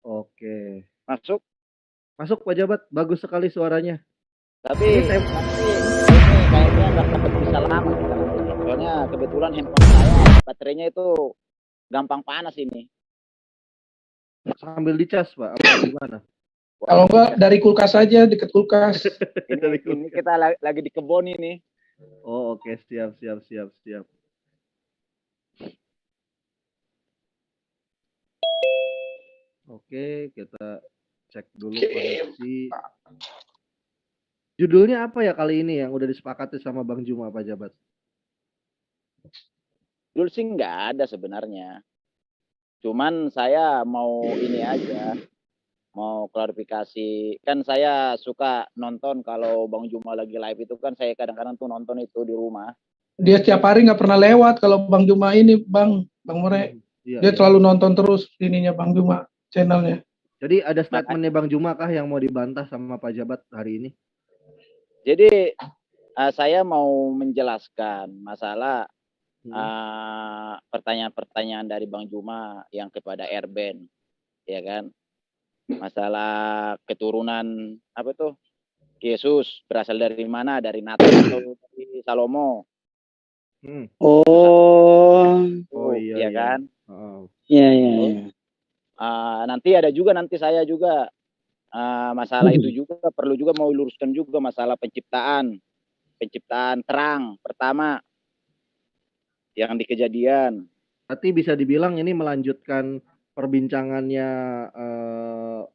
Oke. Masuk. Masuk Pak Jabat, bagus sekali suaranya. Tapi Ini saya nanti ini kayaknya nggak bisa lama kita nanti. Soalnya kebetulan handphone saya baterainya itu gampang panas ini. sambil dicas Pak, apa gimana? Kalau enggak dari kulkas aja, deket kulkas. Ini kita lagi di kebun ini. Oh oke, siap. Oke, kita cek dulu koneksi. Judulnya apa ya kali ini yang udah disepakati sama Bang Juma Pak Jabat? Dulu sih nggak ada sebenarnya. Cuman saya mau ini aja, mau klarifikasi. Kan saya suka nonton kalau Bang Juma lagi live itu kan saya kadang-kadang tuh nonton itu di rumah. Dia setiap hari nggak pernah lewat kalau Bang Juma ini, Bang More. Dia selalu nonton terus ininya Bang Juma, channelnya. Jadi ada statementnya Bang Juma kah yang mau dibantah sama Pak Jabat hari ini? Jadi saya mau menjelaskan masalah pertanyaan-pertanyaan dari Bang Juma yang kepada Erben, ya kan? Masalah keturunan apa tuh? Yesus berasal dari mana? Dari Nathan atau dari Salomo? Oh iya kan? Iya. Nanti ada juga saya juga masalah itu juga perlu juga mau luruskan juga masalah penciptaan terang pertama yang di Kejadian. Berarti bisa dibilang ini melanjutkan perbincangannya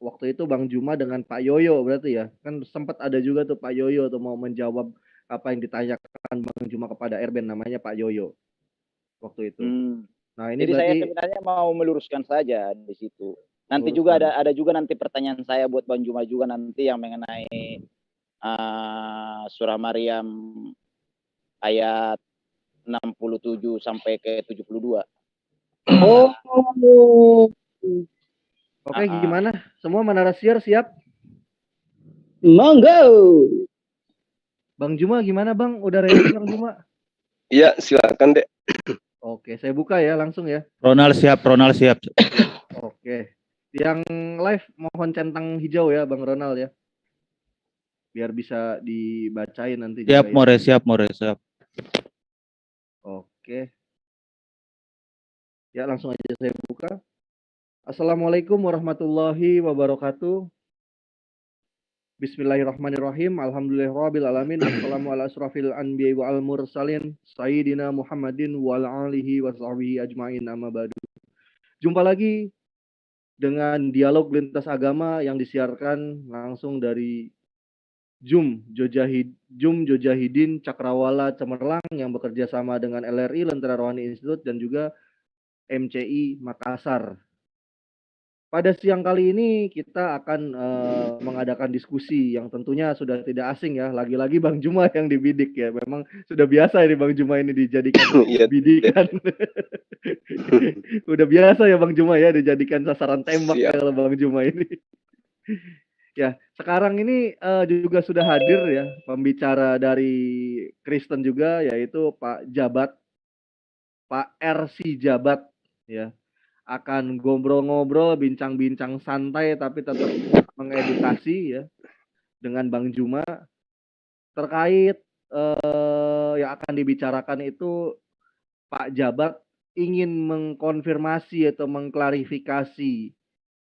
waktu itu Bang Juma dengan Pak Yoyo berarti ya? Kan sempat ada juga tuh Pak Yoyo tuh mau menjawab apa yang ditanyakan Bang Juma kepada Erben, namanya Pak Yoyo waktu itu. Nah, ini jadi berarti saya sebenarnya mau meluruskan saja di situ. Nanti juga ada juga nanti pertanyaan saya buat Bang Juma juga nanti yang mengenai surah Maryam ayat 67 sampai ke 72. Oke, gimana? Semua menarasier siap? Monggo. Bang Juma gimana Bang? Udah ready Bang Juma? Iya, silakan Dek. Oke, saya buka ya langsung ya. Ronald siap. Oke. Yang live mohon centang hijau ya Bang Ronald ya. Biar bisa dibacain nanti. Siap More. Oke. Ya langsung aja saya buka. Assalamualaikum warahmatullahi wabarakatuh. Bismillahirrahmanirrahim. Alhamdulillahirabbil alamin. Wassalamu ala asrofil anbiya'i wal mursalin sayyidina Muhammadin wal alihi washabihi ajmain, amma ba'du. Jumpa lagi dengan dialog lintas agama yang disiarkan langsung dari Jum Jojahidin Cakrawala Cemerlang yang bekerja sama dengan LRI Lentera Rohani Institute dan juga MCI Makassar. Pada siang kali ini kita akan mengadakan diskusi yang tentunya sudah tidak asing ya. Lagi-lagi Bang Juma yang dibidik ya. Memang sudah biasa ini Bang Juma ini dijadikan bidikan. Udah biasa ya Bang Juma ya dijadikan sasaran tembak ya kalau Bang Juma ini. Ya, sekarang ini juga sudah hadir ya pembicara dari Kristen juga, yaitu Pak Jabat, Pak RC Jabat ya. Akan ngobrol-ngobrol, bincang-bincang santai tapi tetap mengedukasi ya dengan Bang Juma terkait yang akan dibicarakan itu. Pak Jabat ingin mengkonfirmasi atau mengklarifikasi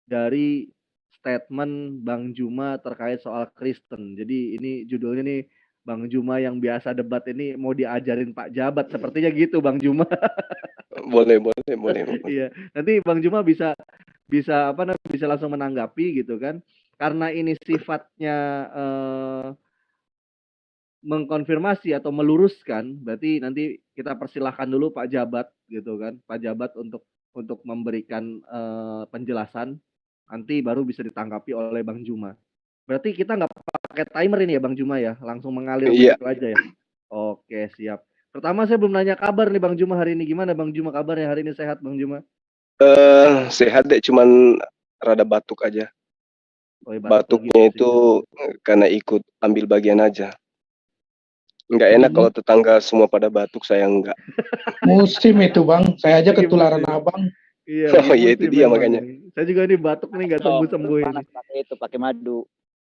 dari statement Bang Juma terkait soal Kristen. Jadi ini judulnya nih, Bang Juma yang biasa debat ini mau diajarin Pak Jabat, sepertinya gitu Bang Juma. Boleh. Iya, nanti Bang Juma bisa langsung menanggapi gitu kan. Karena ini sifatnya mengkonfirmasi atau meluruskan, berarti nanti kita persilahkan dulu Pak Jabat gitu kan. Pak Jabat untuk memberikan penjelasan, nanti baru bisa ditanggapi oleh Bang Juma. Berarti kita nggak pakai timer ini ya Bang Juma ya, langsung mengalir begitu aja ya. Oke, siap. Pertama saya belum nanya kabar nih Bang Juma hari ini, gimana Bang Juma kabarnya hari ini, sehat Bang Juma? Sehat Dek, cuman rada batuk aja. Batuknya itu karena ikut ambil bagian aja. Nggak enak kalau tetangga semua pada batuk, saya enggak. Musim itu Bang, saya aja ketularan abang. Iya, Oh iya itu musim dia memang makanya. ini. Saya juga nih batuk nih nggak Oh, sembuh-sembuh ini. panas pakai itu, pakai madu.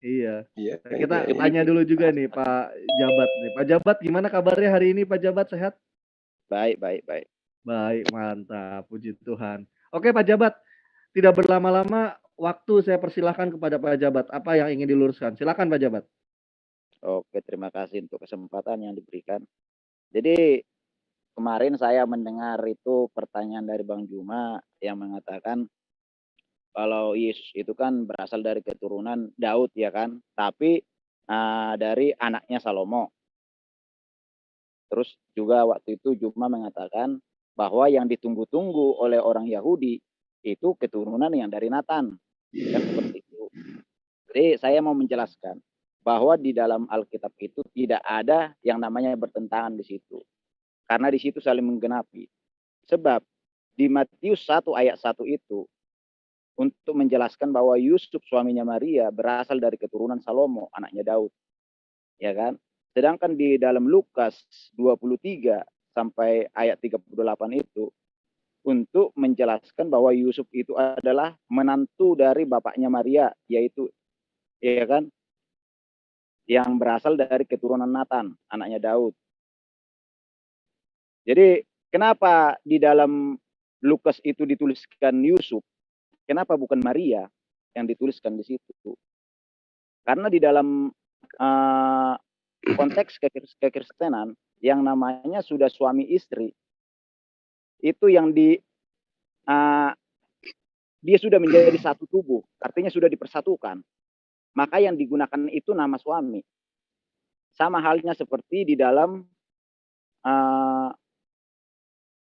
Iya. Iya, Nah, kita iya, iya. tanya dulu juga nih Pak Jabat nih. Pak Jabat, gimana kabarnya hari ini Pak Jabat, sehat? Baik, baik, baik. Baik, mantap. Puji Tuhan. Oke Pak Jabat, tidak berlama-lama, waktu saya persilahkan kepada Pak Jabat. Apa yang ingin diluruskan? Silakan Pak Jabat. Oke, terima kasih untuk kesempatan yang diberikan. Jadi kemarin saya mendengar itu pertanyaan dari Bang Juma yang mengatakan kalau Yesus itu kan berasal dari keturunan Daud ya kan, tapi dari anaknya Salomo. Terus juga waktu itu Juma mengatakan bahwa yang ditunggu-tunggu oleh orang Yahudi itu keturunan yang dari Nathan. Kan seperti itu. Jadi saya mau menjelaskan bahwa di dalam Alkitab itu tidak ada yang namanya bertentangan di situ. Karena di situ saling menggenapi. Sebab di Matius 1 ayat 1 itu untuk menjelaskan bahwa Yusuf suaminya Maria berasal dari keturunan Salomo, anaknya Daud. Ya kan? Sedangkan di dalam Lukas 23 sampai ayat 38 itu untuk menjelaskan bahwa Yusuf itu adalah menantu dari bapaknya Maria, yaitu ya kan, yang berasal dari keturunan Nathan, anaknya Daud. Jadi kenapa di dalam Lukas itu dituliskan Yusuf? Kenapa bukan Maria yang dituliskan di situ? Karena di dalam konteks kekristenan yang namanya sudah suami istri itu yang dia sudah menjadi satu tubuh, artinya sudah dipersatukan. Maka yang digunakan itu nama suami. Sama halnya seperti di dalam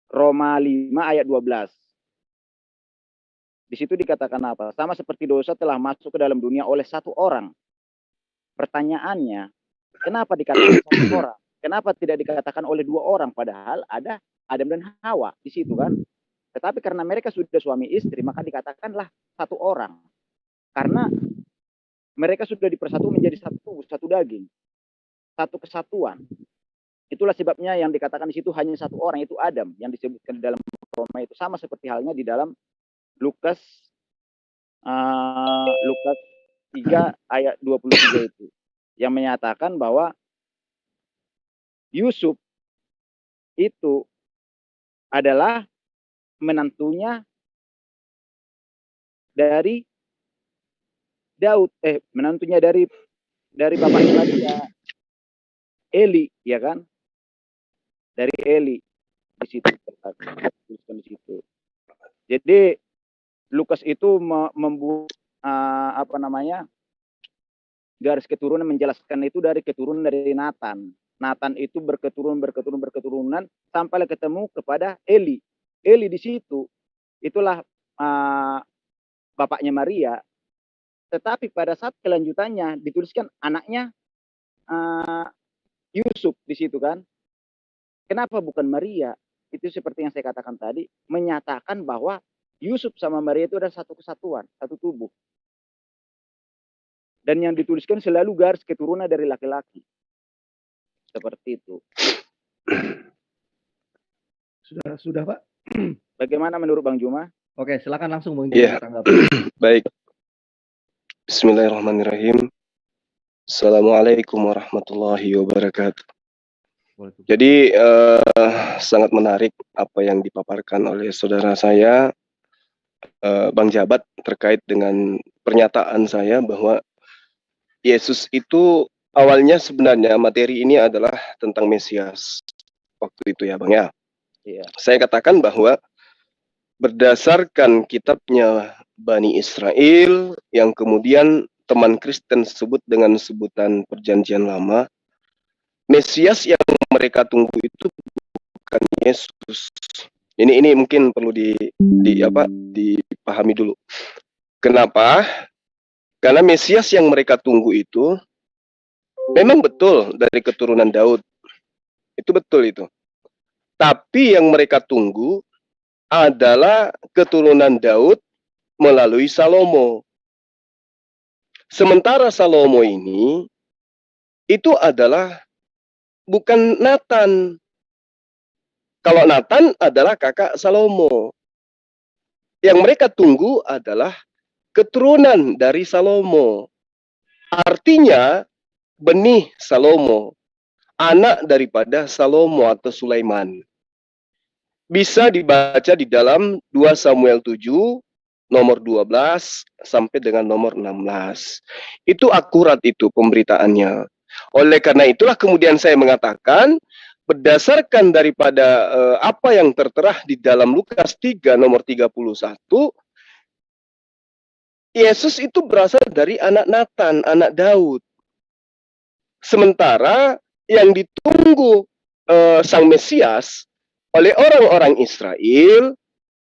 Roma 5 ayat 12. Di situ dikatakan apa? Sama seperti dosa telah masuk ke dalam dunia oleh satu orang. Pertanyaannya, kenapa dikatakan satu orang? Kenapa tidak dikatakan oleh dua orang? Padahal ada Adam dan Hawa di situ kan. Tetapi karena mereka sudah suami istri, maka dikatakanlah satu orang. Karena mereka sudah dipersatu menjadi satu tubuh, satu daging, satu kesatuan. Itulah sebabnya yang dikatakan di situ hanya satu orang, itu Adam, yang disebutkan di dalam Roma itu. Sama seperti halnya di dalam Lukas 3 ayat 23 itu. Yang menyatakan bahwa Yusuf itu adalah menantunya dari Daud, menantunya dari bapaknya Maria, Eli, ya kan? Dari Eli di situ, di situ. Jadi Lukas itu membuat garis keturunan, menjelaskan itu dari keturunan dari Nathan. Nathan itu berketurunan sampai ketemu kepada Eli. Eli di situ itulah bapaknya Maria. Tetapi pada saat kelanjutannya dituliskan anaknya Yusuf di situ kan. Kenapa bukan Maria? Itu seperti yang saya katakan tadi, menyatakan bahwa Yusuf sama Maria itu adalah satu kesatuan, satu tubuh. Dan yang dituliskan selalu garis keturunan dari laki-laki. Seperti itu. Sudah Pak. Bagaimana menurut Bang Juma? Oke, silakan langsung Bang Iya. Juma. Baik. Bismillahirrahmanirrahim. Assalamualaikum warahmatullahi wabarakatuh. Jadi sangat menarik apa yang dipaparkan oleh saudara saya Bang Jabat terkait dengan pernyataan saya bahwa Yesus itu awalnya sebenarnya materi ini adalah tentang Mesias waktu itu ya Bang ya. Iya. Saya katakan bahwa berdasarkan kitabnya Bani Israel yang kemudian teman Kristen sebut dengan sebutan Perjanjian Lama, Mesias yang mereka tunggu itu bukan Yesus. Ini mungkin perlu dipahami dulu. Kenapa? Karena Mesias yang mereka tunggu itu memang betul dari keturunan Daud. Itu betul itu. Tapi yang mereka tunggu adalah keturunan Daud melalui Salomo. Sementara Salomo ini itu adalah bukan Nathan. Kalau Nathan adalah kakak Salomo. yang mereka tunggu adalah keturunan dari Salomo. Artinya benih Salomo, anak daripada Salomo atau Sulaiman. Bisa dibaca di dalam 2 Samuel 7 nomor 12 sampai dengan nomor 16. Itu akurat itu pemberitaannya. Oleh karena itulah kemudian saya mengatakan berdasarkan daripada apa yang tertera di dalam Lukas 3 nomor 31, Yesus itu berasal dari anak Nathan, anak Daud. Sementara yang ditunggu Sang Mesias oleh orang-orang Israel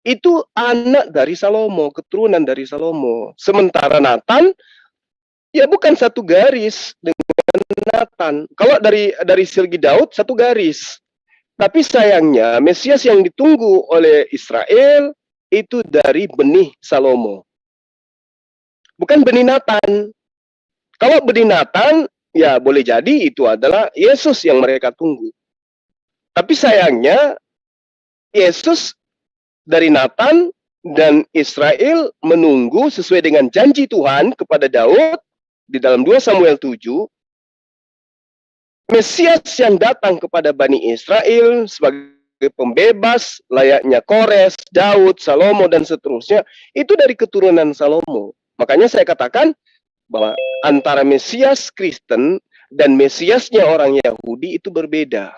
itu anak dari Salomo, keturunan dari Salomo. Sementara Nathan ya bukan satu garis dengan Nathan. Kalau dari silgi Daud satu garis. Tapi sayangnya Mesias yang ditunggu oleh Israel itu dari benih Salomo. Bukan benih Nathan. Kalau benih Nathan, ya boleh jadi itu adalah Yesus yang mereka tunggu. Tapi sayangnya, Yesus dari Nathan dan Israel menunggu sesuai dengan janji Tuhan kepada Daud di dalam 2 Samuel 7. Mesias yang datang kepada Bani Israel sebagai pembebas layaknya Kores, Daud, Salomo, dan seterusnya, itu dari keturunan Salomo. Makanya saya katakan bahwa antara Mesias Kristen dan Mesiasnya orang Yahudi itu berbeda.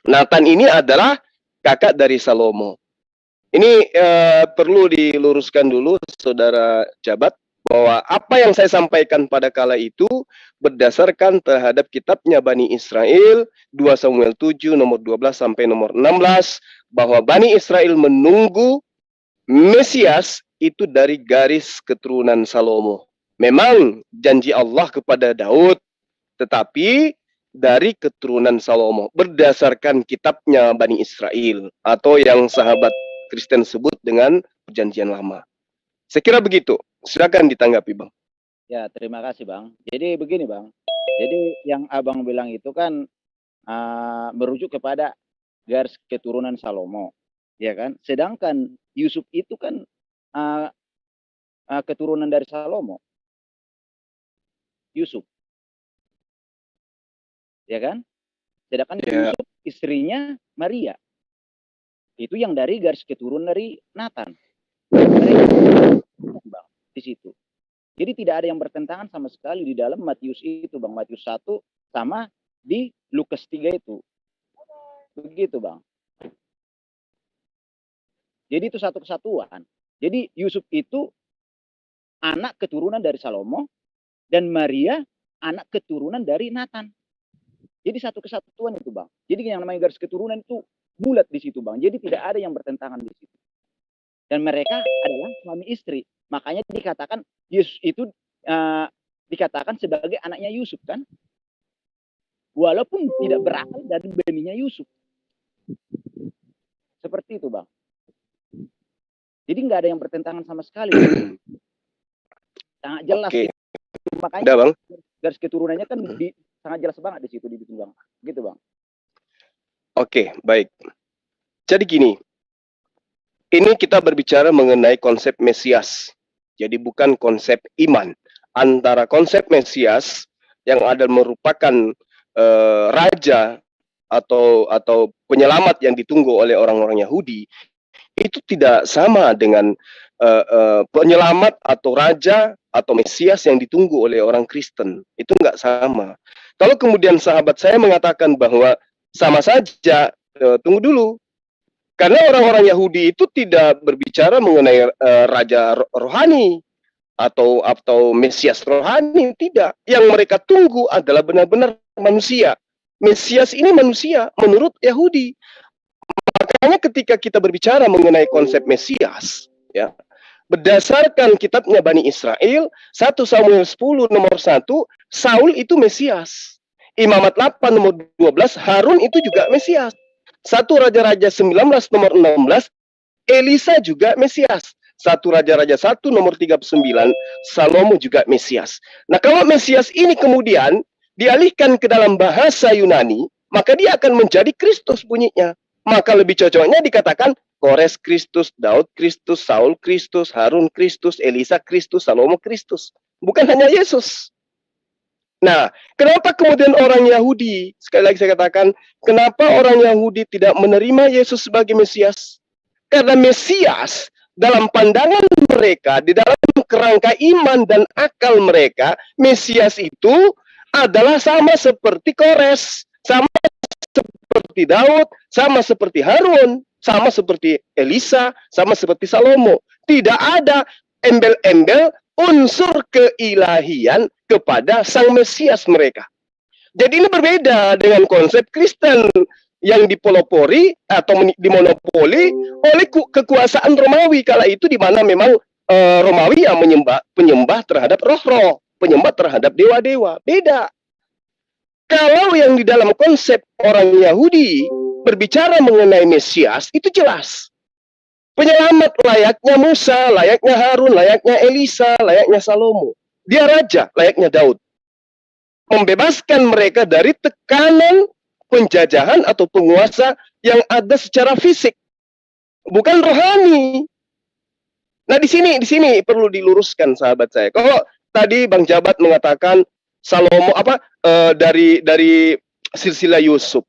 Nathan ini adalah kakak dari Salomo. Ini perlu diluruskan dulu, Saudara Jabat, bahwa apa yang saya sampaikan pada kala itu berdasarkan terhadap kitabnya Bani Israel, 2 Samuel 7 nomor 12 sampai nomor 16, bahwa Bani Israel menunggu Mesias itu dari garis keturunan Salomo. Memang janji Allah kepada Daud, tetapi dari keturunan Salomo berdasarkan kitabnya Bani Israel atau yang sahabat Kristen sebut dengan Perjanjian Lama. Saya kira begitu. Silakan ditanggapi, Bang. Ya, terima kasih, Bang. Jadi begini, Bang. Jadi yang Abang bilang itu kan merujuk kepada garis keturunan Salomo, ya kan? Sedangkan Yusuf itu kan keturunan dari Salomo. Yusuf, ya kan? Sedangkan Yusuf istrinya Maria, itu yang dari garis keturunan dari Nathan. Bang, di situ. Jadi tidak ada yang bertentangan sama sekali di dalam Matius itu, Bang. Matius 1 sama di Lukas 3 itu. Begitu, Bang. Jadi itu satu kesatuan. Jadi Yusuf itu anak keturunan dari Salomo dan Maria anak keturunan dari Nathan. Jadi satu kesatuan itu, Bang. Jadi yang namanya garis keturunan itu bulat di situ, Bang. Jadi tidak ada yang bertentangan di situ. Dan mereka adalah suami istri. Makanya dikatakan Yesus itu dikatakan sebagai anaknya Yusuf, kan? Walaupun tidak berasal dari benihnya Yusuf. Seperti itu, Bang. Jadi nggak ada yang bertentangan sama sekali. Sangat jelas. Oke. Makanya Udah, Bang. garis keturunannya kan sangat jelas banget di situ, Bang. Gitu, Bang. Oke, baik. Jadi gini, ini kita berbicara mengenai konsep Mesias. Jadi bukan konsep iman. Antara konsep Mesias yang ada merupakan raja atau penyelamat yang ditunggu oleh orang-orang Yahudi, itu tidak sama dengan penyelamat atau raja atau Mesias yang ditunggu oleh orang Kristen. Itu enggak sama. Kalau kemudian sahabat saya mengatakan bahwa sama saja, tunggu dulu. Karena orang-orang Yahudi itu tidak berbicara mengenai raja rohani atau Mesias rohani, tidak. Yang mereka tunggu adalah benar-benar manusia. Mesias ini manusia menurut Yahudi. Makanya ketika kita berbicara mengenai konsep Mesias, ya, berdasarkan kitabnya Bani Israel, 1 Samuel 10 nomor 1, Saul itu Mesias. Imamat 8 nomor 12, Harun itu juga Mesias. 1 Raja-Raja 19 nomor 16, Elisa juga Mesias. 1 Raja-Raja 1 nomor 39, Salomo juga Mesias. Nah, kalau Mesias ini kemudian dialihkan ke dalam bahasa Yunani, maka dia akan menjadi Kristus bunyinya. Maka lebih cocoknya dikatakan Kores Kristus, Daud Kristus, Saul Kristus, Harun Kristus, Elisa Kristus, Salomo Kristus. Bukan hanya Yesus. Nah, kenapa kemudian orang Yahudi, sekali lagi saya katakan, kenapa orang Yahudi tidak menerima Yesus sebagai Mesias? Karena Mesias dalam pandangan mereka, di dalam kerangka iman dan akal mereka, Mesias itu adalah sama seperti Kores, sama seperti Daud, sama seperti Harun, sama seperti Elisa, sama seperti Salomo. Tidak ada embel-embel unsur keilahian kepada sang Mesias mereka. Jadi ini berbeda dengan konsep Kristen yang dipelopori atau dimonopoli oleh kekuasaan Romawi kala itu, di mana memang Romawi yang penyembah terhadap roh-roh, penyembah terhadap dewa-dewa. Beda. Kalau yang di dalam konsep orang Yahudi berbicara mengenai Mesias, itu jelas. Penyelamat layaknya Musa, layaknya Harun, layaknya Elisa, layaknya Salomo. Dia raja, layaknya Daud. Membebaskan mereka dari tekanan penjajahan atau penguasa yang ada secara fisik, bukan rohani. Nah, di sini perlu diluruskan, sahabat saya. Kalau tadi Bang Jabat mengatakan Salomo dari silsilah Yusuf,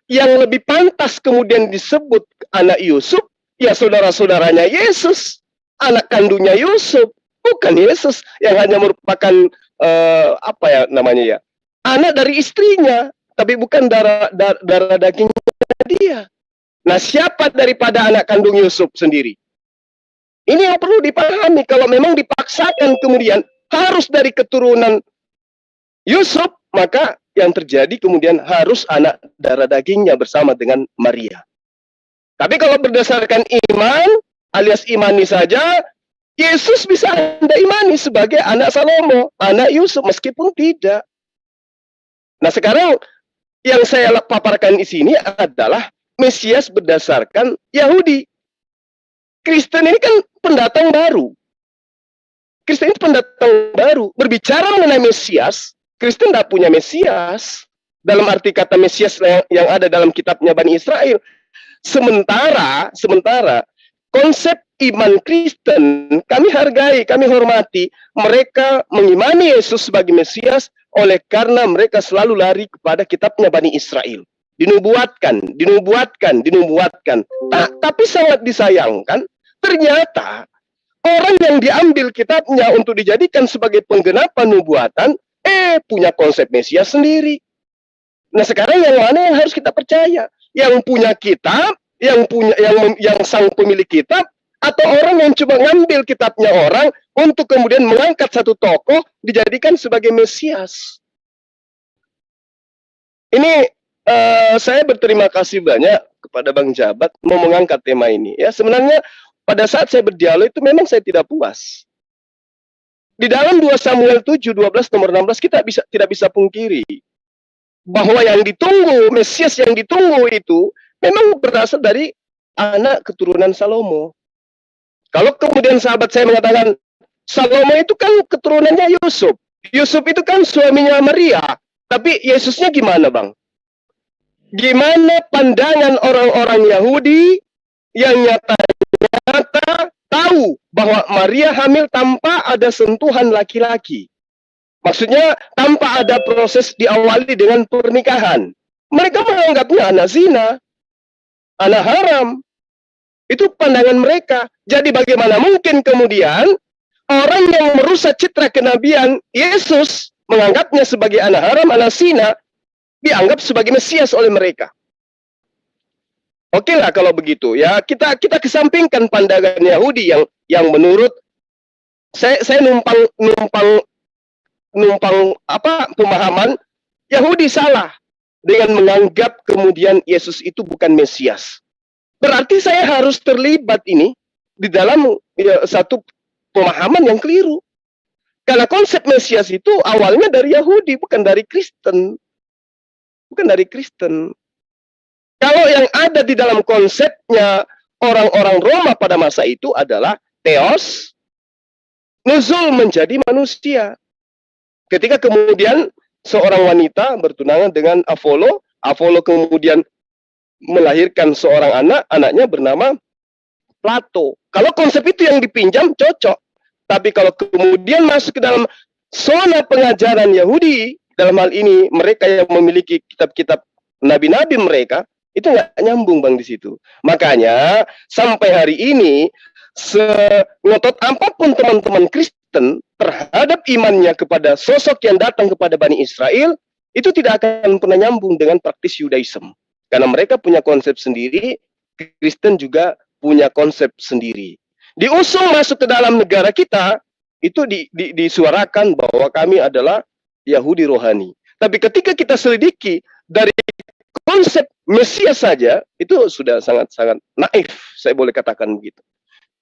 yang lebih pantas kemudian disebut anak Yusuf, ya saudara-saudaranya Yesus, anak kandungnya Yusuf, bukan Yesus yang hanya merupakan anak dari istrinya, tapi bukan darah dagingnya dia. Nah, siapa daripada anak kandung Yusuf sendiri? Ini yang perlu dipahami. Kalau memang dipaksakan kemudian harus dari keturunan Yusuf, maka yang terjadi kemudian harus anak darah dagingnya bersama dengan Maria. Tapi kalau berdasarkan iman, alias imani saja, Yesus bisa Anda imani sebagai anak Salomo, anak Yusuf, meskipun tidak. Nah, sekarang yang saya paparkan di sini adalah Mesias berdasarkan Yahudi. Kristen ini kan pendatang baru. Kristen ini pendatang baru. Berbicara mengenai Mesias, Kristen tidak punya Mesias. Dalam arti kata Mesias yang ada dalam kitabnya Bani Israel. Sementara konsep iman Kristen, kami hargai, kami hormati. Mereka mengimani Yesus sebagai Mesias oleh karena mereka selalu lari kepada kitabnya Bani Israel. Dinubuatkan. Tapi sangat disayangkan, ternyata orang yang diambil kitabnya untuk dijadikan sebagai penggenapan nubuatan, punya konsep Mesias sendiri. Nah, sekarang yang mana yang harus kita percaya? Yang punya kitab, yang sang pemilik kitab, atau orang yang cuma ngambil kitabnya orang untuk kemudian mengangkat satu tokoh dijadikan sebagai Mesias. Ini saya berterima kasih banyak kepada Bang Jabat mau mengangkat tema ini. Ya, sebenarnya pada saat saya berdialog itu memang saya tidak puas. Di dalam 2 Samuel 7, 12, nomor 16 kita tidak bisa pungkiri bahwa yang ditunggu, Mesias yang ditunggu itu memang berasal dari anak keturunan Salomo. Kalau kemudian sahabat saya mengatakan Salomo itu kan keturunannya Yusuf. Yusuf itu kan suaminya Maria. Tapi Yesusnya gimana, Bang? Gimana pandangan orang-orang Yahudi yang nyata-nyata tahu bahwa Maria hamil tanpa ada sentuhan laki-laki? Maksudnya tanpa ada proses diawali dengan pernikahan. Mereka menganggapnya anak zina, anak haram. Itu pandangan mereka. Jadi bagaimana mungkin kemudian orang yang merusak citra kenabian Yesus menganggapnya sebagai anak haram, anak zina, dianggap sebagai Mesias oleh mereka. Oke lah kalau begitu. Ya, kita kesampingkan pandangan Yahudi yang menurut saya numpang pemahaman Yahudi salah dengan menganggap kemudian Yesus itu bukan Mesias. Berarti saya harus terlibat ini di dalam satu pemahaman yang keliru. Karena konsep Mesias itu awalnya dari Yahudi, bukan dari Kristen. Bukan dari Kristen. Kalau yang ada di dalam konsepnya orang-orang Roma pada masa itu adalah Theos, nuzul menjadi manusia. Ketika kemudian seorang wanita bertunangan dengan Apollo kemudian melahirkan seorang anak, anaknya bernama Plato. Kalau konsep itu yang dipinjam, cocok. Tapi kalau kemudian masuk ke dalam zona pengajaran Yahudi, dalam hal ini mereka yang memiliki kitab-kitab nabi-nabi mereka, itu nggak nyambung Bang di situ. Makanya sampai hari ini, ngotot apapun teman-teman Kristen terhadap imannya kepada sosok yang datang kepada Bani Israel, itu tidak akan pernah nyambung dengan praktis Yudaism. Karena mereka punya konsep sendiri, Kristen juga punya konsep sendiri. Diusung masuk ke dalam negara kita, itu disuarakan bahwa kami adalah Yahudi rohani. Tapi ketika kita selidiki dari konsep Mesias saja, itu sudah sangat-sangat naif, saya boleh katakan begitu.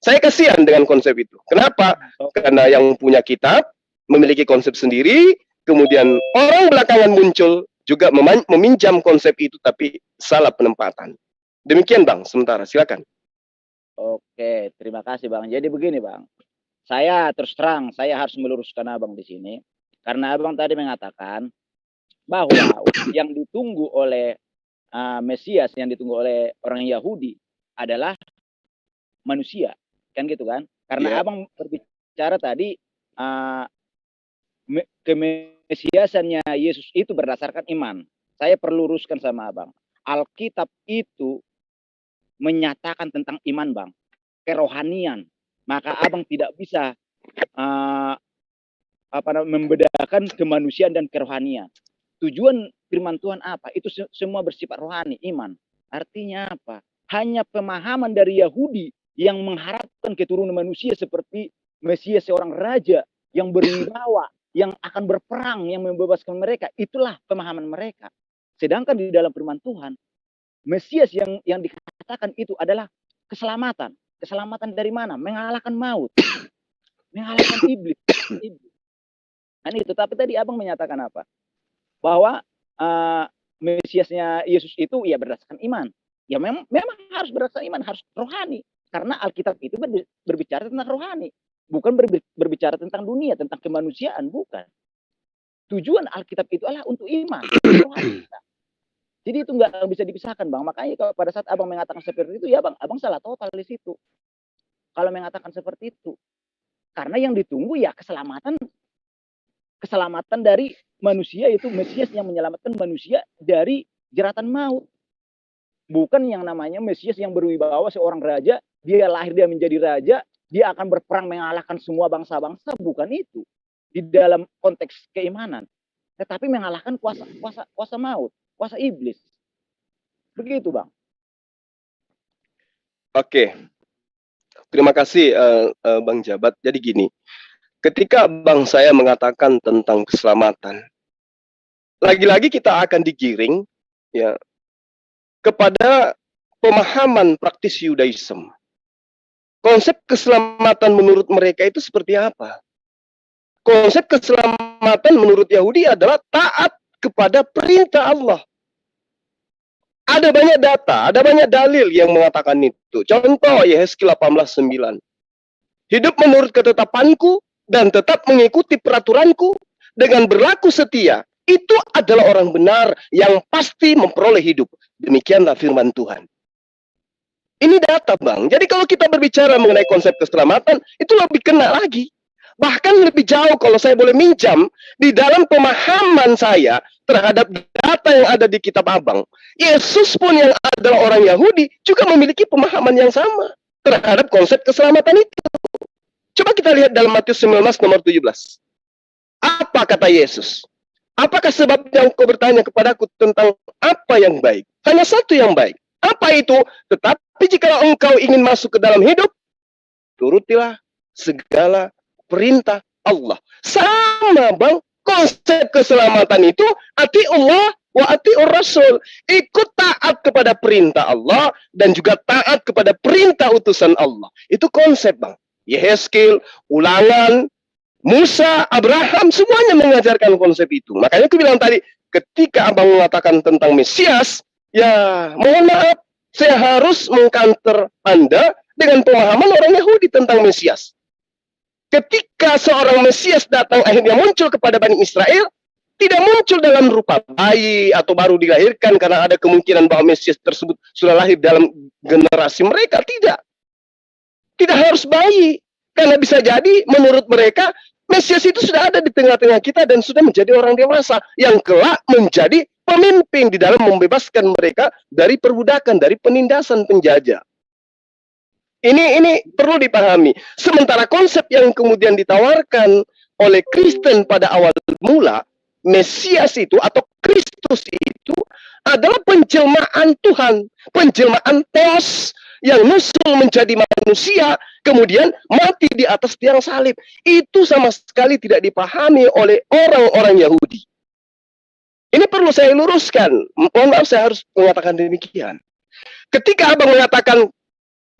Saya kasihan dengan konsep itu. Kenapa? Karena yang punya kitab memiliki konsep sendiri, kemudian orang belakangan muncul juga meminjam konsep itu, tapi salah penempatan. Demikian Bang, sementara silakan. Oke, terima kasih Bang. Jadi begini Bang, saya terus terang, saya harus meluruskan Abang di sini. Karena Abang tadi mengatakan bahwa yang ditunggu oleh Mesias, yang ditunggu oleh orang Yahudi adalah manusia. Kan gitu kan? Karena Abang berbicara tadi, kemesiasannya Yesus itu berdasarkan iman. Saya perlu luruskan sama Abang. Alkitab itu menyatakan tentang iman Bang, kerohanian. Maka Abang tidak bisa membedakan kemanusiaan dan kerohanian. Tujuan firman Tuhan apa? Itu semua bersifat rohani, iman. Artinya apa? Hanya pemahaman dari Yahudi yang mengharapkan keturunan manusia seperti Mesias, seorang raja yang berwibawa, yang akan berperang, yang membebaskan mereka. Itulah pemahaman mereka. Sedangkan di dalam firman Tuhan, Mesias yang dikatakan itu adalah keselamatan. Keselamatan dari mana? Mengalahkan maut. Mengalahkan iblis. Kan itu. Tapi tadi Abang menyatakan apa? Bahwa Mesiasnya Yesus itu ya berdasarkan iman. Ya memang harus berdasarkan iman, harus rohani. Karena Alkitab itu berbicara tentang rohani. Bukan berbicara tentang dunia, tentang kemanusiaan. Bukan. Tujuan Alkitab itu adalah untuk iman. Rohani. Jadi itu nggak bisa dipisahkan Bang. Makanya kalau pada saat Abang mengatakan seperti itu, ya Bang, Abang salah total di situ. Kalau mengatakan seperti itu. Karena yang ditunggu ya keselamatan dari manusia, itu Mesias yang menyelamatkan manusia dari jeratan maut. Bukan yang namanya Mesias yang berwibawa seorang raja, dia lahir, dia menjadi raja, dia akan berperang mengalahkan semua bangsa-bangsa. Bukan itu. Di dalam konteks keimanan. Tetapi mengalahkan kuasa maut. Kuasa iblis. Begitu Bang. Oke. Terima kasih Bang Jabat. Jadi gini, ketika Bang saya mengatakan tentang keselamatan, lagi-lagi kita akan digiring ya kepada pemahaman praktis Yudaism. Konsep keselamatan menurut mereka itu seperti apa? Konsep keselamatan menurut Yahudi adalah taat kepada perintah Allah. Ada banyak data, ada banyak dalil yang mengatakan itu. Contoh Yehezkiel 18:9. Hidup menurut ketetapanku dan tetap mengikuti peraturanku dengan berlaku setia. Itu adalah orang benar yang pasti memperoleh hidup. Demikianlah firman Tuhan. Ini data Bang. Jadi kalau kita berbicara mengenai konsep keselamatan, itu lebih kena lagi. Bahkan lebih jauh kalau saya boleh minjam, di dalam pemahaman saya terhadap data yang ada di kitab Abang, Yesus pun yang adalah orang Yahudi juga memiliki pemahaman yang sama terhadap konsep keselamatan itu. Coba kita lihat dalam Matius 19 nomor 17. Apa kata Yesus? Apakah sebabnya engkau bertanya kepadaku tentang apa yang baik? Hanya satu yang baik. Apa itu? Tetapi jika engkau ingin masuk ke dalam hidup, turutilah segala perintah Allah. Sama Bang, konsep keselamatan itu ati Allah wa atiur Rasul. Ikut taat kepada perintah Allah dan juga taat kepada perintah utusan Allah. Itu konsep Bang. Yehezkiel, Ulangan, Musa, Abraham, semuanya mengajarkan konsep itu. Makanya aku bilang tadi, ketika Abang mengatakan tentang Mesias, ya mohon maaf, saya harus mengcounter Anda dengan pemahaman orang Yahudi tentang Mesias. Ketika seorang Mesias datang akhirnya muncul kepada Bani Israel, tidak muncul dalam rupa bayi atau baru dilahirkan karena ada kemungkinan bahwa Mesias tersebut sudah lahir dalam generasi mereka. Tidak harus bayi. Karena bisa jadi menurut mereka Mesias itu sudah ada di tengah-tengah kita dan sudah menjadi orang dewasa yang kelak menjadi pemimpin di dalam membebaskan mereka dari perbudakan, dari penindasan penjajah. Ini perlu dipahami. Sementara konsep yang kemudian ditawarkan oleh Kristen pada awal mula, Mesias itu atau Kristus itu adalah penjelmaan Tuhan, penjelmaan Theos yang nusul menjadi manusia, kemudian mati di atas tiang salib. Itu sama sekali tidak dipahami oleh orang-orang Yahudi. Ini perlu saya luruskan. Mohon maaf, saya harus mengatakan demikian. Ketika abang mengatakan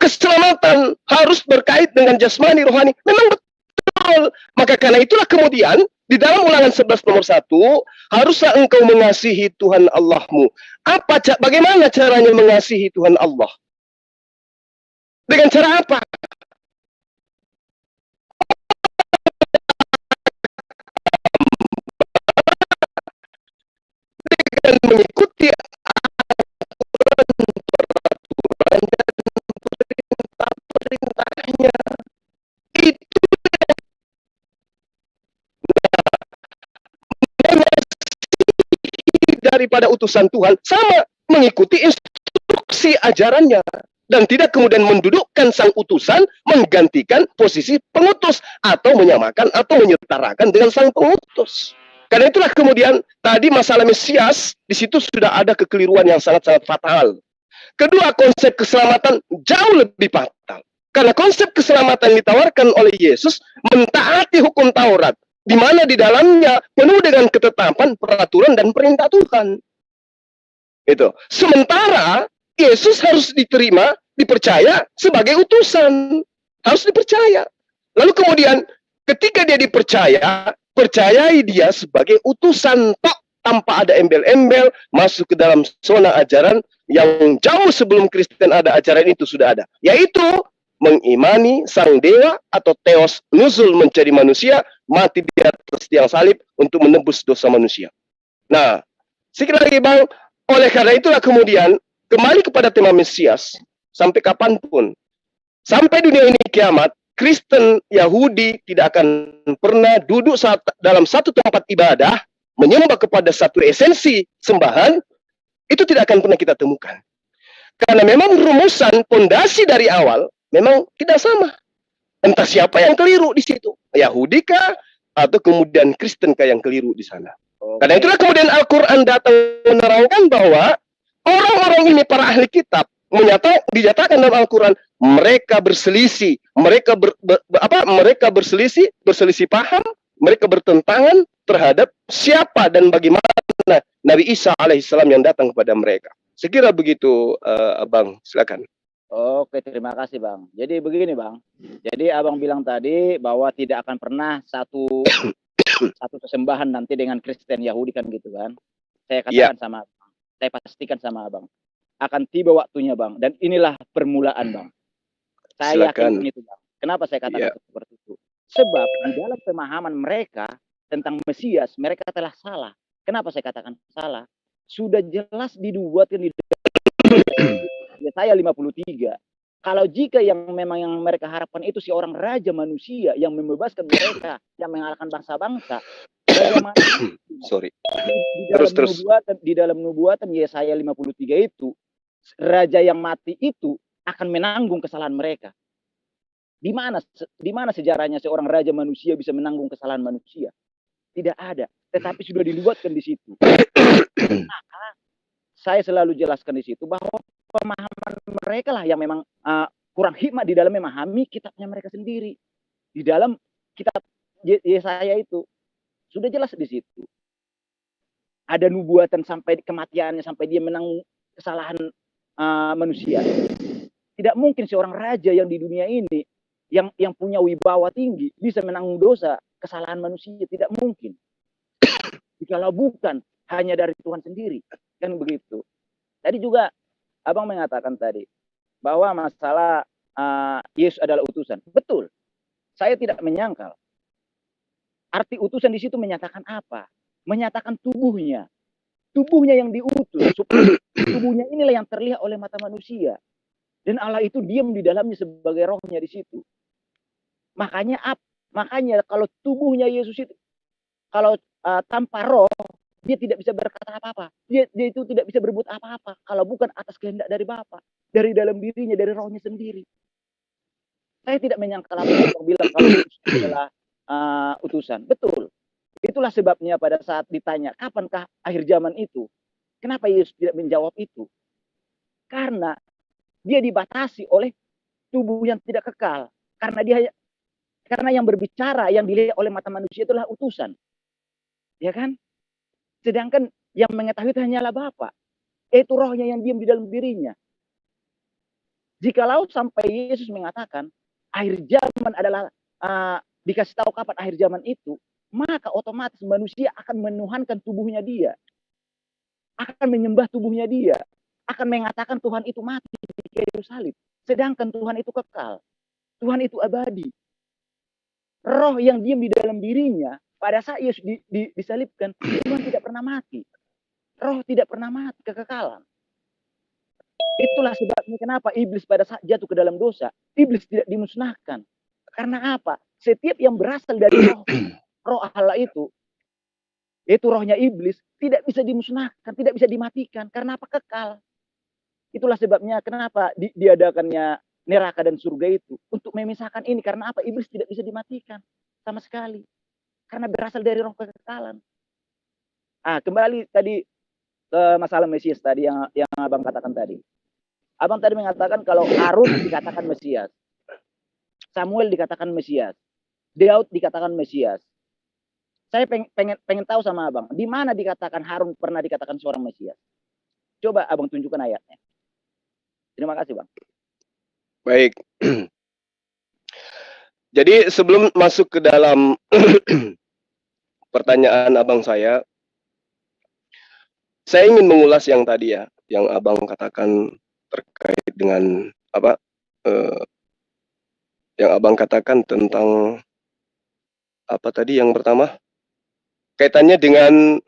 keselamatan harus berkait dengan jasmani rohani, memang betul. Maka karena itulah kemudian di dalam Ulangan 11 nomor 1, haruslah engkau mengasihi Tuhan Allahmu. Bagaimana caranya mengasihi Tuhan Allah? Dengan cara apa? Dengan mengikuti aturan dan perintah-perintahnya. Itu daripada utusan Tuhan sama mengikuti instruksi ajarannya dan tidak kemudian mendudukkan sang utusan menggantikan posisi pengutus atau menyamakan atau menyetarakan dengan sang pengutus. Karena itulah kemudian tadi masalah Mesias di situ sudah ada kekeliruan yang sangat-sangat fatal. Kedua, konsep keselamatan jauh lebih fatal. Karena konsep keselamatan ditawarkan oleh Yesus mentaati hukum Taurat, di mana di dalamnya penuh dengan ketetapan, peraturan, dan perintah Tuhan. Itu. Sementara Yesus harus diterima, dipercaya sebagai utusan. Harus dipercaya. Lalu kemudian ketika dia dipercaya, percayai dia sebagai utusan tok tanpa ada embel-embel masuk ke dalam zona ajaran yang jauh sebelum Kristen ada ajaran itu sudah ada. Yaitu mengimani sang dewa atau Theos nuzul menjadi manusia, mati di atas tiang salib untuk menebus dosa manusia. Nah, sekali lagi Bang, oleh karena itulah kemudian kembali kepada tema Mesias sampai kapanpun, sampai dunia ini kiamat, Kristen Yahudi tidak akan pernah duduk dalam satu tempat ibadah menyembah kepada satu esensi sembahan, itu tidak akan pernah kita temukan. Karena memang rumusan pondasi dari awal memang tidak sama. Entah siapa yang keliru di situ, Yahudi kah atau kemudian Kristen kah yang keliru di sana. Karena itulah kemudian Al-Quran datang menerangkan bahwa orang-orang ini para ahli kitab dinyatakan dalam Al-Quran mereka berselisih, mereka berselisih paham, mereka bertentangan terhadap siapa dan bagaimana Nabi Isa alaihissalam yang datang kepada mereka. Sekira begitu, Abang, silakan. Oke, terima kasih Bang. Jadi begini Bang, jadi Abang bilang tadi bahwa tidak akan pernah satu kesembahan nanti dengan Kristen Yahudi kan gitu kan. Saya katakan sama Abang, saya pastikan sama Abang, akan tiba waktunya Bang, dan inilah permulaan Bang. Saya yakin itu Bang. Kenapa saya katakan seperti itu? Sebab di dalam pemahaman mereka tentang Mesias, mereka telah salah. Kenapa saya katakan salah? Sudah jelas dibuatkan di Yesaya 53. Kalau jika yang memang yang mereka harapkan itu seorang raja manusia yang membebaskan mereka, yang mengalahkan bangsa-bangsa, bagaimana? Di dalam nubuatan Yesaya 53 itu, raja yang mati itu akan menanggung kesalahan mereka. Di mana sejarahnya seorang raja manusia bisa menanggung kesalahan manusia? Tidak ada. Tetapi sudah dibuatkan di situ. Maka saya selalu jelaskan di situ bahwa pemahaman mereka lah yang memang kurang hikmat di dalam memahami kitabnya mereka sendiri. Di dalam kitab Yesaya itu sudah jelas di situ. Ada nubuatan sampai kematiannya, sampai dia menanggung kesalahan manusia. Tidak mungkin seorang raja yang di dunia ini yang punya wibawa tinggi bisa menanggung dosa kesalahan manusia. Tidak mungkin. Jikalau bukan hanya dari Tuhan sendiri, kan begitu. Tadi juga Abang mengatakan tadi bahwa masalah Yesus adalah utusan. Betul. Saya tidak menyangkal. Arti utusan di situ menyatakan apa? menyatakan tubuhnya yang diutus, tubuhnya inilah yang terlihat oleh mata manusia, dan Allah itu diam di dalamnya sebagai rohnya di situ. Makanya kalau tubuhnya Yesus itu, kalau tanpa roh, dia tidak bisa berkata apa-apa, dia itu tidak bisa berbuat apa-apa kalau bukan atas kehendak dari Bapa, dari dalam dirinya, dari rohnya sendiri. Saya tidak menyangka apa bilang kalau Yesus adalah utusan. Betul. Itulah sebabnya pada saat ditanya, kapankah akhir zaman itu? Kenapa Yesus tidak menjawab itu? Karena dia dibatasi oleh tubuh yang tidak kekal. Karena yang berbicara, yang dilihat oleh mata manusia itulah utusan. Ya kan? Sedangkan yang mengetahui itu hanyalah Bapa. Itu rohnya yang diam di dalam dirinya. Jikalau sampai Yesus mengatakan, akhir zaman adalah, dikasih tahu kapan akhir zaman itu, maka otomatis manusia akan menuhankan tubuhnya dia. Akan menyembah tubuhnya dia. Akan mengatakan Tuhan itu mati di kayu salib. Sedangkan Tuhan itu kekal. Tuhan itu abadi. Roh yang diam di dalam dirinya, pada saat Yesus disalibkan, Tuhan tidak pernah mati. Roh tidak pernah mati, kekekalan. Itulah sebabnya kenapa iblis pada saat jatuh ke dalam dosa, iblis tidak dimusnahkan. Karena apa? Setiap yang berasal dari roh Allah itu rohnya iblis, tidak bisa dimusnahkan, tidak bisa dimatikan. Karena apa? Kekal. Itulah sebabnya kenapa diadakannya neraka dan surga itu. Untuk memisahkan ini. Karena apa? Iblis tidak bisa dimatikan sama sekali. Karena berasal dari roh kekekalan. Kembali tadi ke masalah Mesias tadi yang Abang katakan tadi. Abang tadi mengatakan kalau Harun dikatakan Mesias. Samuel dikatakan Mesias. Daud dikatakan Mesias. Saya pengen tahu sama Abang, di mana dikatakan Harun pernah dikatakan seorang Mesias? Coba Abang tunjukkan ayatnya. Terima kasih, Bang. Baik. Jadi sebelum masuk ke dalam pertanyaan Abang saya ingin mengulas yang tadi ya, yang Abang katakan terkait dengan apa? Yang Abang katakan tentang apa tadi yang pertama? Kaitannya dengan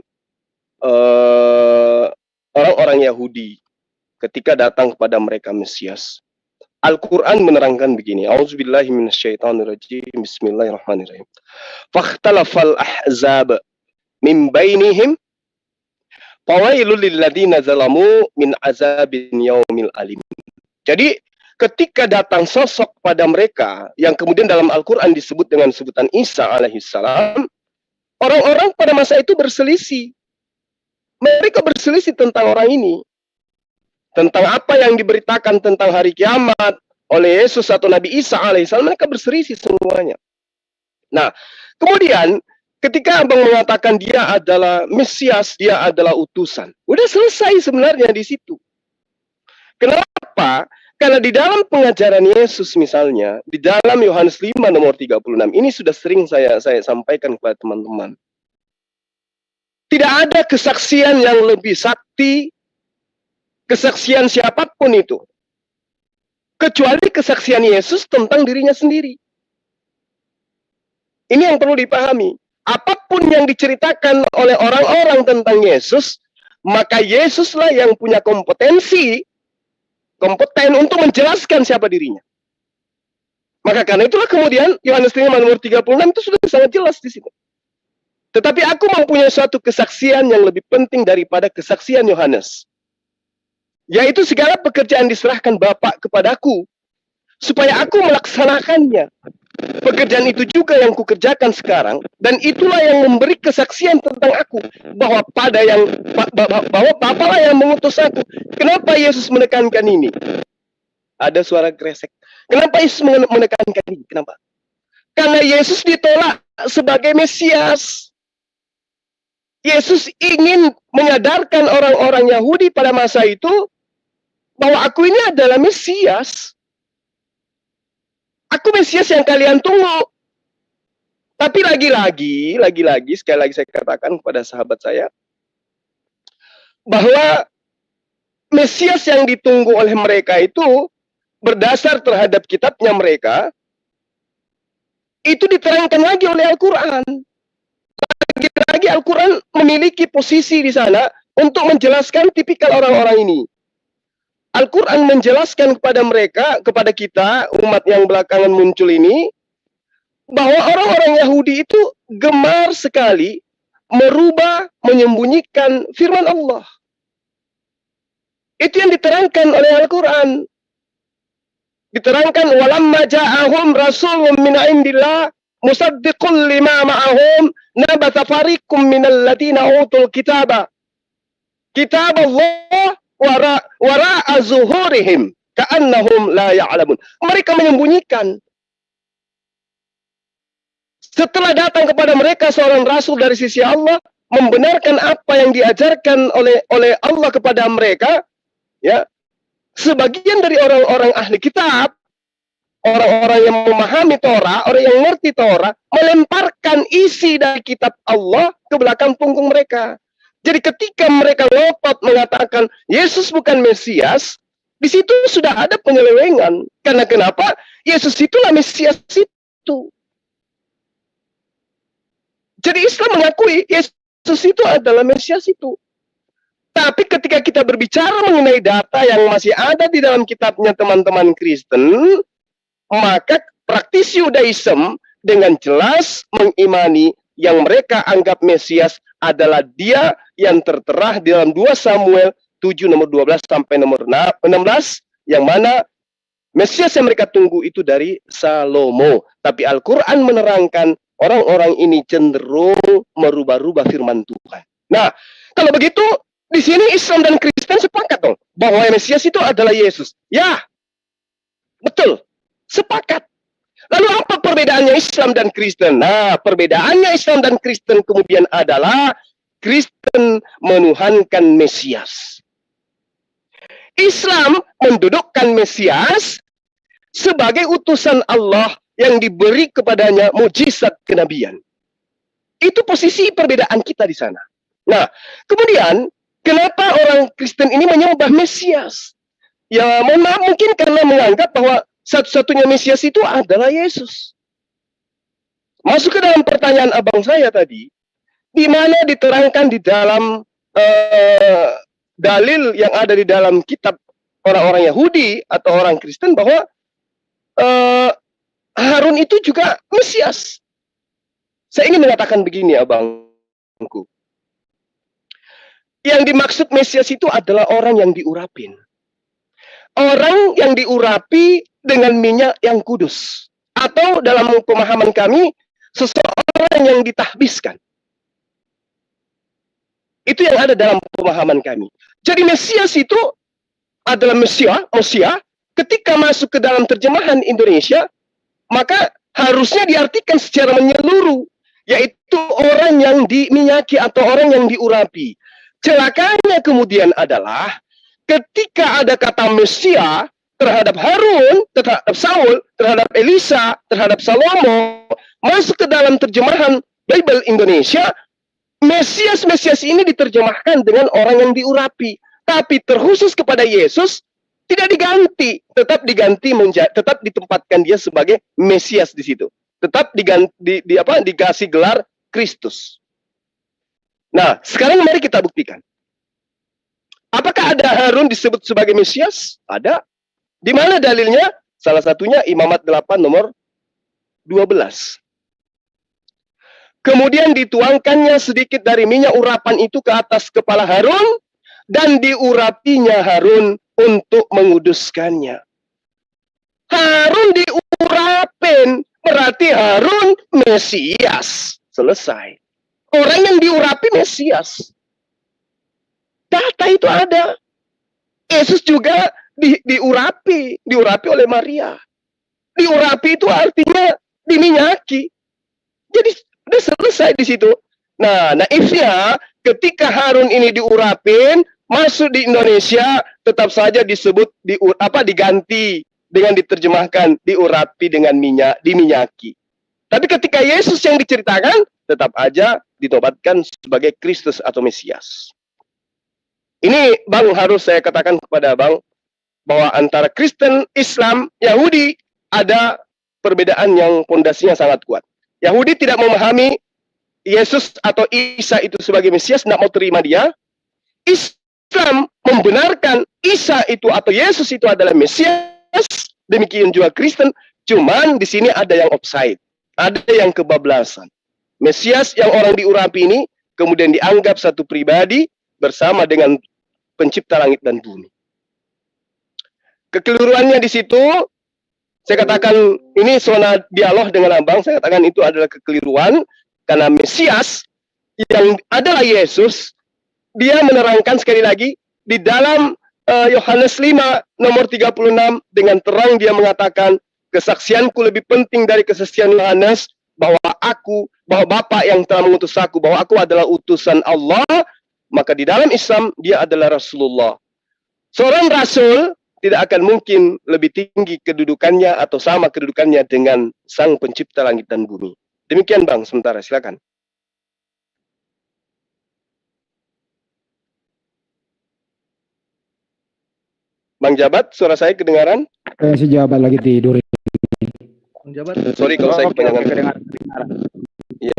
orang-orang Yahudi ketika datang kepada mereka Mesias. Al-Quran menerangkan begini. A'udzubillahi minasyaitonirrajim. Bismillahirrahmanirrahim. Fakhtalafal ahzab min bainihim fawailul lilladzina zalamu min azabin yaumil alim. Jadi ketika datang sosok pada mereka yang kemudian dalam Al-Quran disebut dengan sebutan Isa alaihissalam, orang-orang pada masa itu berselisih. Mereka berselisih tentang orang ini. Tentang apa yang diberitakan tentang hari kiamat oleh Yesus atau Nabi Isa alaihissalam, mereka berselisih semuanya. Nah, kemudian ketika Abang mengatakan dia adalah Mesias, dia adalah utusan. Udah selesai sebenarnya di situ. Kenapa? Karena di dalam pengajaran Yesus misalnya, di dalam Yohanes 5 nomor 36, ini sudah sering saya sampaikan kepada teman-teman. Tidak ada kesaksian yang lebih sakti, kesaksian siapapun itu, kecuali kesaksian Yesus tentang dirinya sendiri. Ini yang perlu dipahami. Apapun yang diceritakan oleh orang-orang tentang Yesus, maka Yesuslah yang punya kompeten untuk menjelaskan siapa dirinya. Maka karena itulah kemudian Yohanes 5 nomor 36 itu sudah sangat jelas di situ. Tetapi aku mempunyai suatu kesaksian yang lebih penting daripada kesaksian Yohanes. Yaitu segala pekerjaan diserahkan Bapa kepadaku, supaya aku melaksanakannya. Pekerjaan itu juga yang kukerjakan sekarang, dan itulah yang memberi kesaksian tentang aku, bahwa bahwa Bapa lah yang mengutus aku. Kenapa Yesus menekankan ini? Ada suara gresek. Kenapa Yesus menekankan ini? Kenapa? Karena Yesus ditolak sebagai Mesias. Yesus ingin menyadarkan orang-orang Yahudi pada masa itu bahwa aku ini adalah Mesias. Aku Mesias yang kalian tunggu. Tapi lagi-lagi, sekali lagi saya katakan kepada sahabat saya, bahwa Mesias yang ditunggu oleh mereka itu, berdasar terhadap kitabnya mereka, itu diterangkan lagi oleh Al-Quran. Lagi-lagi Al-Quran memiliki posisi di sana untuk menjelaskan tipikal orang-orang ini. Al-Quran menjelaskan kepada mereka, kepada kita, umat yang belakangan muncul ini, bahwa orang-orang Yahudi itu gemar sekali merubah, menyembunyikan firman Allah. Itu yang diterangkan oleh Al-Quran. Diterangkan, walamma ja'ahum rasulun min indillah musaddiqun lima ma'ahum nabatha fariqum minal ladina utul kitaba kitab Allah wara'a zuhurihim ka'annahum la ya'lamun. Mereka menyembunyikan. Setelah datang kepada mereka seorang rasul dari sisi Allah, membenarkan apa yang diajarkan oleh Allah kepada mereka, ya, sebagian dari orang-orang ahli kitab, orang-orang yang memahami Torah, orang yang ngerti Torah, melemparkan isi dari kitab Allah ke belakang punggung mereka. Jadi ketika mereka ngotot mengatakan Yesus bukan Mesias, di situ sudah ada penyelewengan. Karena kenapa? Yesus itulah Mesias itu. Jadi Islam mengakui Yesus itu adalah Mesias itu. Tapi ketika kita berbicara mengenai data yang masih ada di dalam kitabnya teman-teman Kristen, maka praktisi Yudaism dengan jelas mengimani yang mereka anggap Mesias adalah dia yang tertera di dalam 2 Samuel 7 nomor 12 sampai nomor 16, yang mana Mesias yang mereka tunggu itu dari Salomo. Tapi Al-Quran menerangkan orang-orang ini cenderung merubah-rubah firman Tuhan. Nah, kalau begitu, di sini Islam dan Kristen sepakat dong bahwa Mesias itu adalah Yesus. Ya, betul, sepakat. Lalu apa perbedaannya Islam dan Kristen? Nah, perbedaannya Islam dan Kristen kemudian adalah Kristen menuhankan Mesias. Islam mendudukkan Mesias sebagai utusan Allah yang diberi kepadanya mujizat kenabian. Itu posisi perbedaan kita di sana. Nah, kemudian kenapa orang Kristen ini menyembah Mesias? Ya, mohon maaf, mungkin karena menganggap bahwa satu-satunya Mesias itu adalah Yesus. Masuk ke dalam pertanyaan abang saya tadi, di mana diterangkan di dalam dalil yang ada di dalam kitab orang-orang Yahudi atau orang Kristen bahwa Harun itu juga Mesias. Saya ingin mengatakan begini, abangku. Yang dimaksud Mesias itu adalah orang yang diurapin. Orang yang diurapi dengan minyak yang kudus. Atau dalam pemahaman kami, seseorang yang ditahbiskan. Itu yang ada dalam pemahaman kami. Jadi Mesias itu adalah Mesia, ketika masuk ke dalam terjemahan Indonesia, maka harusnya diartikan secara menyeluruh, yaitu orang yang diminyaki atau orang yang diurapi. Celakanya kemudian adalah ketika ada kata Mesia terhadap Harun, terhadap Saul, terhadap Elisa, terhadap Salomo, masuk ke dalam terjemahan Bible Indonesia, Mesias ini diterjemahkan dengan orang yang diurapi. Tapi terkhusus kepada Yesus, tidak diganti, tetap ditempatkan dia sebagai Mesias di situ. Tetap dikasih gelar Kristus. Nah, sekarang mari kita buktikan. Apakah ada Harun disebut sebagai Mesias? Ada. Di mana dalilnya? Salah satunya Imamat 8 nomor 12. Kemudian dituangkannya sedikit dari minyak urapan itu ke atas kepala Harun, dan diurapinya Harun untuk menguduskannya. Harun diurapin, berarti Harun Mesias. Selesai. Orang yang diurapi Mesias. Data itu ada. Yesus juga diurapi oleh Maria. Diurapi itu artinya diminyaki. Jadi udah selesai di situ. Nah, naifnya ketika Harun ini diurapin, masuk di Indonesia tetap saja disebut diganti dengan diterjemahkan diurapi dengan minyak, diminyaki. Tapi ketika Yesus yang diceritakan tetap aja ditobatkan sebagai Kristus atau Mesias. Ini Bang harus saya katakan kepada Bang bahwa antara Kristen, Islam, Yahudi ada perbedaan yang pondasinya sangat kuat. Yahudi tidak memahami Yesus atau Isa itu sebagai Mesias, tidak mau terima dia. Islam membenarkan Isa itu atau Yesus itu adalah Mesias, demikian juga Kristen. Cuman di sini ada yang offside, ada yang kebablasan. Mesias yang orang diurapi ini kemudian dianggap satu pribadi bersama dengan pencipta langit dan bumi. Kekeliruannya di situ, saya katakan ini zona dialog dengan Abang, saya katakan itu adalah kekeliruan, karena Mesias yang adalah Yesus, dia menerangkan sekali lagi, di dalam Yohanes 5 nomor 36, dengan terang dia mengatakan, kesaksianku lebih penting dari kesaksian Yohanes, bahwa Bapa yang telah mengutus aku, bahwa aku adalah utusan Allah, maka di dalam Islam, dia adalah Rasulullah. Seorang Rasul tidak akan mungkin lebih tinggi kedudukannya atau sama kedudukannya dengan Sang Pencipta langit dan bumi. Demikian Bang, sementara silakan. Bang Jabat, suara saya kedengaran? Si Jabat lagi tidur. Bang Jabat. Sorry kalau saya kedengaran. Iya.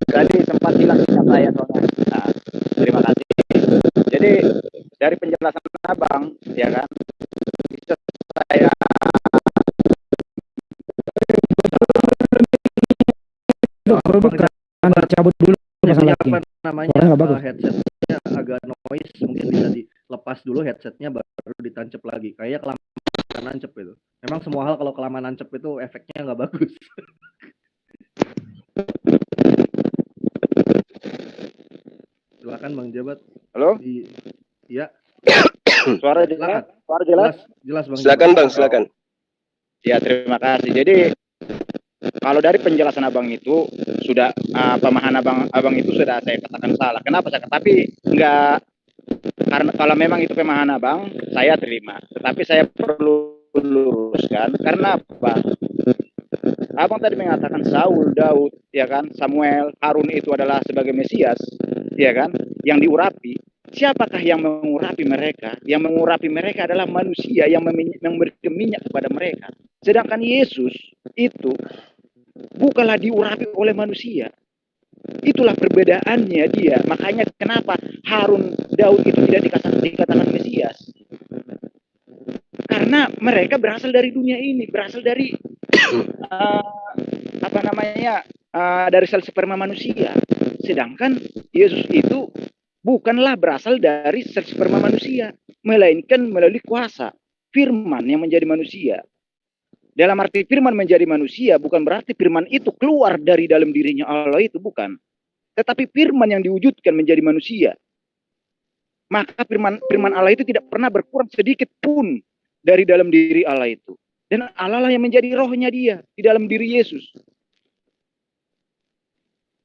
Tadi sempat hilang saya soalnya. Nah, terima kasih. Jadi dari penjelasan Abang, ya kan, bisa saya cabut dulu. Apa namanya, bagus. headsetnya agak noise, mungkin bisa dilepas dulu headsetnya baru ditancap lagi. Kayaknya kelamaan nancep itu. Memang semua hal kalau kelamaan nancep itu efeknya nggak bagus. Silakan Bang Jabat. Halo? Iya. Suara jelas? Suara jelas? Jelas Bang. Silakan Bang, silakan. Ya, terima kasih. Jadi kalau dari penjelasan Abang itu sudah pemahaman abang itu sudah saya katakan salah. Kenapa saya? Tapi enggak, karena kalau memang itu pemahaman Abang, saya terima. Tetapi saya perlu luruskan karena apa? Abang tadi mengatakan Saul, Daud, ya kan, Samuel, Harun itu adalah sebagai Mesias, ya kan, yang diurapi. Siapakah yang mengurapi mereka? Yang mengurapi mereka adalah manusia yang memberikan minyak kepada mereka. Sedangkan Yesus itu bukanlah diurapi oleh manusia. Itulah perbedaannya dia. Makanya kenapa Harun, Daud itu tidak dikatakan Mesias? Karena mereka berasal dari dunia ini, berasal dari dari sel sperma manusia. Sedangkan Yesus itu bukanlah berasal dari sel sperma manusia, melainkan melalui kuasa firman yang menjadi manusia. Dalam arti firman menjadi manusia bukan berarti firman itu keluar dari dalam dirinya Allah itu, bukan. Tetapi firman yang diwujudkan menjadi manusia. Maka firman Allah itu tidak pernah berkurang sedikit pun dari dalam diri Allah itu. Dan Allah lah yang menjadi rohnya dia di dalam diri Yesus.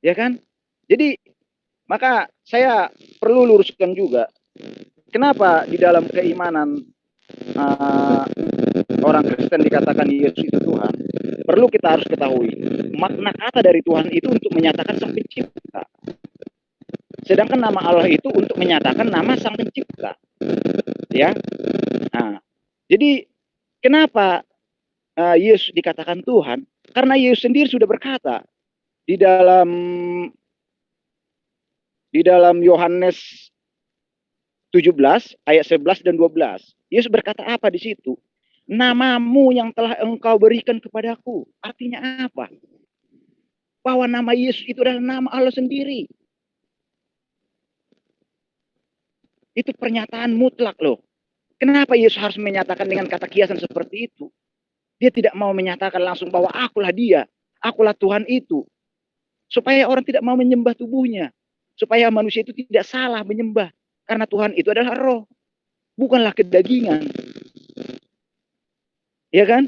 Ya kan? Jadi maka saya perlu luruskan juga. Kenapa di dalam keimanan orang Kristen dikatakan Yesus itu Tuhan? Perlu kita harus ketahui makna kata dari Tuhan itu untuk menyatakan Sang Pencipta. Sedangkan nama Allah itu untuk menyatakan nama Sang Pencipta. Ya. Nah, jadi kenapa Yesus dikatakan Tuhan? Karena Yesus sendiri sudah berkata di dalam Yohanes 17 ayat 11 dan 12. Yesus berkata apa di situ? Namamu yang telah engkau berikan kepadaku. Artinya apa? Bahwa nama Yesus itu adalah nama Allah sendiri. Itu pernyataan mutlak loh. Kenapa Yesus harus menyatakan dengan kata kiasan seperti itu? Dia tidak mau menyatakan langsung bahwa akulah dia, akulah Tuhan itu. Supaya orang tidak mau menyembah tubuhnya. Supaya manusia itu tidak salah menyembah. Karena Tuhan itu adalah roh. Bukanlah kedagingan. Ya kan?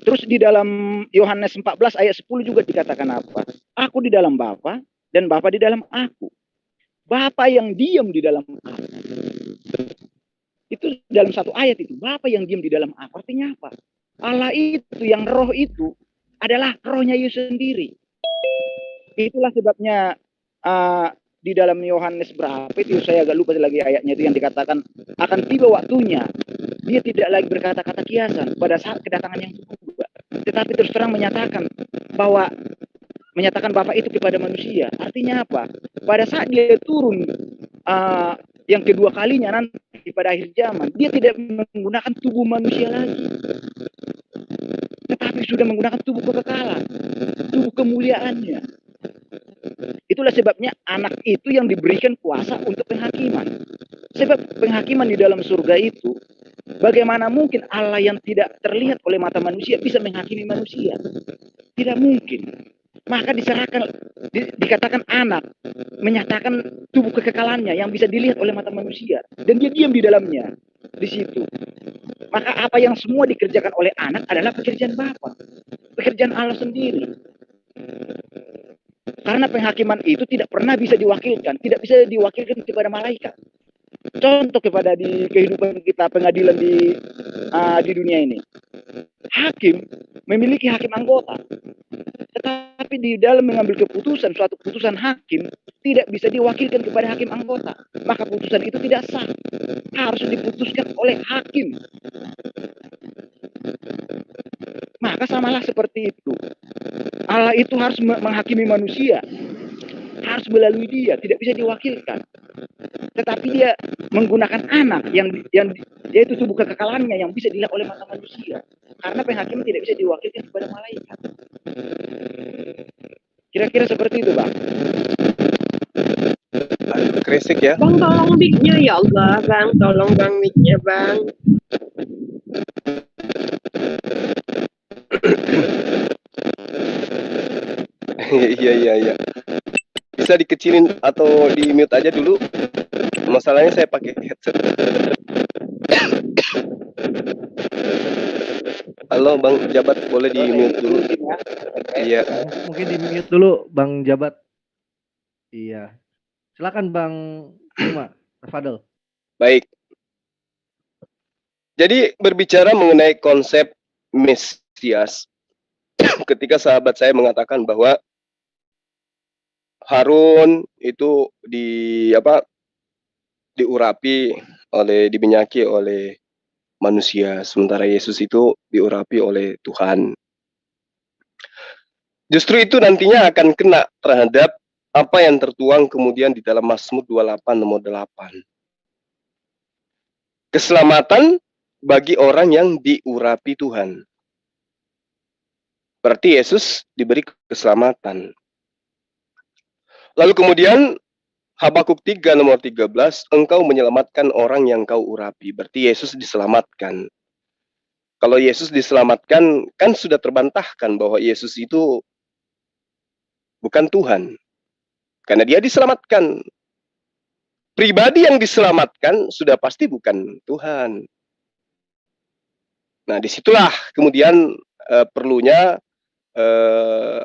Terus di dalam Yohanes 14 ayat 10 juga dikatakan apa? Aku di dalam Bapa dan Bapa di dalam aku. Bapa yang diam di dalam aku. Itu dalam satu ayat itu. Bapa yang diam di dalam aku. Artinya apa? Allah itu, yang roh itu adalah rohnya Yesus sendiri. Itulah sebabnya di dalam Yohanes berapa itu, saya agak lupa lagi ayatnya itu, yang dikatakan akan tiba waktunya dia tidak lagi berkata-kata kiasan pada saat kedatangan yang kedua, tetapi terus terang menyatakan bahwa menyatakan Bapa itu kepada manusia. Artinya apa? Pada saat dia turun yang kedua kalinya nanti pada akhir zaman, dia tidak menggunakan tubuh manusia lagi, tetapi sudah menggunakan tubuh kekekalan, tubuh kemuliaannya. Itulah sebabnya anak itu yang diberikan kuasa untuk penghakiman. Sebab penghakiman di dalam surga itu, bagaimana mungkin Allah yang tidak terlihat oleh mata manusia bisa menghakimi manusia? Tidak mungkin. Maka diserahkan, dikatakan anak, menyatakan tubuh kekekalannya yang bisa dilihat oleh mata manusia. Dan dia diam di dalamnya, di situ. Maka apa yang semua dikerjakan oleh anak adalah pekerjaan Bapa, pekerjaan Allah sendiri. Karena penghakiman itu tidak pernah bisa diwakilkan, tidak bisa diwakilkan kepada malaikat. Contoh kepada di kehidupan kita, pengadilan di dunia ini. Hakim memiliki hakim anggota. Tetapi di dalam mengambil keputusan, suatu keputusan hakim tidak bisa diwakilkan kepada hakim anggota. Maka putusan itu tidak sah. Harus diputuskan oleh hakim. Maka samalah seperti itu. Allah itu harus menghakimi manusia. Harus melalui dia, tidak bisa diwakilkan. Tetapi dia menggunakan anak yang yaitu tubuh kekekalannya yang bisa dilihat oleh mata manusia. Karena penghakiman tidak bisa diwakilkan kepada malaikat. Kira-kira seperti itu, Bang. Krisik ya. Bang, tolong mic-nya ya Allah, Bang. Tolong Bang mic-nya, Bang. Iya. Bisa dikecilin atau di mute aja dulu. Masalahnya saya pakai headset. Halo Bang Jabat, boleh di mute dulu? Iya. Mungkin di mute dulu Bang Jabat. Iya. Silakan Bang Juma, Fadel. Baik. Jadi berbicara mengenai konsep Mesias, ketika sahabat saya mengatakan bahwa Harun itu diminyaki oleh manusia, sementara Yesus itu diurapi oleh Tuhan. Justru itu nantinya akan kena terhadap apa yang tertuang kemudian di dalam Mazmur 28 nomor 8. Keselamatan bagi orang yang diurapi Tuhan. Berarti Yesus diberi keselamatan. Lalu kemudian Habakuk 3 nomor 13, engkau menyelamatkan orang yang kau urapi. Berarti Yesus diselamatkan. Kalau Yesus diselamatkan, kan sudah terbantahkan bahwa Yesus itu bukan Tuhan. Karena dia diselamatkan. Pribadi yang diselamatkan sudah pasti bukan Tuhan. Nah, disitulah kemudian perlunya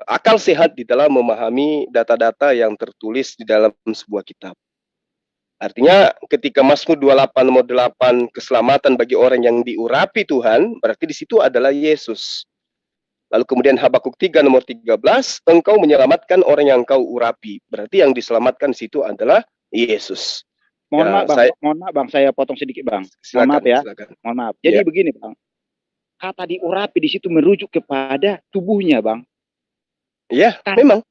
akal sehat di dalam memahami data-data yang tertulis di dalam sebuah kitab. Artinya ketika Mazmur 28 nomor 8 keselamatan bagi orang yang diurapi Tuhan, berarti di situ adalah Yesus. Lalu kemudian Habakuk 3 nomor 13, engkau menyelamatkan orang yang kau urapi. Berarti yang diselamatkan di situ adalah Yesus. Mohon maaf Bang, saya potong sedikit Bang. Silakan, mohon maaf ya. Silakan. Mohon maaf. Jadi begini Bang. Kata diurapi di situ merujuk kepada tubuhnya, Bang. Iya, memang.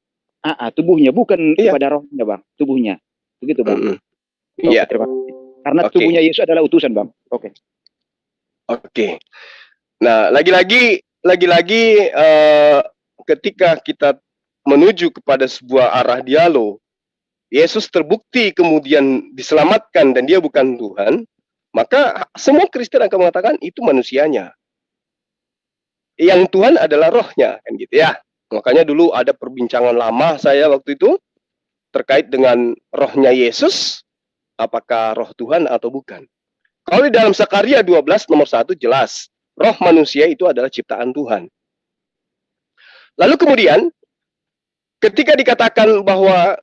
Tubuhnya bukan kepada rohnya, Bang. Tubuhnya. Begitu, Bang. Iya. Karena tubuhnya Yesus adalah utusan, Bang. Oke. Nah, lagi-lagi ketika kita menuju kepada sebuah arah dialog, Yesus terbukti kemudian diselamatkan dan dia bukan Tuhan, maka semua Kristen akan mengatakan itu manusianya. Yang Tuhan adalah rohnya, kan gitu ya. Makanya dulu ada perbincangan lama saya waktu itu terkait dengan rohnya Yesus, apakah roh Tuhan atau bukan. Kalau di dalam Sakaria 12 nomor 1 jelas, roh manusia itu adalah ciptaan Tuhan. Lalu kemudian, ketika dikatakan bahwa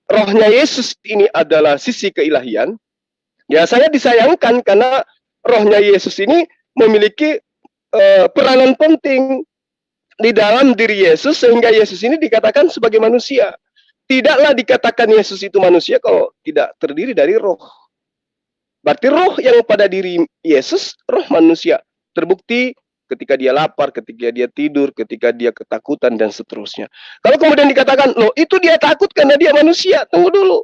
rohnya Yesus ini adalah sisi keilahian, ya saya disayangkan karena rohnya Yesus ini memiliki peranan penting di dalam diri Yesus sehingga Yesus ini dikatakan sebagai manusia. Tidaklah dikatakan Yesus itu manusia kalau tidak terdiri dari roh. Berarti roh yang pada diri Yesus, roh manusia. Terbukti ketika dia lapar, ketika dia tidur, ketika dia ketakutan, dan seterusnya. Kalau kemudian dikatakan, loh itu dia takut karena dia manusia. Tunggu dulu.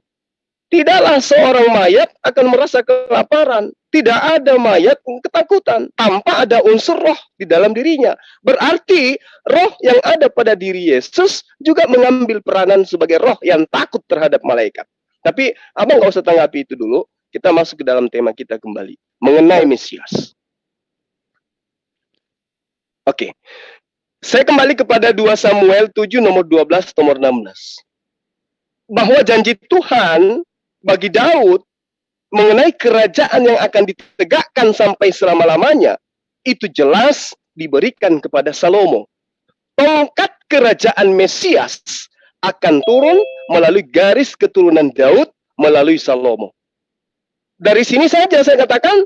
Tidaklah seorang mayat akan merasa kelaparan. Tidak ada mayat ketakutan tanpa ada unsur roh di dalam dirinya. Berarti roh yang ada pada diri Yesus juga mengambil peranan sebagai roh yang takut terhadap malaikat. Tapi abang nggak usah tanggapi itu dulu. Kita masuk ke dalam tema kita kembali. Mengenai Mesias. Oke. Saya kembali kepada 2 Samuel 7 nomor 12 nomor 16. Bahwa janji Tuhan bagi Daud mengenai kerajaan yang akan ditegakkan sampai selama-lamanya, itu jelas diberikan kepada Salomo. Tongkat kerajaan Mesias akan turun melalui garis keturunan Daud melalui Salomo. Dari sini saja saya katakan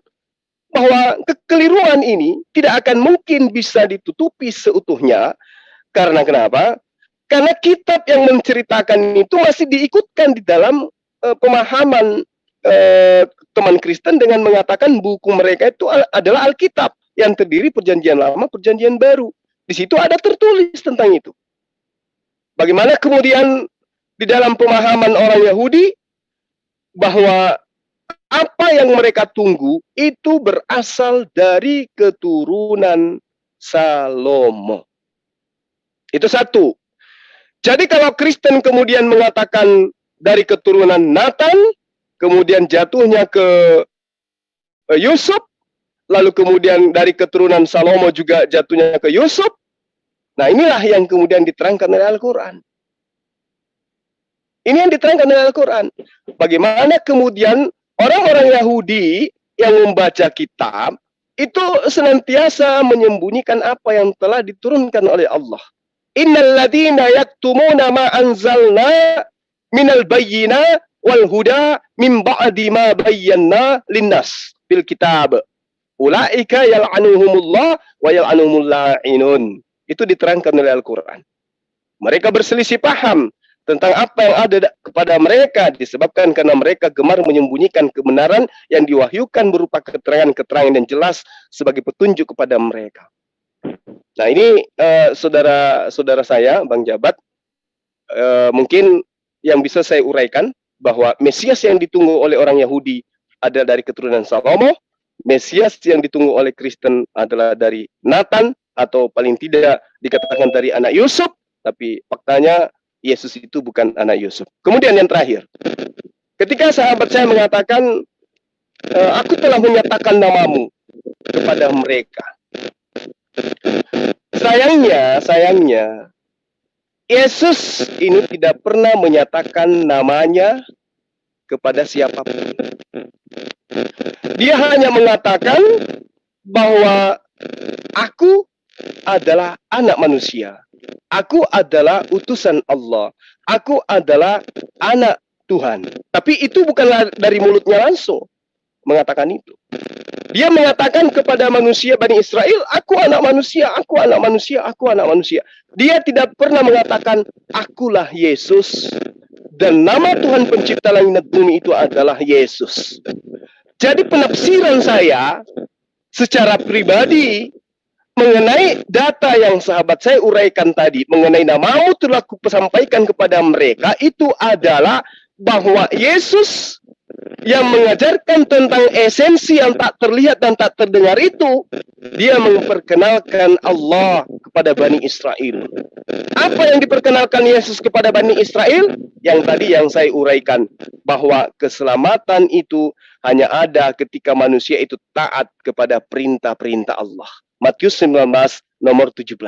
bahwa kekeliruan ini tidak akan mungkin bisa ditutupi seutuhnya. Karena kenapa? Karena kitab yang menceritakan itu masih diikutkan di dalam pemahaman teman Kristen dengan mengatakan buku mereka itu adalah Alkitab yang terdiri perjanjian lama, perjanjian baru. Di situ ada tertulis tentang itu. Bagaimana kemudian di dalam pemahaman orang Yahudi bahwa apa yang mereka tunggu itu berasal dari keturunan Salomo. Itu satu. Jadi kalau Kristen kemudian mengatakan dari keturunan Nathan, kemudian jatuhnya ke Yusuf, lalu kemudian dari keturunan Salomo juga jatuhnya ke Yusuf. Nah, inilah yang kemudian diterangkan oleh Al-Quran. Ini yang diterangkan oleh Al-Quran. Bagaimana kemudian orang-orang Yahudi yang membaca kitab, itu senantiasa menyembunyikan apa yang telah diturunkan oleh Allah. Innal ladhina yaktumuna ma anzalna minal bayyina wal huda min ba'di ma bayyana linnas bil kitab. Ulaika yal'anuhumullah wa yal'anuhumul la'inun. Itu diterangkan oleh Al-Quran. Mereka berselisih paham tentang apa yang ada kepada mereka disebabkan karena mereka gemar menyembunyikan kebenaran yang diwahyukan berupa keterangan-keterangan yang jelas sebagai petunjuk kepada mereka. Nah, ini saudara-saudara saya, Bang Jabat, mungkin yang bisa saya uraikan bahwa Mesias yang ditunggu oleh orang Yahudi adalah dari keturunan Salomo, Mesias yang ditunggu oleh Kristen adalah dari Nathan, atau paling tidak dikatakan dari anak Yusuf, tapi faktanya Yesus itu bukan anak Yusuf. Kemudian yang terakhir, ketika sahabat saya mengatakan, aku telah menyatakan namamu kepada mereka. Sayangnya, Yesus ini tidak pernah menyatakan namanya kepada siapapun. Dia hanya mengatakan bahwa aku adalah anak manusia. Aku adalah utusan Allah. Aku adalah anak Tuhan. Tapi itu bukanlah dari mulutnya langsung mengatakan itu. Dia mengatakan kepada manusia Bani Israel, aku anak manusia, aku anak manusia, aku anak manusia. Dia tidak pernah mengatakan, akulah Yesus. Dan nama Tuhan pencipta langit dan bumi itu adalah Yesus. Jadi penafsiran saya secara pribadi mengenai data yang sahabat saya uraikan tadi, mengenai namamu telah kusampaikan kepada mereka, itu adalah bahwa Yesus yang mengajarkan tentang esensi yang tak terlihat dan tak terdengar itu, dia memperkenalkan Allah kepada Bani Israel. Apa yang diperkenalkan Yesus kepada Bani Israel? Yang tadi yang saya uraikan, bahwa keselamatan itu hanya ada ketika manusia itu taat kepada perintah-perintah Allah. Matius 19 nomor 17.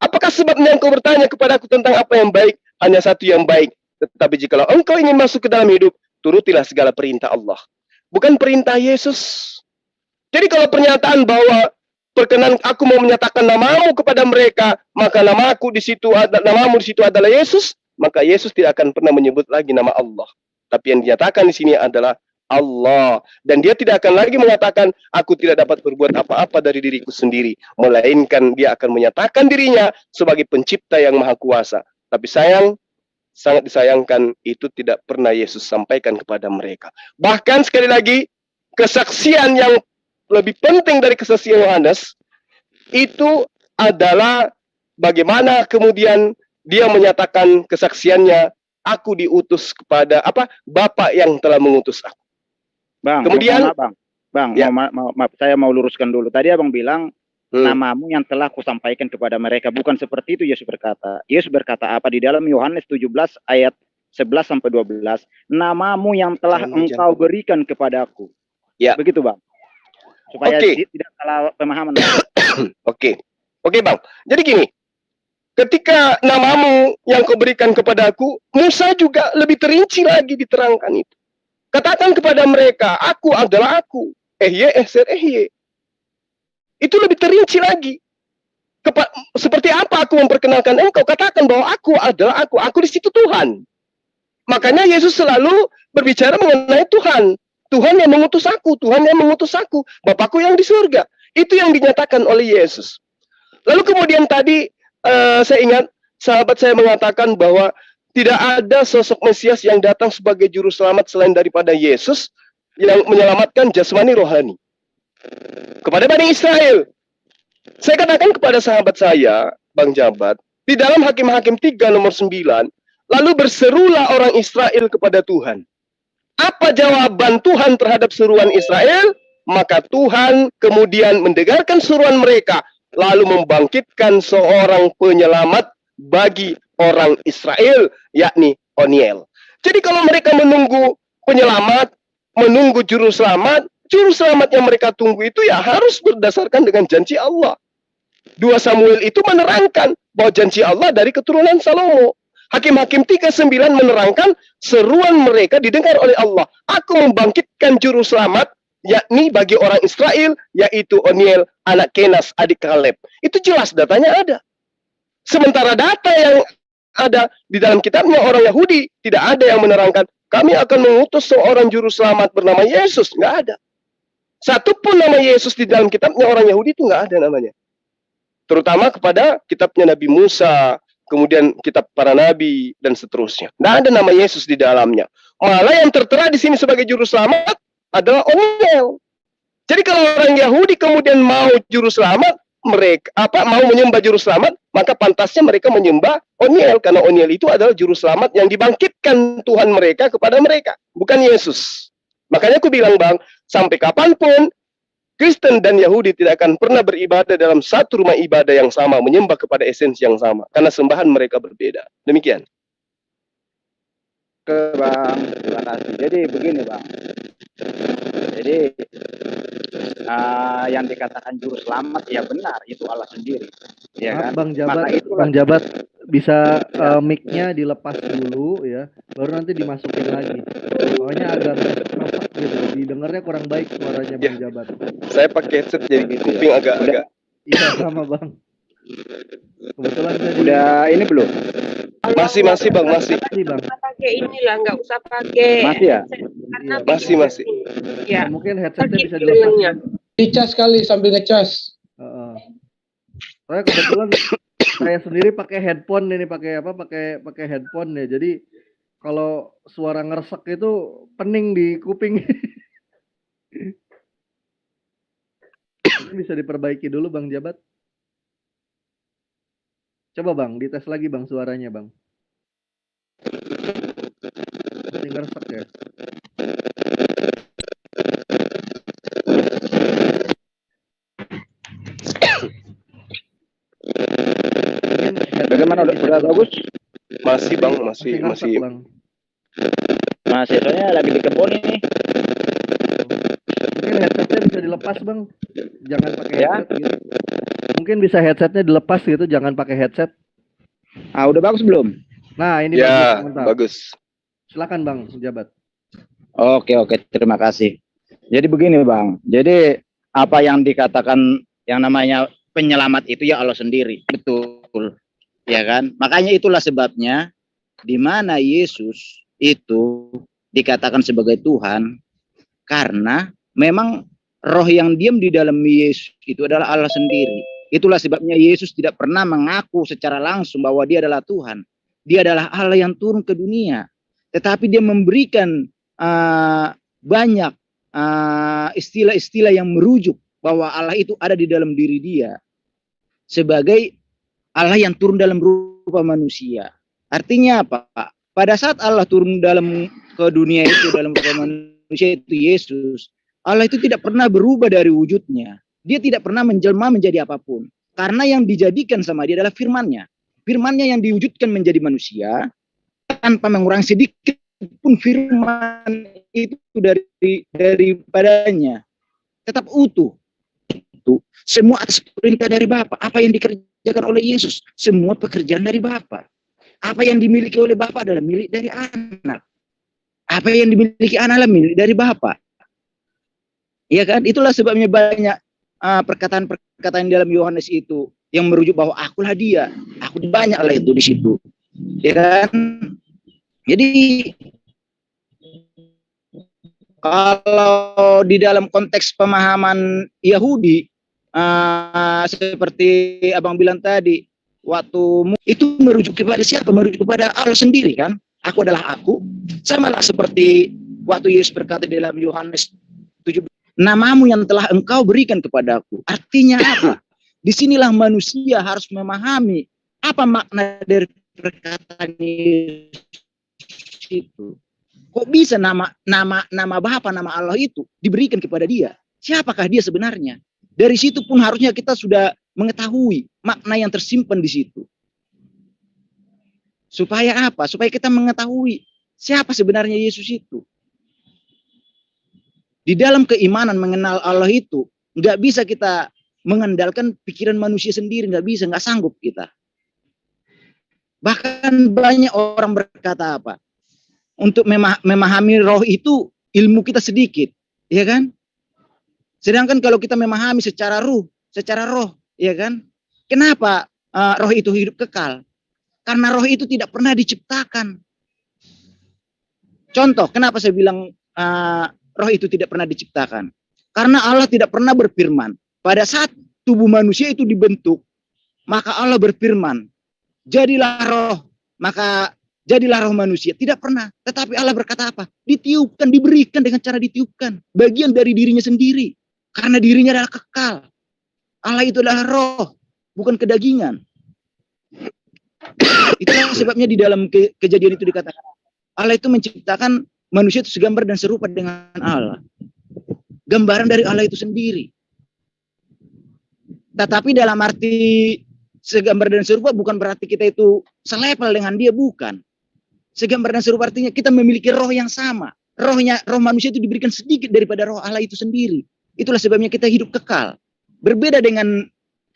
Apakah sebabnya engkau bertanya kepadaku tentang apa yang baik? Hanya satu yang baik. Tetapi jikalau engkau ingin masuk ke dalam hidup, turutilah segala perintah Allah. Bukan perintah Yesus. Jadi kalau pernyataan bahwa perkenan aku mau menyatakan namamu kepada mereka, maka namamu di situ adalah Yesus, maka Yesus tidak akan pernah menyebut lagi nama Allah. Tapi yang dinyatakan di sini adalah Allah. Dan dia tidak akan lagi mengatakan, aku tidak dapat berbuat apa-apa dari diriku sendiri. Melainkan dia akan menyatakan dirinya sebagai pencipta yang maha kuasa. Tapi sangat disayangkan, itu tidak pernah Yesus sampaikan kepada mereka. Bahkan sekali lagi, kesaksian yang lebih penting dari kesaksian Yohanes, itu adalah bagaimana kemudian dia menyatakan kesaksiannya, aku diutus kepada Bapa yang telah mengutus aku. Bang, kemudian Bang, ya. maaf, saya mau luruskan dulu. Tadi Abang bilang namamu yang telah kusampaikan kepada mereka. Bukan seperti itu Yesus berkata. Yesus berkata apa di dalam Yohanes 17 ayat 11 sampai 12? Namamu yang telah engkau berikan kepadaku. Ya. Begitu Bang. Supaya tidak salah pemahaman. Oke, Bang. Jadi gini, ketika namamu yang kau berikan kepadaku, Musa juga lebih terinci lagi diterangkan itu. Katakan kepada mereka, aku adalah aku. Ehye, Eser, Ehye. Itu lebih terinci lagi. Seperti apa aku memperkenalkan engkau? Katakan bahwa aku adalah aku. Aku di situ Tuhan. Makanya Yesus selalu berbicara mengenai Tuhan. Tuhan yang mengutus aku. Tuhan yang mengutus aku. Bapakku yang di surga. Itu yang dinyatakan oleh Yesus. Lalu kemudian tadi saya ingat sahabat saya mengatakan bahwa tidak ada sosok Mesias yang datang sebagai juru selamat selain daripada Yesus yang menyelamatkan jasmani rohani. Kepada Bani Israel, saya katakan kepada sahabat saya, Bang Jabat, di dalam Hakim-Hakim 3 nomor 9, lalu berserulah orang Israel kepada Tuhan. Apa jawaban Tuhan terhadap seruan Israel? Maka Tuhan kemudian mendengarkan seruan mereka, lalu membangkitkan seorang penyelamat bagi orang Israel, yakni Oniel. Jadi kalau mereka menunggu penyelamat, menunggu juru selamat yang mereka tunggu itu ya harus berdasarkan dengan janji Allah. 2 Samuel itu menerangkan bahwa janji Allah dari keturunan Salomo. Hakim-Hakim 3:9 menerangkan seruan mereka didengar oleh Allah. Aku membangkitkan juru selamat, yakni bagi orang Israel, yaitu Oniel, anak Kenas, adik Kaleb. Itu jelas datanya ada. Sementara data yang ada di dalam kitabnya orang Yahudi, tidak ada yang menerangkan, kami akan mengutus seorang juru selamat bernama Yesus. Nggak ada. Satupun nama Yesus di dalam kitabnya orang Yahudi itu nggak ada namanya. Terutama kepada kitabnya Nabi Musa, kemudian kitab para nabi, dan seterusnya. Nggak ada nama Yesus di dalamnya. Malah yang tertera di sini sebagai juru selamat adalah Oniel. Jadi kalau orang Yahudi kemudian mau juru selamat, mau menyembah juru selamat, maka pantasnya mereka menyembah Oniel, karena Oniel itu adalah juru selamat yang dibangkitkan Tuhan mereka kepada mereka, bukan Yesus. Makanya aku bilang, Bang, sampai kapanpun Kristen dan Yahudi tidak akan pernah beribadah dalam satu rumah ibadah yang sama, menyembah kepada esensi yang sama, karena sembahan mereka berbeda. Demikian. Bang, terima kasih. Jadi begini Bang, jadi yang dikatakan juru selamat ya benar, itu Allah sendiri, ya kan? Bang Jabat bisa mic-nya dilepas dulu ya, baru nanti dimasukin lagi. Soalnya agak keras gitu, didengarnya kurang baik suaranya Bang Jabat. Saya pakai headset jadi kuping agak-agak. Iya sama Bang. Kebetulan saya udah ini belum? Masih Bang, masih. Bang. Pakai inilah, nggak usah pakai. Masih ya? Masih. Ya. Mungkin headsetnya bisa dilepas. Dicas kali sambil ngecas. Saya kebetulan saya sendiri pakai headphone ini, pakai headphone ya. Jadi kalau suara ngeresek itu pening di kuping. Bisa diperbaiki dulu Bang Jabat. Coba Bang, dites lagi Bang suaranya Bang. Masih ngeresek ya. Bagaimana, udah bagus? Masih Bang, masih. Bang. Masih, soalnya lagi di kebun ini. Mungkin headsetnya bisa dilepas Bang. Jangan pakai headset gitu. Mungkin bisa headsetnya dilepas gitu, jangan pakai headset. Udah bagus belum? Nah, ini ya, bagus. Silakan Bang Jabat. Oke, terima kasih. Jadi begini Bang, jadi apa yang dikatakan yang namanya penyelamat itu ya Allah sendiri, betul, ya kan? Makanya itulah sebabnya di mana Yesus itu dikatakan sebagai Tuhan, karena memang roh yang diam di dalam Yesus itu adalah Allah sendiri. Itulah sebabnya Yesus tidak pernah mengaku secara langsung bahwa dia adalah Tuhan. Dia adalah Allah yang turun ke dunia. Tetapi dia memberikan banyak istilah-istilah yang merujuk bahwa Allah itu ada di dalam diri dia. sebagai Allah yang turun dalam rupa manusia. Artinya apa, Pak? Pada saat Allah turun ke dunia itu dalam rupa manusia itu Yesus, Allah itu tidak pernah berubah dari wujudnya. Dia tidak pernah menjelma menjadi apapun. Karena yang dijadikan sama dia adalah firman-Nya. Firman-Nya yang diwujudkan menjadi manusia tanpa mengurangi sedikit pun firman itu daripadanya. Tetap utuh. Semua atas perintah dari Bapa. Apa yang dikerjakan oleh Yesus, semua pekerjaan dari Bapa. Apa yang dimiliki oleh Bapa adalah milik dari anak. Apa yang dimiliki anak adalah milik dari Bapa. Iya kan? Itulah sebabnya banyak perkataan-perkataan dalam Yohanes itu yang merujuk bahwa akulah dia. Aku banyaklah itu di situ. Ya kan? Jadi kalau di dalam konteks pemahaman Yahudi, seperti abang bilang tadi, waktu itu merujuk kepada siapa? Merujuk kepada Allah sendiri kan? Aku adalah aku. Sama lah seperti waktu Yesus berkata dalam Yohanes 17, namamu yang telah engkau berikan kepadaku. Artinya apa? Disinilah manusia harus memahami apa makna dari perkataan Yesus itu. Kok bisa nama Bapa, nama Allah itu diberikan kepada dia? Siapakah dia sebenarnya? Dari situ pun harusnya kita sudah mengetahui makna yang tersimpan di situ. Supaya apa? Supaya kita mengetahui siapa sebenarnya Yesus itu. Di dalam keimanan mengenal Allah itu, nggak bisa kita mengandalkan pikiran manusia sendiri, nggak bisa, nggak sanggup kita. Bahkan banyak orang berkata apa? Untuk memahami roh itu ilmu kita sedikit, ya kan? Sedangkan kalau kita memahami secara roh, ya kan? Kenapa roh itu hidup kekal? Karena roh itu tidak pernah diciptakan. Contoh, kenapa saya bilang roh itu tidak pernah diciptakan? Karena Allah tidak pernah berfirman. Pada saat tubuh manusia itu dibentuk, maka Allah berfirman, jadilah roh, maka jadilah roh manusia. Tidak pernah. Tetapi Allah berkata apa? Ditiupkan, diberikan dengan cara ditiupkan. Bagian dari dirinya sendiri. Karena dirinya adalah kekal. Allah itu adalah roh, bukan kedagingan. Itulah sebabnya di dalam kejadian itu dikatakan, Allah itu menciptakan manusia itu segambar dan serupa dengan Allah. Gambaran dari Allah itu sendiri. Tetapi dalam arti segambar dan serupa bukan berarti kita itu selevel dengan dia, bukan. Segambar dan serupa artinya kita memiliki roh yang sama. Roh manusia itu diberikan sedikit daripada roh Allah itu sendiri. Itulah sebabnya kita hidup kekal. Berbeda dengan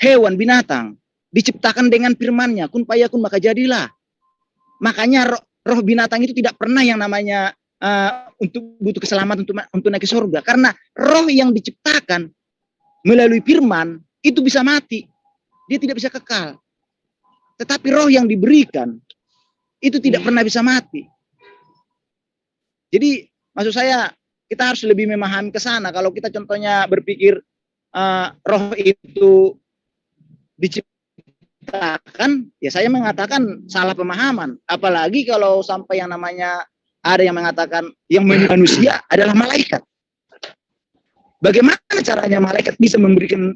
hewan, binatang. Diciptakan dengan firman-Nya, kun fayakun, maka jadilah. Makanya roh binatang itu tidak pernah yang namanya untuk butuh keselamatan untuk naik ke surga. Karena roh yang diciptakan melalui firman itu bisa mati. Dia tidak bisa kekal. Tetapi roh yang diberikan itu tidak pernah bisa mati. Jadi maksud saya kita harus lebih memahami ke sana. Kalau kita contohnya berpikir roh itu diciptakan, ya saya mengatakan salah pemahaman. Apalagi kalau sampai yang namanya ada yang mengatakan yang manusia adalah malaikat. Bagaimana caranya malaikat bisa memberikan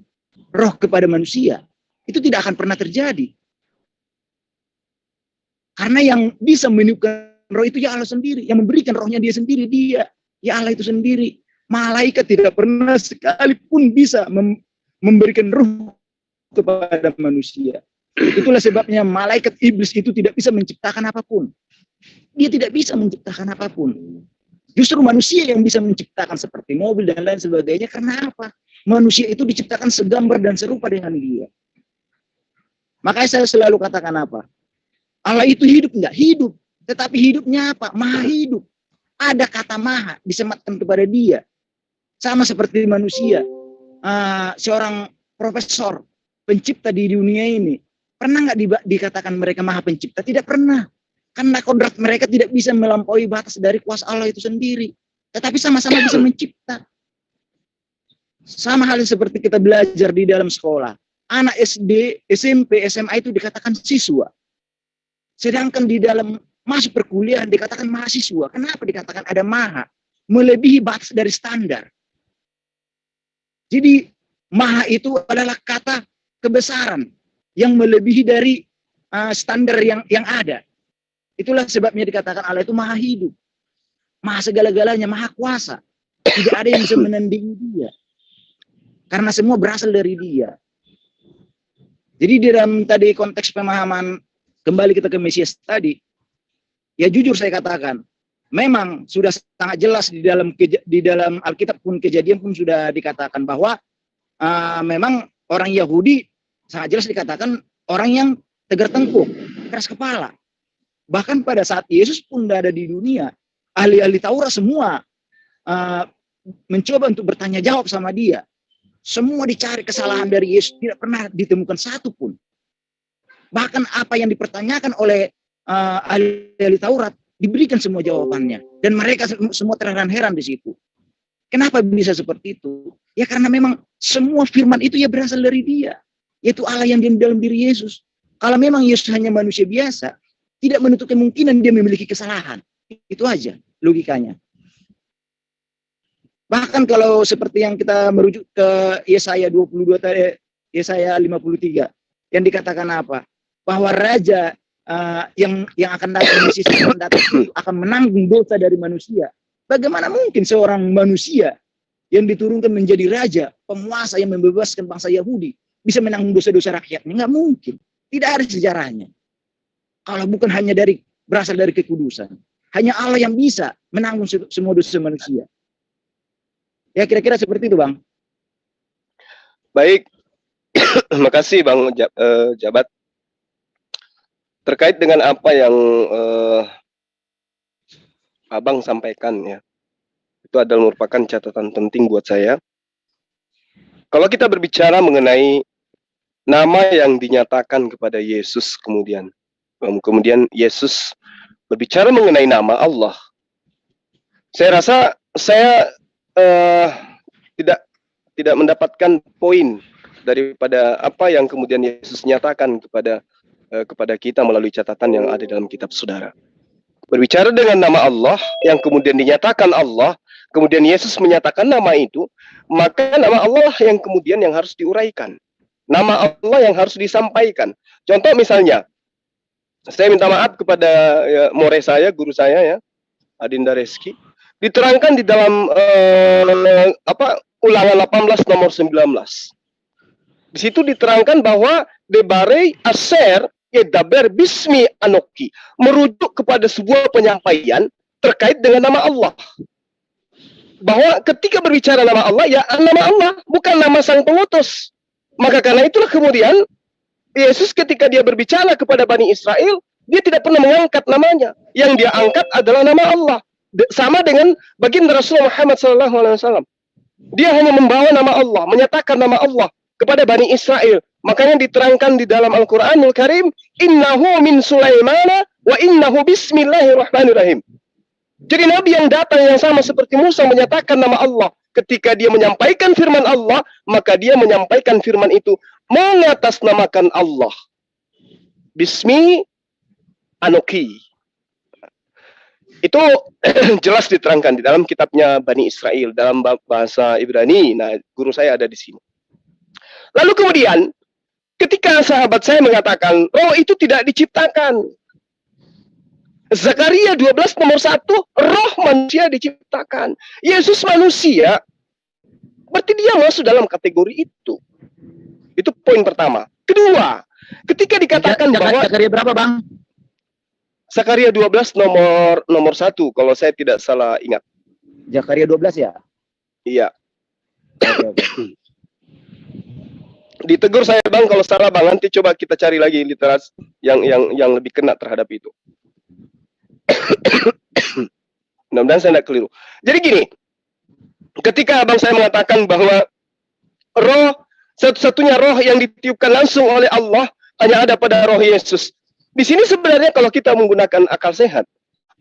roh kepada manusia? Itu tidak akan pernah terjadi. Karena yang bisa meniupkan roh itu ya Allah sendiri. Yang memberikan rohnya dia sendiri, dia. Ya Allah itu sendiri. Malaikat tidak pernah sekalipun bisa memberikan roh kepada manusia. Itulah sebabnya malaikat iblis itu tidak bisa menciptakan apapun. Dia tidak bisa menciptakan apapun. Justru manusia yang bisa menciptakan seperti mobil dan lain sebagainya. Karena apa? Manusia itu diciptakan segambar dan serupa dengan dia. Makanya saya selalu katakan apa? Allah itu hidup enggak? Hidup. Tetapi hidupnya apa? Maha hidup. Ada kata maha disematkan kepada dia. Sama seperti manusia. Seorang profesor pencipta di dunia ini. Pernah nggak dikatakan mereka maha pencipta? Tidak pernah. Karena kodrat mereka tidak bisa melampaui batas dari kuasa Allah itu sendiri. Tetapi sama-sama bisa mencipta. Sama halnya seperti kita belajar di dalam sekolah. Anak SD, SMP, SMA itu dikatakan siswa. Sedangkan di dalam masuk perkuliahan dikatakan mahasiswa. Kenapa dikatakan ada maha? Melebihi batas dari standar. Jadi maha itu adalah kata kebesaran. yang melebihi dari standar yang ada. Itulah sebabnya dikatakan Allah itu maha hidup, maha segala-galanya, maha kuasa. Tidak ada yang bisa menandingi dia. Karena semua berasal dari dia. Jadi di dalam tadi konteks pemahaman, kembali kita ke Mesias tadi, ya jujur saya katakan, memang sudah sangat jelas di dalam Alkitab pun, Kejadian pun sudah dikatakan bahwa memang orang Yahudi sangat jelas dikatakan orang yang tegar tengkuk, keras kepala. Bahkan pada saat Yesus pun tidak ada di dunia, ahli-ahli Taurat semua mencoba untuk bertanya jawab sama dia. Semua dicari kesalahan dari Yesus, tidak pernah ditemukan satu pun. Bahkan apa yang dipertanyakan oleh ahli Taurat diberikan semua jawabannya, dan mereka semua terheran-heran di situ. Kenapa bisa seperti itu? Ya karena memang semua firman itu ya berasal dari dia, yaitu Allah yang di dalam diri Yesus. Kalau memang Yesus hanya manusia biasa, tidak menutup kemungkinan dia memiliki kesalahan. Itu aja logikanya. Bahkan kalau seperti yang kita merujuk ke Yesaya 22 tadi, Yesaya 53, yang dikatakan apa? Bahwa raja yang akan datang, Mesias yang akan datang itu akan menanggung dosa dari manusia. Bagaimana mungkin seorang manusia yang diturunkan menjadi raja, penguasa yang membebaskan bangsa Yahudi, bisa menanggung dosa-dosa rakyatnya? Nggak mungkin. Tidak ada sejarahnya. Kalau bukan hanya berasal dari kekudusan. Hanya Allah yang bisa menanggung semua dosa manusia. Ya kira-kira seperti itu, Bang. Baik, makasih Bang Jabat. Terkait dengan apa yang Abang sampaikan ya, itu adalah merupakan catatan penting buat saya. Kalau kita berbicara mengenai nama yang dinyatakan kepada Yesus, kemudian Yesus berbicara mengenai nama Allah, saya rasa saya tidak mendapatkan poin daripada apa yang kemudian Yesus nyatakan kepada kita melalui catatan yang ada dalam kitab saudara. Berbicara dengan nama Allah yang kemudian dinyatakan Allah, kemudian Yesus menyatakan nama itu, maka nama Allah yang kemudian yang harus diuraikan. Nama Allah yang harus disampaikan. Contoh misalnya, saya minta maaf kepada more saya, guru saya ya, Adinda Reski, diterangkan di dalam Ulangan 18 nomor 19. Di situ diterangkan bahwa Debarei Aser Yedaber Bismi Anoki, merujuk kepada sebuah penyampaian terkait dengan nama Allah. Bahwa ketika berbicara nama Allah, ya nama Allah, bukan nama sang pengutus. Maka karena itulah kemudian Yesus ketika dia berbicara kepada Bani Israel, dia tidak pernah mengangkat namanya. Yang dia angkat adalah nama Allah. Sama dengan baginda Rasulullah Muhammad SAW. Dia hanya membawa nama Allah, menyatakan nama Allah kepada Bani Israel. Makanya diterangkan di dalam Al-Quranul Karim, innahu min Sulaimana wa innahu bismillahirrahmanirrahim. Jadi Nabi yang datang yang sama seperti Musa menyatakan nama Allah. Ketika dia menyampaikan firman Allah, maka dia menyampaikan firman itu mengatasnamakan Allah. Bismi Anoki. Itu jelas diterangkan di dalam kitabnya Bani Israel dalam bahasa Ibrani. Nah, guru saya ada di sini. Lalu kemudian ketika sahabat saya mengatakan roh itu tidak diciptakan, Zakaria 12 nomor 1, roh manusia diciptakan. Yesus manusia, berarti dia masuk dalam kategori itu. Itu poin pertama. Kedua, ketika dikatakan bahwa Zakaria berapa, Bang? Zakaria 12 nomor 1 kalau saya tidak salah ingat. Zakaria 12 ya? Iya. Okay. Ditegur saya Bang kalau salah Bang, nanti coba kita cari lagi literasi yang lebih kena terhadap itu. Mudah-mudahan saya tidak keliru. Jadi gini, ketika Abang saya mengatakan bahwa roh, satu-satunya roh yang ditiupkan langsung oleh Allah hanya ada pada roh Yesus. Di sini sebenarnya kalau kita menggunakan akal sehat,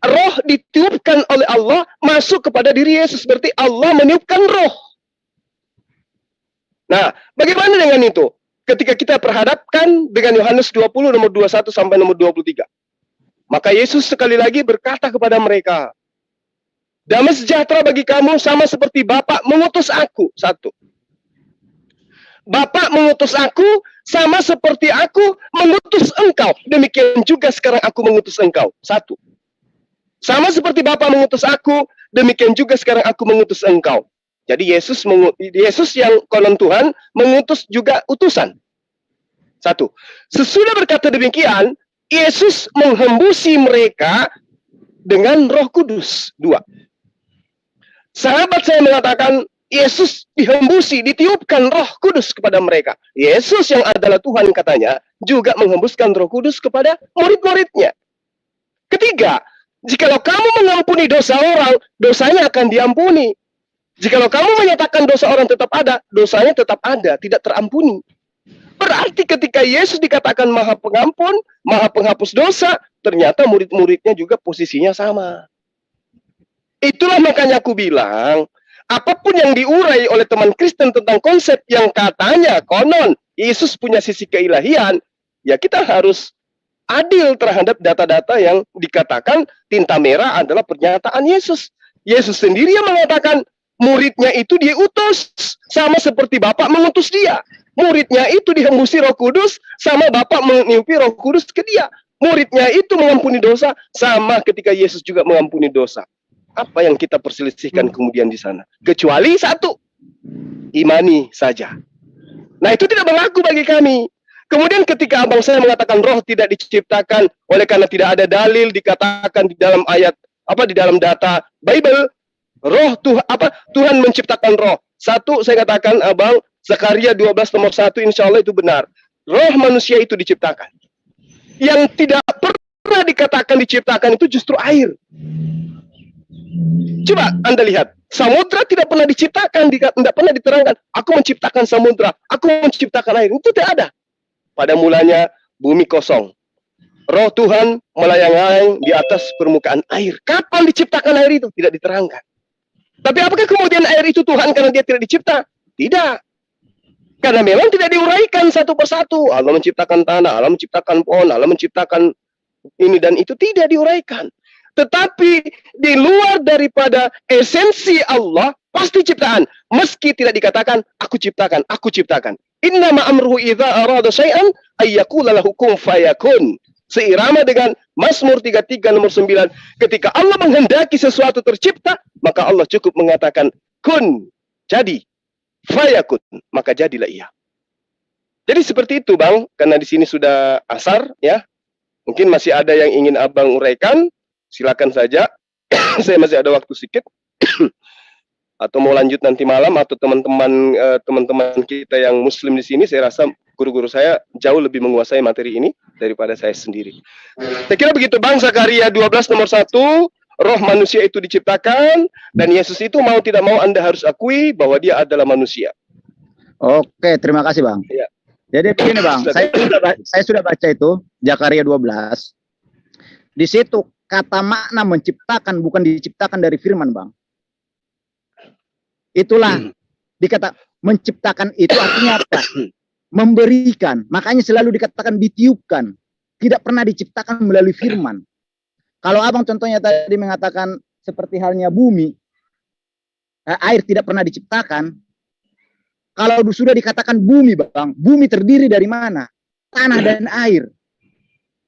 roh ditiupkan oleh Allah masuk kepada diri Yesus, berarti Allah meniupkan roh. Nah, bagaimana dengan itu? Ketika kita perhadapkan dengan Yohanes 20 nomor 21 sampai nomor 23. Maka Yesus sekali lagi berkata kepada mereka, damai sejahtera bagi kamu sama seperti Bapa mengutus aku. 1. Bapa mengutus aku sama seperti aku mengutus engkau. Demikian juga sekarang aku mengutus engkau. Satu. Sama seperti Bapa mengutus aku, demikian juga sekarang aku mengutus engkau. Jadi Yesus yang konon Tuhan mengutus juga utusan. Satu. Sesudah berkata demikian, Yesus menghembusi mereka dengan Roh Kudus. Dua. Sahabat saya mengatakan, Yesus dihembusi, ditiupkan Roh Kudus kepada mereka. Yesus yang adalah Tuhan katanya, juga menghembuskan Roh Kudus kepada murid-muridnya. Ketiga, jikalau kamu mengampuni dosa orang, dosanya akan diampuni. Jikalau kamu menyatakan dosa orang tetap ada, dosanya tetap ada, tidak terampuni. Berarti ketika Yesus dikatakan Maha Pengampun, Maha Penghapus dosa, ternyata murid-muridnya juga posisinya sama. Itulah makanya aku bilang, apapun yang diurai oleh teman Kristen tentang konsep yang katanya konon Yesus punya sisi keilahian, ya kita harus adil terhadap data-data yang dikatakan tinta merah adalah pernyataan Yesus. Yesus sendiri yang mengatakan muridnya itu diutus sama seperti Bapa mengutus dia. Muridnya itu dihembusi Roh Kudus sama Bapa meniupi Roh Kudus ke dia. Muridnya itu mengampuni dosa sama ketika Yesus juga mengampuni dosa. Apa yang kita perselisihkan kemudian di sana? Kecuali satu, imani saja. Nah itu tidak berlaku bagi kami. Kemudian ketika abang saya mengatakan roh tidak diciptakan oleh karena tidak ada dalil dikatakan di dalam ayat di dalam data Bible, Tuhan menciptakan roh. Satu saya katakan abang, Zakaria 12 nomor 1 insya Allah itu benar. Roh manusia itu diciptakan. Yang tidak pernah dikatakan diciptakan itu justru air. Coba Anda lihat, samudra tidak pernah diciptakan, tidak pernah diterangkan. Aku menciptakan samudra, aku menciptakan air. Itu tidak ada. Pada mulanya bumi kosong. Roh Tuhan melayang-layang di atas permukaan air. Kapan diciptakan air itu? Tidak diterangkan. Tapi apakah kemudian air itu Tuhan karena dia tidak dicipta? Tidak. Karena memang tidak diuraikan satu persatu. Allah menciptakan tanah, Allah menciptakan pohon, Allah menciptakan ini dan itu tidak diuraikan. Tetapi di luar daripada esensi Allah pasti ciptaan. Meski tidak dikatakan aku ciptakan, aku ciptakan. Innama amruhu idza arada syai'an ayyaqula lahu kun fayakun. Seirama dengan Mazmur 33 nomor 9, ketika Allah menghendaki sesuatu tercipta, maka Allah cukup mengatakan kun, jadi, fayakun, maka jadilah ia. Jadi seperti itu Bang, karena di sini sudah asar ya. Mungkin masih ada yang ingin Abang uraikan, silakan saja. Saya masih ada waktu sedikit. Atau mau lanjut nanti malam, atau teman-teman kita yang muslim di sini, saya rasa guru-guru saya jauh lebih menguasai materi ini daripada saya sendiri. Saya kira begitu Bang. Zakaria 12 nomor 1, roh manusia itu diciptakan, dan Yesus itu mau tidak mau Anda harus akui bahwa dia adalah manusia. Oke, terima kasih Bang. Ya. Jadi begini Bang, saya sudah baca itu Zakaria 12. Di situ kata makna menciptakan bukan diciptakan dari firman Bang. Itulah dikata menciptakan itu artinya apa? Memberikan. Makanya selalu dikatakan ditiupkan. Tidak pernah diciptakan melalui firman. Kalau Abang contohnya tadi mengatakan seperti halnya bumi, air tidak pernah diciptakan. Kalau sudah dikatakan bumi Bang, bumi terdiri dari mana? Tanah dan air.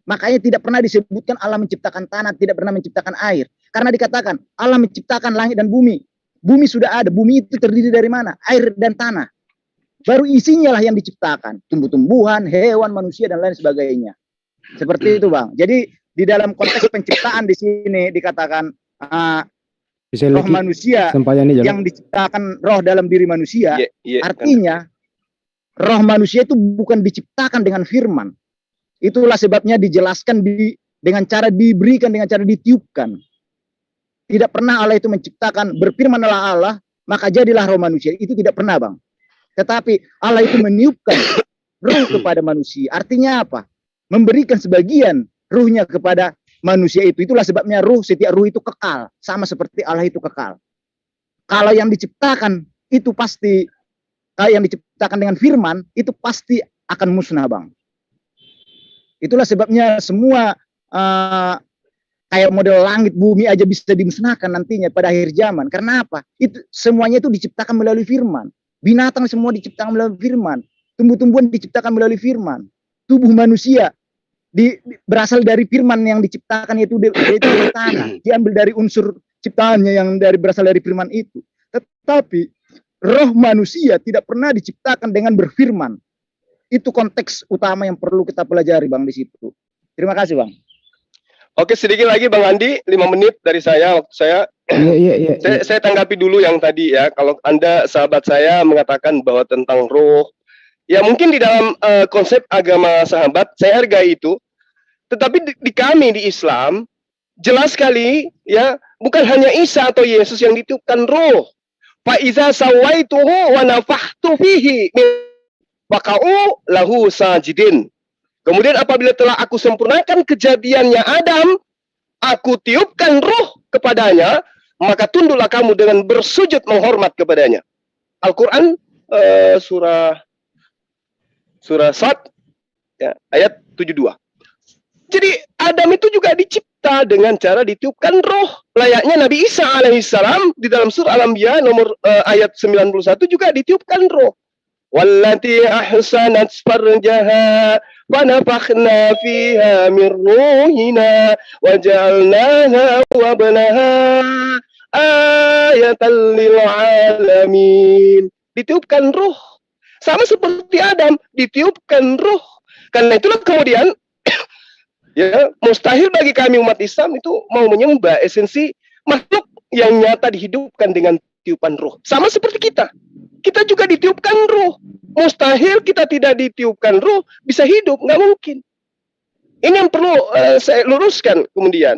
Makanya tidak pernah disebutkan Allah menciptakan tanah, tidak pernah menciptakan air. Karena dikatakan Allah menciptakan langit dan bumi. Bumi sudah ada, bumi itu terdiri dari mana? Air dan tanah. Baru isinya lah yang diciptakan. Tumbuh-tumbuhan, hewan, manusia, dan lain sebagainya. Seperti itu Bang. Jadi di dalam konteks penciptaan di sini dikatakan roh manusia yang diciptakan roh dalam diri manusia. Artinya roh manusia itu bukan diciptakan dengan firman. Itulah sebabnya dijelaskan dengan cara diberikan, dengan cara ditiupkan. Tidak pernah Allah itu menciptakan, berfirmanlah Allah, maka jadilah roh manusia. Itu tidak pernah Bang. Tetapi Allah itu meniupkan ruh kepada manusia. Artinya apa? Memberikan sebagian ruhnya kepada manusia itu. Itulah sebabnya setiap ruh itu kekal. Sama seperti Allah itu kekal. Kalau yang diciptakan itu pasti, yang diciptakan dengan firman, itu pasti akan musnah Bang. Itulah sebabnya semua kayak model langit bumi aja bisa dimusnahkan nantinya pada akhir zaman. Karena apa? Itu semuanya itu diciptakan melalui firman. Binatang semua diciptakan melalui firman. tumbuh-tumbuhan diciptakan melalui firman. Tubuh manusia berasal dari firman yang diciptakan, yaitu dari tanah. Diambil dari unsur ciptaannya yang berasal dari firman itu. Tetapi roh manusia tidak pernah diciptakan dengan berfirman. Itu konteks utama yang perlu kita pelajari, Bang, di situ. Terima kasih, Bang. Oke, sedikit lagi Bang Andi, 5 menit dari saya, waktu saya. Saya tanggapi dulu yang tadi ya. Kalau Anda, sahabat saya, mengatakan bahwa tentang roh, ya mungkin di dalam konsep agama sahabat, saya hargai itu. Tetapi di kami di Islam, jelas sekali ya, bukan hanya Isa atau Yesus yang ditiupkan roh. Fa iza sawaituhu wa nafakhtu fihi waqa'u lahu sajidin. Kemudian apabila telah aku sempurnakan kejadiannya Adam, aku tiupkan roh kepadanya, maka tunduklah kamu dengan bersujud menghormat kepadanya. Al-Quran surah Sad ya, ayat 72. Jadi Adam itu juga dicipta dengan cara ditiupkan roh. Layaknya Nabi Isa alaihissalam di dalam surah Al-Anbiya nomor ayat 91 juga ditiupkan roh. Wallati ahsanat farjaha wa nafakhna fiha min ruhina wa ja'alnaha wa ibnaha ayatan lil alamin. Ditiupkan roh. Sama seperti Adam, ditiupkan roh. Karena itulah kemudian ya, mustahil bagi kami umat Islam itu mau menyembah esensi makhluk yang nyata dihidupkan dengan tiupan roh. Sama seperti kita. Kita juga ditiupkan roh. Mustahil kita tidak ditiupkan roh bisa hidup, nggak mungkin. Ini yang perlu saya luruskan kemudian.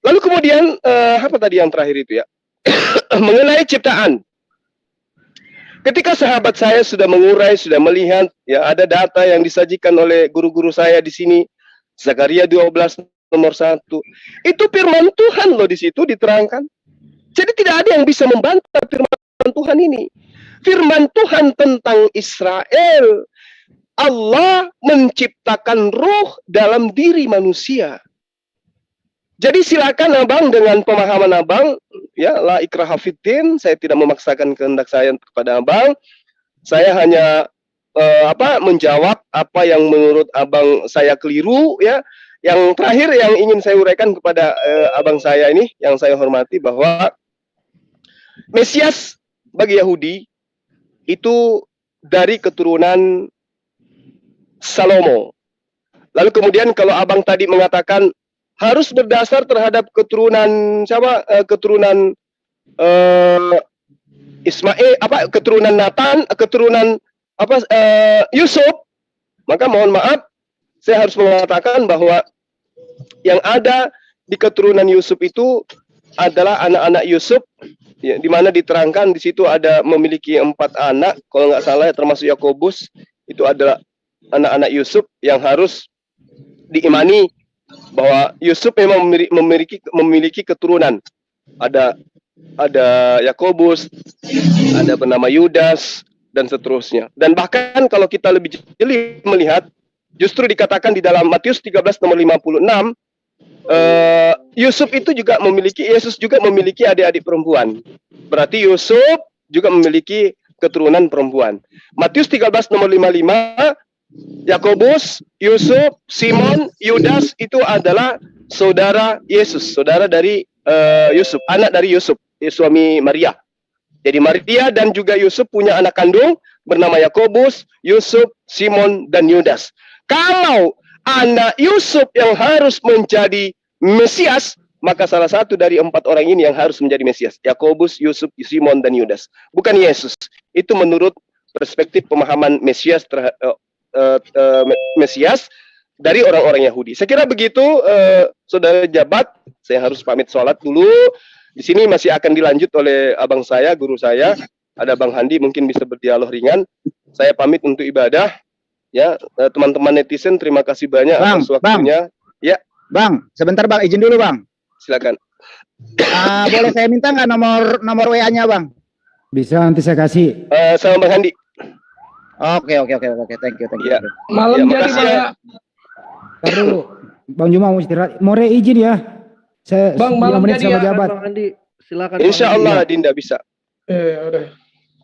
Lalu kemudian apa tadi yang terakhir itu ya? Mengenai ciptaan. Ketika sahabat saya sudah mengurai, sudah melihat ya ada data yang disajikan oleh guru-guru saya di sini, Zakaria 12 nomor 1. Itu firman Tuhan loh di situ diterangkan. Jadi tidak ada yang bisa membantah firman Tuhan ini. Firman Tuhan tentang Israel. Allah menciptakan roh dalam diri manusia. Jadi silakan Abang dengan pemahaman Abang, ya la ikraha fiddin, saya tidak memaksakan kehendak saya kepada Abang. Saya hanya menjawab apa yang menurut Abang saya keliru ya. Yang terakhir yang ingin saya uraikan kepada Abang saya ini yang saya hormati bahwa Mesias bagi Yahudi itu dari keturunan Salomo. Lalu kemudian kalau Abang tadi mengatakan harus berdasar terhadap keturunan siapa? Keturunan Ismail, keturunan Nathan, keturunan Yusuf, maka mohon maaf, saya harus mengatakan bahwa yang ada di keturunan Yusuf itu adalah anak-anak Yusuf, ya, di mana diterangkan di situ ada memiliki 4 anak, kalau nggak salah termasuk Yakobus, itu adalah anak-anak Yusuf yang harus diimani bahwa Yusuf memang memiliki keturunan. Ada Yakobus, ada bernama Yudas, dan seterusnya. Dan bahkan kalau kita lebih jeli melihat, justru dikatakan di dalam Matius 13 nomor 56, Yusuf itu juga Yesus juga memiliki adik-adik perempuan. Berarti Yusuf juga memiliki keturunan perempuan. Matius 13 nomor 55, Yakobus, Yusuf, Simon, Yudas itu adalah saudara Yesus, saudara dari Yusuf, anak dari Yusuf, suami Maria. Jadi Maria dan juga Yusuf punya anak kandung bernama Yakobus, Yusuf, Simon, dan Yudas. Kalau anak Yusuf yang harus menjadi Mesias, maka salah satu dari 4 orang ini yang harus menjadi Mesias. Yakobus, Yusuf, Simon, dan Yudas. Bukan Yesus. Itu menurut perspektif pemahaman Mesias Mesias dari orang-orang Yahudi. Saya kira begitu, saudara jabat. Saya harus pamit sholat dulu. Di sini masih akan dilanjut oleh abang saya, guru saya. Ada Bang Handi, mungkin bisa berdialog ringan. Saya pamit untuk ibadah. Ya, teman-teman netizen, terima kasih banyak atas waktunya. Ya, Bang, sebentar Bang, izin dulu Bang. Silakan. Boleh saya minta nggak nomor WA-nya Bang? Bisa, nanti saya kasih. Sama Bang Handi. Oke, thank you. Ya. Malam Ya, jadi makasih ya. Ntar dulu, Bang Juma mau istirahat. More izin ya. Saya Bang, 9 malam menit jadi sama ya, jabat. Bang Andi, silakan. Insya Allah Dinda bisa. Udah.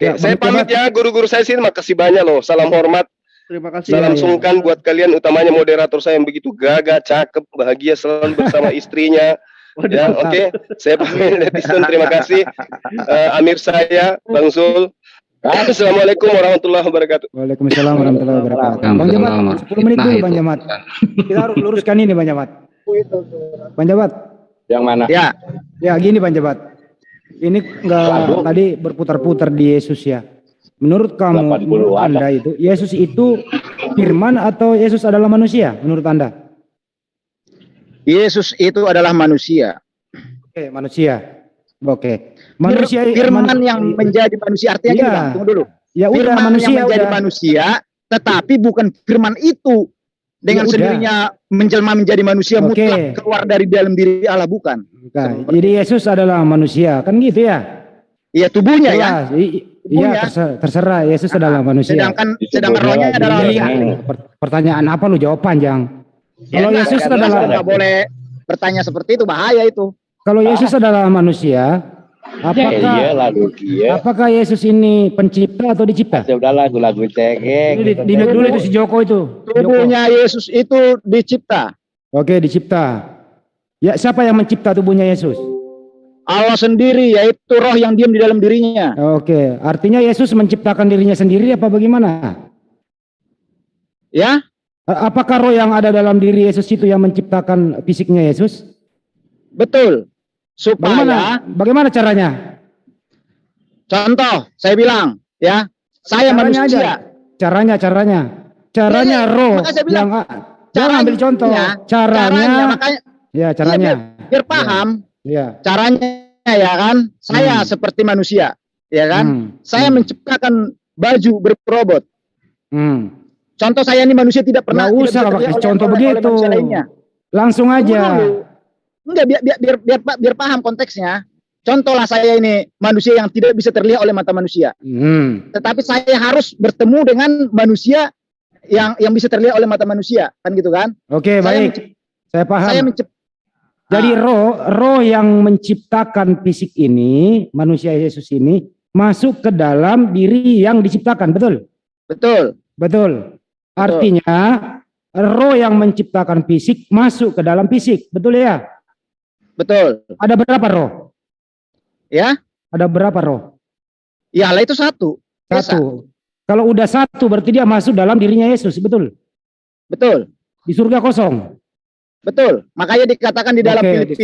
Ya, saya pamit ya, guru-guru saya sini. Makasih banyak loh. Salam hormat. Terima kasih. Salam sungkan buat kalian, utamanya moderator saya yang begitu gagah, cakep, bahagia selalu bersama istrinya. Ya, oke. Saya pamit netizen. Terima kasih. Amir saya, Bang Zul. Assalamualaikum warahmatullahi wabarakatuh. Waalaikumsalam warahmatullahi wabarakatuh. Bang Jamat, 10 menit dulu Bang Jamat. Kita harus luruskan ini Bang Jamat. Bang Jamat. Yang mana? Ya. Ya gini Bang Jamat. Ini enggak tadi berputar-putar di Yesus ya. Menurut kamu, menurut Anda itu Yesus itu firman atau Yesus adalah manusia menurut Anda? Yesus itu adalah manusia. Oke, manusia. Oke. Manusia firman yang menjadi manusia artinya gini, Bang, tunggu dulu. Ya udah Firman manusia yang menjadi manusia, tetapi bukan firman itu dengan sendirinya menjelma menjadi manusia mutlak keluar dari dalam diri Allah, bukan. Bukan. Jadi Yesus adalah manusia, kan gitu ya? Iya, tubuhnya ya. Iya, terserah Yesus adalah manusia. Sedangkan rohnya adalah pertanyaan apa lu jawab panjang. Kalau Yesus adalah, nggak boleh bertanya seperti itu, bahaya itu. Kalau Yesus adalah manusia, apakah Yesus ini pencipta atau dicipta? Sudah lagu-lagu cengeng. Di dulu itu si Joko itu. Tubuhnya Yesus itu dicipta. Oke, dicipta. Ya, siapa yang mencipta tubuhnya Yesus? Allah sendiri, yaitu roh yang diam di dalam dirinya. Oke, artinya Yesus menciptakan dirinya sendiri apa bagaimana? Ya? Apakah roh yang ada dalam diri Yesus itu yang menciptakan fisiknya Yesus? Betul. Supaya bagaimana caranya? Contoh, saya bilang, ya, saya manusia. Caranya roh yang jangan ambil contoh. Caranya biar paham. Ya. Caranya ya kan, saya seperti manusia, ya kan? Saya menciptakan baju berperobot. Contoh saya ini manusia tidak pernah. Nggak usah pakai contoh begitu. Langsung aja. Enggak, biar paham konteksnya. Contohlah saya ini manusia yang tidak bisa terlihat oleh mata manusia. Tetapi saya harus bertemu dengan manusia yang bisa terlihat oleh mata manusia, kan gitu kan? Oke, baik. Saya paham. Jadi roh yang menciptakan fisik ini, manusia Yesus ini masuk ke dalam diri yang diciptakan, betul? Betul. Artinya roh yang menciptakan fisik masuk ke dalam fisik, betul ya? Betul. Ada berapa roh? Ya? Ada berapa roh? Ya, Allah itu satu. Kalau udah satu berarti dia masuk dalam dirinya Yesus, betul? Betul. Di surga kosong. Betul. Makanya dikatakan di dalam Filipi.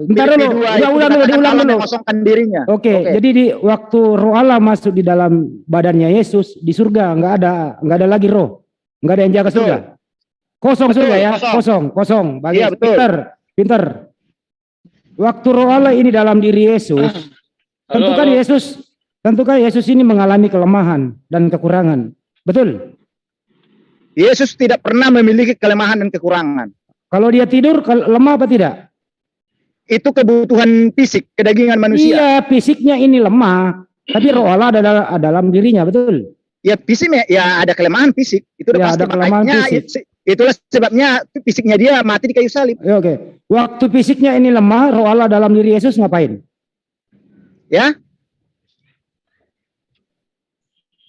Bentar dulu. Diulang dulu. Mengosongkan dirinya. Oke. Jadi di waktu roh Allah masuk di dalam badannya Yesus di surga nggak ada lagi roh, nggak ada yang jaga surga. Kosong surga ya. Kosong. Bagus. Iya, pinter. Waktu roh Allah ini dalam diri Yesus, tentukan Yesus ini mengalami kelemahan dan kekurangan. Betul? Yesus tidak pernah memiliki kelemahan dan kekurangan. Kalau dia tidur, lemah apa tidak? Itu kebutuhan fisik, kedagingan manusia. Iya, fisiknya ini lemah, tapi roh Allah ada dalam dirinya, betul? Ya, fisiknya ya ada kelemahan fisik. Itu udah pasti. Ada kelemahan fisik. Itulah sebabnya fisiknya dia mati di kayu salib. Oke. Waktu fisiknya ini lemah, roh Allah dalam diri Yesus ngapain? Ya?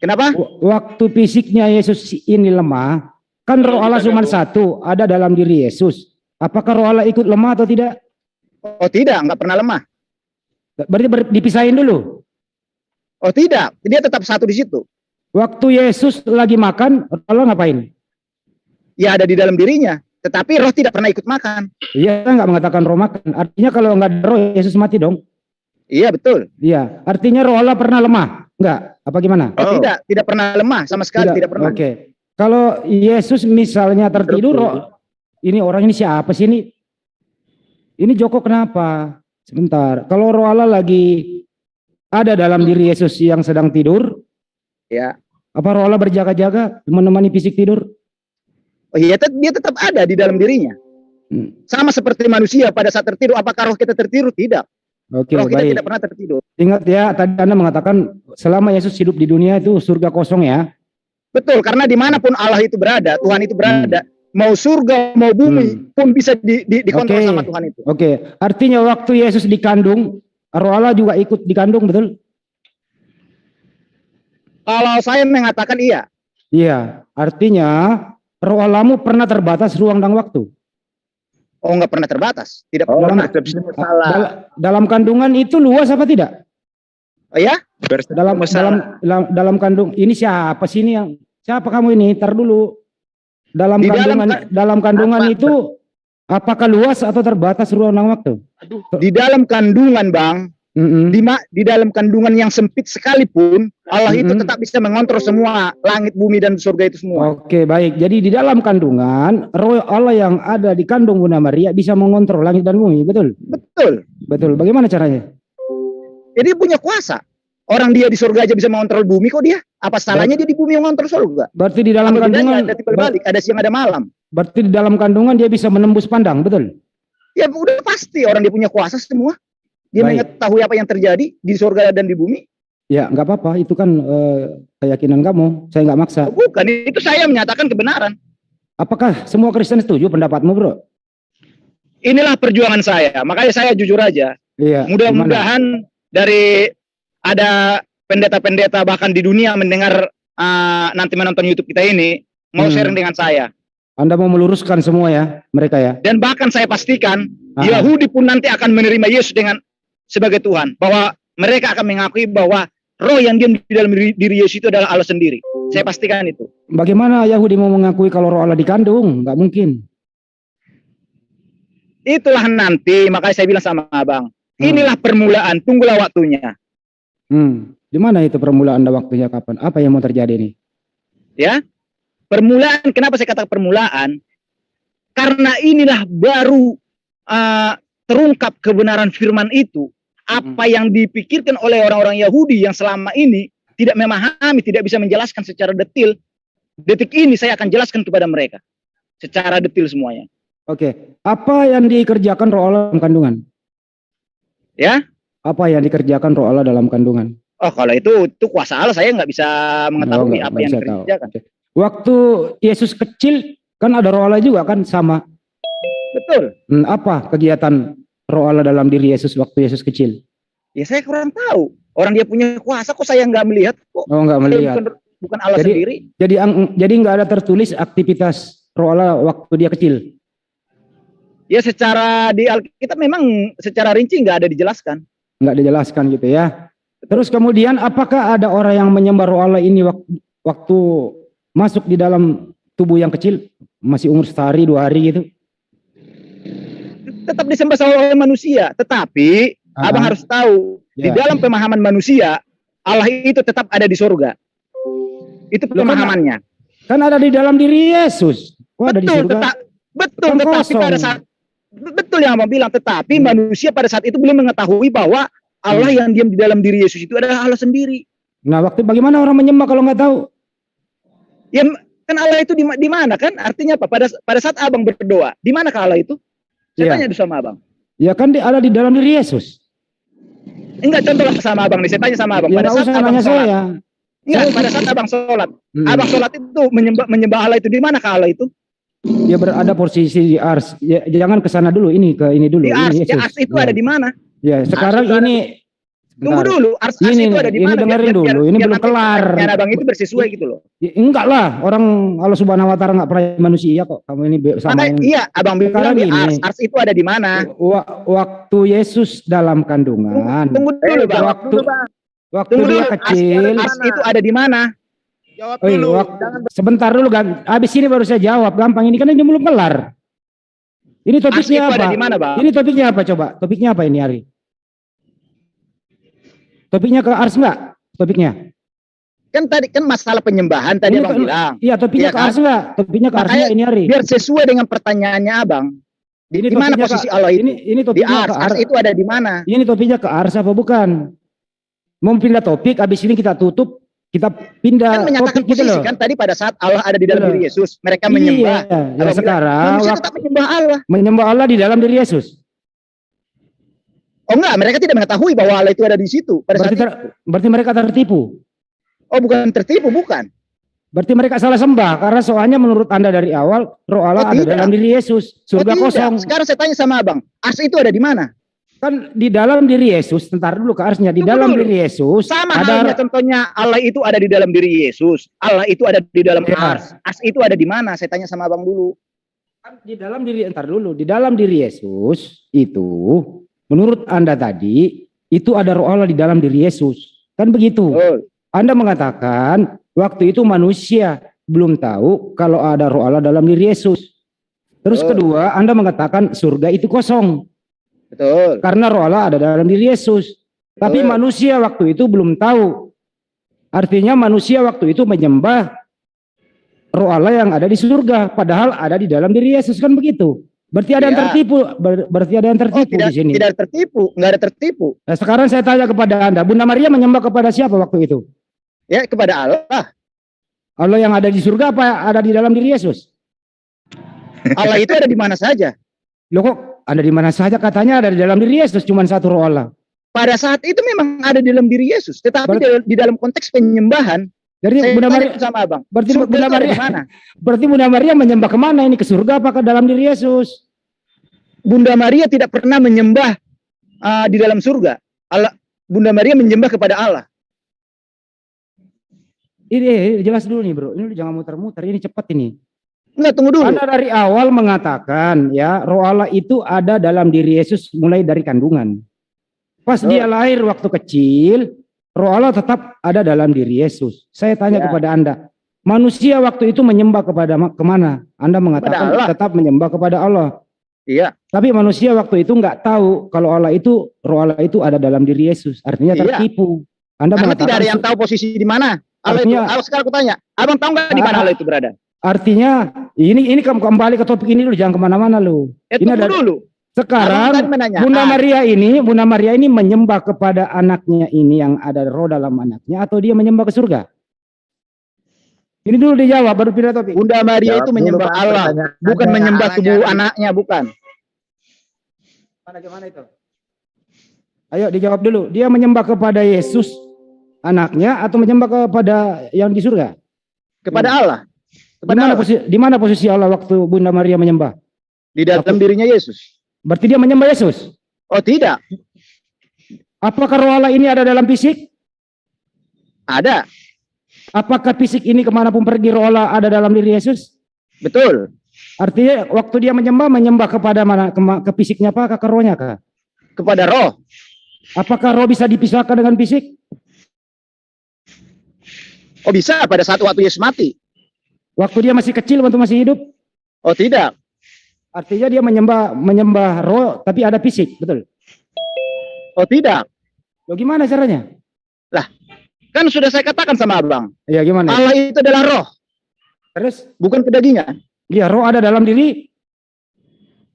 Kenapa? Waktu fisiknya Yesus ini lemah, kan roh Allah cuma satu, ada dalam diri Yesus. Apakah roh Allah ikut lemah atau tidak? Oh tidak, nggak pernah lemah. Berarti dipisahin dulu. Oh tidak, dia tetap satu di situ. Waktu Yesus lagi makan, roh Allah ngapain? Ya ada di dalam dirinya, tetapi roh tidak pernah ikut makan. Iya, nggak mengatakan roh makan. Artinya kalau nggak ada roh, Yesus mati dong. Iya betul. Iya, artinya roh Allah pernah lemah? Enggak? Apa gimana? Oh, tidak pernah lemah sama sekali, tidak pernah. Oke. Kalau Yesus misalnya tertidur, ini orang ini siapa sih ini? Ini Joko kenapa? Sebentar. Kalau roh Allah lagi ada dalam diri Yesus yang sedang tidur, ya. Apa roh Allah berjaga-jaga menemani fisik tidur? Oh iya, dia tetap ada di dalam dirinya. Sama seperti manusia pada saat tertidur. Apakah roh kita tertidur? Tidak. Oke, roh kita baik. tidak pernah tertidur. Ingat ya, tadi Anda mengatakan selama Yesus hidup di dunia itu surga kosong ya. Betul, karena dimanapun Allah itu berada, Tuhan itu berada, mau surga, mau bumi, pun bisa dikontrol sama Tuhan itu. Oke, artinya waktu Yesus dikandung, roh Allah juga ikut dikandung, betul? Kalau saya mengatakan iya. Iya, artinya roh Allahmu pernah terbatas ruang dan waktu. Oh, nggak pernah terbatas. Tidak Dalam, pernah. dalam kandungan itu luas apa tidak? Oh ya? Dalam kandung ini siapa sih ini yang siapa kamu ini? Tar dulu. Dalam kandungan itu apakah luas atau terbatas ruang dan waktu? Di dalam kandungan, Bang. Di dalam kandungan yang sempit sekalipun Allah itu tetap bisa mengontrol semua langit, bumi, dan surga itu semua. Oke, baik. Jadi di dalam kandungan roh Allah yang ada di kandung Bunda Maria bisa mengontrol langit dan bumi, betul? Betul. Bagaimana caranya? Jadi punya kuasa. Orang dia di surga aja bisa mengontrol bumi, kok dia? Apa salahnya dia di bumi mengontrol surga? Berarti di dalam kandungan ada berbalik, ada siang ada malam. Berarti di dalam kandungan dia bisa menembus pandang, betul? Ya udah pasti orang dia punya kuasa semua. Dia mengetahui apa yang terjadi di surga dan di bumi. Ya, nggak apa-apa. Itu kan keyakinan kamu. Saya nggak maksa. Bukan, itu saya menyatakan kebenaran. Apakah semua Kristen setuju pendapatmu, bro? Inilah perjuangan saya. Makanya saya jujur aja. Iya. Mudah-mudahan dari ada pendeta-pendeta bahkan di dunia mendengar nanti menonton YouTube kita ini mau sharing dengan saya. Anda mau meluruskan semua ya, mereka ya. Dan bahkan saya pastikan Yahudi pun nanti akan menerima Yesus sebagai Tuhan, bahwa mereka akan mengakui bahwa roh yang diam di dalam diri Yesus itu adalah Allah sendiri. Saya pastikan itu. Bagaimana Yahudi mau mengakui kalau roh Allah dikandung? Nggak mungkin. Itulah nanti, makanya saya bilang sama Abang, inilah permulaan, tunggulah waktunya. Di mana itu permulaan dan waktunya kapan? Apa yang mau terjadi nih? Ya, permulaan. Kenapa saya katakan permulaan? Karena inilah baru terungkap kebenaran firman itu. Apa yang dipikirkan oleh orang-orang Yahudi yang selama ini tidak memahami, tidak bisa menjelaskan secara detail. Detik ini saya akan jelaskan kepada mereka secara detail semuanya. Oke, apa yang dikerjakan roh Allah dalam kandungan? Ya? Apa yang dikerjakan roh Allah dalam kandungan? Oh, kalau itu kuasa Allah, saya nggak bisa mengetahui apa yang dikerjakan. Waktu Yesus kecil kan ada roh Allah juga kan sama. Betul. Apa kegiatan roh Allah dalam diri Yesus waktu Yesus kecil? Ya saya kurang tahu. Orang dia punya kuasa kok saya nggak melihat kok. Oh, nggak melihat. Bukan Allah sendiri. Jadi nggak ada tertulis aktivitas roh Allah waktu dia kecil. Ya secara di Alkitab memang secara rinci nggak ada dijelaskan. Nggak dijelaskan gitu ya. Terus kemudian apakah ada orang yang menyembah roh Allah ini waktu masuk di dalam tubuh yang kecil, masih umur sehari 2 hari gitu? Tetap disembah oleh manusia, tetapi Abang harus tahu di dalam pemahaman manusia Allah itu tetap ada di surga. Itu pemahamannya. Kan ada di dalam diri Yesus. Ada di surga. Betul, tetapi pada saat betul yang Abang bilang, tetapi manusia pada saat itu belum mengetahui bahwa Allah yang diam di dalam diri Yesus itu adalah Allah sendiri. Nah, bagaimana orang menyembah kalau nggak tahu? Ya kan Allah itu di mana kan? Artinya apa? Pada saat Abang berdoa, di mana Allah itu? Saya tanya sama Abang. Ya kan ada di dalam diri Yesus. Enggak, contoh sama Abang nih, saya tanya sama Abang. Ya, pada saat Abang sholat. Enggak, pada saat Abang sholat. Abang sholat itu menyembah Allah itu di mana Allah itu? Ya berada posisi di ars. Ya, jangan ke sana dulu, ke ini dulu. Di ars, ya, ars itu ada di mana? Ya, sekarang ini tunggu dulu, ars itu ada di mana? Ini dengerin dulu, ini belum kelar. Biar Abang itu bersesuai gitu loh. Ya, enggak lah, orang Allah Subhanahu wa taala enggak pernah manusia kok. Kamu ini sama yang iya, Abang bilang di ars itu ada di mana? Waktu Yesus dalam kandungan. Tunggu dulu, Bang. Waktu dia kecil. Ars itu ada di mana? Jawab dulu. Sebentar dulu, habis ini baru saya jawab. Gampang, ini kan ini belum kelar. Ini topiknya apa? Dimana, Bang? Ini topiknya apa coba? Topiknya apa ini Ari? Topiknya ke ars enggak? Topiknya? Kan tadi kan masalah penyembahan tadi Abang bilang. Iya, topiknya ke ars enggak? Topiknya ke ars enggak ini Ari? Biar sesuai dengan pertanyaannya Abang. Di mana posisi Allah itu? Ini topiknya di ars itu ada di mana? Ini topiknya ke ars apa bukan? Mau pindah topik, habis ini kita tutup. Kita pindah kan menyatakan topik posisi gitu loh. Kan tadi pada saat Allah ada di dalam diri Yesus, mereka menyembah. Ya sekarang manusia tetap menyembah Allah. Menyembah Allah di dalam diri Yesus. Oh enggak, mereka tidak mengetahui bahwa Allah itu ada di situ pada saat itu. Berarti mereka tertipu. Oh, bukan tertipu, bukan. Berarti mereka salah sembah karena soalnya menurut Anda dari awal roh Allah ada dalam diri Yesus. Surga kosong. Sekarang saya tanya sama Abang, ars itu ada di mana? Kan di dalam diri Yesus, sebentar dulu ke arsnya, di dalam diri Yesus sama ada halnya contohnya Allah itu ada di dalam diri Yesus, Allah itu ada di dalam ars itu ada di mana? Saya tanya sama abang dulu. Kan di dalam diri, entar dulu, di dalam diri Yesus itu menurut Anda tadi itu ada roh Allah di dalam diri Yesus, kan begitu? Anda mengatakan waktu itu manusia belum tahu kalau ada roh Allah dalam diri Yesus. Terus kedua, Anda mengatakan surga itu kosong. Betul. Karena roh Allah ada dalam diri Yesus. Tapi manusia waktu itu belum tahu. Artinya manusia waktu itu menyembah roh Allah yang ada di surga, padahal ada di dalam diri Yesus, kan begitu? Berarti ada yang tertipu, berarti ada yang tertipu di sini. Tidak tertipu, nggak ada tertipu. Nah, sekarang saya tanya kepada Anda, Bunda Maria menyembah kepada siapa waktu itu? Ya, kepada Allah. Allah yang ada di surga apa ada di dalam diri Yesus? Allah itu ada di mana saja. Loh kok ada di mana saja, katanya ada di dalam diri Yesus, cuma satu roh Allah. Pada saat itu memang ada di dalam diri Yesus, tetapi di dalam konteks penyembahan. Jadi Bunda Maria sama abang. Berarti Bunda Maria mana? Berarti Bunda Maria menyembah kemana ini, ke surga apa ke dalam diri Yesus? Bunda Maria tidak pernah menyembah di dalam surga. Allah, Bunda Maria menyembah kepada Allah. Ini jelas dulu nih bro, ini jangan muter-muter, ini cepat ini. Enggak, tunggu dulu. Anda dari awal mengatakan ya roh Allah itu ada dalam diri Yesus mulai dari kandungan. Pas dia lahir waktu kecil, roh Allah tetap ada dalam diri Yesus. Saya tanya kepada Anda, manusia waktu itu menyembah kepada kemana? Anda mengatakan tetap menyembah kepada Allah. Iya. Tapi manusia waktu itu nggak tahu kalau Allah itu, roh Allah itu ada dalam diri Yesus. Artinya tertipu. Anda karena mengatakan tidak ada yang tahu posisi di mana Allah artinya, itu. Sekarang aku tanya, abang tahu nggak di mana Allah itu berada? Artinya ini kembali ke topik ini dulu, jangan kemana-mana lu. Ini ada dulu. Sekarang Bunda Maria ini menyembah kepada anaknya ini yang ada roh dalam anaknya, atau dia menyembah ke surga? Ini dulu dijawab, baru pindah topik. Bunda Maria itu menyembah Allah, bukan menyembah tubuh anaknya, bukan. Gimana itu? Ayo dijawab dulu. Dia menyembah kepada Yesus anaknya atau menyembah kepada yang di surga? Kepada Allah. Di mana posisi Allah waktu Bunda Maria menyembah? Di dalam dirinya Yesus. Berarti dia menyembah Yesus? Oh tidak. Apakah roh Allah ini ada dalam fisik? Ada. Apakah fisik ini kemanapun pergi roh Allah ada dalam diri Yesus? Betul. Artinya waktu dia menyembah kepada mana? Ke fisiknya apa? Ke rohnya kah? Kepada roh. Apakah roh bisa dipisahkan dengan fisik? Oh bisa, pada saat waktu Yesus mati. Waktu dia masih kecil, waktu masih hidup? Oh tidak. Artinya dia menyembah roh tapi ada fisik, betul? Oh tidak. Loh gimana caranya? Lah, kan sudah saya katakan sama abang. Iya gimana? Allah itu adalah roh. Terus? Bukan kedagingan. Iya, roh ada dalam diri?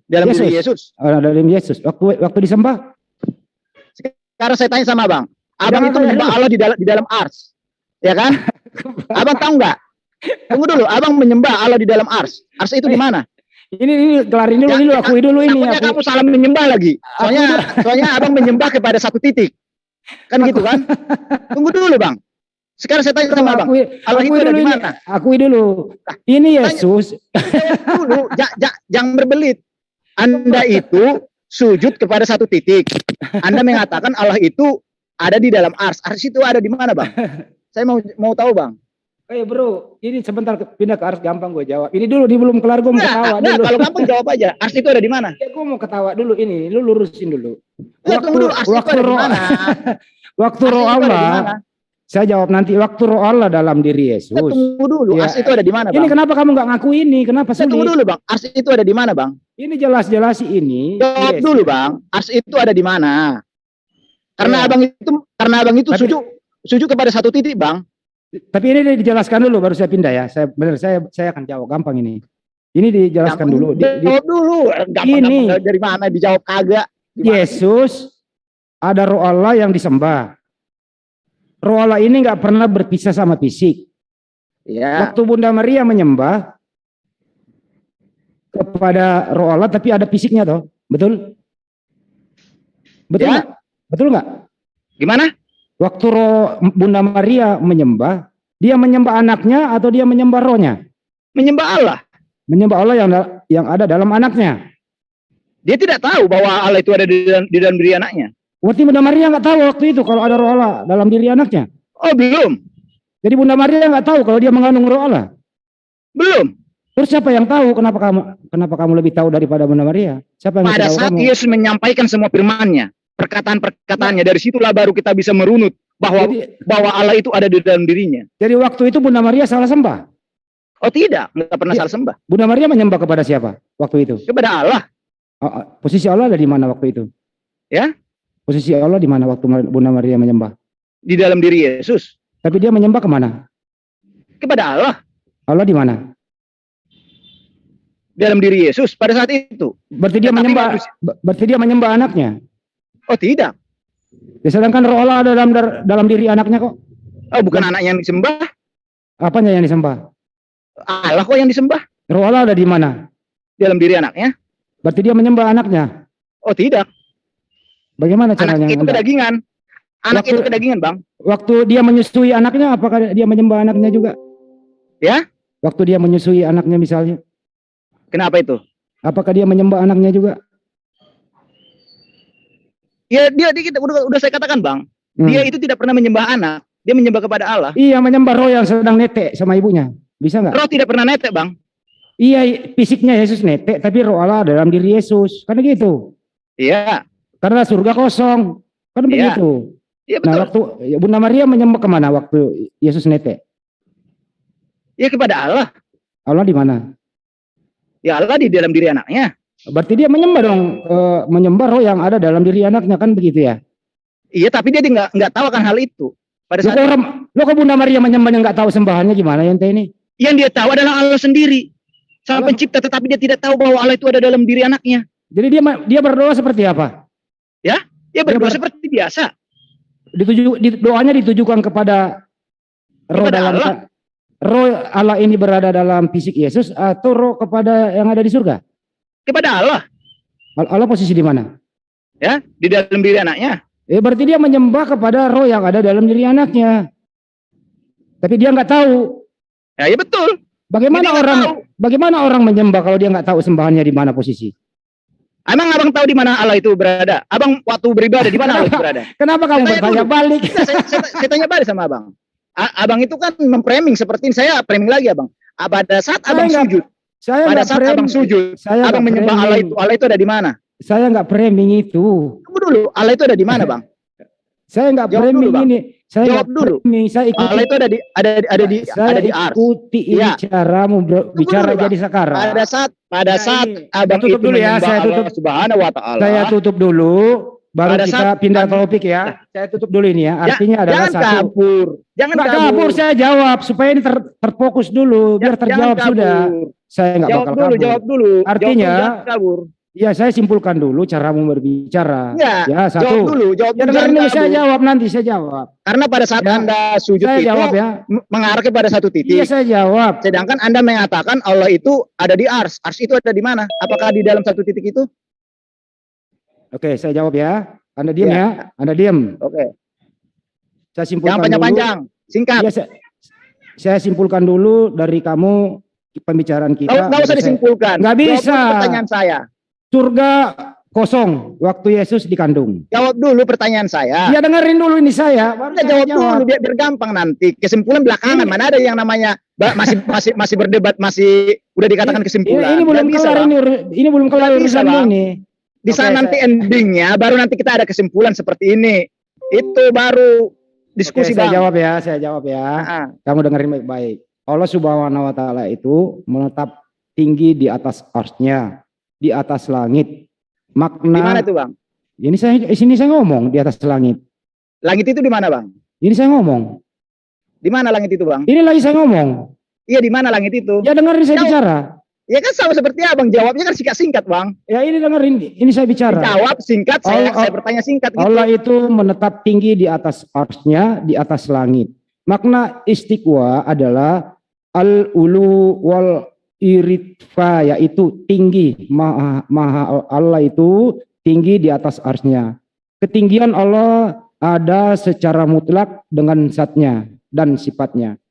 Dalam diri Yesus. Ada dalam Yesus. Waktu disembah? Sekarang saya tanya sama abang. Abang itu menyembah Allah di dalam ars. Ya kan? Abang tahu nggak? Tunggu dulu, abang menyembah Allah di dalam ars. Ars itu di mana? Ini kelarin dulu, akui dulu ini. Takutnya kamu salah menyembah lagi. Soalnya abang menyembah kepada satu titik. Kan gitu kan? Tunggu dulu bang. Sekarang saya tanya sama abang. Allah itu ada di mana? Akui dulu. Ini Yesus. Dulu, jangan berbelit. Anda itu sujud kepada satu titik. Anda mengatakan Allah itu ada di dalam ars. Ars itu ada di mana bang? Saya mau tahu bang. Bro, ini sebentar pindah ke ars, gampang gue jawab. Ini dulu, belum kelar gue mau ketawa dulu. Kalau gampang jawab aja. Ars itu ada di mana? Ya gue mau ketawa dulu ini, lu lurusin dulu. Tunggu dulu, ars itu ada di mana? Waktu roh Allah, saya jawab nanti. Waktu roh Allah dalam diri Yesus. Tunggu dulu, ars itu ada di mana bang? Ini kenapa kamu nggak ngaku ini? Kenapa sulit? Tunggu dulu bang, ars itu ada di mana bang? Ini jelas-jelas ini. Jawab dulu bang, ars itu ada di mana? Karena abang itu sujud kepada satu titik bang. Tapi ini dijelaskan dulu baru saya pindah ya. Saya akan jawab gampang ini. Ini dijelaskan dulu. Jawab dulu. Gampang dari mana dijawab kagak? Yesus ada roh Allah yang disembah. Roh Allah ini nggak pernah berpisah sama fisik. Ya. Waktu Bunda Maria menyembah kepada roh Allah tapi ada fisiknya toh. Betul? Betul nggak? Betul nggak? Gimana? Waktu roh Bunda Maria menyembah, dia menyembah anaknya atau dia menyembah rohnya? Menyembah Allah. Menyembah Allah yang ada dalam anaknya. Dia tidak tahu bahwa Allah itu ada di dalam diri anaknya. Berarti Bunda Maria nggak tahu waktu itu kalau ada roh Allah dalam diri anaknya? Oh, belum. Jadi Bunda Maria nggak tahu kalau dia mengandung roh Allah? Belum. Terus siapa yang tahu? Kenapa kamu lebih tahu daripada Bunda Maria? Siapa yang pada saat kamu? Yesus menyampaikan semua firman-Nya, perkataan-perkataannya, dari situlah baru kita bisa merunut bahwa Allah itu ada di dalam dirinya. Jadi waktu itu Bunda Maria salah sembah? Oh tidak, nggak pernah salah sembah. Bunda Maria menyembah kepada siapa waktu itu? Kepada Allah. Posisi Allah ada di mana waktu itu? Ya? Posisi Allah di mana waktu Bunda Maria menyembah? Di dalam diri Yesus. Tapi dia menyembah kemana? Kepada Allah. Allah di mana? Dalam diri Yesus pada saat itu. Berarti dia menyembah. Berarti dia menyembah anaknya. Oh tidak. Ya, sedangkan roh Allah ada dalam diri anaknya kok. Oh bukan anaknya yang disembah. Apanya yang disembah? Allah kok yang disembah. Roh Allah ada di mana? Dalam diri anaknya. Berarti dia menyembah anaknya. Oh tidak. Bagaimana caranya? Anak itu kedagingan. Anak itu kedagingan, Bang. Waktu dia menyusui anaknya, apakah dia menyembah anaknya juga? Ya? Waktu dia menyusui anaknya misalnya. Kenapa itu? Apakah dia menyembah anaknya juga? Ya, dia udah saya katakan, Bang. Dia itu tidak pernah menyembah anak. Dia menyembah kepada Allah. Iya, menyembah roh yang sedang netek sama ibunya. Bisa nggak? Roh tidak pernah netek, Bang. Iya, fisiknya Yesus netek, tapi roh Allah dalam diri Yesus. Karena gitu. Iya. Karena surga kosong. Kan begitu. Iya, betul. Nah, waktu Bunda Maria menyembah kemana waktu Yesus netek? Ya kepada Allah. Allah di mana? Ya Allah di dalam diri anaknya. Berarti dia menyembah dong, menyembah roh yang ada dalam diri anaknya, kan begitu ya? Iya, tapi dia nggak tahu akan hal itu. Pada saat lo kok Bunda Maria menyembah yang nggak tahu sembahannya gimana ya ini? Yang dia tahu adalah Allah sendiri, Sang Pencipta, tetapi dia tidak tahu bahwa Allah itu ada dalam diri anaknya. Jadi dia berdoa seperti apa? Ya, dia berdoa seperti biasa. Doanya ditujukan kepada roh dalam Allah. Roh Allah ini berada dalam fisik Yesus atau roh kepada yang ada di surga? Kepada Allah. Allah posisi di mana? Ya, di dalam diri anaknya. Berarti dia menyembah kepada roh yang ada dalam diri anaknya. Tapi dia nggak tahu. Ya, iya betul. Bagaimana orang menyembah kalau dia nggak tahu sembahannya di mana posisi? Emang abang tahu di mana Allah itu berada? Abang waktu beribadah di mana Allah itu berada? Kenapa kamu bertanya balik? Saya tanya balik sama abang. Abang itu kan memframing seperti ini, saya framing lagi abang. Pada saat abang sujud, abang menyembah Allah itu ada di mana? Saya nggak framing itu. Tunggu dulu, Allah itu ada di mana bang? Saya nggak framing ini. Saya jawab dulu. Saya ikuti. Allah itu ada di ars. Ikuti ini caramu bicara jadi sekarang. Pada saat abang tutup itu dulu ya, saya tutup Subhanahu wa ta'ala. Saya tutup dulu. Baru kita pindah topik ya. Saya tutup dulu ini ya. Artinya adalah Jangan kabur. Saya jawab supaya ini terfokus dulu. Biar terjawab sudah. Saya nggak bakal kabur. Jawab dulu. Artinya, ya saya simpulkan dulu caramu berbicara. Ya, satu. Jawab dulu. Dengerin dulu, saya jawab nanti. Saya jawab. Karena pada saat Anda sujud saya itu jawab, ya. mengarah kepada satu titik. Iya, saya jawab. Sedangkan Anda mengatakan Allah itu ada di ars. Ars itu ada di mana? Apakah di dalam satu titik itu? Oke, saya jawab ya. Anda diam ya. Anda diam. Oke. Saya simpulkan yang panjang-panjang, singkat. Ya, saya simpulkan dulu dari kamu pembicaraan kita. Nggak usah disimpulkan. Nggak bisa. Pertanyaan saya. Surga kosong waktu Yesus dikandung. Jawab dulu pertanyaan saya. Ya dengerin dulu ini saya. Jawab dulu biar gampang nanti. Kesimpulan belakangan. Mana ada yang namanya masih berdebat, masih udah dikatakan kesimpulan. Ini belum kelar ini belum kelar urusannya ini. Di sana nanti endingnya, baru nanti kita ada kesimpulan seperti ini. Itu baru diskusi. Saya jawab ya. Kamu dengerin baik-baik. Allah Subhanahu wa Ta'ala itu menetap tinggi di atas arsy-Nya, di atas langit. Makna. Di mana itu bang? Sini saya ngomong di atas langit. Langit itu di mana bang? Ini saya ngomong. Di mana langit itu bang? Ini lagi saya ngomong. Iya di mana langit itu? Ya dengerin saya bicara. Ya kan sama seperti abang jawabnya kan singkat bang. Ya ini dengerin, ini saya bicara. Jawab singkat, saya bertanya singkat. Gitu. Allah itu menetap tinggi di atas arsy-Nya, di atas langit. Makna istiqwa adalah al-ulu wal iritfa, yaitu tinggi. Maha Allah itu tinggi di atas arsy-Nya. Ketinggian Allah ada secara mutlak dengan zatnya dan sifatnya.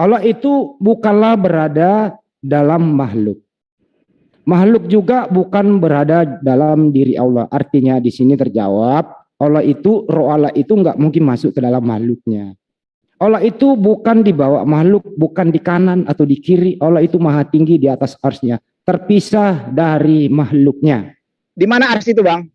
Allah itu bukanlah berada dalam makhluk. Makhluk juga bukan berada dalam diri Allah. Artinya di sini terjawab, Allah itu, roh Allah itu nggak mungkin masuk ke dalam makhluknya. Allah itu bukan di bawah makhluk, bukan di kanan atau di kiri. Allah itu maha tinggi di atas arsnya, terpisah dari makhluknya. Di mana ars itu, Bang?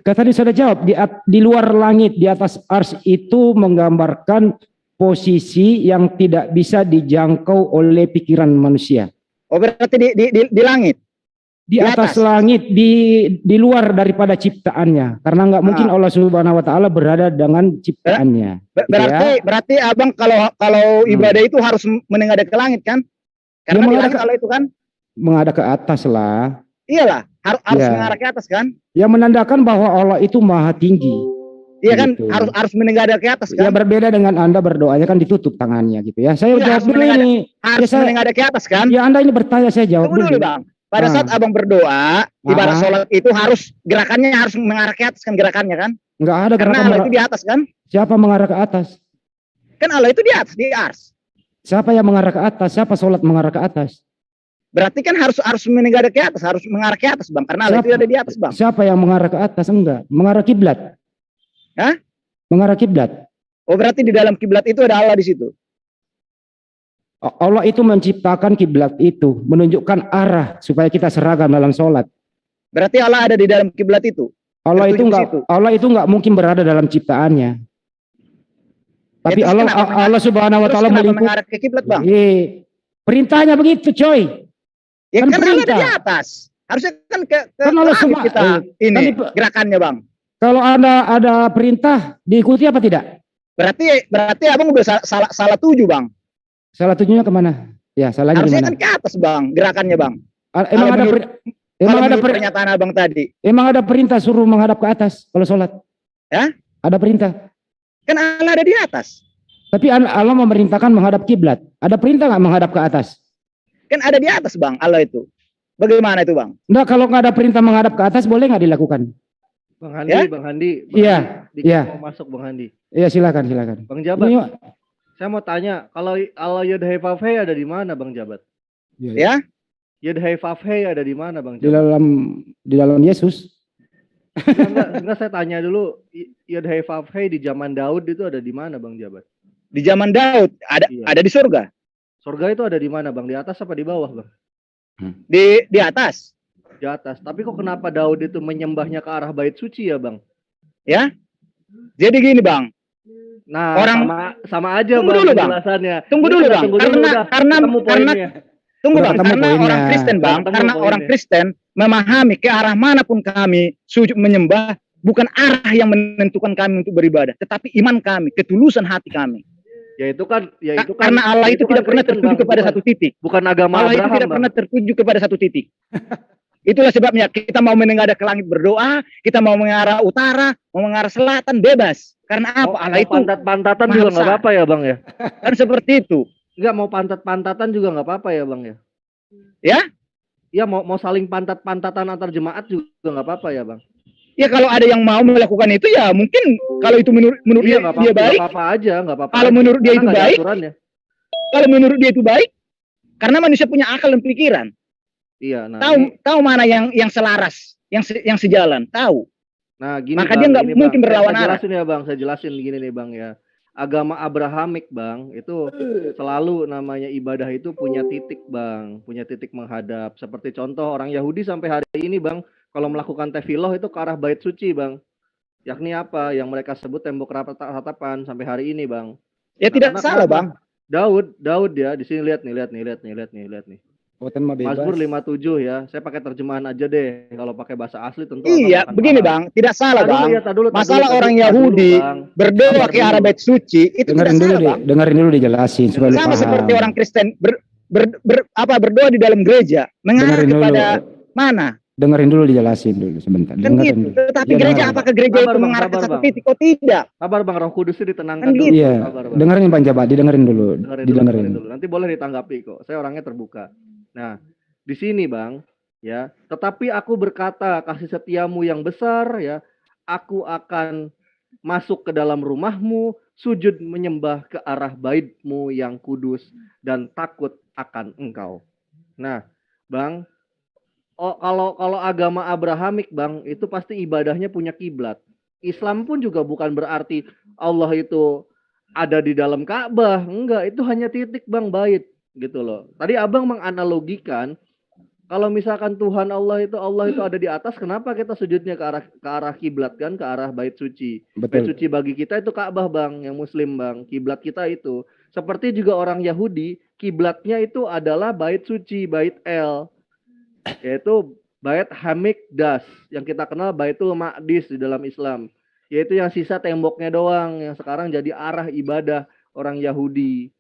Tadi sudah jawab, di luar langit, di atas ars itu menggambarkan posisi yang tidak bisa dijangkau oleh pikiran manusia. Oh, berarti di langit. Di atas langit, di luar daripada ciptaannya, karena nggak mungkin Allah Subhanahu Wa Taala berada dengan ciptaannya. Berarti abang kalau ibadah itu harus menengadah ke langit kan? Karena di langit Allah itu kan menghadap ke atas lah. Iyalah, harus mengarah ke atas kan? Yang menandakan bahwa Allah itu maha tinggi. Iya kan, harus menengadah ke atas kan? Ya berbeda dengan Anda berdoanya kan ditutup tangannya gitu ya. Saya jawab dulu ini. Harus menengadah ke atas kan? Ya Anda ini bertanya, saya jawab dulu. Bang. Pada saat abang berdoa, ibarat sholat itu harus gerakannya harus mengarah ke atas kan gerakannya kan? Enggak ada karena Allah itu di atas kan? Siapa mengarah ke atas? Kan Allah itu di atas, di ars. Siapa yang mengarah ke atas? Siapa sholat mengarah ke atas? Berarti kan harus menengadah ke atas, harus mengarah ke atas, Bang. Karena Allah itu ada di atas, Bang. Siapa yang mengarah ke atas? Enggak, mengarah kiblat. Hah? Mengarah kiblat. Oh, berarti di dalam kiblat itu ada Allah di situ. Allah itu menciptakan kiblat itu, menunjukkan arah supaya kita seragam dalam sholat. Berarti Allah ada di dalam kiblat itu. Allah itu nggak mungkin berada dalam ciptaannya. Tapi ya, Allah Subhanahu Wa Taala melingkup. Mengarah ke kiblat, Bang. Perintahnya begitu, coy. Ya kan Allah ada di atas. Harusnya kan ke kita ini gerakannya, Bang. Kalau ada perintah diikuti apa tidak? Berarti abang udah salah tuju, Bang. Salah tujunya kemana? Ya, salahnya harusnya dimana? Kan ke atas, Bang, gerakannya, Bang. Emang ada pernyataan abang tadi. Emang ada perintah suruh menghadap ke atas kalau sholat? Ya? Ada perintah. Kan Allah ada di atas. Tapi Allah memerintahkan menghadap kiblat. Ada perintah nggak menghadap ke atas? Kan ada di atas, Bang, Allah itu. Bagaimana itu, Bang? Enggak, kalau nggak ada perintah menghadap ke atas boleh nggak dilakukan? Bang Handi, Bang Handi. Iya. Mau masuk Bang Handi. Iya, silakan. Bang Jabat. Saya mau tanya, kalau Allah Yud Hei Vav Hei ada di mana, Bang Jabat? Ya? Yud Hei Vav Hei ada di mana, Bang Jabat? Di dalam Yesus. Enggak, saya tanya dulu, Yud Hei Vav Hei di zaman Daud itu ada di mana, Bang Jabat? Di zaman Daud ada di surga. Surga itu ada di mana, Bang? Di atas apa di bawah, Bang? Di atas. Di atas. Tapi kok kenapa Daud itu menyembahnya ke arah bait suci ya, Bang? Ya? Jadi gini, Bang. Nah, sama aja, Bang, penjelasannya. Tunggu dulu, Bang. Karena orang Kristen, Bang. Karena orang Kristen memahami ke arah manapun kami sujud menyembah, bukan arah yang menentukan kami untuk beribadah, tetapi iman kami, ketulusan hati kami. Ya itu kan karena Allah itu tidak pernah tertuju kepada satu titik. Bukan agama Allah itu tidak pernah tertuju kepada satu titik. Itulah sebabnya kita mau menengadah ke langit berdoa, kita mau mengarah utara, mau mengarah selatan, bebas. Karena apa? Allah itu pantat-pantatan juga nggak apa-apa ya, Bang ya? Kan seperti itu. Enggak, mau pantat-pantatan juga nggak apa-apa ya, Bang ya? Ya? Iya, mau saling pantat-pantatan antar jemaat juga nggak apa-apa ya, Bang? Ya kalau ada yang mau melakukan itu ya mungkin kalau itu menurut dia baik. Nggak apa-apa aja, nggak apa-apa. Kalau menurut dia itu baik. Kalau menurut dia itu baik, karena manusia punya akal dan pikiran. Iya, nah. Tahu mana yang selaras, yang sejalan, tahu. Nah, gini, maka Bang, dia nggak mungkin berlawan arah. Saya jelasin gini nih, Bang ya. Agama Abrahamik, Bang, itu selalu namanya ibadah itu punya titik, Bang, punya titik menghadap. Seperti contoh orang Yahudi sampai hari ini, Bang, kalau melakukan tefiloh itu ke arah bait suci, Bang. Yakni apa? Yang mereka sebut tembok ratapan sampai hari ini, Bang. Ya nah, tidak salah, Bang. Daud ya, di sini lihat nih. Mazmur 57 ya. Saya pakai terjemahan aja deh. Kalau pakai bahasa asli tentu. Iya, begini Bang, tidak salah, Bang. Masalah orang Yahudi berdoa ke arah bait suci itu tidak salah, Bang. Dengerin dulu dijelasin supaya sama seperti orang Kristen berdoa di dalam gereja, mengarah kepada mana? Dengerin dulu dijelasin dulu sebentar. Kan gitu. Tetapi gereja apakah gereja itu mengarah ke satu titik? Oh tidak. Sabar, Bang, Roh Kudus itu ditenangkan dulu. Iya. Dengerin Bang Jabat, didengerin dulu. Didengerin dulu. Nanti boleh ditanggapi kok. Saya orangnya terbuka. Nah, di sini, Bang, ya, tetapi aku berkata, kasih setiamu yang besar, ya, aku akan masuk ke dalam rumahmu, sujud menyembah ke arah baitmu yang kudus, dan takut akan engkau. Nah, Bang, kalau agama Abrahamik, Bang, itu pasti ibadahnya punya kiblat. Islam pun juga bukan berarti Allah itu ada di dalam Ka'bah. Enggak, itu hanya titik, Bang, bait gitu loh. Tadi Abang menganalogikan kalau misalkan Tuhan Allah itu ada di atas, kenapa kita sujudnya ke arah kiblat kan, ke arah bait suci. Betul. Bait suci bagi kita itu Ka'bah, Bang, yang muslim, Bang. Kiblat kita itu. Seperti juga orang Yahudi, kiblatnya itu adalah bait suci, bait El, yaitu bait Hamikdas, yang kita kenal Baitul Maqdis di dalam Islam. Yaitu yang sisa temboknya doang, yang sekarang jadi arah ibadah orang Yahudi.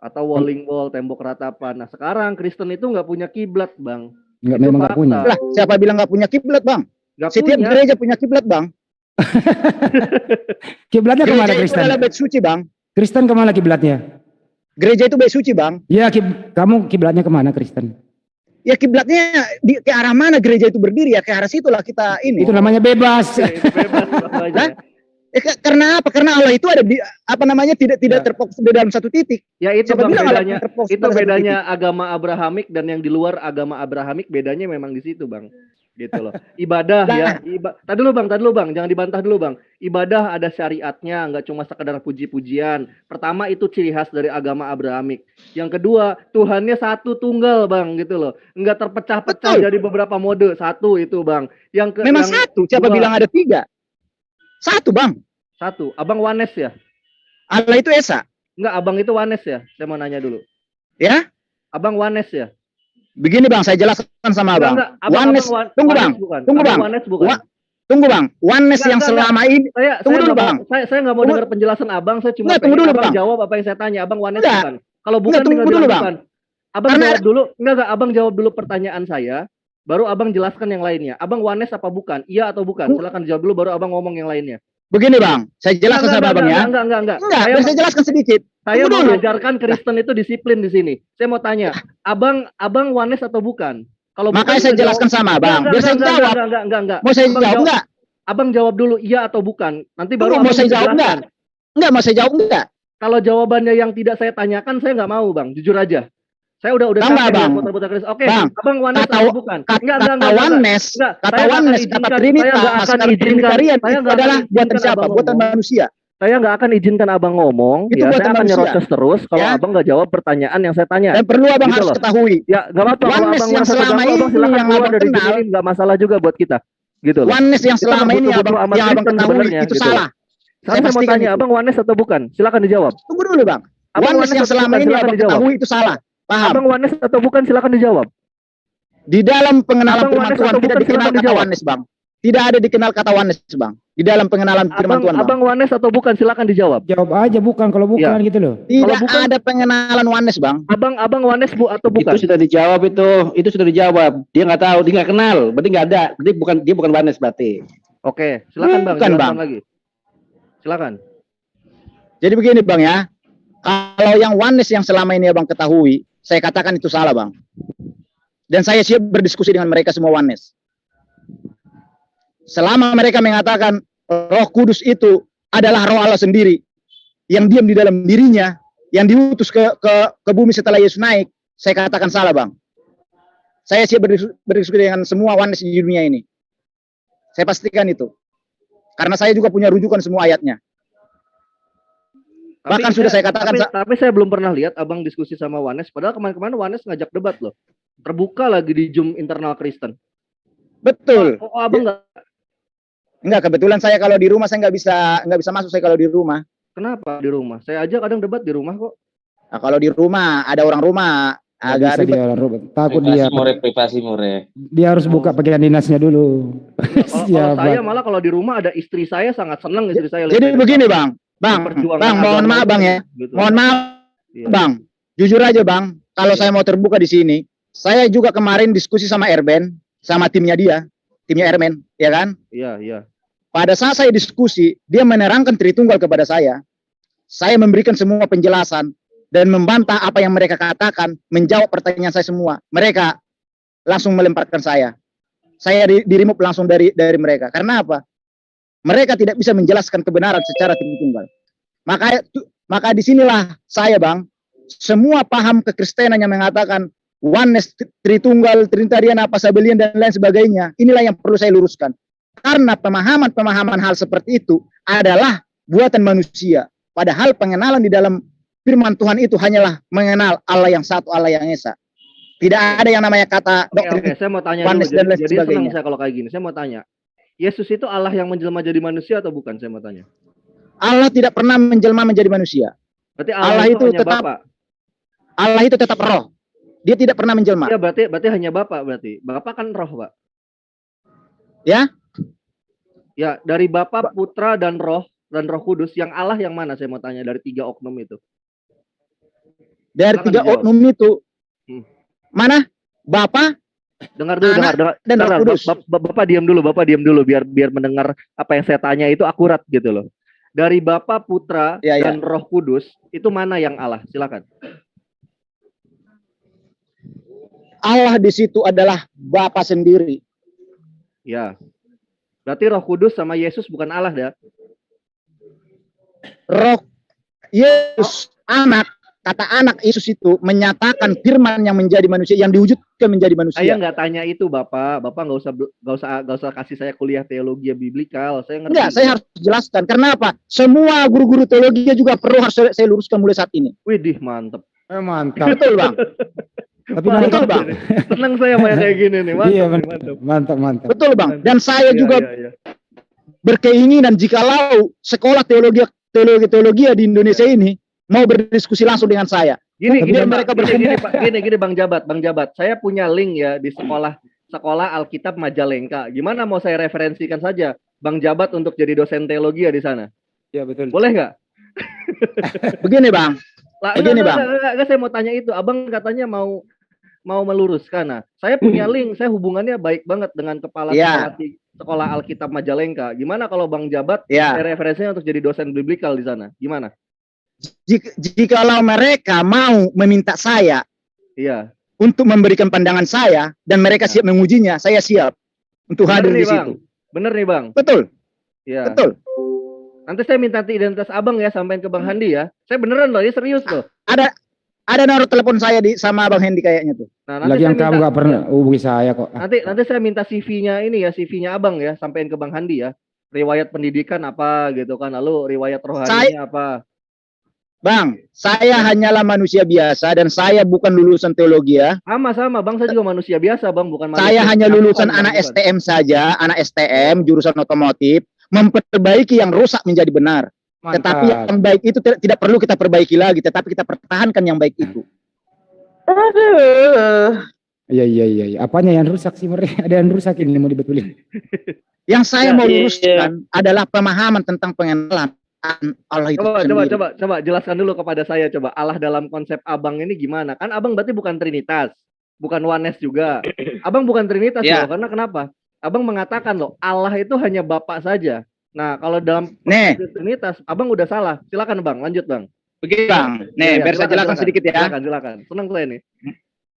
Atau Walling Wall, tembok ratapan. Nah, sekarang Kristen itu nggak punya kiblat, Bang. Nggak, memang nggak punya. Lah, siapa bilang nggak punya kiblat, Bang? Setiap gereja punya kiblat, Bang. Kiblatnya kemana Kristen? Itu adalah bait suci, Bang. Kristen kemana kiblatnya? Gereja itu bait suci, Bang. Ya, kamu kiblatnya kemana Kristen? Ya kiblatnya ke arah mana gereja itu berdiri, ya ke arah situlah kita ini. Itu namanya bebas. Itu bebas namanya. Karena apa? Karena Allah itu ada di tidak terfokus di dalam satu titik. Ya itu, Bang, bedanya. Itu bedanya titik. agama Abrahamik dan yang di luar agama Abrahamik, bedanya memang di situ, Bang. Gitu loh. Ibadah ya, tadi dulu Bang, jangan dibantah dulu, Bang. Ibadah ada syariatnya, nggak cuma sekedar puji-pujian. Pertama, itu ciri khas dari agama Abrahamik. Yang kedua, Tuhannya satu tunggal, Bang, gitu loh. Nggak terpecah-pecah jadi beberapa mode. Satu itu, Bang. Memang satu, siapa bilang ada tiga? Satu, Bang. Satu. Abang Wanes ya? Allah itu Esa. Enggak, Abang itu Wanes ya? Saya mau nanya dulu. Ya? Abang Wanes ya? Begini, Bang, saya jelaskan sama Abang. Wanes, tunggu, Bang. Tunggu, Bang. Wanes bukan. Tunggu, Bang. Wanes yang selama ini. Tunggu dulu, Bang. Saya nggak mau dengar penjelasan Abang. Saya cuma tunggu dulu, Abang Bang. jawab apa yang saya tanya. Abang Wanes bukan. Kalau bukan, tunggu dulu, Bang. Abang jawab dulu. Enggak, Abang jawab dulu pertanyaan saya. Baru Abang jelaskan yang lainnya. Abang Wanes apa bukan? Iya atau bukan? Silakan jawab dulu, baru Abang ngomong yang lainnya. Begini, Bang, saya jelaskan sama Abang ya. Enggak. Saya jelaskan sedikit. Saya mengajarkan Kristen itu disiplin di sini. Saya mau tanya, Abang Wanes atau bukan? Kalau makanya saya jelaskan sama Abang. Biar saya jawab. Enggak. Mau saya jawab enggak? Abang jawab dulu iya atau bukan. Nanti baru mau saya jawab enggak? Enggak, mau saya jawab enggak? Kalau jawabannya yang tidak saya tanyakan, saya nggak mau, Bang. Jujur aja. Saya udah Bang. putar-putar Kristen. Oke, Bang, Abang Wanes atau bukan? Kata Wanes, kata Trinitas, kata Trinitarian itu adalah buatan siapa? Buatan manusia. Saya nggak akan izinkan Abang ngomong. Itu ya, saya akan nyerocos terus kalau Abang nggak jawab pertanyaan yang saya tanya. Dan perlu Abang gitu harus loh. ketahui. Ya, nggak apa-apa. Wanes yang selama ini yang Abang kenal, nggak masalah juga buat kita. Gitu loh. Wanes yang selama ini yang Abang ketahui itu gitu. salah. Saya mau tanya, Abang Wanes atau bukan? Silakan dijawab. Tunggu dulu, Bang. Wanes yang selama ini Abang ketahui itu salah. Paham? Abang Wanes atau bukan? Silakan dijawab. Di dalam pengenalan firman Tuhan tidak dikenal kata Wanes, Bang. Tidak ada dikenal kata Wanes, Bang. Di dalam pengenalan firman Tuhan, Bang. Abang Wanes atau bukan? Silakan dijawab. Jawab aja bukan, kalau bukan gitu loh. Tidak ada pengenalan Wanes, Bang. Abang Wanes atau bukan? Itu sudah dijawab itu sudah dijawab. Dia nggak tahu, dia nggak kenal, berarti nggak ada. Berarti dia bukan Wanes berarti. Oke, silakan Bang. Bukan, Bang. Lagi. Silakan. Jadi begini, Bang ya. Kalau yang Wanes yang selama ini Abang ketahui, saya katakan itu salah, Bang. Dan saya siap berdiskusi dengan mereka semua Wanes. Selama mereka mengatakan Roh Kudus itu adalah Roh Allah sendiri yang diam di dalam dirinya, yang diutus ke bumi setelah Yesus naik, saya katakan salah, Bang. Saya siap berdiskusi dengan semua Wanes di dunia ini. Saya pastikan itu. Karena saya juga punya rujukan semua ayatnya. Bahkan sudah saya katakan. Tapi saya belum pernah lihat Abang diskusi sama Wanes. Padahal kemarin-kemarin Wanes ngajak debat loh. Terbuka lagi di Zoom internal Kristen. Betul. Oh, Abang enggak, kebetulan saya kalau di rumah saya nggak bisa masuk saya kalau di rumah. Kenapa di rumah? Saya aja kadang debat di rumah kok. Nah, kalau di rumah ada orang rumah agak ribet. Takut dia. Privasi more. Dia harus buka pakaian dinasnya dulu. Kalau saya malah kalau di rumah ada istri saya sangat senang istri saya. Jadi begini, Bang. Bang, mohon maaf, Bang ya. Gitu. Mohon maaf, Bang. Jujur aja, Bang. Kalau saya mau terbuka di sini, saya juga kemarin diskusi sama Erben, sama timnya Ermen, ya kan? Iya. Pada saat saya diskusi, dia menerangkan Tritunggal kepada saya. Saya memberikan semua penjelasan dan membantah apa yang mereka katakan, menjawab pertanyaan saya semua. Mereka langsung melemparkan saya. Saya di-remove langsung dari mereka. Karena apa? Mereka tidak bisa menjelaskan kebenaran secara Tritunggal. Maka disinilah saya, Bang, semua paham kekristenan yang mengatakan oneness, Tritunggal, Trinitarian, apa sabelian dan lain sebagainya. Inilah yang perlu saya luruskan. Karena pemahaman hal seperti itu adalah buatan manusia. Padahal pengenalan di dalam firman Tuhan itu hanyalah mengenal Allah yang satu, Allah yang esa. Tidak ada yang namanya kata doktrin. Saya mau tanya dulu. Jadi senang saya kalau kayak gini. Saya mau tanya, Yesus itu Allah yang menjelma jadi manusia atau bukan? Saya mau tanya. Allah tidak pernah menjelma menjadi manusia. Berarti Allah itu tetap Bapak. Allah itu tetap roh. Dia tidak pernah menjelma. Ya, berarti hanya Bapak berarti. Bapak kan roh, Pak. Ya? Ya, dari Bapa, Putra dan Roh Kudus, yang Allah yang mana saya mau tanya dari 3 oknum itu? Dari 3 oknum itu. Mana? Bapa? Dengar dulu, dan Roh Kudus. Bapak diam dulu biar mendengar apa yang saya tanya itu akurat gitu loh. Dari Bapa, Putra dan Roh Kudus, itu mana yang Allah? Silakan. Allah di situ adalah Bapa sendiri. Ya. Berarti Roh Kudus sama Yesus bukan Allah ya? Roh Yesus, kata anak Yesus itu menyatakan firman yang menjadi manusia, yang diwujudkan menjadi manusia. Saya nggak tanya itu, Bapak. Bapak nggak usah kasih saya kuliah teologi biblikal. Saya ngerti. Enggak, saya harus jelaskan. Karena apa? Semua guru-guru teologi juga perlu harus saya luruskan mulai saat ini. Widih, mantep. Mantap. Betul, Bang. Tapi betul, Bang. Senang saya kayak gini nih. Mantap, iya, mantap. Betul, Bang. Dan saya juga berkeinginan jikalau sekolah teologi di Indonesia ini mau berdiskusi langsung dengan saya. Gini, Bang Jabat. Saya punya link ya di sekolah Alkitab Majalengka. Gimana mau saya referensikan saja Bang Jabat untuk jadi dosen teologi ya di sana? Iya, betul. Boleh nggak? Begini, Bang. Bang. Saya mau tanya itu. Abang katanya mau meluruskan. Nah, saya punya link. Saya hubungannya baik banget dengan kepala sekolah Alkitab Majalengka. Gimana kalau Bang Jabat saya referensinya untuk jadi dosen biblikal di sana? Gimana? Jikalau mereka mau meminta saya untuk memberikan pandangan saya dan mereka siap mengujinya, saya siap untuk hadir di situ. Bener nih, Bang. Betul. Iya. Betul. Nanti saya minta identitas Abang ya, sampein ke Bang Handi ya. Saya beneran loh, ini serius loh. Ada nomor telepon saya sama Bang Hendi kayaknya tuh. Nah, lagi yang kamu nggak pernah hubungi saya kok. Nanti saya minta CV-nya ini ya, CV-nya Abang ya, sampein ke Bang Handi ya. Riwayat pendidikan apa gitu kan, lalu riwayat rohaninya apa. Bang, saya hanyalah manusia biasa dan saya bukan lulusan teologi ya. Sama, Bang, saya juga manusia biasa, Bang, bukan manusia. Saya hanya lulusan anak STM saja, anak STM jurusan otomotif, memperbaiki yang rusak menjadi benar. Mantap. Tetapi yang baik itu tidak perlu kita perbaiki lagi, tetapi kita pertahankan yang baik itu. Aduh. Iya. Apanya yang rusak sih mereka? Ada yang rusak ini mau dibetulin. Yang saya mau luruskan adalah pemahaman tentang pengenalan Allah itu coba jelaskan dulu kepada saya coba Allah dalam konsep Abang ini gimana? Kan Abang berarti bukan Trinitas, bukan Oneness juga. Abang bukan Trinitas loh, karena kenapa? Abang mengatakan loh Allah itu hanya Bapa saja. Nah, kalau dalam Trinitas Abang udah salah. Silakan Bang, lanjut Bang. Begini Bang. Biar saya jelaskan sedikit ya. Silakan. Senang saya nih.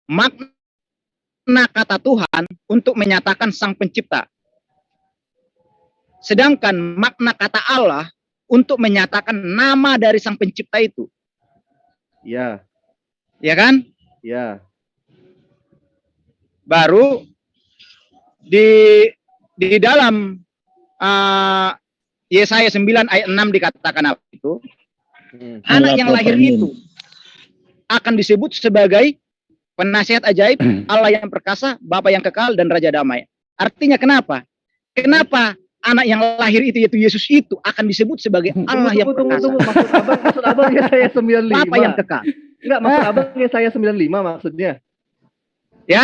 Makna kata Tuhan untuk menyatakan Sang Pencipta. Sedangkan makna kata Allah untuk menyatakan nama dari Sang Pencipta itu. Iya. Ya kan? Iya. Baru di dalam Yesaya 9 ayat 6 dikatakan apa itu? Anak yang lahir itu akan disebut sebagai penasihat ajaib, Allah yang perkasa, Bapa yang kekal, dan Raja damai. Artinya kenapa? Kenapa anak yang lahir itu yaitu Yesus itu akan disebut sebagai Allah yang perkasa? Maksud abang Yesaya 95. Bapa yang kekal. Enggak, maksud abang Yesaya 95 maksudnya. Ya?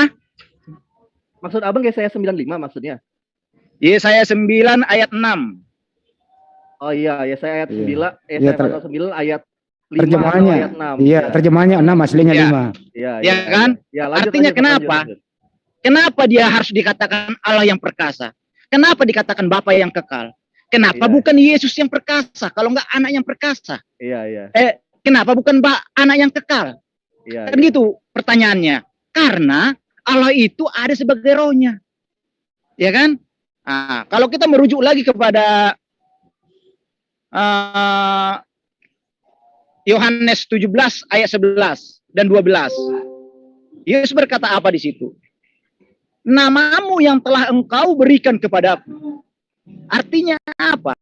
Maksud abang Yesaya 95 maksudnya. Yesaya 9 ayat 6. Oh iya, Yesaya ayat 9, Yesaya 9 ayat 5 terjemahannya, ayat 6. Iya, terjemahannya 6, aslinya 5. Iya, kan? Ya, artinya kenapa? Kenapa dia harus dikatakan Allah yang perkasa? Kenapa dikatakan Bapa yang kekal? Kenapa bukan Yesus yang perkasa? Kalau enggak anak yang perkasa? Iya. Kenapa bukan anak yang kekal? Kan gitu pertanyaannya. Karena Allah itu ada sebagai rohnya. Ya kan? Nah, kalau kita merujuk lagi kepada Yohanes 17 ayat 11 dan 12. Yesus berkata apa di situ? Namamu yang telah engkau berikan kepadaku. Artinya apa?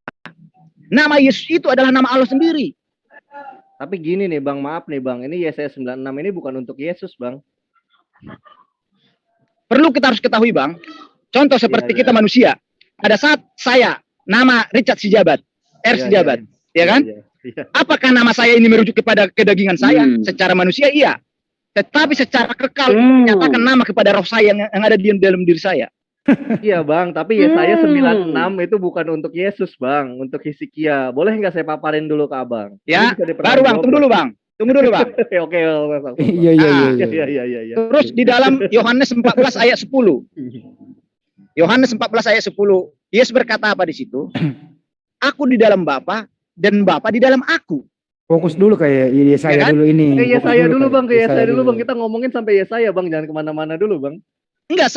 Nama Yesus itu adalah nama Allah sendiri. Tapi gini nih Bang, maaf nih Bang, ini Yesaya 96 ini bukan untuk Yesus Bang. Perlu kita harus ketahui Bang, contoh seperti kita manusia. Pada saat saya, nama Richard Sijabat, Sijabat, ya kan? Apakah nama saya ini merujuk kepada kedagingan saya? Secara manusia iya. Tetapi secara kekal menyatakan nama kepada roh saya yang ada di dalam diri saya. Iya Bang, tapi Yesaya 96 itu bukan untuk Yesus Bang, untuk Hizkia. Boleh nggak saya paparin dulu ke Abang? Ya, baru Bang, tunggu dulu Bang. Oke. Iya. Terus di dalam Yohanes 14 ayat 10. Yohanes 14 ayat 10. Yesus berkata apa di situ? Aku di dalam Bapa dan Bapa di dalam aku. Fokus dulu kayak Yesaya dulu ini. Ke Yesaya dulu Bang, Kita ngomongin sampai Yesaya Bang, jangan kemana-mana dulu Bang. Enggak,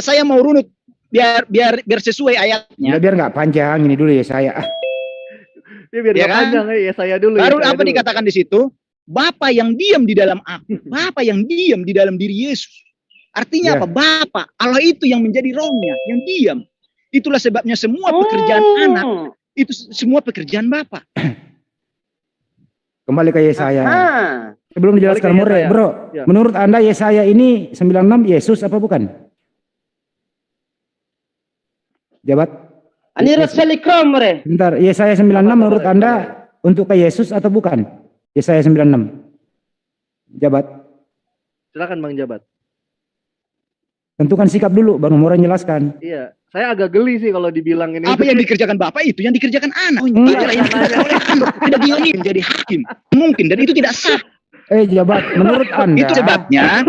saya mau runut biar sesuai ayatnya. Biar nggak panjang ini dulu Yesaya. Biar nggak panjang Yesaya dulu. Baru apa dikatakan di situ? Bapa yang diam di dalam aku, Bapa yang diam di dalam diri Yesus. Artinya apa? Bapa, Allah itu yang menjadi rohnya, yang diam. Itulah sebabnya semua pekerjaan anak itu semua pekerjaan Bapa. Kembali ke Yesaya. Sebelum dijelaskan More, Bro, menurut Anda Yesaya ini 96 Yesus apa bukan? Jabat. Bentar, Yesaya 96 menurut Anda untuk ke Yesus atau bukan? Yesaya 96. Jabat. Silakan Bang Jabat. Tentukan sikap dulu, baru More jelaskan. Iya, saya agak geli sih kalau dibilang ini. Apa yang dikerjakan Bapak itu yang dikerjakan anak. Tidak dioni menjadi hakim. Mungkin dan itu tidak sah. Jabat, menurut Anda. Itu sebabnya.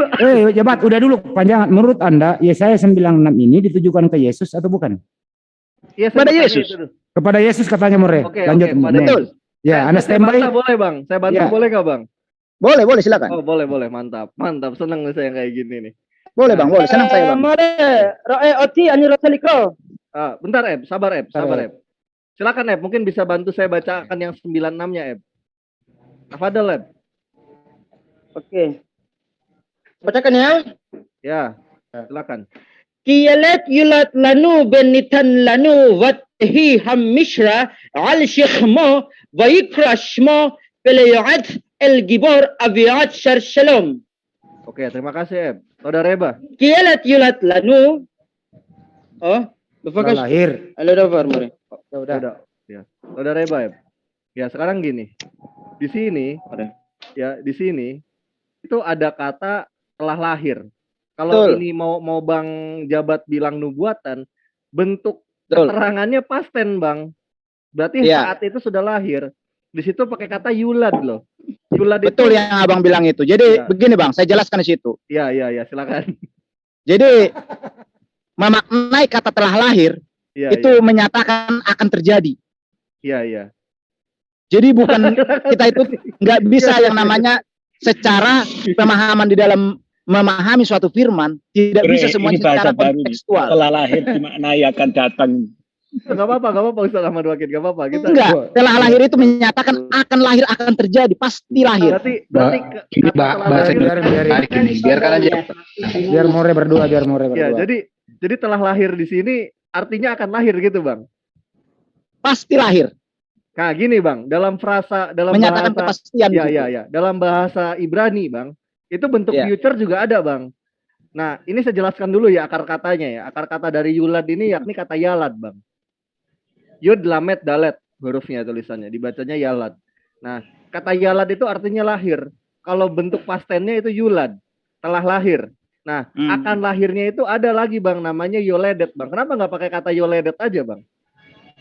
Jabat, udah dulu panjangan. Menurut Anda, Yesaya 96 ini ditujukan ke Yesus atau bukan? Kepada Yesus. Kepada Yesus katanya More. Lanjut. Betul. Ya, Anda standby. Boleh Bang, saya bantu boleh nggak Bang? Boleh silakan. Oh boleh, mantap, senang saya kayak gini nih. Boleh Bang, boleh, senang saya Bang. Bentar sabar Eb. Silakan Eb, mungkin bisa bantu saya bacakan yang 96-nya Eb. Tafadhol Eb. Oke. Bacakan ya. Ya, silakan. Kiyalat yulat lanu benitan lanu wathi hamishra al shikhmo wa ikrashmo pelayat el gibor aviat shar shalom. Oke, terima kasih Eb. Saudara Eba. Kiyalat yulat lanu. Lahir. Udah. Ya. Saudara Eba Eb. Ya, sekarang gini. Di sini itu ada kata telah lahir. Kalau ini mau Bang Jabat bilang nubuatan, bentuk keterangannya pasten Bang. Berarti saat itu sudah lahir. Di situ pakai kata yulad loh. Yulad betul itu, yang Abang bilang itu. Jadi begini Bang, saya jelaskan di situ. Iya, silakan. Jadi memaknai kata telah lahir itu menyatakan akan terjadi. Iya. Jadi bukan kita itu nggak bisa yang namanya secara pemahaman di dalam memahami suatu firman tidak bisa semuanya secara kontekstual. Telah lahir dimaknai akan datang. Gak apa-apa Ustaz Ahmad Wakid, gak apa-apa. Enggak, telah lahir itu menyatakan akan lahir, akan terjadi, pasti lahir. Berarti biarkan aja. Biar More berdua. Ya, jadi telah lahir di sini artinya akan lahir gitu Bang. Pasti lahir. Nah gini Bang, dalam menyatakan bahasa kepastian. Ya. Dalam bahasa Ibrani Bang, itu bentuk future juga ada Bang. Nah ini saya jelaskan dulu ya akar katanya ya. Akar kata dari yulad ini yakni kata yalad Bang. Yud lamet dalet hurufnya tulisannya, dibacanya yalad. Nah kata yalad itu artinya lahir. Kalau bentuk pastennya itu yulad, telah lahir. Nah akan lahirnya itu ada lagi Bang, namanya yoledet Bang. Kenapa nggak pakai kata yoledet aja Bang?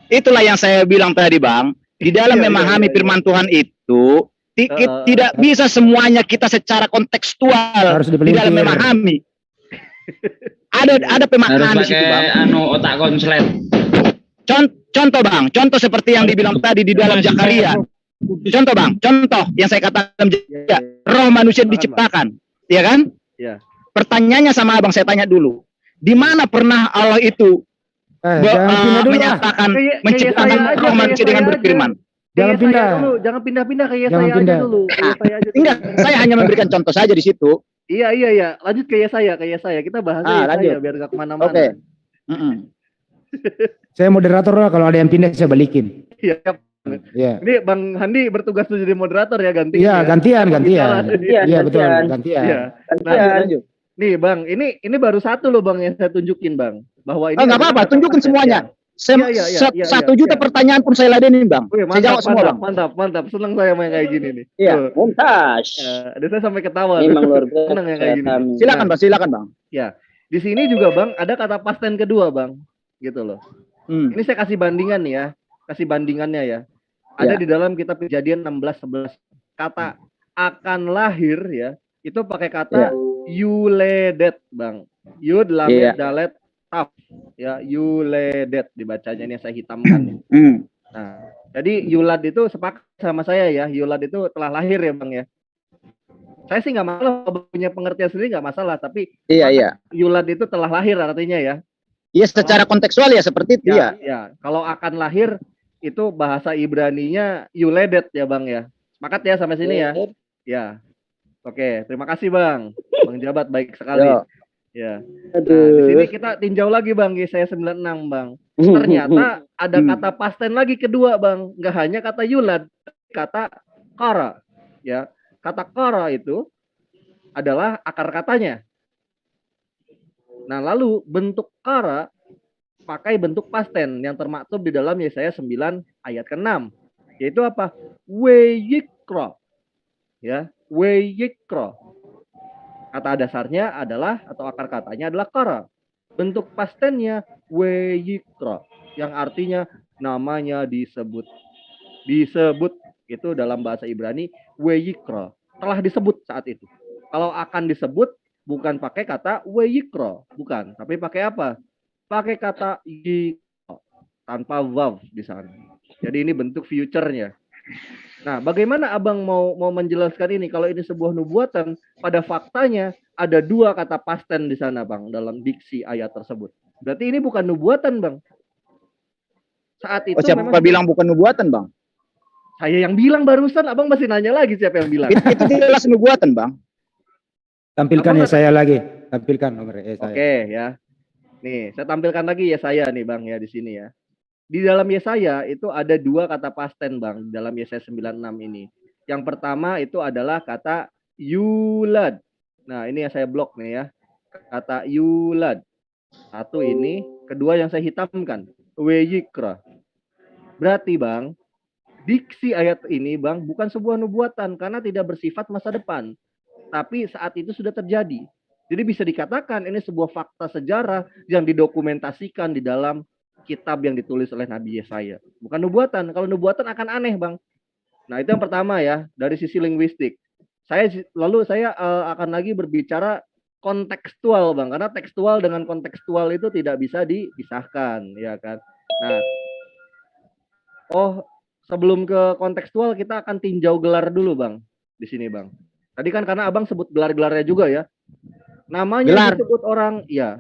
Itulah yang saya bilang tadi Bang. Di dalam memahami firman Tuhan itu tidak bisa semuanya kita secara kontekstual di dalam memahami. Ada pemaknaan di situ Bang. Otak konslet. Contoh Bang, contoh seperti yang dibilang tadi di dalam Zakaria. Contoh Bang, contoh yang saya katakan roh manusia diciptakan, ya kan? Iya. Pertanyaannya sama Abang saya tanya dulu. Di mana pernah Allah itu menyatakan menciptakan roh manusia dengan berfirman? Jangan pindah-pindah ke Yesaya aja dulu. Enggak, saya hanya memberikan contoh saja di situ. Iya. Lanjut ke Yesaya, Kita bahasnya Yesaya biar gak kemana-mana. Oke. Saya moderator lah, kalau ada yang pindah saya balikin. Iya. Iya. Ini Bang Handi bertugas tuh jadi moderator ya, ganti. Iya, gantian. Iya, betul, gantian. Iya. Nah, nih Bang, ini baru satu loh Bang yang saya tunjukin Bang, bahwa ini nggak apa-apa, tunjukin semuanya. Iya, 1 juta pertanyaan pun saya ladenin Bang. Saya jawab semua Bang. Mantap. Senang saya main kayak gini nih. Iya. Mumtaz. Ada saya sampai ketawa. Memang luar biasa. Senang yang kayak gini. Silakan Bang. Ya, di sini juga Bang ada kata past tense kedua Bang, gitu loh. Ini saya kasih bandingan nih ya, bandingannya ya. Ada di dalam kitab Kejadian 16:11. Kata akan lahir ya, itu pakai kata yuledet Bang. Yud lamed dalet taf ya, yuledet dibacanya, ini saya hitamkan. Nah, jadi yulad itu sepakat sama saya ya, yulad itu telah lahir ya Bang ya. Saya sih nggak masalah, punya pengertian sendiri nggak masalah, tapi yulad itu telah lahir artinya ya. Iya, secara kontekstual ya seperti itu ya. Ya, kalau akan lahir itu bahasa Ibraninya yuledet ya Bang ya. Sepakat ya sampai sini ya. Ya. Oke, terima kasih Bang. Bang Jabat baik sekali. Ya. Nah, di sini kita tinjau lagi Bang, Yesaya 96 Bang. Ternyata ada kata past tense lagi kedua Bang. Nggak hanya kata yulad, kata kara. Ya. Kata kara itu adalah akar katanya. Nah, lalu bentuk kara pakai bentuk past tense yang termaktub di dalam Yesaya 9 ayat ke-6. Yaitu apa? Weyikro. Ya, weyikro. Kata dasarnya adalah, atau akar katanya adalah kara. Bentuk past tense-nya weyikro, yang artinya namanya disebut. Disebut itu dalam bahasa Ibrani weyikro. Telah disebut saat itu. Kalau akan disebut bukan pakai kata weyikro, bukan, tapi pakai apa? Pakai kata yikro tanpa vav di sana. Jadi ini bentuk future-nya. Nah, bagaimana Abang mau menjelaskan ini kalau ini sebuah nubuatan? Pada faktanya ada 2 kata past tense di sana, Bang, dalam diksi ayat tersebut. Berarti ini bukan nubuatan, Bang. Saat itu siapa bilang bukan nubuatan, Bang? Saya yang bilang barusan, Abang masih nanya lagi siapa yang bilang. Itu jelas nubuatan, Bang. Tampilkan Yesaya lagi. Tampilkan nomor Yesaya. Oke, ya. Nih, saya tampilkan lagi Yesaya nih, Bang, ya di sini ya. Di dalam Yesaya itu ada 2 kata past tense, Bang, dalam Yesaya 96 ini. Yang pertama itu adalah kata yulad. Nah, ini yang saya blok nih ya. Kata yulad. Satu ini, kedua yang saya hitamkan, weyikra. Berarti, Bang, diksi ayat ini, Bang, bukan sebuah nubuatan karena tidak bersifat masa depan. Tapi saat itu sudah terjadi. Jadi bisa dikatakan ini sebuah fakta sejarah yang didokumentasikan di dalam kitab yang ditulis oleh Nabi Yesaya. Bukan nubuatan. Kalau nubuatan akan aneh, Bang. Nah, itu yang pertama ya, dari sisi linguistik. Lalu saya akan lagi berbicara kontekstual, Bang. Karena tekstual dengan kontekstual itu tidak bisa dipisahkan, ya kan. Nah, sebelum ke kontekstual kita akan tinjau gelar dulu, Bang. Di sini, Bang. Tadi kan karena Abang sebut gelar-gelarnya juga ya. Namanya disebut orang, iya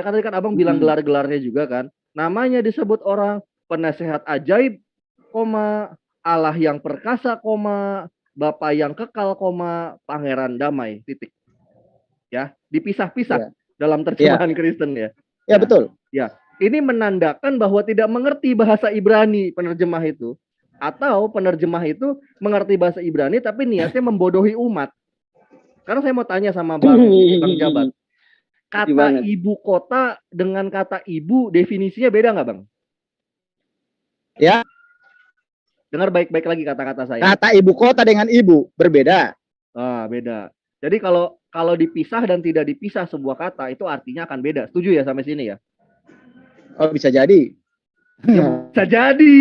kan tadi kan Abang bilang gelar-gelarnya juga kan. Namanya disebut orang penasehat ajaib, Allah yang perkasa, Bapa yang kekal, Pangeran damai, titik. Ya, dipisah-pisah dalam terjemahan Kristen ya. Ya, betul. Ya, ini menandakan bahwa tidak mengerti bahasa Ibrani penerjemah itu. Atau penerjemah itu mengerti bahasa Ibrani tapi niatnya membodohi umat. Karena saya mau tanya sama Bang Jabat. Kata ibu kota dengan kata ibu definisinya beda nggak, Bang? Ya. Dengar baik-baik lagi kata-kata saya. Kata ibu kota dengan ibu berbeda. Beda. Jadi kalau dipisah dan tidak dipisah sebuah kata itu artinya akan beda. Setuju ya sampai sini ya? Oh, bisa jadi. Ya, bisa jadi.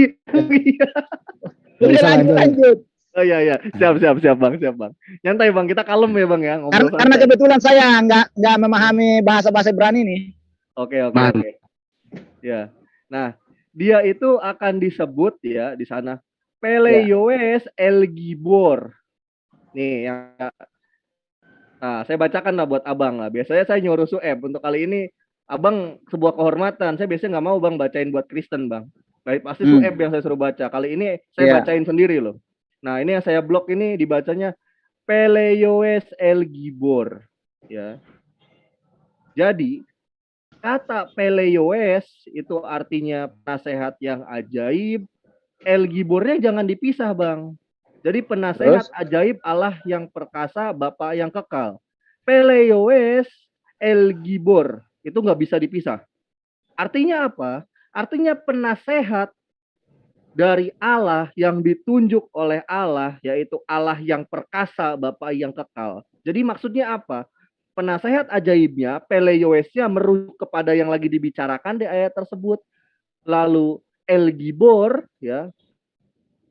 Lanjut. Oh iya. Siap Bang. Nyantai Bang, kita kalem ya Bang ya. Karena kebetulan saya nggak memahami bahasa Ibrani nih. Oke. Ya. Nah, dia itu akan disebut ya di sana Peleioes El Gibor. Nih yang saya bacakan lah buat Abang lah. Biasanya saya nyuruh Sueb, untuk kali ini Abang sebuah kehormatan. Saya biasanya nggak mau Bang bacain buat Kristen Bang. Baik, pasti Sueb yang saya suruh baca. Kali ini saya bacain sendiri loh. Nah, ini yang saya blok ini dibacanya Peleioes El Gibor, ya. Jadi kata Peleioes itu artinya penasehat yang ajaib. El Gibornya jangan dipisah, Bang. Jadi penasehat ajaib, Allah yang perkasa, Bapa yang kekal. Peleioes El Gibor itu nggak bisa dipisah. Artinya apa? Artinya penasehat dari Allah yang ditunjuk oleh Allah, yaitu Allah yang perkasa, Bapa yang kekal. Jadi maksudnya apa? Penasehat ajaibnya, Peleioesnya merujuk kepada yang lagi dibicarakan di ayat tersebut. Lalu El Gibor, ya,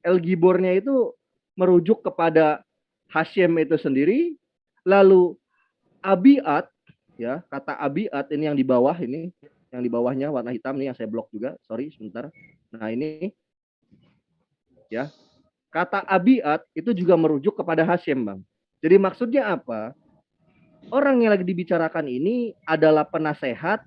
El Gibornya itu merujuk kepada Hashem itu sendiri. Lalu Abiat, ya, kata Abiat ini yang di bawah ini, yang di bawahnya warna hitam nih yang saya blok juga, sorry sebentar. Nah ini, ya, kata Abiat itu juga merujuk kepada Hashem, Bang. Jadi maksudnya apa? Orang yang lagi dibicarakan ini adalah penasehat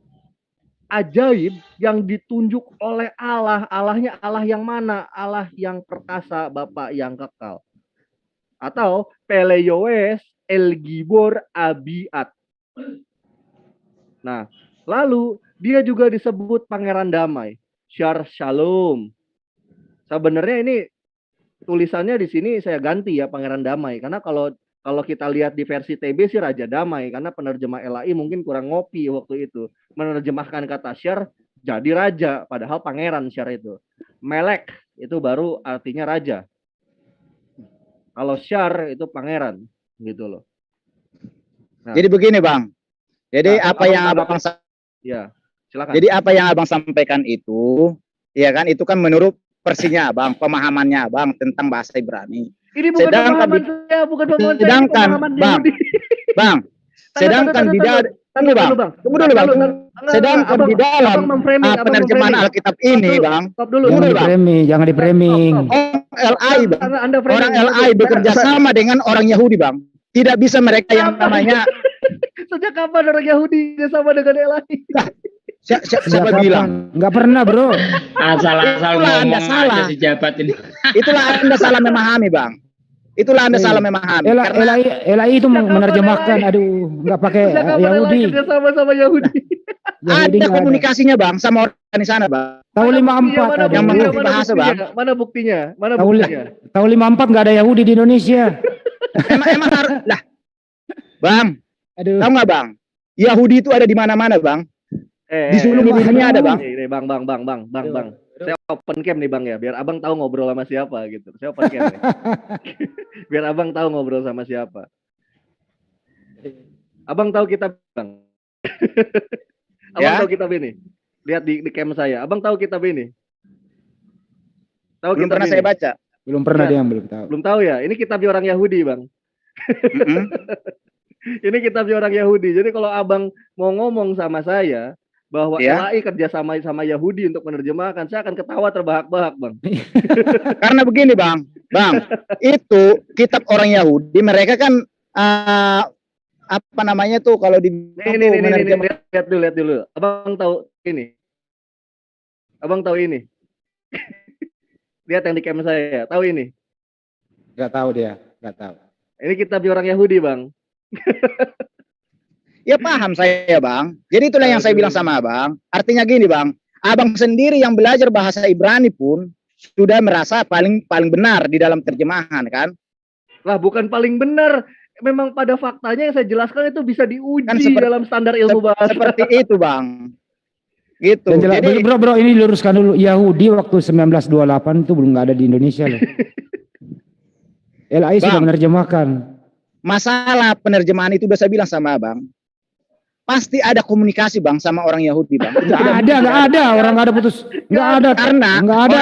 ajaib yang ditunjuk oleh Allah. Allahnya Allah yang mana? Allah yang perkasa, Bapa yang kekal. Atau Peleioes El Gibor Abiat. Nah, lalu dia juga disebut pangeran damai, Shar Shalom. Sebenarnya ini tulisannya di sini saya ganti ya, pangeran damai, karena kalau kita lihat di versi TB sih Raja Damai, karena penerjemah LAI mungkin kurang ngopi waktu itu. Menerjemahkan kata Syar jadi raja, padahal pangeran Syar itu. Melek itu baru artinya raja. Kalau Syar itu pangeran, gitu loh. Nah, jadi begini, Bang. Jadi apa yang Abang ya, silakan. Jadi apa yang Abang sampaikan itu, ya kan, itu kan menurut versinya Abang, pemahamannya Abang tentang bahasa Ibrani. Ini bukan pemahaman saya, bukan pemahaman saya, sedangkan Bang, sedangkan di dalam tunggu dulu Bang. Sedangkan di dalam penerjemahan Alkitab ini, Bang, jangan di framing. LAI, Bang. Orang LAI bekerja sama dengan orang Yahudi, Bang. Tidak bisa mereka yang namanya. Sejak kapan orang Yahudi sama dengan LAI? Siapa bilang? Enggak pernah, Bro. Asal-asal ngomong aja si jabat ini. Itulah Anda salah memahami, Bang. Itulah Anda salah memahami. LAI itu menerjemahkan, aduh, enggak pakai Yahudi. Kerja sama Yahudi. Ada komunikasinya, Bang, sama orang di sana, Bang. Tahun 54 yang mengerti bahasa, Bang. Mana buktinya? Mana buktinya? Tahun 54 enggak ada Yahudi di Indonesia. emang harus lah. Bang. Aduh. Tahu nggak, Bang? Yahudi itu ada di mana-mana, Bang. Di seluruh dunia ada, Bang. Bang. Saya open cam nih, Bang, ya, biar Abang tahu ngobrol sama siapa gitu. Saya open cam ya. Biar Abang tahu ngobrol sama siapa. Abang tahu kitab, Bang. Abang tahu kitab ini. Lihat di cam saya. Abang tahu kitab ini. Tahu belum pernah ini? Saya baca. Belum pernah dia yang belum tahu. Belum tahu ya? Ini kitabnya orang Yahudi, Bang. Ini kitabnya orang Yahudi. Jadi kalau Abang mau ngomong sama saya bahwa LAI kerja sama Yahudi untuk menerjemahkan, saya akan ketawa terbahak-bahak, Bang. Karena begini, Bang, itu kitab orang Yahudi, mereka kan apa namanya tuh kalau di lihat dulu. Abang tahu ini? Abang tahu ini? Lihat yang di cam saya, tahu ini? Nggak tahu dia, nggak tahu. Ini kitabnya orang Yahudi, Bang. Ya paham saya, Bang. Jadi itulah yang saya bilang sama Abang. Artinya gini, Bang. Abang sendiri yang belajar bahasa Ibrani pun sudah merasa paling benar di dalam terjemahan, kan? Lah, bukan paling benar. Memang pada faktanya yang saya jelaskan itu bisa diuji kan dalam standar ilmu bahasa. Seperti itu, Bang. Gitu. Jadi, bro, ini luruskan dulu. Yahudi waktu 1928 itu belum nggak ada di Indonesia loh. LAI sudah menerjemahkan. Masalah penerjemahan itu udah saya bilang sama Abang. Pasti ada komunikasi, Bang, sama orang Yahudi, Bang. Nggak ada, orang nggak ada putus. Nggak ada. Karena nggak ada.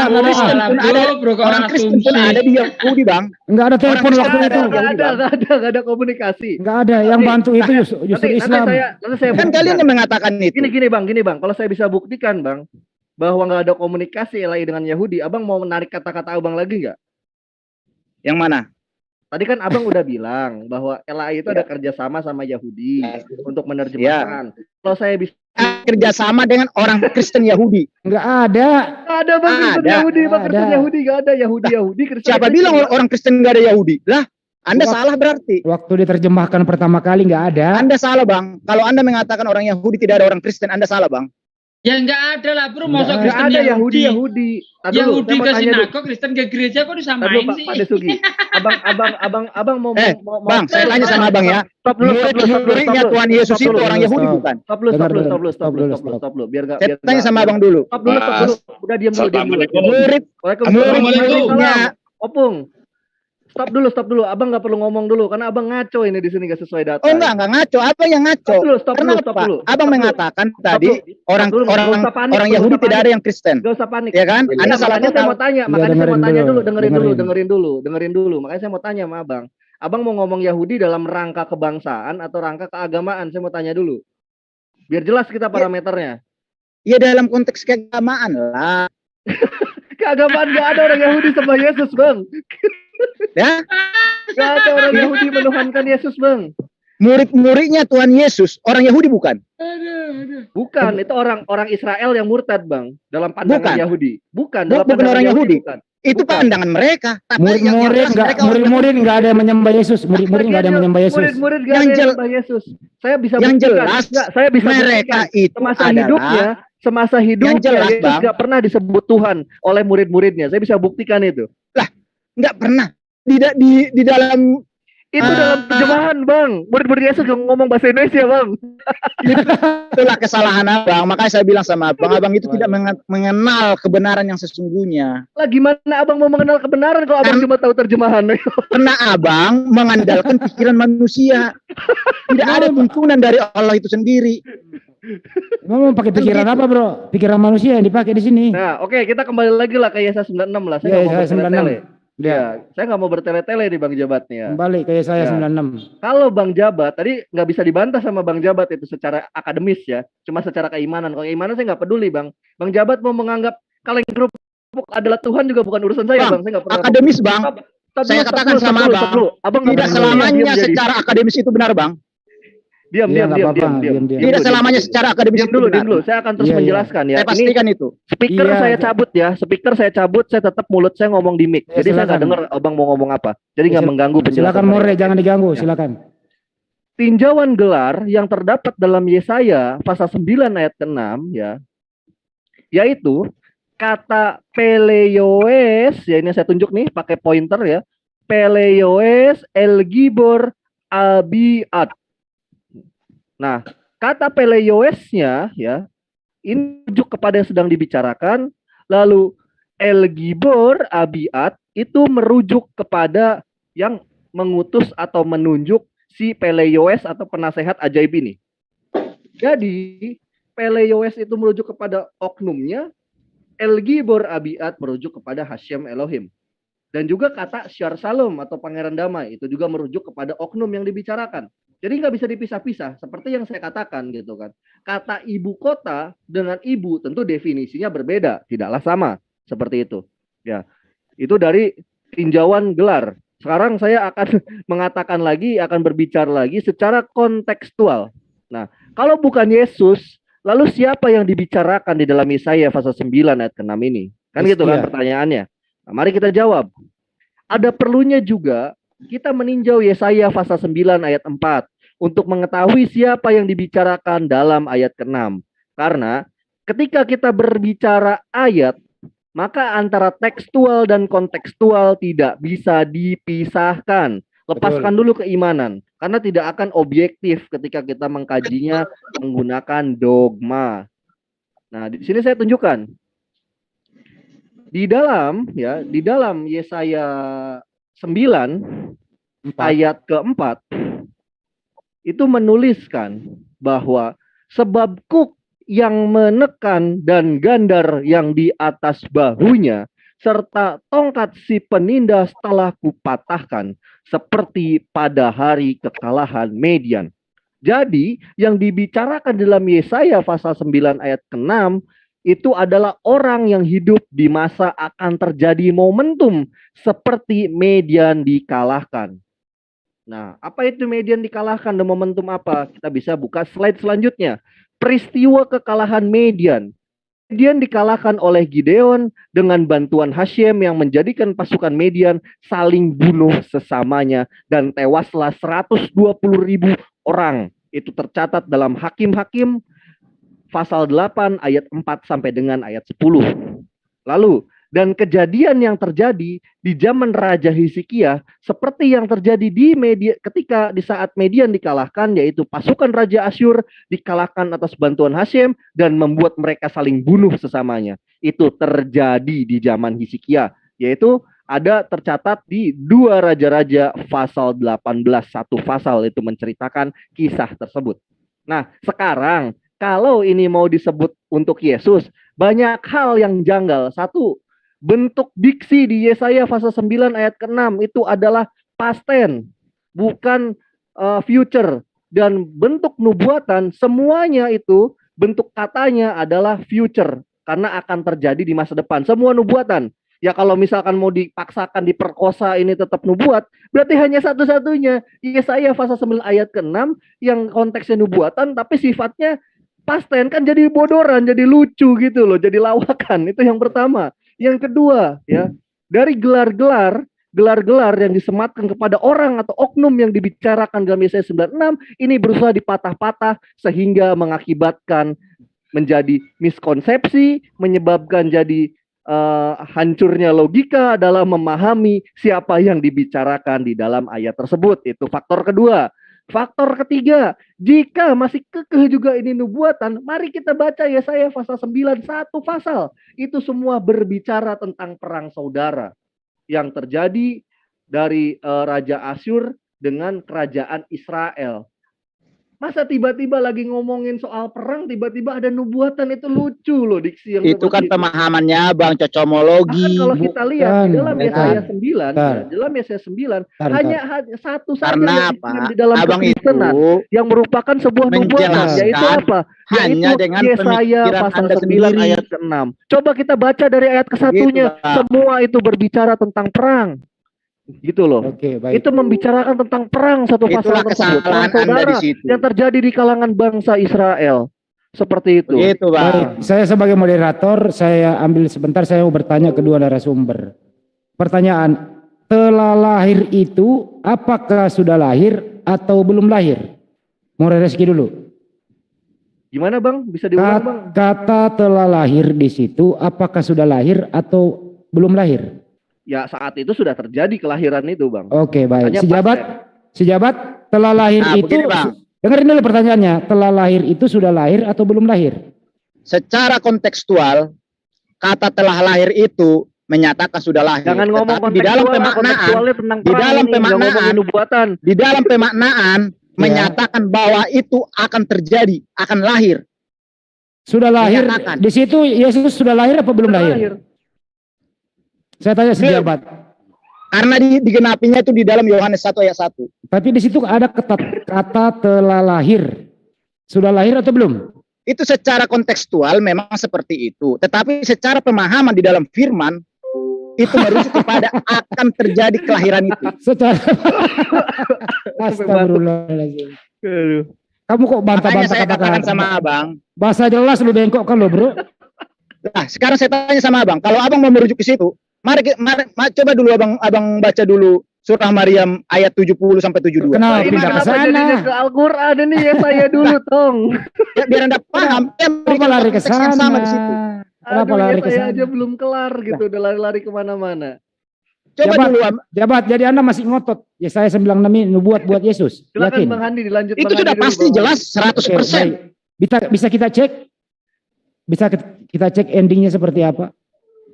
Orang Kristen pun ada di Yahudi, Bang. Nggak ada telepon waktu itu. Nggak ada komunikasi. Nggak ada. Yang bantu itu justru Islam. Kan kalian yang mengatakan itu. Gini, Bang. Kalau saya bisa buktikan, Bang, bahwa nggak ada komunikasi LAI dengan Yahudi, Abang mau menarik kata-kata Abang lagi nggak? Yang mana? Tadi kan Abang udah bilang bahwa LAI itu ada kerjasama sama Yahudi untuk menerjemahkan. Kalau saya bisa kerjasama dengan orang Kristen Yahudi, nggak ada. Nggak ada, Bang, Kristen Yahudi, Bang, Kristen Yahudi nggak ada. Yahudi Kristen. Siapa bilang orang Kristen nggak ada Yahudi? Lah, Anda salah berarti. Waktu diterjemahkan pertama kali nggak ada. Anda salah, Bang. Kalau Anda mengatakan orang Yahudi tidak ada orang Kristen, Anda salah, Bang. Ya enggak ada lah, bro. Masa Nggak Kristen ada Yahudi. Yahudi. Yahudi ke sinagog, Kristen ke gereja kok disamain sih? Pak Desugi. Abang mau Bang, saya tanya sama Abang ya. Murid-muridnya Tuhan Yesus itu orang Yahudi bukan? Stop dulu. Biar Saya tanya sama Abang dulu. Stop dulu. Udah diam dulu. Murid-muridnya Opung. Stop dulu. Abang nggak perlu ngomong dulu karena abang ngaco ini di sini nggak sesuai data. Oh enggak ngaco. Apa yang ngaco? Stop dulu. Abang mengatakan tadi orang Yahudi tidak ada yang Kristen. Gak usah panik. Ya kan? Anda salah saya mau tanya, makanya saya mau tanya dulu, dengerin dulu. Makanya saya mau tanya sama abang. Abang mau ngomong Yahudi dalam rangka kebangsaan atau rangka keagamaan? Saya mau tanya dulu. Biar jelas kita parameternya. Ya dalam konteks keagamaan lah. Keagamaan gak ada orang Yahudi sembah Yesus, Bang. Ya? Gak ada orang Yahudi menuhankan Yesus, Bang. Murid-muridnya Tuhan Yesus orang Yahudi bukan? Bukan, itu orang Israel yang murtad, Bang. Dalam pandangan Yahudi. Bukan orang Yahudi. Itu pandangan mereka. Murid-murid nggak ada yang menyembah Yesus. Murid-murid nggak ada yang menyembah Yesus. Murid-murid nggak ada yang menyembah Yesus. Saya bisa yang buktikan. jelas Saya bisa mereka buktikan. itu Semasa hidupnya Yesus nggak pernah disebut Tuhan oleh murid-muridnya. Saya bisa buktikan itu. Lah, nggak pernah. Di dalam itu dalam terjemahan, Bang. Murid-murid Yesus ngomong bahasa Indonesia, Bang. Itulah kesalahan Abang. Makanya saya bilang sama Abang itu tidak mengenal kebenaran yang sesungguhnya. Lah gimana Abang mau mengenal kebenaran kalau Abang cuma tahu terjemahan? Karena Abang mengandalkan pikiran manusia. Tidak ada tuntunan dari Allah itu sendiri. Emang mau pakai pikiran apa, Bro? Pikiran manusia yang dipakai di sini. Nah, oke, kita kembali lagi lah ke Yesaya 96 lah. Saya nggak mau bertele-tele. Ya, saya nggak mau bertele-tele di Bang Jabat nih ya. Kembali ke Yesaya 96. Kalau Bang Jabat tadi nggak bisa dibantah sama Bang Jabat itu secara akademis ya, cuma secara keimanan. Kalau keimanan saya nggak peduli, Bang. Bang Jabat mau menganggap kaleng kerupuk adalah Tuhan juga bukan urusan saya, Bang. Saya nggak pernah. Akademis, Bang. Saya katakan sama Abang, tidak selamanya secara akademis itu benar, Bang. Diam. Tidak selamanya secara akademis itu benar. Diam dulu. Saya akan terus menjelaskan ya. Saya pastikan itu. Speaker saya cabut ya. Speaker saya cabut. Saya tetap mulut saya ngomong di mic. Jadi saya nggak dengar abang mau ngomong apa. Jadi nggak mengganggu penjelasan. Silakan More, jangan diganggu. Silakan. Tinjauan gelar yang terdapat dalam Yesaya pasal 9 ayat ke-6 ya, yaitu kata Peleioes, ya ini saya tunjuk nih pakai pointer ya. Peleioes El Gibor Abiad. Nah, kata Peleioesnya ya, ini merujuk kepada yang sedang dibicarakan. Lalu El Gibor Abiad itu merujuk kepada yang mengutus atau menunjuk si Peleioes atau penasehat ajaib ini. Jadi, Peleioes itu merujuk kepada oknumnya, El Gibor Abiad merujuk kepada Hashem Elohim. Dan juga kata Syar Salom atau Pangeran Damai itu juga merujuk kepada oknum yang dibicarakan. Jadi nggak bisa dipisah-pisah, seperti yang saya katakan gitu kan. Kata ibu kota dengan ibu tentu definisinya berbeda, tidaklah sama seperti itu. Ya, itu dari tinjauan gelar. Sekarang saya akan mengatakan lagi, akan berbicara lagi secara kontekstual. Nah, kalau bukan Yesus, lalu siapa yang dibicarakan di dalam Yesaya pasal 9 ayat ke-6 ini? Kan gitu kan pertanyaannya. Nah, mari kita jawab. Ada perlunya juga kita meninjau Yesaya pasal 9 ayat 4 untuk mengetahui siapa yang dibicarakan dalam ayat ke-6. Karena ketika kita berbicara ayat, maka antara tekstual dan kontekstual tidak bisa dipisahkan. Lepaskan dulu keimanan, karena tidak akan objektif ketika kita mengkajinya menggunakan dogma. Nah, di sini saya tunjukkan. Di dalam Yesaya 9 ayat ke-4 itu menuliskan bahwa sebab kuk yang menekan dan gandar yang di atas bahunya serta tongkat si penindas telah kupatahkan seperti pada hari kekalahan Median. Jadi yang dibicarakan dalam Yesaya pasal 9 ayat ke-6 itu adalah orang yang hidup di masa akan terjadi momentum seperti Median dikalahkan. Nah, apa itu Median dikalahkan dan momentum apa? Kita bisa buka slide selanjutnya. Peristiwa kekalahan Median Midian dikalahkan oleh Gideon dengan bantuan Hashem yang menjadikan pasukan Midian saling bunuh sesamanya dan tewaslah 120.000 orang. Itu tercatat dalam Hakim-Hakim pasal 8 ayat 4 sampai dengan ayat 10. Lalu, dan kejadian yang terjadi di zaman Raja Hizkia seperti yang terjadi di ketika di saat Midian dikalahkan, yaitu pasukan Raja Asyur dikalahkan atas bantuan Hashem dan membuat mereka saling bunuh sesamanya. Itu terjadi di zaman Hizkia, yaitu ada tercatat di 2 Raja-Raja pasal 18, satu pasal itu menceritakan kisah tersebut. Nah, sekarang kalau ini mau disebut untuk Yesus, banyak hal yang janggal. Satu, bentuk diksi di Yesaya pasal 9 ayat ke-6 itu adalah past tense, bukan future. Dan bentuk nubuatan semuanya itu bentuk katanya adalah future karena akan terjadi di masa depan. Semua nubuatan. Ya kalau misalkan mau dipaksakan diperkosa ini tetap nubuat, berarti hanya satu-satunya Yesaya pasal 9 ayat ke-6 yang konteksnya nubuatan tapi sifatnya past tense, kan jadi bodoran, jadi lucu gitu loh, jadi lawakan. Itu yang pertama. Yang kedua, ya, dari gelar-gelar yang disematkan kepada orang atau oknum yang dibicarakan dalam Yesaya 96 ini berusaha dipatah-patah sehingga mengakibatkan menjadi miskonsepsi, menyebabkan jadi hancurnya logika dalam memahami siapa yang dibicarakan di dalam ayat tersebut. Itu faktor kedua. Faktor ketiga, jika masih kekeh juga ini nubuatan, mari kita baca Yesaya pasal 9, satu pasal. Itu semua berbicara tentang perang saudara yang terjadi dari Raja Asyur dengan kerajaan Israel. Masa tiba-tiba lagi ngomongin soal perang, tiba-tiba ada nubuatan, itu lucu loh diksi yang itu kan pemahamannya Bang, cocomologi. Kalau kita lihat di dalam Yesaya 9, dalam Yesaya 9 hanya satu saja di dalam kekristenan yang merupakan sebuah nubuatan, yaitu apa? Hanya yaitu dengan Yesaya pasal 9 ayat ke-6. Coba kita baca dari ayat ke-1-nya, semua itu berbicara tentang perang. Gitu loh. Oke, baik. Itu membicarakan tentang perang satu pasal tersebut, perang saudara yang terjadi di kalangan bangsa Israel. Seperti itu. Begitu, Bang. Baik, saya sebagai moderator, saya ambil sebentar, saya mau bertanya kedua narasumber. Pertanyaan, telah lahir itu apakah sudah lahir atau belum lahir? Mau Reski dulu. Gimana Bang? Bisa diulang Bang? Kata telah lahir di situ apakah sudah lahir atau belum lahir? Ya saat itu sudah terjadi kelahiran itu Bang. Oke, baik. Sejabat telah lahir itu begini, Bang. Dengerin dulu pertanyaannya, telah lahir itu sudah lahir atau belum lahir? Secara kontekstual, kata telah lahir itu menyatakan sudah lahir. Jangan ngomong di dalam pemaknaan, menyatakan bahwa itu akan terjadi, akan lahir. Sudah lahir. Di situ Yesus sudah lahir apa belum lahir? Saya tanya sejabat. Karena digenapinya itu di dalam Yohanes 1 ayat 1. Tapi di situ ada kata telah lahir. Sudah lahir atau belum? Itu secara kontekstual memang seperti itu. Tetapi secara pemahaman di dalam firman, itu merujuk kepada akan terjadi kelahiran itu. Secara Astagfirullahaladzim. Kamu kok bantah-bantah katakan sama Abang. Bahasa jelas lu bengkokkan lo bro. Nah sekarang saya tanya sama Abang. Kalau Abang mau merujuk ke situ, mari coba dulu abang baca dulu surah Maryam ayat 70 sampai 72. Kenapa pindah ke sana? Ke Al-Qur'an ini ya saya dulu tong. Ya, biar Anda paham. Kenapa lari ke sana? Sama di situ. Kenapa lari ke sana? Saya aja belum kelar gitu, udah lari-lari kemana-mana. Coba dulu. Jabat, jadi Anda masih ngotot. Ya saya 96 ini nubuat buat Yesus. Silakan Bang Handi dilanjut. Itu sudah pasti jelas 100%. Bisa kita cek? Bisa kita cek endingnya seperti apa?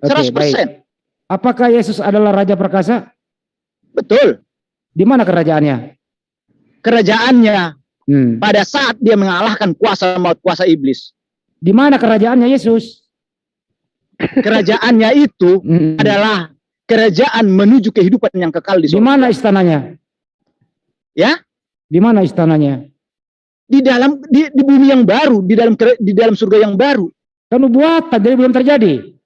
100%. Baik. Apakah Yesus adalah Raja Perkasa? Betul. Di mana kerajaannya? Kerajaannya pada saat dia mengalahkan kuasa maut, kuasa iblis. Di mana kerajaannya Yesus? Kerajaannya itu adalah kerajaan menuju kehidupan yang kekal di surga. Di mana istananya? Ya? Di mana istananya? Di bumi yang baru, di dalam surga yang baru. Kan nubuatan, jadi belum terjadi.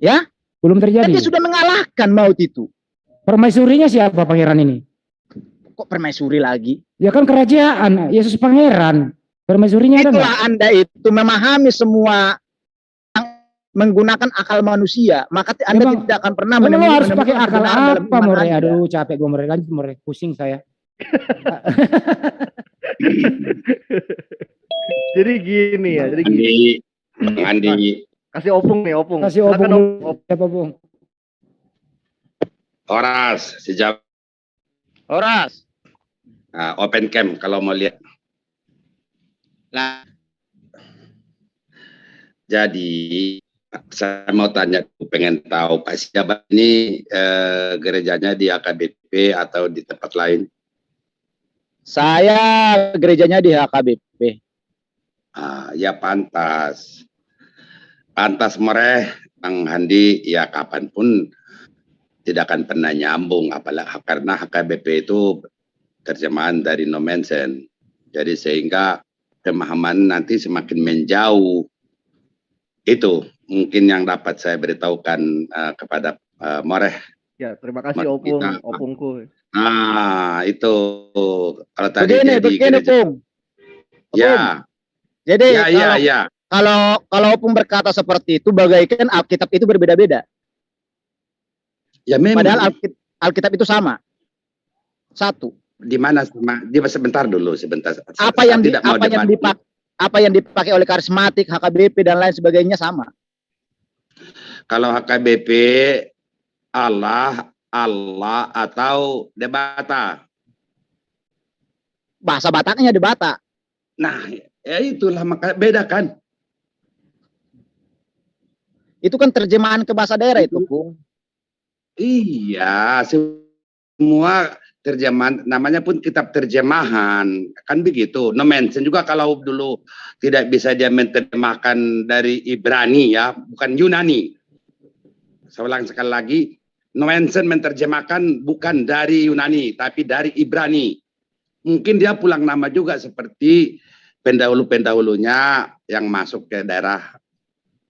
Ya? Belum terjadi. Dia sudah mengalahkan maut itu. Permaisurinya siapa pangeran ini? Kok permaisuri lagi? Ya kan kerajaan, Yesus pangeran. Permaisurinya ada Itulah Anda itu memahami semua yang menggunakan akal manusia, maka Anda tidak akan pernah menemukan. Harus pakai akal kebenaran apa, More? Aduh, capek gue, More. Lanjut, More. Pusing saya. Jadi gini ya, jadi gini. Andi. Kasih opung nih, opung. Kasih opung. Siapa, Opung? Horas, sejak Horas. open cam kalau mau lihat. Nah, jadi saya mau tanya, pengen tahu Pak Sijabat ini gerejanya di HKBP atau di tempat lain? Saya gerejanya di HKBP. Ya pantas. Pantas mereh, Bang Handi, ya kapanpun tidak akan pernah nyambung, apalagi karena HKBP itu terjemahan dari no mention. Jadi sehingga pemahaman nanti semakin menjauh. Itu mungkin yang dapat saya beritahukan kepada Moreh. Ya, terima kasih Opung, Opungku. Nah, itu kalau tadi begini, jadi Opung. Ya. Jadi ya. Kalau Opung berkata seperti itu, bagaikan Alkitab itu berbeda-beda. Ya memang. Padahal Alkitab itu sama. Satu. Di mana sama? Sebentar dulu, sebentar. Apa yang dipakai oleh karismatik, HKBP dan lain sebagainya sama. Kalau HKBP Allah atau debata. Bahasa Bataknya debata. Nah, ya itulah maka beda kan. Itu kan terjemahan ke bahasa daerah itu, Bung. Iya, semua terjemahan, namanya pun kitab terjemahan, kan begitu. No mention juga kalau dulu tidak bisa dia menerjemahkan dari Ibrani ya, bukan Yunani. Saya ulang sekali lagi, no mention menerjemahkan bukan dari Yunani, tapi dari Ibrani. Mungkin dia pulang nama juga seperti pendahulu-pendahulunya yang masuk ke daerah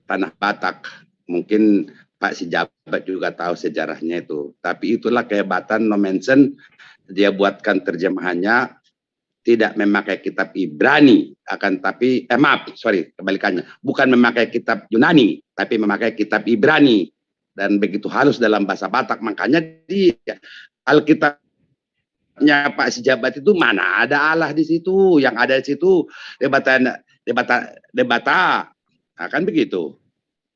Tanah Batak. Mungkin Pak Sijabat juga tahu sejarahnya itu. Tapi itulah kehebatan no mention. Dia buatkan terjemahannya tidak memakai kitab Ibrani, kebalikannya. Bukan memakai kitab Yunani, tapi memakai kitab Ibrani. Dan begitu halus dalam bahasa Batak. Makanya di Alkitabnya Pak Sijabat itu mana ada Allah di situ. Yang ada di situ debata. Nah, kan begitu.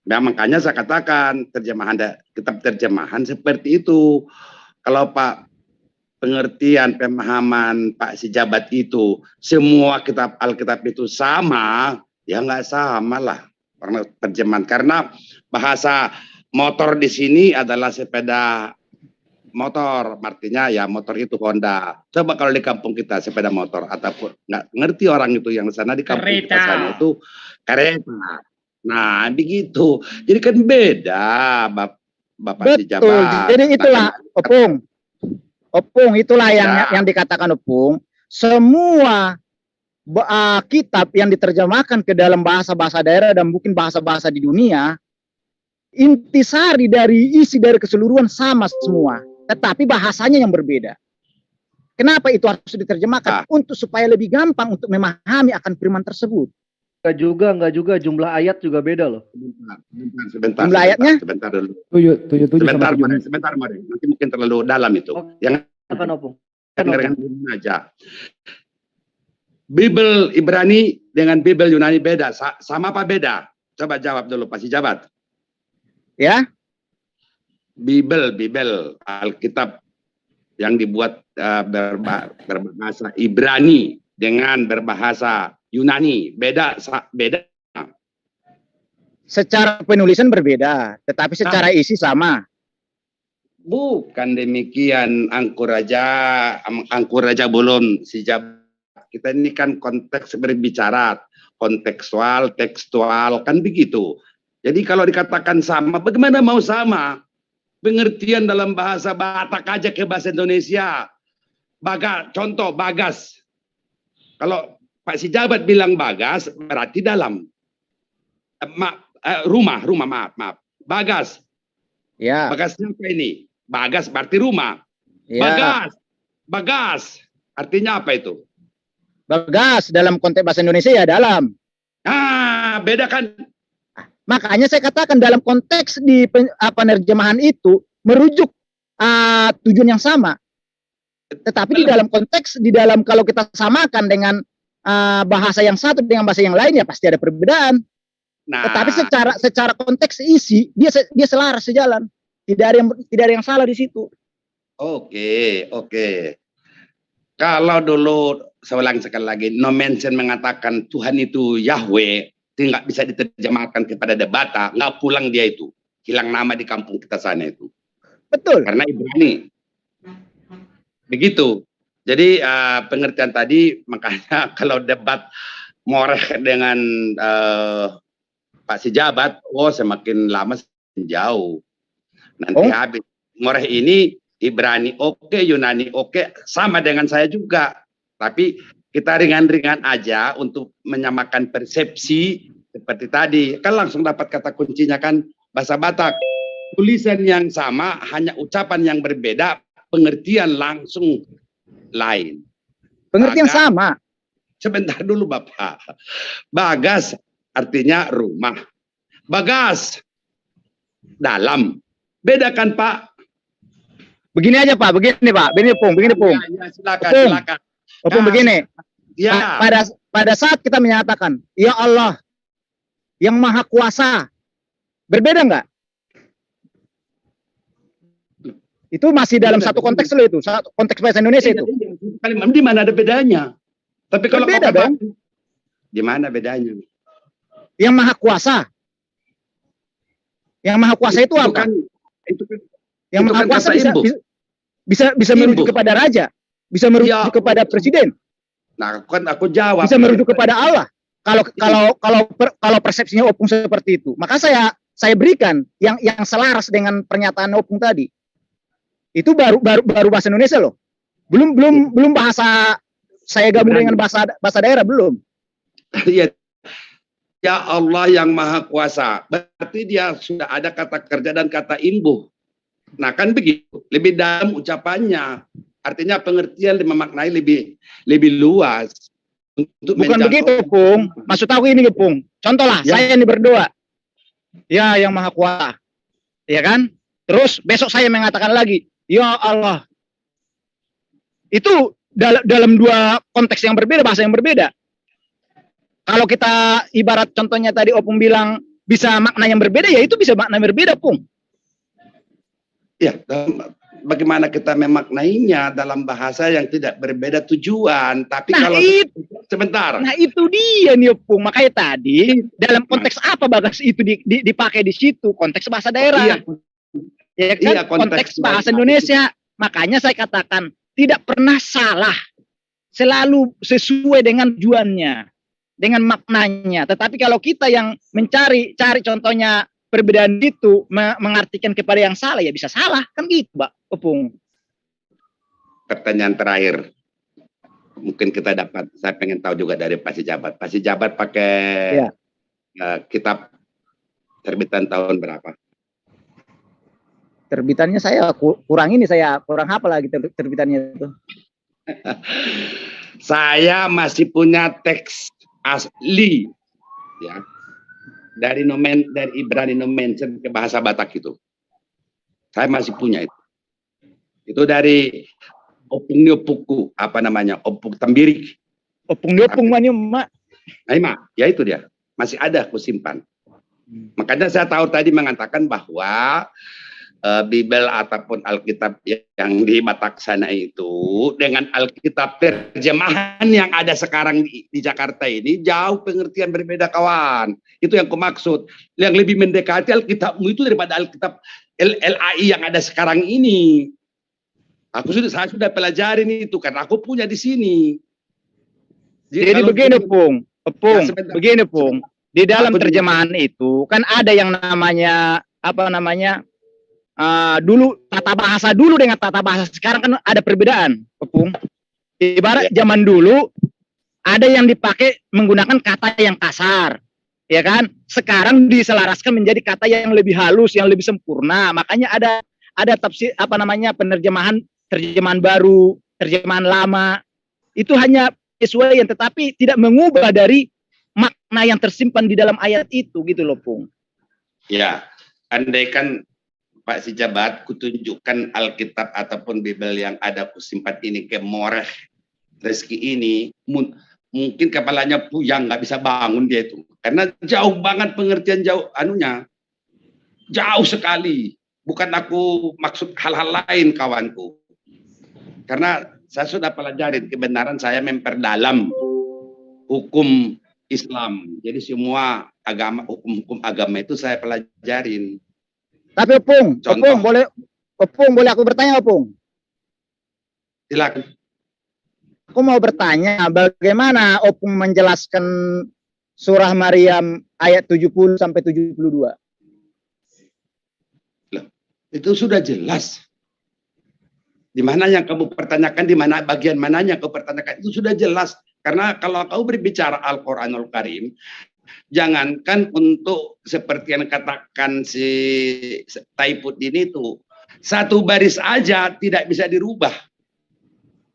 Nah, makanya saya katakan kitab terjemahan seperti itu. Kalau Pak pengertian pemahaman Pak Sijabat itu semua kitab Alkitab itu sama, ya nggak sama lah terjemahan. Karena bahasa motor di sini adalah sepeda motor, artinya ya motor itu Honda. Coba kalau di kampung kita sepeda motor ataupun nggak ngerti orang itu yang di sana, di kampung kita sana itu kereta. Nah, begitu. Jadi kan beda, Bapak Sijabat. Jadi itulah, Opung itulah yang dikatakan Opung. Semua kitab yang diterjemahkan ke dalam bahasa-bahasa daerah dan mungkin bahasa-bahasa di dunia, intisari dari isi dari keseluruhan sama semua, tetapi bahasanya yang berbeda. Kenapa itu harus diterjemahkan? Untuk supaya lebih gampang untuk memahami akan firman tersebut. Enggak juga jumlah ayat juga beda loh. Sebentar. Jumlah ayatnya? Sebentar dulu. 7 Sebentar, Mari. Nanti mungkin terlalu dalam itu. Yang dengarkan aja. Bible Ibrani dengan Bible Yunani beda. Sama apa beda? Coba jawab dulu Pak Sijabat. Ya. Bible Alkitab yang dibuat berbahasa Ibrani dengan berbahasa Yunani beda. Secara penulisan berbeda, tetapi secara isi sama. Bukan demikian, angkur aja belum Sijabat. Kita ini kan konteks berbicara, kontekstual, tekstual, kan begitu. Jadi kalau dikatakan sama, bagaimana mau sama? Pengertian dalam bahasa Batak aja ke bahasa Indonesia. Contoh bagas. Kalau Pak Sijabat bilang bagas, berarti bagas. Ya. Bagasnya apa ini? Bagas berarti rumah. Ya. Bagas. Artinya apa itu? Bagas dalam konteks bahasa Indonesia ya dalam. Beda kan? Makanya saya katakan dalam konteks di penerjemahan itu merujuk tujuan yang sama. Tetapi di dalam konteks, kalau kita samakan dengan bahasa yang satu dengan bahasa yang lain ya pasti ada perbedaan. Nah, tetapi secara konteks isi dia selaras sejalan. Tidak ada yang salah di situ. Oke. Kalau dulu saya ulang sekali lagi, no mention mengatakan Tuhan itu Yahweh, tidak bisa diterjemahkan kepada debata, nggak pulang dia itu, hilang nama di kampung kita sana itu. Betul. Karena Ibrani. Begitu. Jadi pengertian tadi, makanya kalau debat Moreh dengan Pak Sejabat, semakin lama semakin jauh. Nanti habis. Moreh ini Ibrani oke, Yunani oke, sama dengan saya juga. Tapi kita ringan-ringan aja untuk menyamakan persepsi seperti tadi. Kan langsung dapat kata kuncinya kan bahasa Batak. Tulisan yang sama, hanya ucapan yang berbeda, pengertian langsung lain. Pengertian sama. Sebentar dulu Bapak. Bagas artinya rumah. Bagas dalam. Bedakan Pak. Begini aja Pak, begini Pak, begini Pung. Ya, silakan. Opung begini. Ya. Pada saat kita menyatakan, ya Allah yang Maha Kuasa, berbeda nggak? Itu masih dalam satu konteks loh itu, konteks bahasa Indonesia itu. Di mana ada bedanya? Tapi kalau berbeda dong. Di mana bedanya? Yang Maha Kuasa. Yang Maha Kuasa itu apa? Yang Maha Kuasa bisa merujuk kepada raja, bisa merujuk kepada presiden. Nah, kan aku jawab. Bisa merujuk kepada Allah. Kalau persepsinya Opung seperti itu, maka saya berikan yang selaras dengan pernyataan Opung tadi. Itu baru bahasa Indonesia loh. Belum bahasa saya gabung dengan bahasa daerah belum. Iya. Ya Allah yang Maha Kuasa. Berarti dia sudah ada kata kerja dan kata imbuh. Nah kan begitu. Lebih dalam ucapannya. Artinya pengertian memaknai lebih luas. Bukan begitu, Pung. Maksud aku ini, Pung. Contohlah, saya ini berdoa. Ya yang Maha Kuasa. Ya kan? Terus besok saya mengatakan lagi, ya Allah. Itu dalam dua konteks yang berbeda, bahasa yang berbeda. Kalau kita ibarat contohnya tadi Opung bilang bisa makna yang berbeda, ya itu bisa makna yang berbeda, Pung. Ya, bagaimana kita memaknainya dalam bahasa yang tidak berbeda tujuan. Tapi kalau sebentar. Nah itu dia nih, Opung. Makanya tadi dalam konteks apa Bagas itu dipakai di situ? Konteks bahasa daerah. Ya kan? Iya, konteks bahasa Indonesia. Makanya saya katakan tidak pernah salah. Selalu sesuai dengan tujuannya, dengan maknanya. Tetapi kalau kita yang cari contohnya perbedaan itu mengartikan kepada yang salah, ya bisa salah kan gitu, Mbak Opung. Pertanyaan terakhir, mungkin kita dapat. Saya pengen tahu juga dari Pak Sejabat. Pak Sejabat pakai kitab terbitan tahun berapa? Terbitannya saya kurang hafal lagi terbitannya itu. Saya masih punya teks asli, ya, dari Ibrani no mention ke bahasa Batak itu. Saya masih punya itu. Itu dari Opung Niopuku, apa namanya? Opung Tambirik. Opung Niopung Mak. Nah, ya itu dia. Masih ada aku simpan. Makanya saya tahu tadi mengatakan bahwa Bibel ataupun Alkitab yang di Batak sana itu dengan Alkitab terjemahan yang ada sekarang di Jakarta ini jauh pengertian berbeda, kawan. Itu yang aku maksud. Yang lebih mendekati Alkitabmu itu daripada Alkitab LAI yang ada sekarang ini. Saya sudah pelajarin itu karena aku punya di sini. Jadi begini, Pung. Begini, Pung. Di dalam terjemahan itu kan ada yang namanya dulu tata bahasa dulu dengan tata bahasa sekarang kan ada perbedaan, Opung. Ibarat zaman dulu ada yang dipakai menggunakan kata yang kasar, ya kan? Sekarang diselaraskan menjadi kata yang lebih halus, yang lebih sempurna. Makanya ada tafsir terjemahan baru, terjemahan lama. Itu hanya sesuai yang tetapi tidak mengubah dari makna yang tersimpan di dalam ayat itu gitu loh, Pung. Ya, andaikan Pak Sijabat kutunjukkan Alkitab ataupun Bible yang ada kusimpan ini ke Moreh Rezeki ini, mungkin kepalanya puyang, nggak bisa bangun dia itu. Karena jauh banget pengertian jauh anunya. Jauh sekali. Bukan aku maksud hal-hal lain kawanku. Karena saya sudah pelajarin kebenaran, saya memperdalam hukum Islam. Jadi semua agama, hukum-hukum agama itu saya pelajarin. Tapi Opung boleh aku bertanya, Opung? Silakan. Aku mau bertanya, bagaimana Opung menjelaskan surah Maryam ayat 70 sampai 72? Loh, itu sudah jelas. Di mana yang kamu pertanyakan, di mana bagian mananya kau pertanyakan, itu sudah jelas. Karena kalau kau berbicara Al-Quranul Karim, jangankan untuk seperti yang katakan si Taiput ini tuh, satu baris aja tidak bisa dirubah.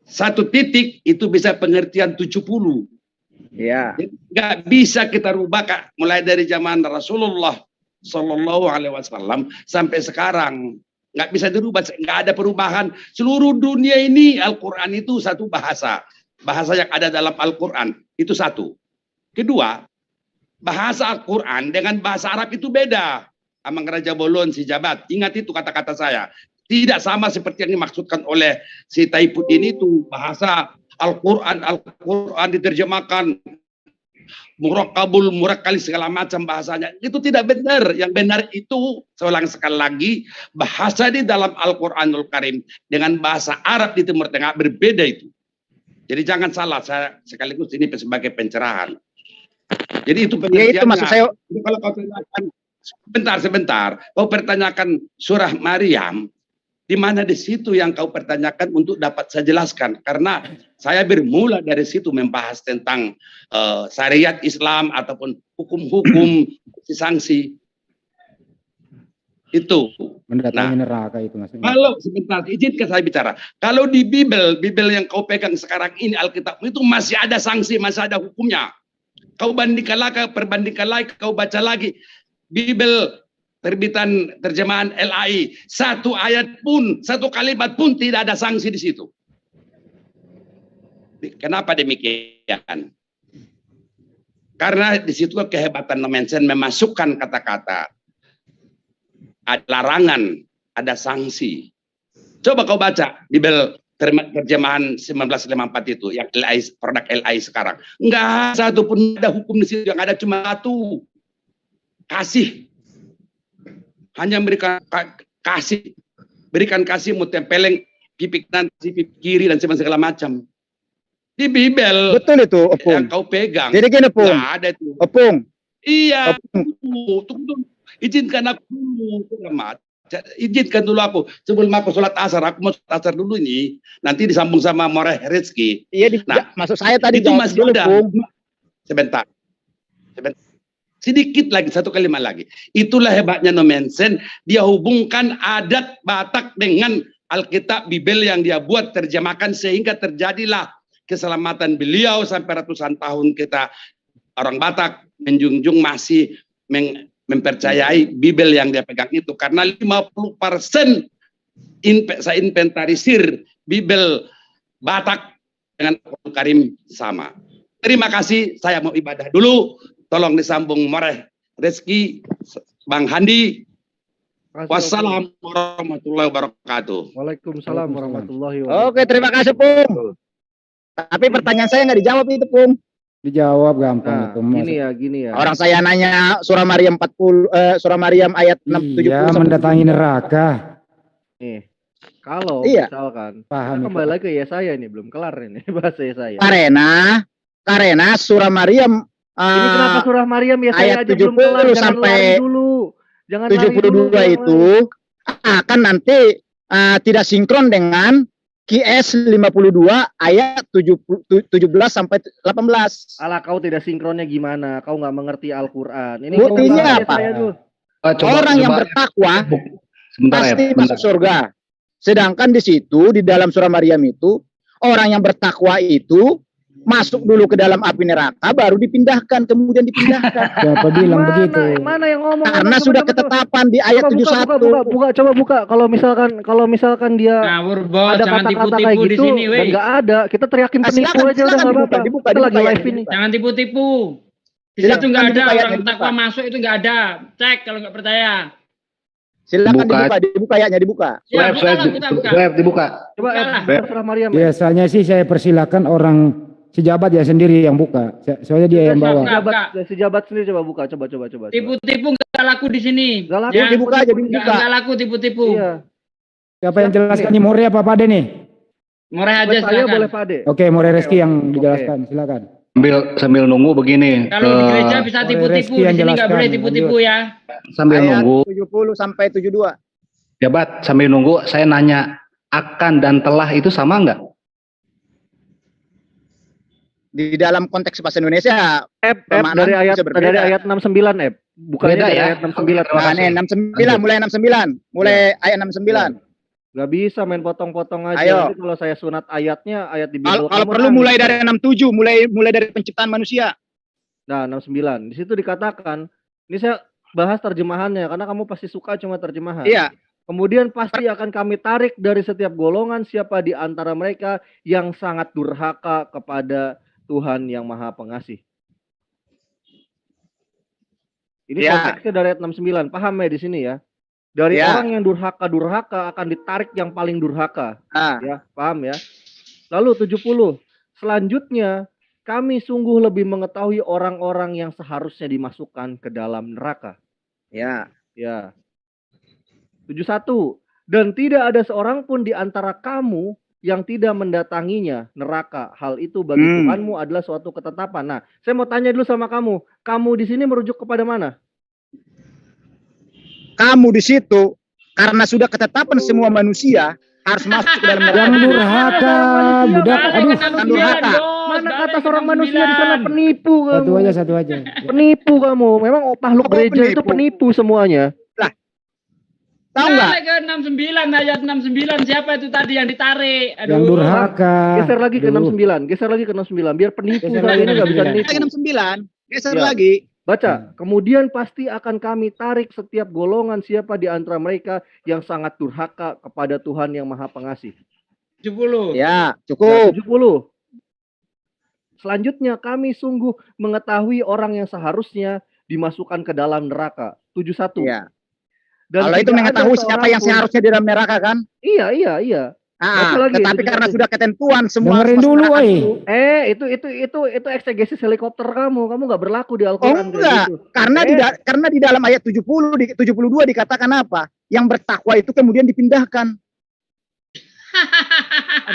Satu titik itu bisa pengertian 70. Ya. Nggak bisa kita rubah, Kak. Mulai dari zaman Rasulullah Shallallahu Alaihi Wasallam sampai sekarang nggak bisa dirubah, nggak ada perubahan. Seluruh dunia ini Al-Quran itu satu bahasa. Bahasa yang ada dalam Al-Quran itu satu. Kedua, bahasa Al-Quran dengan bahasa Arab itu beda. Amang Raja Bolon, si Jabat, ingat itu kata-kata saya. Tidak sama seperti yang dimaksudkan oleh si Taiput ini tuh. Bahasa Al-Quran diterjemahkan murakabul, murakali segala macam bahasanya. Itu tidak benar. Yang benar itu, saya ulang sekali lagi, bahasa di dalam Al-Quranul Karim dengan bahasa Arab di Timur Tengah berbeda itu. Jadi jangan salah, saya sekaligus ini sebagai pencerahan. Jadi itu pengertiannya. Ya, itu maksud saya. Kalau kau tanyakan, sebentar, kau pertanyakan surah Maryam, di mana di situ yang kau pertanyakan untuk dapat saya jelaskan. Karena saya bermula dari situ membahas tentang syariat Islam ataupun hukum-hukum sanksi. Itu. Mendatangi neraka itu maksudnya. Kalau sebentar, izinkan saya bicara. Kalau di Bible yang kau pegang sekarang ini Alkitab itu masih ada sanksi, masih ada hukumnya. Kau perbandingkan lagi, kau baca lagi Bible terbitan terjemahan LAI, satu ayat pun, satu kalimat pun tidak ada sanksi di situ. Kenapa demikian? Karena di situ kehebatan Nomensen memasukkan kata-kata. Ada larangan, ada sanksi. Coba kau baca Bible terjemahan 1954 itu, yang LAI, produk LAI sekarang. Enggak satu pun ada hukum di situ, yang ada cuma satu. Kasih. Hanya memberikan kasih. Berikan kasih, mau tempeleng, pipi kanan, pipi kiri, dan segala macam. Di Bible. Betul itu, Opung. Yang kau pegang. Jadi gini, Opung. Nggak ada itu. Opung. Iya. Tunggu. Izinkan aku dulu. Izinkan dulu aku. Sebelum aku sholat asar, aku mau sholat asar dulu ini. Nanti disambung sama Moreh Rezeki. Iya, maksud saya tadi itu masih dulu, ada. Sebentar. Sedikit lagi, satu kalimat lagi. Itulah hebatnya Nomensen. Dia hubungkan adat Batak dengan Alkitab Bible yang dia buat, terjemahkan, sehingga terjadilah keselamatan beliau sampai ratusan tahun kita orang Batak menjunjung masih mempercayai Bible yang dia pegang itu. Karena 50% saya inventarisir Bible Batak dengan Al-Quran Karim sama. Terima kasih, saya mau ibadah dulu. Tolong disambung Moreh Rezeki, Bang Handi. Wassalamualaikum warahmatullahi wabarakatuh. Waalaikumsalam warahmatullahi wabarakatuh. Oke, terima kasih, Pung. Tapi pertanyaan saya nggak dijawab itu, Pung. Dijawab gampang itu. Gini ya. Orang saya nanya surah Maryam 40, surah Maryam ayat 670. Iya, mendatangi neraka. Nih, kalau misalkan, paham kembali lagi ke Yesaya ini, belum kelar ini bahasa Yesaya. Karena surah Maryam ini kenapa surah Maryam Yesaya ayat aja belum kelar, sampai dulu. Jangan 72 itu akan nanti tidak sinkron dengan QS 52 ayat 17 sampai 18. Alah, kau tidak sinkronnya gimana? Kau nggak mengerti Al-Quran. Ini buktinya apa? Orang yang bertakwa pasti masuk surga. Sedangkan di situ di dalam surah Maryam itu orang yang bertakwa itu masuk dulu ke dalam api neraka, baru dipindahkan, kemudian dipindahkan. Siapa bilang begitu? Mana yang ngomong? Karena sudah ketetapan di ayat 71. Coba buka. Kalau misalkan dia ada kata-kata kayak gitu dan nggak ada, kita teriakin penipu aja udah nggak apa-apa. Kita lagi live ini. Jangan tipu-tipu. Di situ nggak ada orang takwa masuk, itu nggak ada. Cek kalau nggak percaya. Silakan dibuka ayatnya, dibuka. Ya, Web dibuka. Coba terserah Mariam. Biasanya sih saya persilakan orang sejabat ya sendiri yang buka. Soalnya dia yang bawa. Sejabat sendiri coba buka, coba. Tipu-tipu nggak laku di sini. Nggak laku, ya, dibuka aja, dibuka. Nggak laku tipu-tipu. Iya. Siapa yang jelaskan nih, More apa Pade nih? More aja silakan. Saya boleh Pade. Oke, More Reski yang dijelaskan, silakan. Sambil nunggu begini. Kalau di gereja bisa tipu-tipu, di sini nggak boleh tipu-tipu ya. Sambil ayat nunggu. 70 sampai 72. Jabat, sambil nunggu saya nanya, akan dan telah itu sama nggak? Di dalam konteks bahasa Indonesia, dari ayat 69 bukannya beda dari ya? ayat 69. Nah, nih, 69 mulai 69, mulai ayat 69. Gak bisa main potong-potong aja. Ayo. Nanti kalau saya sunat ayatnya, ayat di Bible. Kalau perlu mulai dari 67, mulai dari penciptaan manusia. Nah, 69. Di situ dikatakan, ini saya bahas terjemahannya karena kamu pasti suka cuma terjemahan. Iya. Kemudian pasti akan kami tarik dari setiap golongan siapa di antara mereka yang sangat durhaka kepada Tuhan yang Maha Pengasih. Ini konteksnya dari ayat 69. Paham ya di sini ya? Dari orang yang durhaka akan ditarik yang paling durhaka. Ya, paham ya? Lalu 70. Selanjutnya, kami sungguh lebih mengetahui orang-orang yang seharusnya dimasukkan ke dalam neraka. Ya. 71. Dan tidak ada seorang pun di antara kamu yang tidak mendatanginya neraka. Hal itu bagi Tuhanmu adalah suatu ketetapan. Nah, saya mau tanya dulu sama kamu. Kamu di sini merujuk kepada mana? Kamu di situ karena sudah ketetapan semua manusia harus masuk ke dalam neraka. Yang durhaka, budak. Aduh, durhaka. Mana kata seorang manusia di sana penipu kamu? Satu aja. Penipu kamu. Memang makhluk gereja itu penipu semuanya. Lah. Tahu nggak? Ke 69 ayat 69 siapa itu tadi yang ditarik? Aduh. Yang durhaka. Geser lagi ke 69. Biar penipu saya ini nggak bisa nipu. 69. Geser lagi. Baca, kemudian pasti akan kami tarik setiap golongan siapa di antara mereka yang sangat durhaka kepada Tuhan yang Maha Pengasih. 70. Ya, cukup. 70. Selanjutnya kami sungguh mengetahui orang yang seharusnya dimasukkan ke dalam neraka. 71. Ya. Dan kalau itu mengetahui siapa yang seharusnya di dalam neraka kan? Iya. Tetapi karena sudah ketentuan semua. Dengerin dulu, itu eksegesis helikopter kamu nggak berlaku di Al-Quran. Enggak, gitu. Karena di dalam ayat 72 dikatakan apa? Yang bertakwa itu kemudian dipindahkan.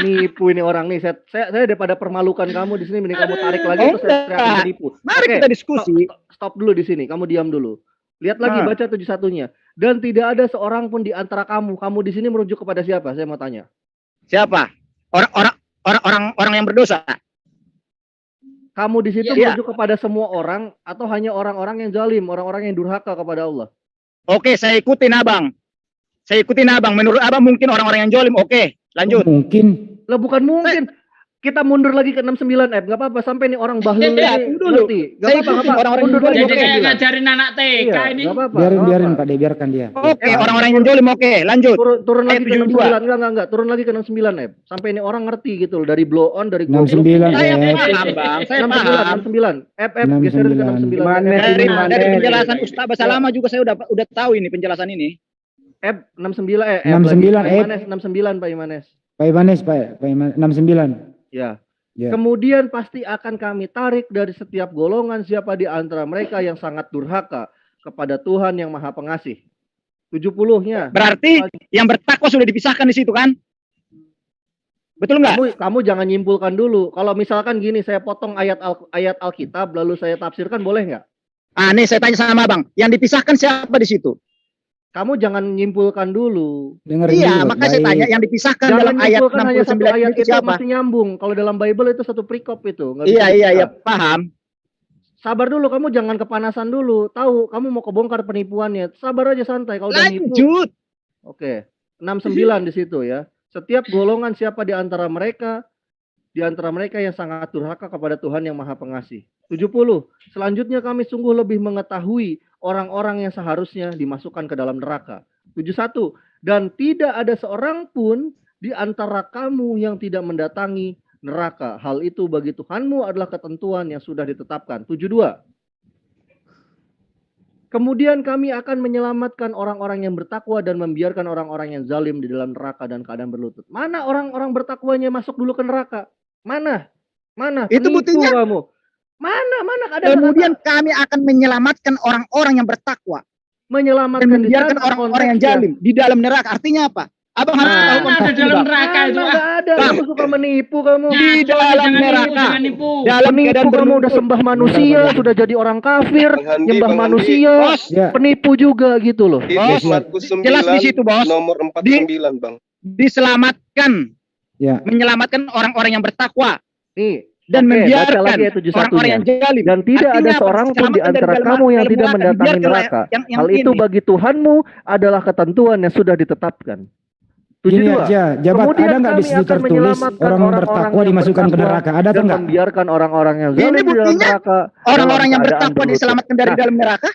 Nipu ini orang nih. Saya daripada permalukan kamu di sini, mending kamu tarik lagi terus saya teriakin nipu. Mari kita diskusi. Stop dulu di sini. Kamu diam dulu. Lihat lagi, baca 71-nya. Dan tidak ada seorang pun di antara kamu. Kamu di sini merujuk kepada siapa? Saya mau tanya. Siapa? Orang yang berdosa. Kamu di situ merujuk kepada semua orang atau hanya orang-orang yang zalim, orang-orang yang durhaka kepada Allah? Oke, saya ikutin abang. Menurut abang mungkin orang-orang yang zalim. Oke, lanjut. Mungkin. Lah bukan mungkin. Kita mundur lagi ke 69 nggak apa-apa sampai nih orang bahlul ini ngerti. Nggak apa-apa. Orang-orang mundur lagi. Jadi kayak ngajarin anak TK ini. Biarin Pak De, biarkan dia. Oke, orang-orang yang zalim oke, lanjut. Turun lagi ke 69. Enggak. Turun lagi ke 69 Sampai ini orang ngerti gitu loh, dari blow on, dari 69 Saya paham, Bang. Saya paham. 69. Geserin ke 69. Dari penjelasan Ustaz Basalama juga saya udah tahu ini penjelasan ini. 69 Pak Imanes. Pak Imanes 69. Ya. Kemudian pasti akan kami tarik dari setiap golongan siapa di antara mereka yang sangat durhaka kepada Tuhan yang Maha Pengasih. 70-nya. Berarti yang bertakwa sudah dipisahkan di situ kan? Betul nggak? Kamu jangan nyimpulkan dulu. Kalau misalkan gini, saya potong ayat Alkitab lalu saya tafsirkan, boleh nggak? Nih saya tanya sama Bang, yang dipisahkan siapa di situ? Kamu jangan nyimpulkan dulu. Iya, makanya saya tanya yang dipisahkan dalam ayat 69 ayat itu siapa? Masih nyambung. Kalau dalam Bible itu satu perikop itu. Iya, paham. Sabar dulu, kamu jangan kepanasan dulu. Tahu, kamu mau kebongkar penipuannya. Sabar aja, santai. Kalau udah nipu. Lanjut. Oke. 69 di situ ya. Setiap golongan siapa di antara mereka di antara mereka yang sangat durhaka kepada Tuhan yang Maha Pengasih. 70. Selanjutnya kami sungguh lebih mengetahui orang-orang yang seharusnya dimasukkan ke dalam neraka. 71. Dan tidak ada seorang pun di antara kamu yang tidak mendatangi neraka. Hal itu bagi Tuhanmu adalah ketentuan yang sudah ditetapkan. 72. Kemudian kami akan menyelamatkan orang-orang yang bertakwa dan membiarkan orang-orang yang zalim di dalam neraka dan keadaan berlutut. Mana orang-orang bertakwanya masuk dulu ke neraka? Mana? Mana? Itu buktinya. Kamu. Mana? Kemudian kami akan menyelamatkan orang-orang yang bertakwa. Menyelamatkan dan membiarkan orang-orang yang zalim di dalam neraka. Artinya apa? Abang harus tahu ada dalam neraka itu. Ada. Kamu suka menipu kamu. Di dalam neraka. Dalam penipu kamu udah sembah manusia, sudah jadi orang kafir, nyembah manusia, penipu juga gitu loh. Bos, jelas di situ, Bos. Nomor 49, Bang. Diselamatkan. Menyelamatkan orang-orang yang bertakwa. Nih. Dan membiarkan orang-orang yang zalim. Dan tidak ada seorang pun di antara kamu yang tidak mendatangi neraka. Hal itu bagi Tuhanmu adalah ketentuan yang sudah ditetapkan. Ini aja, Jabat, ada nggak di situ tertulis orang bertakwa dimasukkan ke neraka? Ada atau enggak? Membiarkan orang-orang yang zalim di dalam neraka. Orang-orang yang bertakwa diselamatkan dari dalam neraka?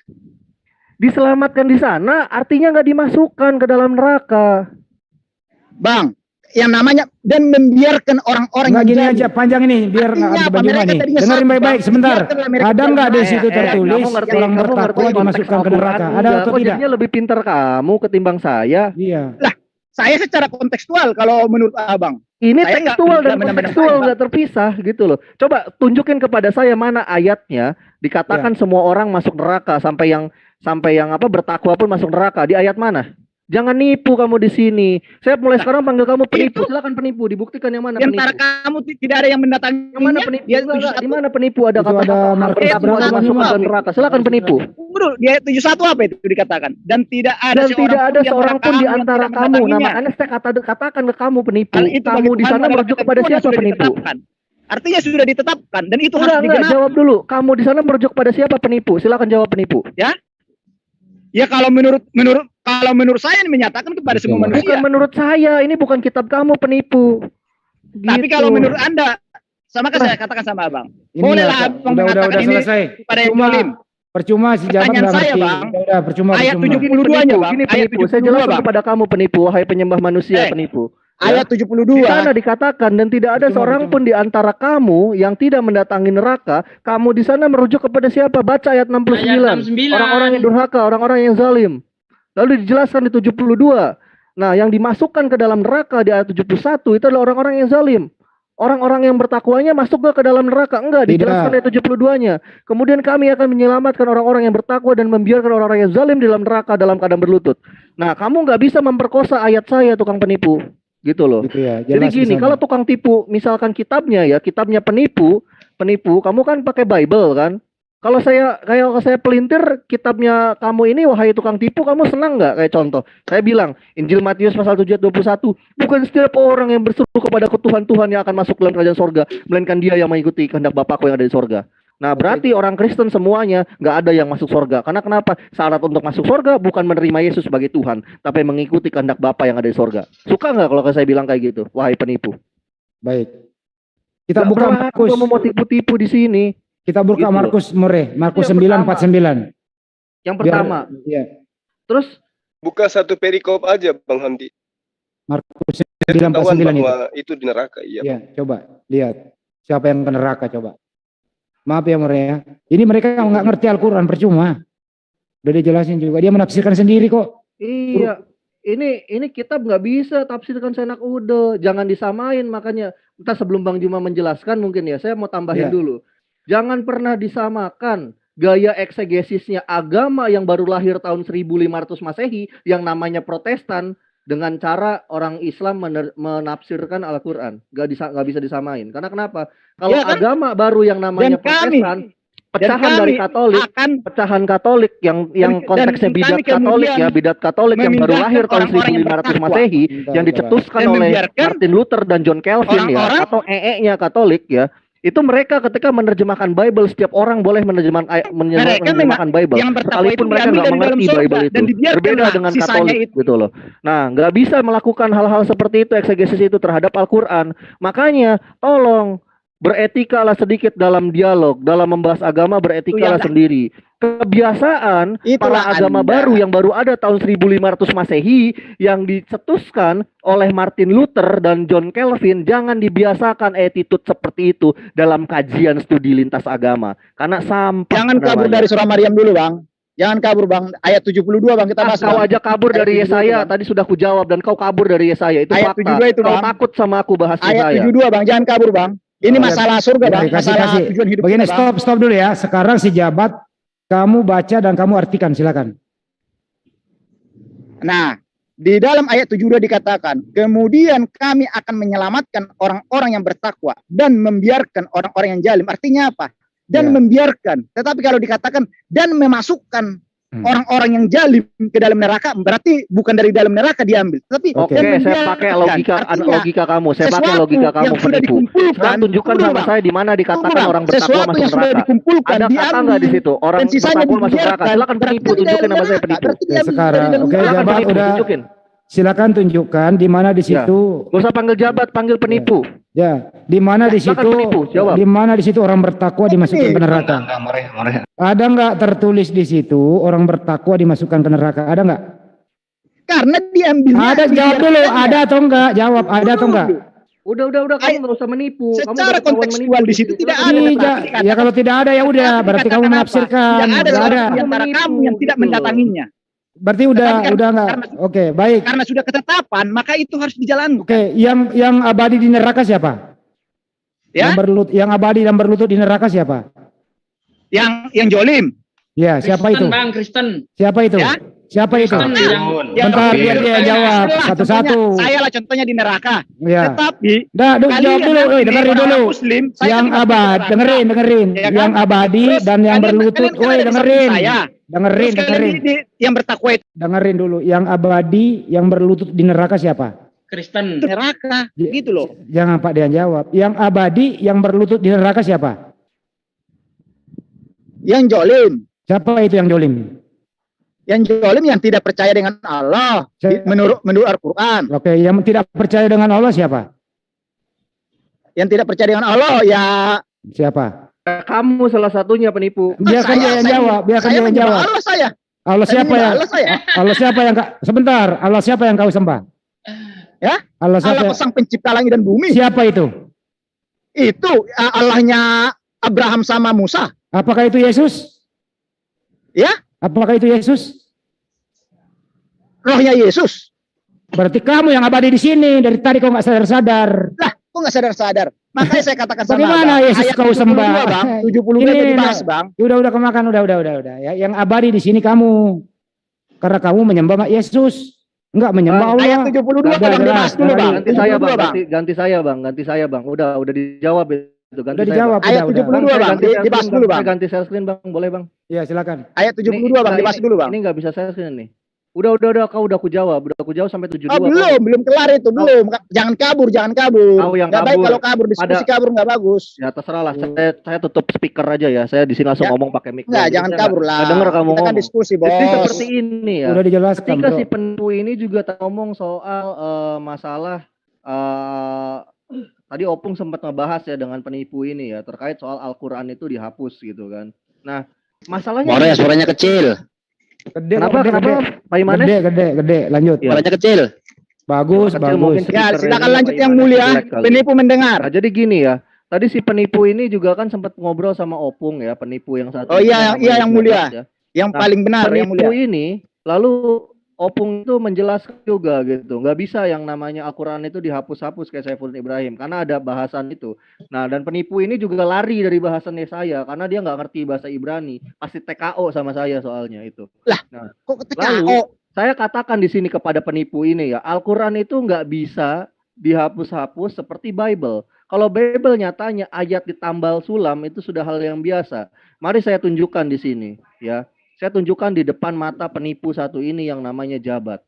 Diselamatkan di sana, artinya nggak dimasukkan ke dalam neraka. Bang, yang namanya dan membiarkan orang-orang yang gini aja, panjang ini biar nggak Bang Juma nih. Dengerin baik-baik sebentar. Ada nggak di situ tertulis orang bertakwa dimasukkan ke neraka? Ada atau tidak? Jadinya lebih pintar kamu ketimbang saya. Iya. Lah, saya secara kontekstual kalau menurut Abang. Ini tekstual dan kontekstual nggak terpisah gitu loh. Coba tunjukin kepada saya mana ayatnya dikatakan semua orang masuk neraka sampai yang bertakwa pun masuk neraka. Di ayat mana? Jangan nipu kamu di sini. Saya mulai sekarang panggil kamu penipu. Silakan penipu. Dibuktikan yang mana penipu? Antara kamu tidak ada yang mendatangi. Yang mana penipu? Di mana penipu ada kata-kata masuk ke neraka? Silakan penipu. Betul. Di ayat 71 apa itu dikatakan? Dan tidak ada seorang pun di antara kamu. Nah, makanya saya katakan ke kamu penipu. Kamu di sana merujuk kepada siapa penipu? Artinya sudah ditetapkan dan itu harus digenapi. Jawab dulu. Kamu di sana merujuk kepada siapa penipu? Silakan jawab penipu. Ya kalau menurut saya ini menyatakan kepada semua manusia. Bukan menurut saya, ini bukan kitab kamu penipu. Tapi kalau menurut Anda, sama kan saya katakan sama Abang. Bolehlah Abang mengatakan udah ini selesai. pada yang zalim. Percuma si Jabat nggak ngerti. Udah percuma. Ayat 72-nya, Bang. Ayat 72, saya jelaskan kepada kamu penipu, wahai penyembah manusia penipu. Ayat 72. Di sana dikatakan dan tidak ada seorang pun di antara kamu yang tidak mendatangi neraka. Kamu di sana merujuk kepada siapa? Baca ayat 69. Orang-orang yang durhaka, orang-orang yang zalim. Lalu dijelaskan di 72. Nah, yang dimasukkan ke dalam neraka di ayat 71 itu adalah orang-orang yang zalim. Orang-orang yang bertakwanya masuk ke dalam neraka. Enggak, dijelaskan di 72-nya. Kemudian kami akan menyelamatkan orang-orang yang bertakwa dan membiarkan orang-orang yang zalim di dalam neraka dalam keadaan berlutut. Nah, kamu nggak bisa memperkosa ayat saya, tukang penipu. Gitu loh. Gitu ya, jadi gini, kalau tukang tipu, misalkan kitabnya penipu, kamu kan pakai Bible kan? Kalau saya pelintir kitabnya kamu ini, wahai tukang tipu, kamu senang nggak? Kayak contoh, saya bilang Injil Matius pasal 7 ayat 21, bukan setiap orang yang berseru kepada Tuhan yang akan masuk dalam kerajaan sorga, melainkan dia yang mengikuti kehendak Bapakku yang ada di sorga. Nah, berarti orang Kristen semuanya nggak ada yang masuk surga. Karena kenapa? Syarat untuk masuk surga bukan menerima Yesus sebagai Tuhan, tapi mengikuti kehendak Bapa yang ada di surga. Suka nggak kalau saya bilang kayak gitu, wahai penipu? Baik. Kita buka Markus. Kamu mau tipu-tipu di sini. Kita buka gitu. Markus 9:49. Yang pertama. Iya. Terus buka satu perikop aja, Bang Hamdi. Markus 9:49 itu di neraka, iya. Iya, coba lihat siapa yang ke neraka coba. Maaf ya Maria, ini mereka nggak ngerti Al-Quran, percuma. Udah dijelasin juga, dia menafsirkan sendiri kok. Iya, ini kitab nggak bisa tafsirkan seenak udah, jangan disamain. Makanya entah sebelum Bang Juma menjelaskan mungkin ya, saya mau tambahin dulu. Jangan pernah disamakan gaya eksegesisnya agama yang baru lahir tahun 1500 Masehi yang namanya Protestan dengan cara orang Islam menafsirkan Al-Quran. Gak bisa disamain. Karena kenapa? Kalau agama baru yang namanya Protestan, pecahan dari Katolik, pecahan Katolik yang konteksnya bidat Katolik yang baru lahir tahun 1500 Masehi, yang dicetuskan oleh Martin Luther dan John Calvin atau EE-nya Katolik Itu mereka ketika menerjemahkan Bible, setiap orang boleh menerjemahkan Bible. Sekalipun mereka nggak mengerti Bible itu. Berbeda dengan Katolik gitu loh. Nah, nggak bisa melakukan hal-hal seperti itu, eksegesis itu terhadap Al-Quran. Makanya tolong beretikalah sedikit dalam dialog, dalam membahas agama beretikalah sendiri. Kebiasaan para agama baru yang baru ada tahun 1500 Masehi yang dicetuskan oleh Martin Luther dan John Calvin, jangan dibiasakan attitude seperti itu dalam kajian studi lintas agama. Karena sampah. Jangan kabur dari surah Maryam dulu, Bang. Jangan kabur, Bang. Ayat 72, Bang, kita bahas. Kau aja kabur dari Yesaya, tadi sudah kujawab, dan kau kabur dari Yesaya. Itu ayat fakta. 72 itu, Kau Bang. takut sama aku bahas Yesaya. Ayat 72, Bang. Jangan kabur, Bang. Ini masalah surga, Bang. Masalah tujuan hidup. Begini, stop dulu ya. Sekarang si Jabat, kamu baca dan kamu artikan, silakan. Nah, di dalam ayat 72 dikatakan, kemudian kami akan menyelamatkan orang-orang yang bertakwa dan membiarkan orang-orang yang zalim. Artinya apa? Dan membiarkan. Tetapi kalau dikatakan dan memasukkan orang-orang yang zalim ke dalam neraka, berarti bukan dari dalam neraka diambil. Tapi saya pakai logika kamu. Saya pakai logika kamu penipu. Sekarang tunjukkan sama saya di mana dikatakan orang bertakwa masuk neraka. Ada kata nggak di situ? Orang bertakwa masuk neraka. Silakan penipu, tunjukin nama saya penipu. Sekarang, Jabat udah. Silakan tunjukkan di mana di situ. Gak usah panggil Jabat, panggil penipu. Ya, di mana di situ? Di mana di situ orang bertakwa dimasukkan ke neraka? Ada nggak tertulis di situ orang bertakwa dimasukkan ke neraka? Ada nggak? Karena diambilnya. Ada, jawab dulu. Ada atau enggak? Jawab, ada atau enggak? Udah, kamu nggak usah menipu. Secara kontekstual di situ tidak ada. Ya kalau tidak ada ya udah, berarti kamu menafsirkan. Tidak ada antara kamu yang tidak mendatanginya. Berarti udah enggak. Oke, baik. Karena sudah ketetapan, maka itu harus dijalankan. Oke, yang abadi di neraka siapa? Ya? Yang abadi dan berlutut di neraka siapa? Yang jolim. Ya, siapa itu? Bang, Kristen. Siapa itu? Ya? Siapa itu? Bentar, biar dia jawab satu-satu. Saya lah contohnya di neraka. Ya. Tetapi jawab dulu, dengerin dulu. Yang abadi, dengerin. Yang abadi dan yang berlutut, dengerin. Dengerin. Yang bertakwa itu. Dengerin dulu. Yang abadi, yang berlutut di neraka siapa? Kristen. Neraka, gitu loh. Jangan Pak Dian jawab. Yang abadi, yang berlutut di neraka siapa? Yang jolim. Siapa itu yang jolim? Yang jolim yang tidak percaya dengan Allah menurut Al-Quran. Oke, yang tidak percaya dengan Allah siapa? Yang tidak percaya dengan Allah ya siapa? Kamu salah satunya penipu. Biarkan dia yang jawab. Allah saya. Allah siapa yang? Allah siapa yang sebentar? Allah siapa yang kau sembah? Ya? Allah sang pencipta langit dan bumi. Siapa itu? Itu Allahnya Abraham sama Musa. Apakah itu Yesus? Ya? Apakah itu Yesus? Rohnya Yesus. Berarti kamu yang abadi di sini dari tadi kau nggak sadar-sadar. Lah, kok nggak sadar-sadar? Makanya saya katakan sama bagaimana Yesus kau sembah? Bang. 72 itu dibahas, Bang. Udah kemakan, udah. Ya, yang abadi di sini kamu. Karena kamu menyembah Yesus. Enggak menyembah Allah. Ayat 72 Bang, dibahas dulu, Bang. Ganti saya, Bang. Udah dijawab itu. Udah dijawab. Ayat 72 Bang, dibahas dulu, Bang. Ganti share screen, Bang. Boleh, Bang? Iya, silakan. Ayat 72 Bang, dibahas dulu, Bang. Ini nggak bisa share screen nih. Udah, kau udah aku jawab sampai 72. Belum kelar itu, belum. Jangan kabur. Kau yang nggak baik kalau kabur, diskusi kabur nggak bagus. Ya terserah lah, saya tutup speaker aja ya. Saya di sini langsung ngomong pakai mic. Nggak, jangan kabur lah. Dengar kamu ngomong. Kita kan diskusi, Bos. Jadi seperti ini ya. Udah dijelaskan, ketika si penipu ini juga ngomong soal masalah tadi Opung sempat ngebahas ya dengan penipu ini ya, terkait soal Al-Quran itu dihapus gitu kan. Nah, masalahnya suaranya kecil. Kenapa? Pak Imanes? Gede. Lanjut. Suaranya kecil. Bagus. Ya, silakan lanjut yang mulia. Penipu mendengar. Nah, jadi gini ya. Tadi si penipu ini juga kan sempat ngobrol sama Opung ya, penipu yang satu. Oh iya, yang mulia. Ya. Yang paling benar yang mulia. Penipu ini lalu Opung itu menjelaskan juga gitu, nggak bisa yang namanya Al-Quran itu dihapus-hapus kayak Saifuddin Ibrahim, karena ada bahasan itu. Nah, dan penipu ini juga lari dari bahasannya saya, karena dia nggak ngerti bahasa Ibrani, pasti TKO sama saya soalnya itu. Lah, nah, kok TKO? Lalu, saya katakan di sini kepada penipu ini ya, Al-Quran itu nggak bisa dihapus-hapus seperti Bible. Kalau Bible nyatanya ayat ditambal sulam itu sudah hal yang biasa. Mari saya tunjukkan di sini ya. Saya tunjukkan di depan mata penipu satu ini yang namanya Jabat.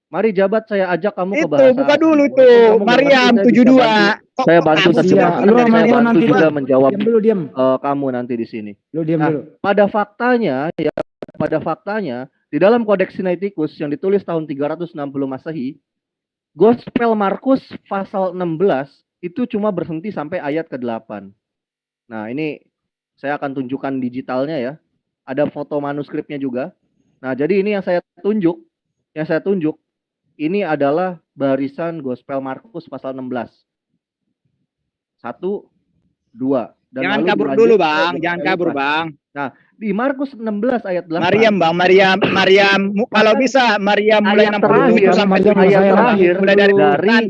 Mari Jabat, saya ajak kamu ke bahasa. Itu buka dulu itu. Maryam 72. Saya bantu Iya, lu sama gua nanti juga menjawab diam dulu, diam. kamu nanti di sini. Lu diam dulu. Pada faktanya di dalam Kodeks Sinaiticus yang ditulis tahun 360 Masehi, Gospel Markus pasal 16 itu cuma berhenti sampai ayat ke-8. Nah, ini saya akan tunjukkan digitalnya ya. Ada foto manuskripnya juga. Nah, jadi ini yang saya tunjuk. Ini adalah barisan Gospel Markus pasal 16. 1, 2. Dan jangan kabur dulu, Bang. Jangan kabur, Bang. Nah, di Markus 16 ayat 8. Mariam, Bang. Mariam. Kalau bisa, Mariam mulai 67 sampai 70. Ayat terakhir mulai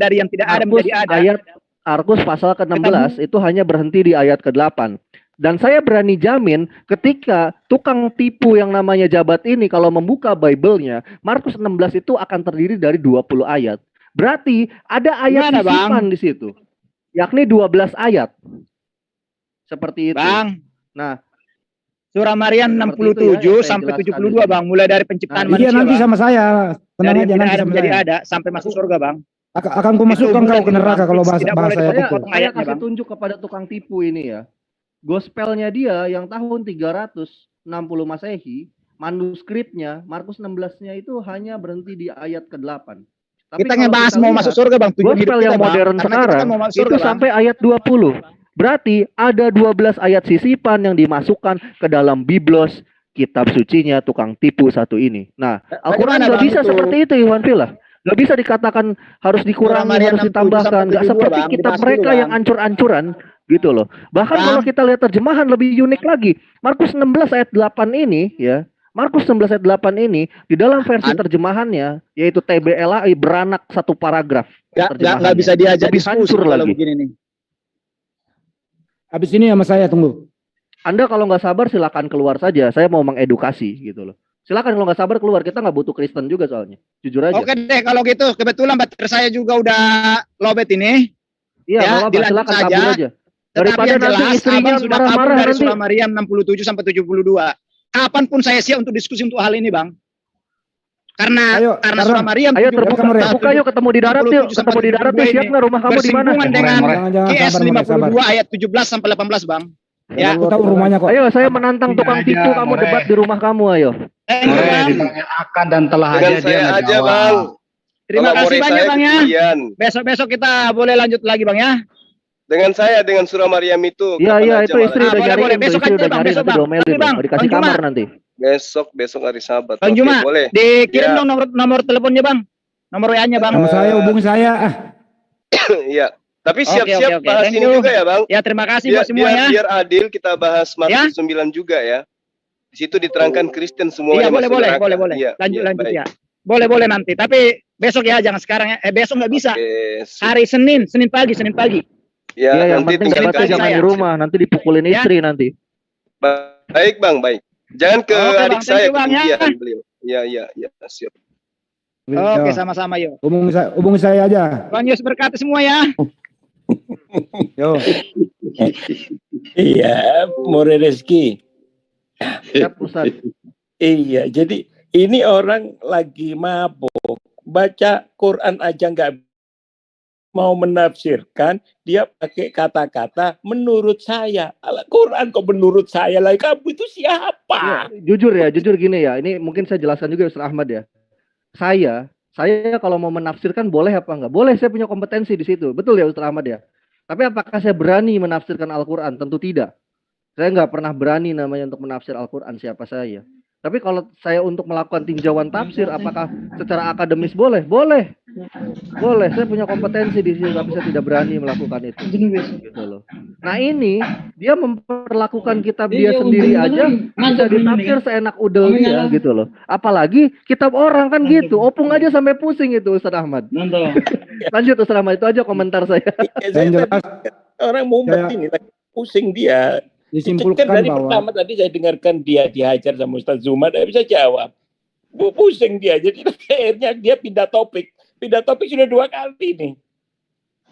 dari yang tidak ada menjadi ada. Ayat Markus pasal ke-16 itu hanya berhenti di ayat ke-8. Dan saya berani jamin ketika tukang tipu yang namanya Jabat ini kalau membuka Bible-nya, Markus 16 itu akan terdiri dari 20 ayat. Berarti ada ayat sisipan di situ. Yakni 12 ayat. Seperti itu. Bang. Nah, Surah Maryam 67 sampai 72, Bang. Mulai dari penciptaan manusia. Iya, nanti sama saya. Tenang aja, nanti sama menjadi saya. ada sampai masuk surga, Bang. Akan ku masukkan kau ke neraka kalau bahasa saya pukul. Saya kasih tunjuk kepada tukang tipu ini ya. Gospelnya dia yang tahun 360 Masehi, manuskripnya Markus 16-nya itu hanya berhenti di ayat ke-8. Tapi kita ngebahas mau masuk surga, Bang. Gospel yang modern sekarang itu sampai ayat 20. Berarti ada 12 ayat sisipan yang dimasukkan ke dalam Biblos, kitab sucinya tukang tipu satu ini. Nah, Al-Quran nggak bisa seperti itu, Iwan Villa. Nggak bisa dikatakan harus dikurangi, harus ditambahkan. Nggak seperti kitab mereka yang ancur-ancuran gitu loh. Bahkan kalau kita lihat terjemahan lebih unik lagi. Markus 16 ayat 8 ini ya. Markus 16 ayat 8 ini di dalam versi terjemahannya yaitu TBLAI beranak satu paragraf. Nggak bisa diajak diskusi kalau begini nih. Habis ini sama saya, tunggu. Anda kalau nggak sabar silakan keluar saja. Saya mau mengedukasi gitu loh. Silakan kalau nggak sabar keluar. Kita nggak butuh Kristen juga soalnya. Jujur aja. Oke deh kalau gitu. Kebetulan baterai saya juga udah lobet ini. Iya, ya, silakan kabur aja. Daripada nanti istrinya sudah kabur dari Surah Maryam 67 sampai 72. Kapanpun saya siap untuk diskusi untuk hal ini, Bang. Karena Surah Maryam. Ayo terbuka yuk, ketemu di darat yuk. Ketemu di darat yuk, siap nggak rumah kamu di mana? Dengan QS 52 ayat 17 sampai 18, Bang. Ya, aku tahu rumahnya kok. Ayo, saya menantang tukang tipu kamu debat di rumah kamu, ayo. Akan dan telah aja dia aja, Bang. Terima kasih banyak, Bang ya. Besok-besok kita boleh lanjut lagi, Bang ya. Dengan Surah Maryam itu. Iya, itu istri udah nyariin. Besok aja, Bang. Besok, Bang. Dikasih kamar nanti. Besok hari Sabat. Bang Juma, dikirim dong nomor teleponnya, Bang. Nomor WA-nya, Bang. Saya hubungi saya. Iya. Tapi siap-siap bahas ini juga ya, Bang. Ya, terima kasih buat semuanya. Biar adil kita bahas Markus 9 juga ya. Di situ diterangkan Kristen semuanya. Iya, boleh. Ya, lanjut ya. Boleh nanti. Tapi besok ya, jangan sekarang ya. Besok nggak bisa. Hari Senin pagi. Ya, yang penting debatnya jangan di rumah. Nanti dipukulin istri nanti. Baik, Bang, baik. Jangan ke adik Bang, saya kemudian beliau. Iya, siap. Oke, sama-sama yuk. Hubungi saya aja. Bang Yus berkati semua ya. Yo. Iya, More Reski. Siap, Ustaz. Iya, jadi ini orang lagi mabuk, baca Quran aja nggak mau menafsirkan, dia pakai kata-kata menurut saya. Al-Quran kok menurut saya lah, kamu itu siapa? Ya, jujur gini ya, ini mungkin saya jelaskan juga Ustaz Ahmad ya. Saya kalau mau menafsirkan boleh apa enggak? Boleh, saya punya kompetensi di situ. Betul ya Ustaz Ahmad ya? Tapi apakah saya berani menafsirkan Al-Quran? Tentu tidak. Saya nggak pernah berani namanya untuk menafsir Al-Quran, siapa saya. Tapi kalau saya untuk melakukan tinjauan tafsir, apakah secara akademis boleh? Boleh. Saya punya kompetensi di sini, tapi saya tidak berani melakukan itu. Gitu loh. Nah ini, dia memperlakukan kitab dia sendiri aja, bisa ditafsir seenak udel dia, gitu loh. Apalagi kitab orang kan gitu, opung aja sampai pusing itu Ustaz Ahmad. Lanjut Ustaz Ahmad, itu aja komentar saya. Orang mumet ini, pusing dia. Disimpulkan dari bahwa pertama tadi saya dengarkan dia dihajar sama Ustaz Zuma, tidak bisa jawab. Pusing dia, jadi akhirnya dia pindah topik sudah 2 kali nih.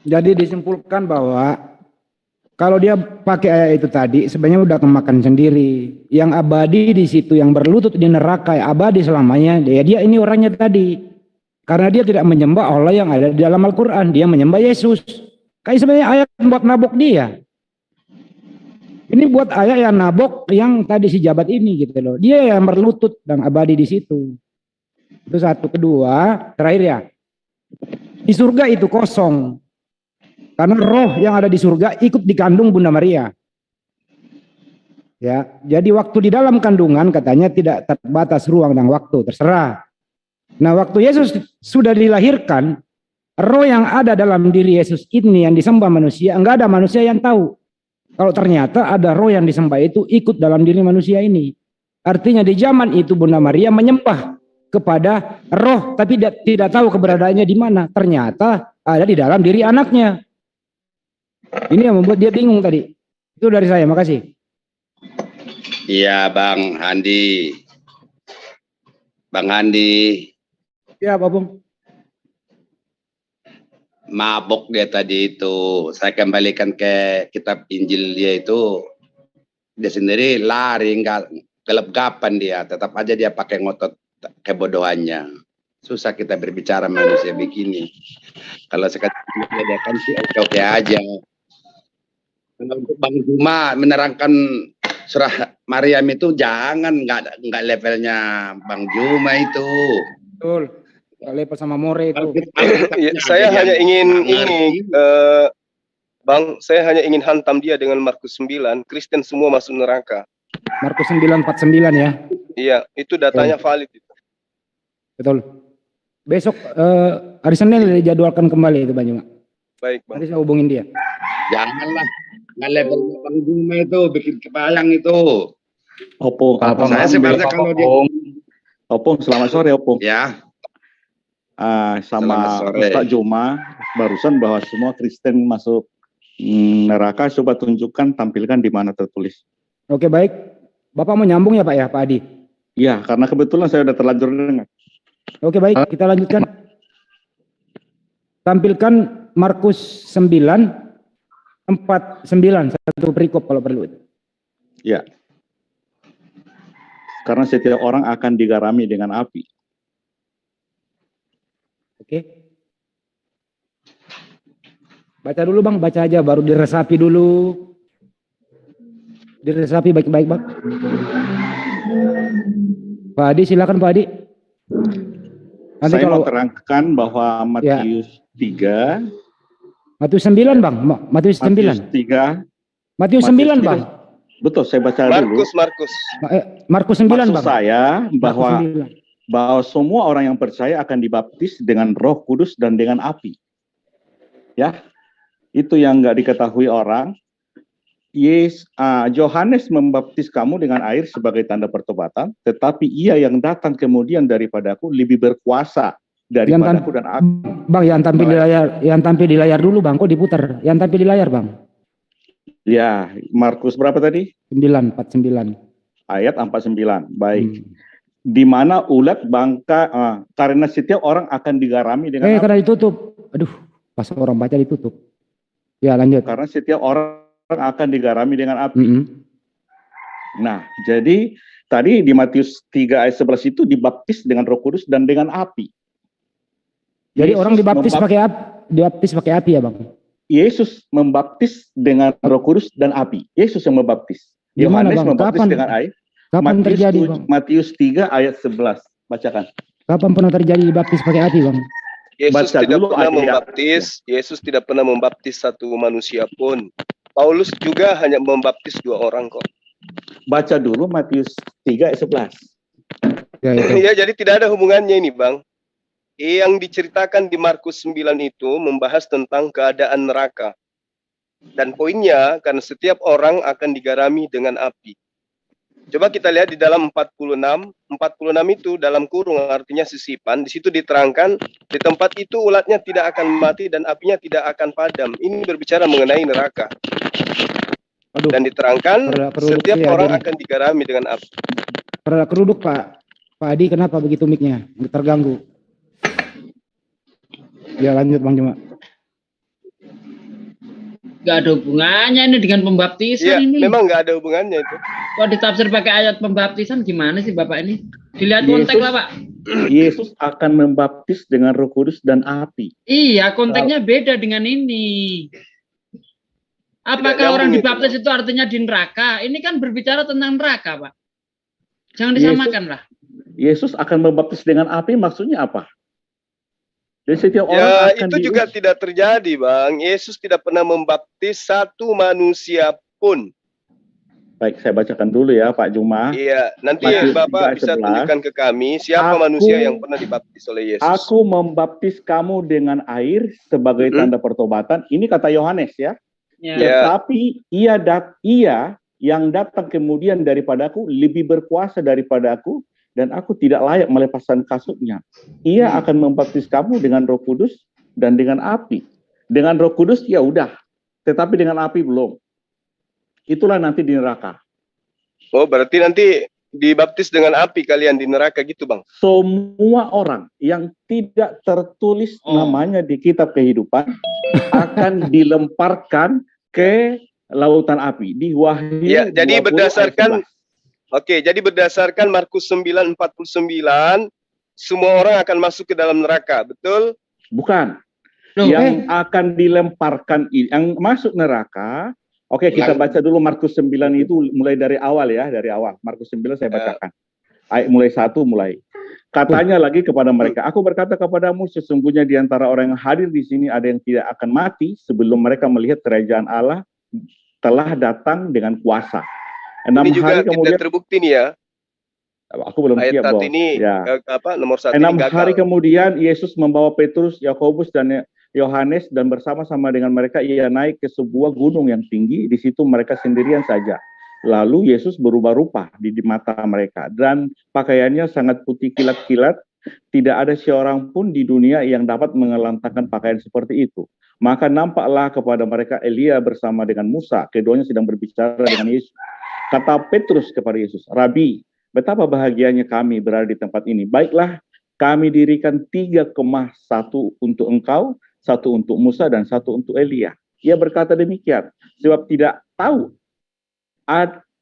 Jadi disimpulkan bahwa kalau dia pakai ayat itu tadi sebenarnya udah kemakan sendiri. Yang abadi di situ, yang berlutut di neraka abadi selamanya, dia ini orangnya tadi. Karena dia tidak menyembah Allah yang ada di dalam Al-Quran, dia menyembah Yesus. Kayak sebenarnya ayat buat nabok dia. Ini buat ayat yang nabok yang tadi si jabat ini gitu loh. Dia yang berlutut dan abadi di situ. Itu satu. Kedua, terakhir ya. Di surga itu kosong. Karena roh yang ada di surga ikut dikandung Bunda Maria. Ya, jadi waktu di dalam kandungan katanya tidak terbatas ruang dan waktu, terserah. Nah, waktu Yesus sudah dilahirkan, roh yang ada dalam diri Yesus ini yang disembah manusia, enggak ada manusia yang tahu. Kalau ternyata ada roh yang disembah itu ikut dalam diri manusia ini. Artinya di zaman itu Bunda Maria menyembah kepada roh tapi tidak tahu keberadaannya di mana. Ternyata ada di dalam diri anaknya. Ini yang membuat dia bingung tadi. Itu dari saya, makasih. Iya, Bang Handi. Bang Handi. Ya, Pak Bung. Mabok dia tadi itu. Saya kembalikan ke kitab Injil dia itu. Dia sendiri lari, enggak gelap-gapan dia. Tetap aja dia pakai ngotot kebodohannya. Susah kita berbicara manusia begini. Kalau sekali dia kan sih oke-oke aja. Kalau untuk Bang Juma menerangkan surah Maryam itu jangan, enggak levelnya Bang Juma itu. Betul. Enggak level sama More itu. Ya, saya hanya ingin ini Bang, saya hanya ingin hantam dia dengan Markus 9, Kristen semua masuk neraka. Markus 9:49 ya. Iya, itu datanya valid. Betul. Besok hari Senin dijadwalkan kembali itu Bang Juma. Baik, Bang. Nanti saya hubungin dia. Janganlah. Nggak level Bang Juma itu bikin kebayang itu. Opung, saya sebenarnya kalau dia Opung, selamat sore Opung. Ya. Sama Ustaz Juma barusan bahwa semua Kristen masuk neraka. Coba tunjukkan, tampilkan di mana tertulis. Oke, baik. Bapak mau nyambung ya Pak ya, Pak Adi? Iya, karena kebetulan saya udah terlanjur dengar. Oke, baik. Kita lanjutkan. Tampilkan Markus 9:49, satu perikop kalau perlu. Ya. Karena setiap orang akan digarami dengan api. Oke. Baca dulu Bang, baca aja baru diresapi dulu. Diresapi baik-baik Bang. Pak Adi silakan Pak Adi. Nanti saya kalau mau terangkan bahwa Matius 3. Matius 9 Bang, Matius 9. Matius 9 Bang. Betul, saya baca dulu. Markus 9 Maksud Bang. saya bahwa semua orang yang percaya akan dibaptis dengan Roh Kudus dan dengan api. Ya, itu yang nggak diketahui orang. Yohanes membaptis kamu dengan air sebagai tanda pertobatan, tetapi ia yang datang kemudian daripadaku lebih berkuasa daripadaku dan aku. Bang, yang tampil di layar dulu Bang, kok diputar? Yang tampil di layar Bang. Ya, Markus berapa tadi? 9:49. Ayat 49. Baik. Di mana ulat bangka karena setiap orang akan digarami dengan karena ditutup. Aduh, pas orang baca ditutup. Ya, lanjut. Karena setiap orang akan digarami dengan api. Nah, jadi tadi di Matius 3 ayat 11 itu dibaptis dengan Roh Kudus dan dengan api. Jadi orang dibaptis pakai api ya Bang? Yesus membaptis dengan Roh Kudus dan api. Yesus yang membaptis. Yohanes membaptis dengan air. Kapan terjadi Bang? Matius 3 ayat 11. Bacakan. Kapan pernah terjadi dibaptis pakai api Bang? Yesus tidak pernah membaptis satu manusia pun. Paulus juga hanya membaptis 2 orang kok. Baca dulu Matius 3 ayat 11. Ya, jadi tidak ada hubungannya ini Bang. Yang diceritakan di Markus 9 itu membahas tentang keadaan neraka. Dan poinnya, karena setiap orang akan digarami dengan api. Coba kita lihat di dalam 46. 46 itu dalam kurung artinya sisipan. Di situ diterangkan, di tempat itu ulatnya tidak akan mati dan apinya tidak akan padam. Ini berbicara mengenai neraka. Dan diterangkan, setiap orang akan digarami dengan api. Perlu keruduk Pak Adi, kenapa begitu mic-nya? Terganggu. Ya lanjut Bang Juma. Gak ada hubungannya ini dengan pembaptisan ini. Memang gak ada hubungannya itu. Kok ditafsir pakai ayat pembaptisan gimana sih Bapak ini? Dilihat konteks lah Pak. Yesus akan membaptis dengan Roh Kudus dan api. Iya, konteksnya beda dengan ini. Apakah orang dibaptis itu artinya di neraka? Ini kan berbicara tentang neraka, Pak. Jangan disamakan lah. Yesus akan membaptis dengan api, maksudnya apa? Dan setiap orang akan itu juga tidak terjadi, Bang. Yesus tidak pernah membaptis satu manusia pun. Baik, saya bacakan dulu ya, Pak Juma. Iya, nanti Bapak bisa tunjukkan ke kami siapa manusia yang pernah dibaptis oleh Yesus. Aku membaptis kamu dengan air sebagai tanda pertobatan. Ini kata Yohanes ya. Tetapi ia yang datang kemudian daripadaku lebih berkuasa daripadaku, dan aku tidak layak melepaskan kasutnya. Ia akan membaptis kamu dengan Roh Kudus dan dengan api. Dengan Roh Kudus ya udah, tetapi dengan api belum. Itulah nanti di neraka. Oh, berarti nanti dibaptis dengan api kalian di neraka gitu, Bang? Semua orang yang tidak tertulis namanya di kitab kehidupan akan dilemparkan ke lautan api. Di Wahyu ya, jadi 20 berdasarkan jadi berdasarkan Markus 9:49, semua orang akan masuk ke dalam neraka, betul? Bukan. Yang akan dilemparkan, yang masuk neraka. Oke, kita baca dulu Markus 9 itu mulai dari awal ya, dari awal. Markus 9 saya bacakan. Ayat mulai 1 mulai. Katanya lagi kepada mereka, aku berkata kepadamu, sesungguhnya di antara orang yang hadir di sini ada yang tidak akan mati sebelum mereka melihat kerajaan Allah telah datang dengan kuasa. 6 ini juga hari kemudian tidak terbukti nih ya. Aku belum siap, Bos. Ini ya. Nomor 1 6 hari kemudian Yesus membawa Petrus, Yakobus dan Yohanes, dan bersama-sama dengan mereka ia naik ke sebuah gunung yang tinggi. Di situ mereka sendirian saja. Lalu Yesus berubah rupa di mata mereka, dan pakaiannya sangat putih kilat-kilat. Tidak ada seorang pun di dunia yang dapat mengelantangkan pakaian seperti itu. Maka nampaklah kepada mereka Elia bersama dengan Musa. Keduanya sedang berbicara dengan Yesus. Kata Petrus kepada Yesus, Rabi, betapa bahagianya kami berada di tempat ini. Baiklah, kami dirikan 3 kemah, 1 untuk engkau, 1 untuk Musa, dan 1 untuk Elia. Ia berkata demikian, sebab tidak tahu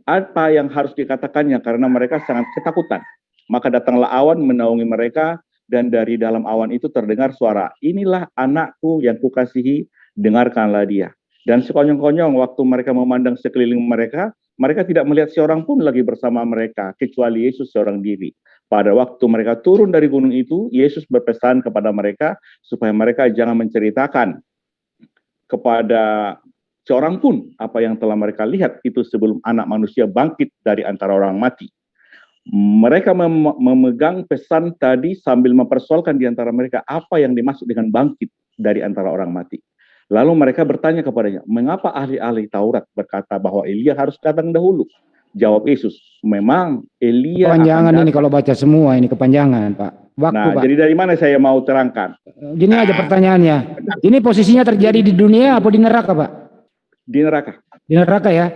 apa yang harus dikatakannya, karena mereka sangat ketakutan. Maka datanglah awan menaungi mereka, dan dari dalam awan itu terdengar suara, inilah anakku yang kukasihi, dengarkanlah dia. Dan sekonyong-konyong waktu mereka memandang sekeliling mereka, mereka tidak melihat seorang pun lagi bersama mereka, kecuali Yesus seorang diri. Pada waktu mereka turun dari gunung itu, Yesus berpesan kepada mereka, supaya mereka jangan menceritakan kepada seorang pun apa yang telah mereka lihat itu sebelum anak manusia bangkit dari antara orang mati. Mereka memegang pesan tadi sambil mempersoalkan di antara mereka apa yang dimaksud dengan bangkit dari antara orang mati. Lalu mereka bertanya kepadanya, mengapa ahli-ahli Taurat berkata bahwa Elia harus datang dahulu? Jawab Yesus, memang Elia kepanjangan ini kalau baca semua ini kepanjangan, Pak. Waktu, Pak. Jadi dari mana saya mau terangkan? Gini aja pertanyaannya. Ini posisinya terjadi di dunia apa di neraka, Pak? Di neraka. Di neraka ya?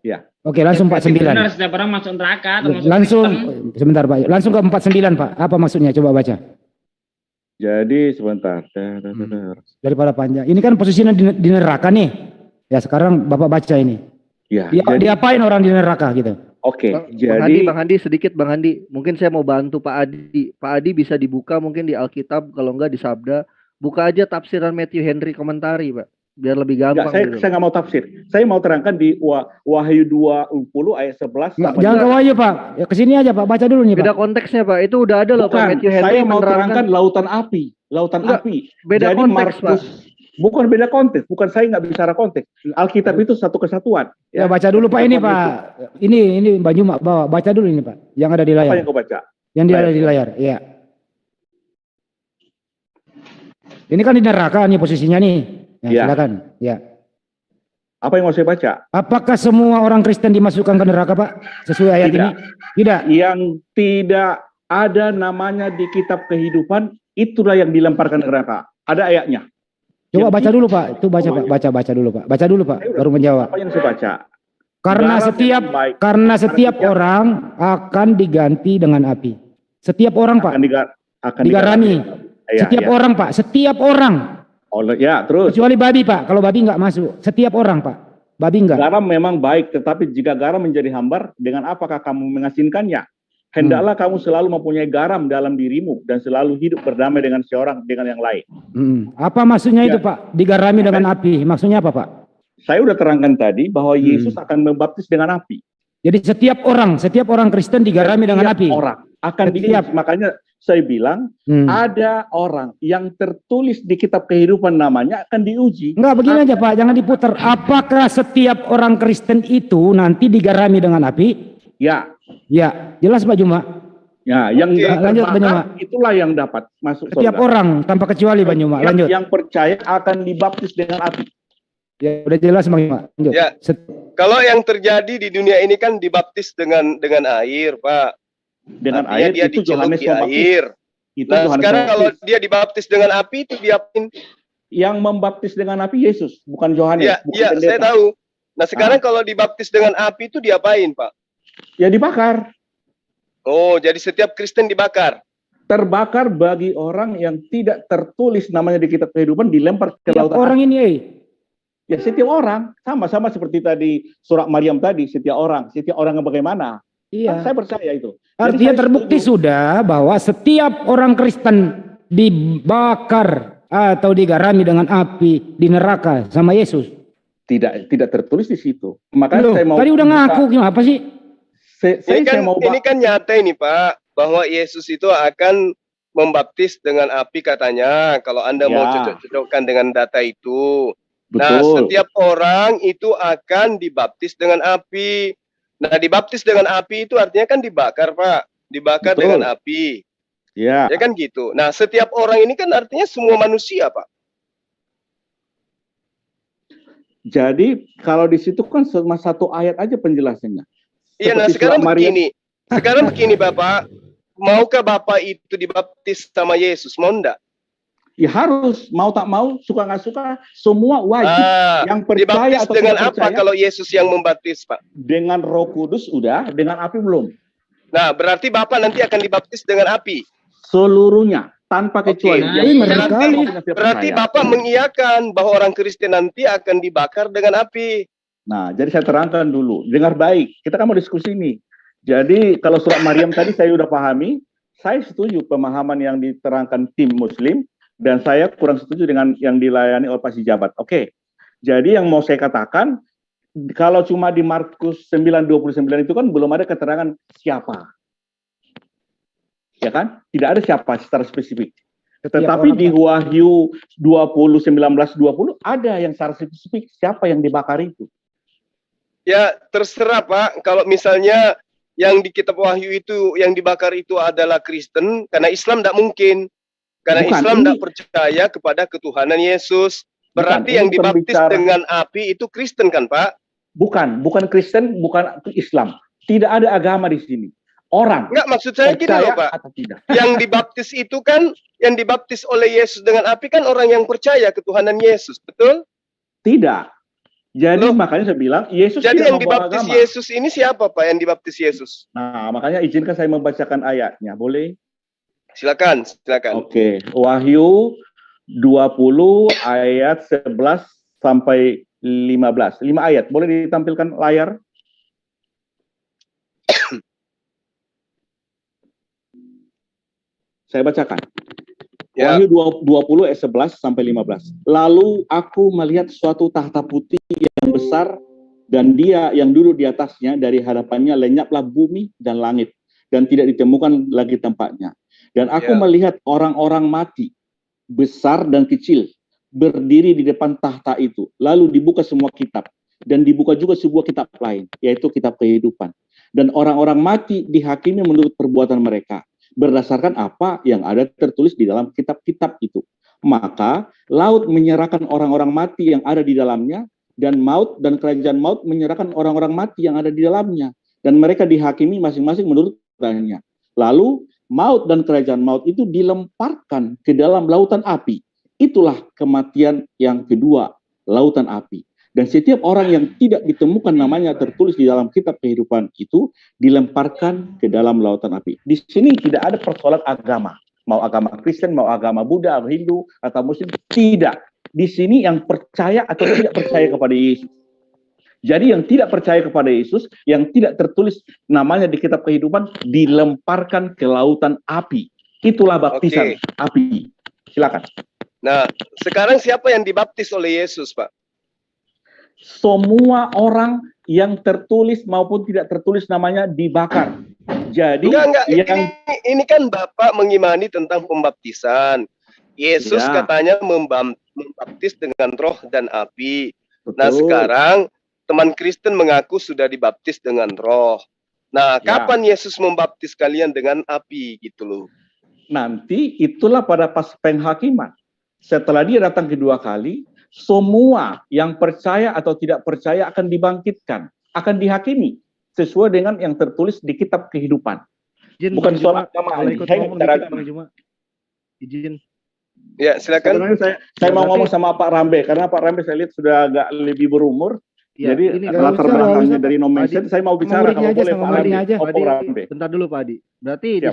Ya. Oke, langsung 49. Benar, setiap orang masuk neraka. Langsung, sebentar Pak. Langsung ke 49, Pak. Apa maksudnya? Coba baca. Jadi sebentar. Daripada panjang. Ini kan posisinya di neraka nih. Ya sekarang Bapak baca ini. Ya. Diapain orang di neraka gitu? Oke. Jadi Bang Handi sedikit Bang Handi. Mungkin saya mau bantu Pak Adi. Pak Adi bisa dibuka mungkin di Alkitab, kalau enggak di Sabda. Buka aja tafsiran Matthew Henry komentari, Pak. Biar lebih gampang. Saya nggak mau tafsir. Saya mau terangkan di Wahyu 20 ayat 11. Jangan ke Wahyu, Pak. Ya kesini aja, Pak. Baca dulu nih, Pak. Beda konteksnya, Pak. Itu udah ada loh, Pak. Matthew Henry saya mau terangkan lautan api. Lautan api. Beda jadi konteks, Pak. Bukan beda konteks. Bukan, saya nggak bicara konteks. Alkitab itu satu kesatuan. Ya baca dulu, Pak. Ini, Pak. Ini Mbak Juma bawa. Baca dulu ini, Pak. Yang ada di layar. Apa yang kau baca? Yang ada di layar. Iya. Ini kan di neraka nih posisinya nih. Ya, silakan. Ya. Apa yang mau saya baca? Apakah semua orang Kristen dimasukkan ke neraka, Pak? Sesuai ayat ini? Tidak. Yang tidak ada namanya di kitab kehidupan, itulah yang dilemparkan ke neraka. Ada ayatnya. Coba baca dulu, Pak. Itu baca, Pak. Baca dulu, Pak. Baca dulu, Pak. Baru menjawab. Apa yang saya baca? Karena setiap orang akan diganti dengan api. Setiap orang, Pak. Akan digarami. Setiap orang, Pak. Setiap orang. Oh ya, terus. Kecuali babi, Pak. Kalau babi nggak masuk. Setiap orang, Pak. Babi enggak. Garam memang baik, tetapi jika garam menjadi hambar, dengan apakah kamu mengasinkannya? Hendaklah kamu selalu mempunyai garam dalam dirimu dan selalu hidup berdamai dengan seorang dengan yang lain. Apa maksudnya itu, Pak? Digarami dengan api. Maksudnya apa, Pak? Saya udah terangkan tadi bahwa Yesus akan membaptis dengan api. Jadi setiap orang Kristen digarami dengan api. Orang akan diuji. Makanya saya bilang ada orang yang tertulis di kitab kehidupan namanya akan diuji. Enggak, begini aja Pak, jangan diputar. Apakah setiap orang Kristen itu nanti digarami dengan api? Ya. Ya, jelas Pak Juma. Ya, yang lanjut Pak Juma. Itulah yang dapat masuk setiap surga. orang tanpa kecuali Pak Juma. Lanjut. Yang percaya akan dibaptis dengan api. Ya, udah jelas Bang Juma. Lanjut. Ya. Kalau yang terjadi di dunia ini kan dibaptis dengan air, Pak. Dengan artinya air dia itu dicelup Yohanes di membaptis. air. Itu Nah, Yohanes sekarang kalau membaptis. dia dibaptis dengan api itu diapain? Yang membaptis dengan api Yesus, bukan Yohanes. Iya, bukan iya, pendeta. saya tahu. Nah, sekarang kalau dibaptis dengan api itu diapain, Pak? Ya dibakar. Oh, jadi setiap Kristen dibakar. Terbakar bagi orang yang tidak tertulis namanya di kitab kehidupan, dilempar ke lautan. Orang ini, ya setiap orang, sama-sama seperti tadi surat Maryam tadi, setiap orang yang bagaimana? Iya. Kan saya percaya itu. Artinya terbukti sudah bahwa setiap orang Kristen dibakar atau digarami dengan api di neraka sama Yesus. Tidak tertulis di situ. Makanya Loh, saya mau tadi udah ngaku gimana sih? Ini kan nyata ini Pak, bahwa Yesus itu akan membaptis dengan api katanya. Kalau Anda mau cocok-cocokkan dengan data itu. Betul. Nah, setiap orang itu akan dibaptis dengan api. Nah, dibaptis dengan api itu artinya kan dibakar, Pak. Dibakar dengan api. Ya. Ya kan gitu. Nah, setiap orang ini kan artinya semua manusia, Pak. Jadi kalau di situ kan cuma satu ayat aja penjelasannya. Iya, nah sekarang begini. Sekarang begini, Bapak. Maukah Bapak itu dibaptis sama Yesus? Mau enggak? Ya harus, mau tak mau, suka nggak suka, semua wajib. Yang percaya atau dengan tidak apa percaya, kalau Yesus yang membaptis, Pak? Dengan Roh Kudus udah, dengan api belum. Nah, berarti Bapak nanti akan dibaptis dengan api. Seluruhnya, tanpa kecuali. Berarti Bapak mengiyakan bahwa orang Kristen nanti akan dibakar dengan api. Nah, jadi saya terangkan dulu. Dengar baik, kita kan mau diskusi ini. Jadi kalau surat Maryam tadi saya udah pahami, saya setuju pemahaman yang diterangkan tim Muslim, dan saya kurang setuju dengan yang dilayani oleh Pak Sijabat. Oke, jadi yang mau saya katakan, kalau cuma di Markus 9:29 itu kan belum ada keterangan siapa. Ya kan? Tidak ada siapa secara spesifik. Tetapi di Wahyu 20:19-20 ada yang secara spesifik siapa yang dibakar itu. Ya, terserah Pak. Kalau misalnya yang di kitab Wahyu itu, yang dibakar itu adalah Kristen, karena Islam tidak mungkin. Karena Bukan, Islam tidak percaya kepada ketuhanan Yesus. Berarti yang dibaptis dengan api itu Kristen kan Pak? Bukan Kristen, bukan Islam. Tidak ada agama di sini. Orang. Enggak, maksud saya gini loh Pak. Yang dibaptis itu kan, yang dibaptis oleh Yesus dengan api kan orang yang percaya ketuhanan Yesus, betul? Tidak. Jadi makanya saya bilang Yesus jadi tidak yang membawa dibaptis agama. Yesus ini siapa Pak yang dibaptis Yesus? Nah, makanya izinkan saya membacakan ayatnya, boleh? Silakan. Oke, Wahyu 20 ayat 11 sampai 15. 5 ayat, boleh ditampilkan layar? Saya bacakan. Ya. Wahyu 20 ayat 11 sampai 15. Lalu aku melihat suatu tahta putih yang besar, dan dia yang duduk di atasnya, dari hadapannya lenyaplah bumi dan langit, dan tidak ditemukan lagi tempatnya. Dan aku melihat orang-orang mati, besar dan kecil, berdiri di depan tahta itu. Lalu dibuka semua kitab, dan dibuka juga sebuah kitab lain, yaitu kitab kehidupan. Dan orang-orang mati dihakimi menurut perbuatan mereka, berdasarkan apa yang ada tertulis di dalam kitab-kitab itu. Maka laut menyerahkan orang-orang mati yang ada di dalamnya, dan maut dan kerajaan maut menyerahkan orang-orang mati yang ada di dalamnya. Dan mereka dihakimi masing-masing menurut perbuatannya. Lalu maut dan kerajaan maut itu dilemparkan ke dalam lautan api. Itulah kematian yang kedua, lautan api. Dan setiap orang yang tidak ditemukan namanya tertulis di dalam kitab kehidupan itu dilemparkan ke dalam lautan api. Di sini tidak ada persoalan agama. Mau agama Kristen, mau agama Buddha, Hindu, atau Muslim. Tidak. Di sini yang percaya atau tidak percaya kepada Yesus. Jadi yang tidak percaya kepada Yesus, yang tidak tertulis namanya di kitab kehidupan, dilemparkan ke lautan api. Itulah baptisan api. Silakan. Nah, sekarang siapa yang dibaptis oleh Yesus, Pak? semua orang yang tertulis maupun tidak tertulis namanya dibakar. Jadi enggak. yang Ini kan Bapak mengimani tentang pembaptisan. Yesus katanya membaptis dengan roh dan api. Betul. Nah, sekarang teman Kristen mengaku sudah dibaptis dengan roh. Nah, kapan Yesus membaptis kalian dengan api gitu loh? Nanti itulah pada pas penghakiman. Setelah dia datang kedua kali, semua yang percaya atau tidak percaya akan dibangkitkan, akan dihakimi sesuai dengan yang tertulis di kitab kehidupan. Bukan soal agama. Izin. Ya, silakan. Saya mau ngomong sama Pak Rambe, karena Pak Rambe saya lihat sudah agak lebih berumur. Ya, jadi latar belakangnya dari nomensen, saya mau bicara kalau boleh Pak Rambe. Bentar dulu Pak Adi. Berarti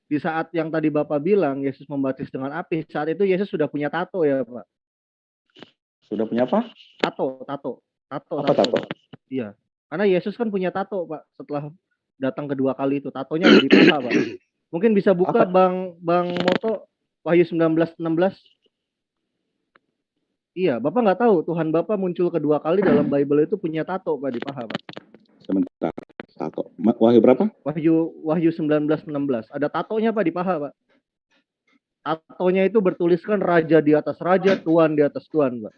di saat yang tadi Bapak bilang Yesus membaptis dengan api, saat itu Yesus sudah punya tato ya Pak? Sudah punya apa? Tato. Apa tato? Iya. Karena Yesus kan punya tato Pak setelah datang kedua kali itu. Tatonya ada di paha Pak. Mungkin bisa buka Bang Moto Wahyu 19:16. Iya, Bapak nggak tahu Tuhan Bapak muncul kedua kali dalam Bible itu punya tato Pak di paha Pak. Sebentar, tato. Wahyu berapa? Wahyu 19:16. Ada tatonya Pak di paha Pak. Tatonya itu bertuliskan raja di atas raja, tuan di atas tuan Pak.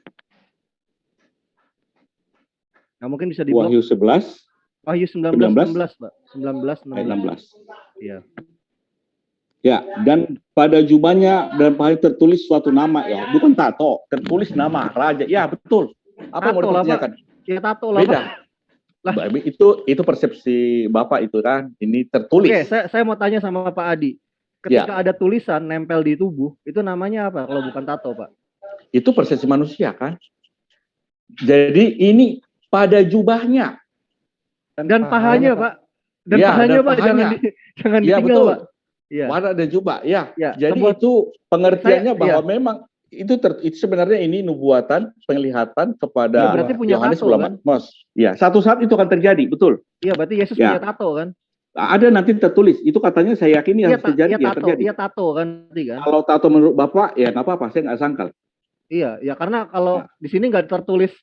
Nah, mungkin bisa dibuka. Wahyu 11. Wahyu 19:16 Pak. 19:16. Iya. Ya, dan pada jubahnya dan pahanya tertulis suatu nama ya, bukan tato, tertulis nama raja. Ya, betul. Apa tato mau dipertanyakan? Ya tato lah, beda. Lah. Itu persepsi Bapak itu kan, ini tertulis. Oke, saya mau tanya sama Pak Adi. Ketika ada tulisan nempel di tubuh, itu namanya apa kalau bukan tato, Pak? Itu persepsi manusia kan. Jadi ini pada jubahnya dan pahanya, Pak. Dan pahanya, Pak, jangan ditinggal, betul. Pak. Ya. Warna dan jubah, Jadi itu pengertiannya bahwa memang itu sebenarnya ini nubuatan, penglihatan kepada Yohanes Ulama. Kan? Ya, satu saat itu akan terjadi, betul. Iya, berarti Yesus punya tato kan? Ada nanti tertulis. Itu katanya saya yakini harus terjadi. Terjadi. Iya, tato kan? Kalau tato menurut Bapak, ya nggak apa-apa, saya nggak sangkal. Iya, ya karena kalau di sini nggak tertulis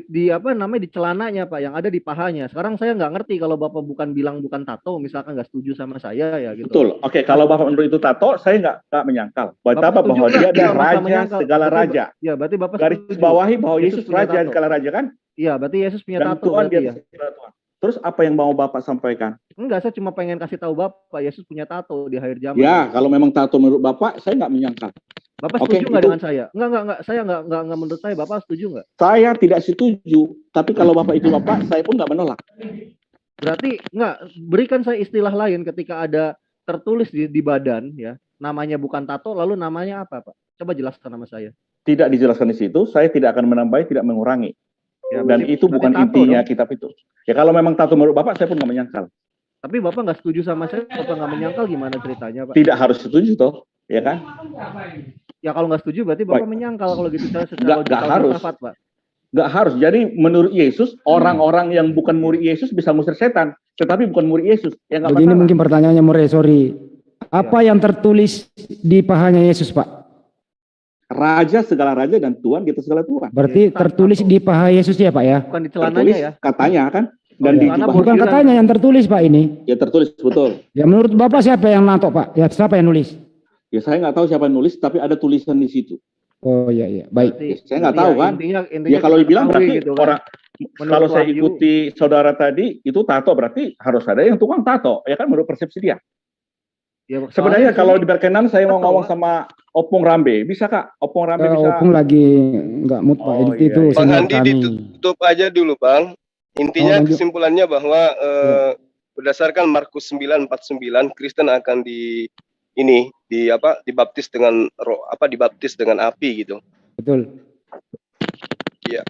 di apa namanya di celananya Pak, yang ada di pahanya. Sekarang saya nggak ngerti kalau Bapak bilang bukan tato, misalkan nggak setuju sama saya ya gitu. Betul. Oke, kalau Bapak menurut itu tato, saya nggak menyangkal. Betapa bahwa dia ada raja segala raja. Ya, berarti Bapak garis bawahi bahwa Yesus raja segala raja kan? Iya, berarti Yesus punya tato. Tuhan dia Terus apa yang mau Bapak sampaikan? Enggak, saya cuma pengen kasih tahu Bapak, Yesus punya tato di akhir zaman. Ya, kalau memang tato menurut Bapak, saya nggak menyangkal. Bapak setuju nggak dengan saya? Enggak, saya nggak menurut saya. Bapak setuju nggak? Saya tidak setuju, tapi kalau Bapak itu Bapak, saya pun nggak menolak. Berarti nggak, berikan saya istilah lain ketika ada tertulis di badan, ya, namanya bukan tato, lalu namanya apa, Pak? Coba jelaskan nama saya. Tidak dijelaskan di situ, saya tidak akan menambahi, tidak mengurangi. Ya, dan itu bukan intinya kitab itu. Ya kalau memang tato menurut Bapak, saya pun nggak menyangkal. Tapi Bapak nggak setuju sama saya, Bapak nggak menyangkal, gimana ceritanya, Pak? Tidak harus setuju toh, ya kan? Ya kalau nggak setuju berarti Bapak menyangkal kalau gitu secara nggak harus, Pak. Nggak harus. Jadi menurut Yesus, orang-orang yang bukan murid Yesus bisa ngusir setan, tetapi bukan murid Yesus. Ya, begini mungkin pertanyaannya, Mure, sorry. Apa yang tertulis di pahanya Yesus, Pak? Raja segala raja dan Tuhan di atas segala Tuhan. Berarti tertulis di paha Yesus ya, Pak ya? Bukan di celananya ya? Katanya kan. Dan di bukan katanya yang tertulis, Pak, ini. Ya tertulis, betul. Ya menurut Bapak siapa yang nato, Pak? Ya siapa yang nulis? Ya saya nggak tahu siapa yang nulis, tapi ada tulisan di situ. Oh iya, baik. Ya, saya nggak tahu kan. Intinya ya kalau dibilang berarti gitu, orang kan? Kalau saya ikuti saudara tadi, itu tato berarti harus ada yang tukang tato. Ya kan menurut persepsi dia. Ya, sebenarnya kalau diberkenan saya mau ngomong sama Opung Rambe, bisa Kak? Opung Rambe bisa. Opung lagi nggak mood Pak, itu Bang Andi ditutup aja dulu Bang. Intinya kesimpulannya bahwa berdasarkan Markus 9:49 Kristen akan dibaptis dengan roh, dibaptis dengan api gitu. Betul. Iya.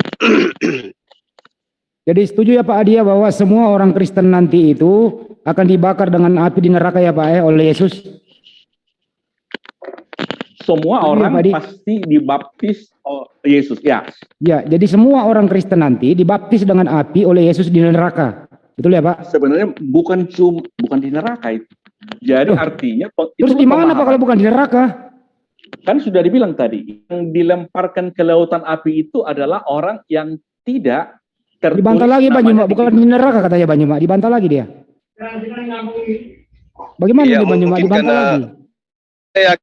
Jadi setuju ya Pak Adia bahwa semua orang Kristen nanti itu akan dibakar dengan api di neraka ya Pak oleh Yesus? Semua orang pasti dibaptis oleh Yesus, ya. Ya, jadi semua orang Kristen nanti dibaptis dengan api oleh Yesus di neraka. Betul ya Pak? Sebenarnya bukan di neraka itu. Jadi artinya terus di mana Pak kalau bukan di neraka? Kan sudah dibilang tadi, yang dilemparkan ke lautan api itu adalah orang yang tidak tertulis. Dibantah lagi Bang Juma, bukan di neraka katanya Bang Juma, dibantah lagi dia. Bagaimana Iya, nih Bang Juma, mungkin dibantah karena lagi? saya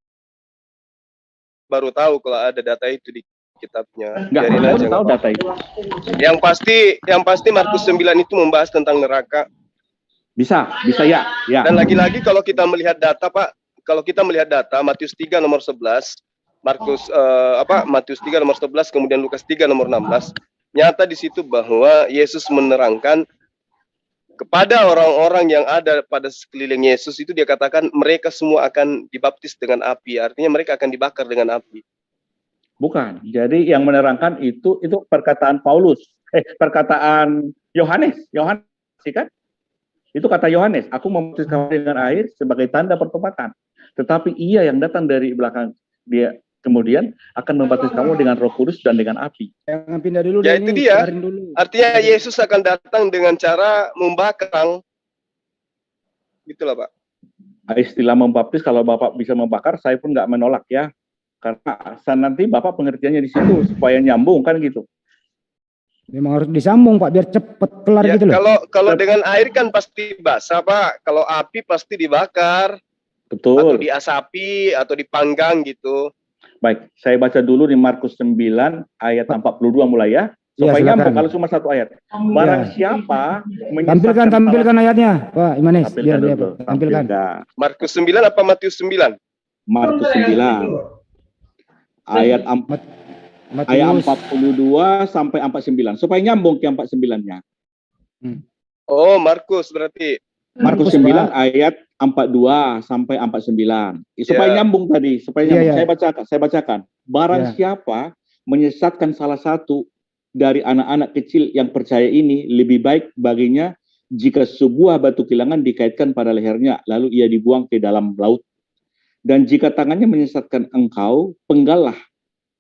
baru tahu kalau ada data itu di kitabnya. Enggak, Biarin saya aja, tahu nggak data itu. yang pasti Markus 9 itu membahas tentang neraka. Bisa ya. Dan lagi-lagi kalau kita melihat data, Pak, kalau kita melihat data Matius 3 nomor 11, Matius 3 nomor 11, kemudian Lukas 3 nomor 16, nyata di situ bahwa Yesus menerangkan kepada orang-orang yang ada pada sekeliling Yesus itu, dia katakan mereka semua akan dibaptis dengan api, artinya mereka akan dibakar dengan api. Bukan. Jadi yang menerangkan itu perkataan Paulus, perkataan Yohanes sih kan? Itu kata Yohanes, aku membaptis kamu dengan air sebagai tanda pertobatan. Tetapi ia yang datang dari belakang dia kemudian akan membaptis kamu dengan Roh Kudus dan dengan api. Jangan pindah dulu Ya deh, itu ini, dia. keluarin dulu. Artinya Yesus akan datang dengan cara membakar. Gitulah, Pak. Istilah membaptis, kalau Bapak bisa membakar, saya pun nggak menolak ya. Karena nanti Bapak pengertiannya di situ supaya nyambung kan gitu. Memang harus disambung Pak, biar cepet kelar Ya, gitu loh. kalau dengan air kan pasti basah, Pak. Kalau api pasti dibakar. Betul. Atau diasapi atau dipanggang gitu. Baik, saya baca dulu di Markus 9 ayat 42 mulai ya. Supaya nyambung kalau cuma satu ayat. Barang siapa tampilkan ayatnya, Pak Imanes, biar dia tampilkan. Markus 9 apa Matius 9? Markus 9. Ayat 42 sampai 49. Supaya nyambung ke 49-nya. Oh, Markus berarti. Markus 9 ayat 42 sampai 49. Supaya nyambung tadi, supaya nyambung. Saya bacakan. Barang siapa menyesatkan salah satu dari anak-anak kecil yang percaya ini, lebih baik baginya jika sebuah batu kilangan dikaitkan pada lehernya, lalu ia dibuang ke dalam laut. Dan jika tangannya menyesatkan engkau, penggallah,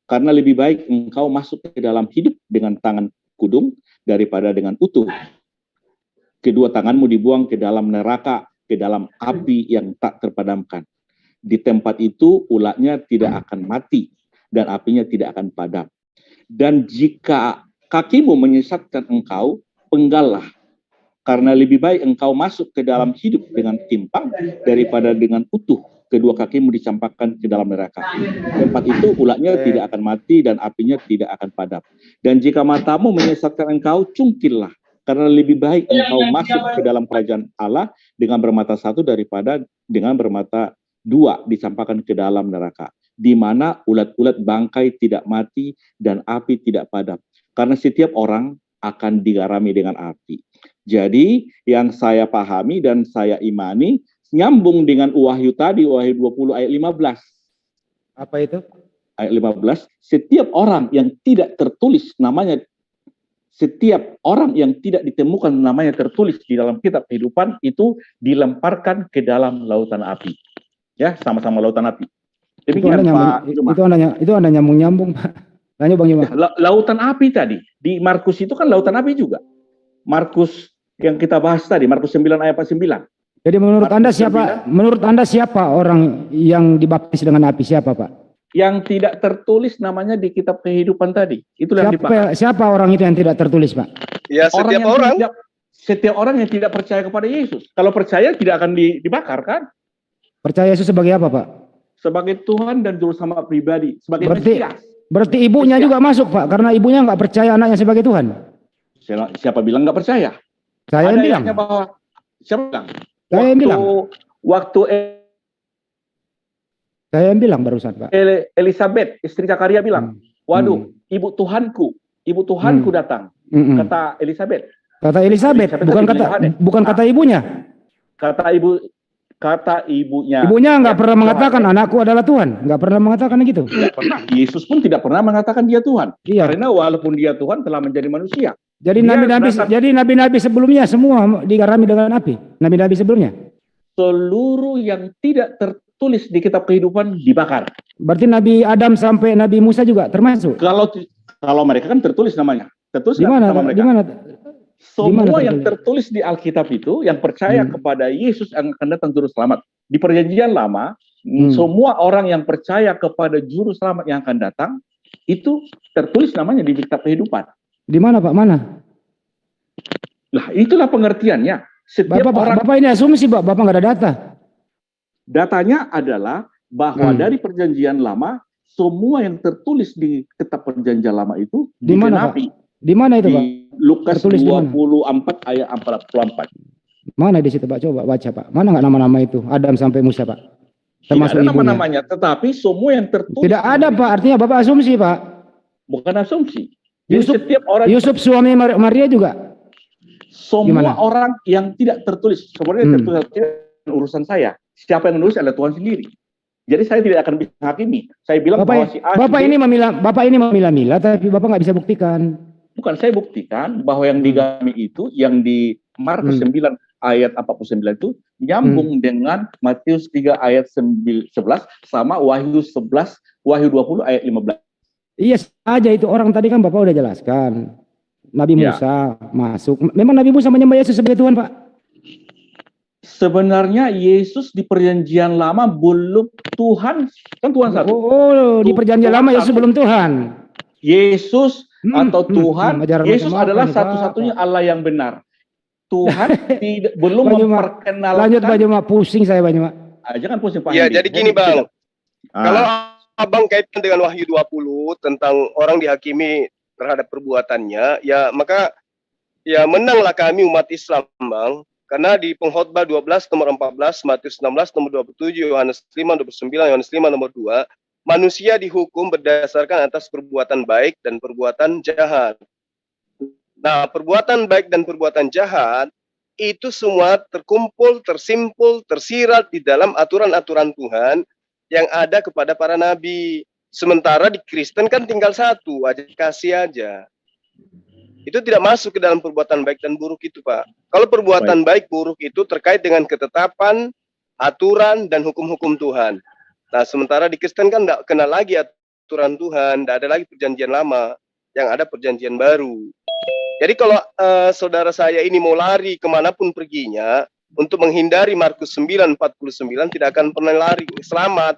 karena lebih baik engkau masuk ke dalam hidup dengan tangan kudung daripada dengan utuh. Kedua tanganmu dibuang ke dalam neraka, ke dalam api yang tak terpadamkan. Di tempat itu ulatnya tidak akan mati dan apinya tidak akan padam. Dan jika kakimu menyesatkan engkau, penggallah, karena lebih baik engkau masuk ke dalam hidup dengan timpang daripada dengan utuh kedua kakimu dicampakkan ke dalam neraka. Tempat itu ulatnya tidak akan mati dan apinya tidak akan padam. Dan jika matamu menyesatkan engkau, cungkillah, karena lebih baik engkau masuk ke dalam kerajaan Allah dengan bermata satu daripada dengan bermata dua dicampakkan ke dalam neraka, di mana ulat-ulat bangkai tidak mati dan api tidak padam. Karena setiap orang akan digarami dengan api. Jadi yang saya pahami dan saya imani nyambung dengan Wahyu tadi, Wahyu 20 ayat 15. Apa itu? Ayat 15, setiap orang yang tidak tertulis namanya, setiap orang yang tidak ditemukan namanya tertulis di dalam kitab kehidupan itu dilemparkan ke dalam lautan api. Ya, sama-sama lautan api. Demikian, itu anda nyambung-nyambung, Pak. Tanya Bang Yuma. Lautan api tadi, di Markus itu kan lautan api juga. Markus yang kita bahas tadi, Markus 9 ayat 9. Jadi menurut Anda siapa? Menurut Anda siapa orang yang dibaptis dengan api? Siapa, Pak? Yang tidak tertulis namanya di kitab kehidupan tadi. Itulah yang dibahas. Siapa orang itu yang tidak tertulis, Pak? Ya, setiap orang. Setiap orang yang tidak percaya kepada Yesus. Kalau percaya tidak akan dibakar, kan? Percaya Yesus sebagai apa, Pak? Sebagai Tuhan dan Juru Selamat pribadi. Sebagai berarti ibunya juga masuk, Pak, karena ibunya nggak percaya anaknya sebagai Tuhan. Siapa bilang nggak percaya? Saya yang bilang. Siapa bilang? Saya yang bilang. Saya yang bilang barusan, Pak. Elizabeth, istri Zakaria bilang, waduh, ibu Tuhanku datang. Kata Elizabeth. Kata Elizabeth, bukan kata ibunya. Kata ibunya. Ibunya nggak pernah mengatakan anakku adalah Tuhan, nggak pernah mengatakan gitu. Tidak pernah. Yesus pun tidak pernah mengatakan dia Tuhan. Iya. Karena walaupun dia Tuhan telah menjadi manusia. Jadi nabi-nabi sebelumnya semua digarami dengan api. Nabi-nabi sebelumnya. Seluruh yang tidak tertulis di kitab kehidupan dibakar. Berarti Nabi Adam sampai Nabi Musa juga termasuk. Kalau mereka kan tertulis namanya. Tertulis di mana? Nama mereka. Di mana? Semua yang tertulis di Alkitab itu yang percaya kepada Yesus yang akan datang juru selamat. Di Perjanjian Lama Semua orang yang percaya kepada juru selamat yang akan datang, itu tertulis namanya di kitab kehidupan. Di mana Pak? Mana? Lah, itulah pengertiannya. Setiap Bapak ini asumsi, Pak. Bapak nggak ada data. Datanya adalah bahwa dari perjanjian lama, semua yang tertulis di kitab perjanjian lama itu di mana, Pak? Di mana itu, Pak? Lukas 24 ayat 44. Mana di situ, Pak? Coba baca, Pak. Mana nggak nama-nama itu? Adam sampai Musa, Pak. Termasuk tidak ada nama-namanya, tetapi semua yang tertulis. Tidak ada, Pak. Artinya Bapak asumsi, Pak. Bukan asumsi. Setiap orang. Yusuf suami Maria juga. Semua orang yang tidak tertulis, sebenarnya tertulis urusan saya. Siapa yang menulis adalah Tuhan sendiri. Jadi saya tidak akan bisa hakimi. Saya bilang bahwa si A, Bapak ini memilah-milah, tapi Bapak nggak bisa buktikan. Bukan, saya buktikan bahwa yang digami itu, yang di Markus 9 ayat 49 itu nyambung dengan Matius 3 ayat 11 sama Wahyu 11, Wahyu 20 ayat 15. Iya saja itu orang tadi kan Bapak udah jelaskan. Nabi Musa masuk. Memang Nabi Musa menyembah Yesus sebagai Tuhan, Pak? Sebenarnya Yesus di perjanjian lama belum Tuhan, kan Tuhan satu. Di perjanjian lama Yesus belum Tuhan. Yesus atau Tuhan, Yesus adalah satu-satunya Allah yang benar. Tuhan belum memperkenalkan. Lanjut Pak Juma, pusing saya Pak Juma. Jangan pusing Pak. Ya, jadi gini Bang. Kalau Abang kaitkan dengan Wahyu 20 tentang orang dihakimi terhadap perbuatannya, ya maka ya menanglah kami umat Islam, Bang. Karena di Pengkhotbah 12 nomor 14, Matius 16 nomor 27, Yohanes 5 nomor 9, Yohanes 5 nomor 2, manusia dihukum berdasarkan atas perbuatan baik dan perbuatan jahat. Nah, perbuatan baik dan perbuatan jahat itu semua terkumpul, tersimpul, tersirat di dalam aturan-aturan Tuhan yang ada kepada para nabi. Sementara di Kristen kan tinggal satu, aja kasih aja. Itu tidak masuk ke dalam perbuatan baik dan buruk itu, Pak. Kalau perbuatan baik buruk itu terkait dengan ketetapan, aturan, dan hukum-hukum Tuhan. Nah, sementara di Kristen kan tidak kenal lagi aturan Tuhan, tidak ada lagi perjanjian lama, yang ada perjanjian baru. Jadi kalau saudara saya ini mau lari kemanapun perginya, untuk menghindari Markus 9:49 tidak akan pernah lari, selamat.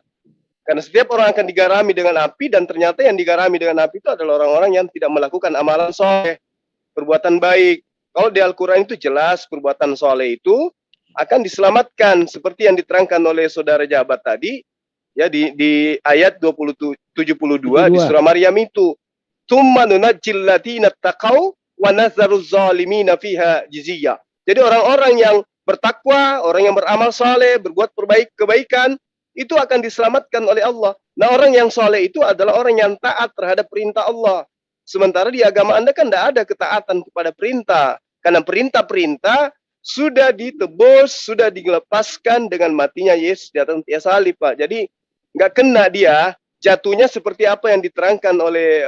Karena setiap orang akan digarami dengan api, dan ternyata yang digarami dengan api itu adalah orang-orang yang tidak melakukan amalan soleh, perbuatan baik. Kalau di Al-Quran itu jelas perbuatan soleh itu akan diselamatkan, seperti yang diterangkan oleh saudara Jabat tadi, ya di ayat 72 di surah Maryam itu. Tsumma nunajjil ladzina taqaw wa nazaruz zalimina fiha jiziyah. Jadi orang-orang yang bertakwa, orang yang beramal soleh, berbuat kebaikan, itu akan diselamatkan oleh Allah. Nah, orang yang soleh itu adalah orang yang taat terhadap perintah Allah. Sementara di agama Anda kan tidak ada ketaatan kepada perintah. Karena perintah-perintah sudah ditebus, sudah dilepaskan dengan matinya Yesus di atas tiang salib, Pak. Jadi nggak kena dia, jatuhnya seperti apa yang diterangkan oleh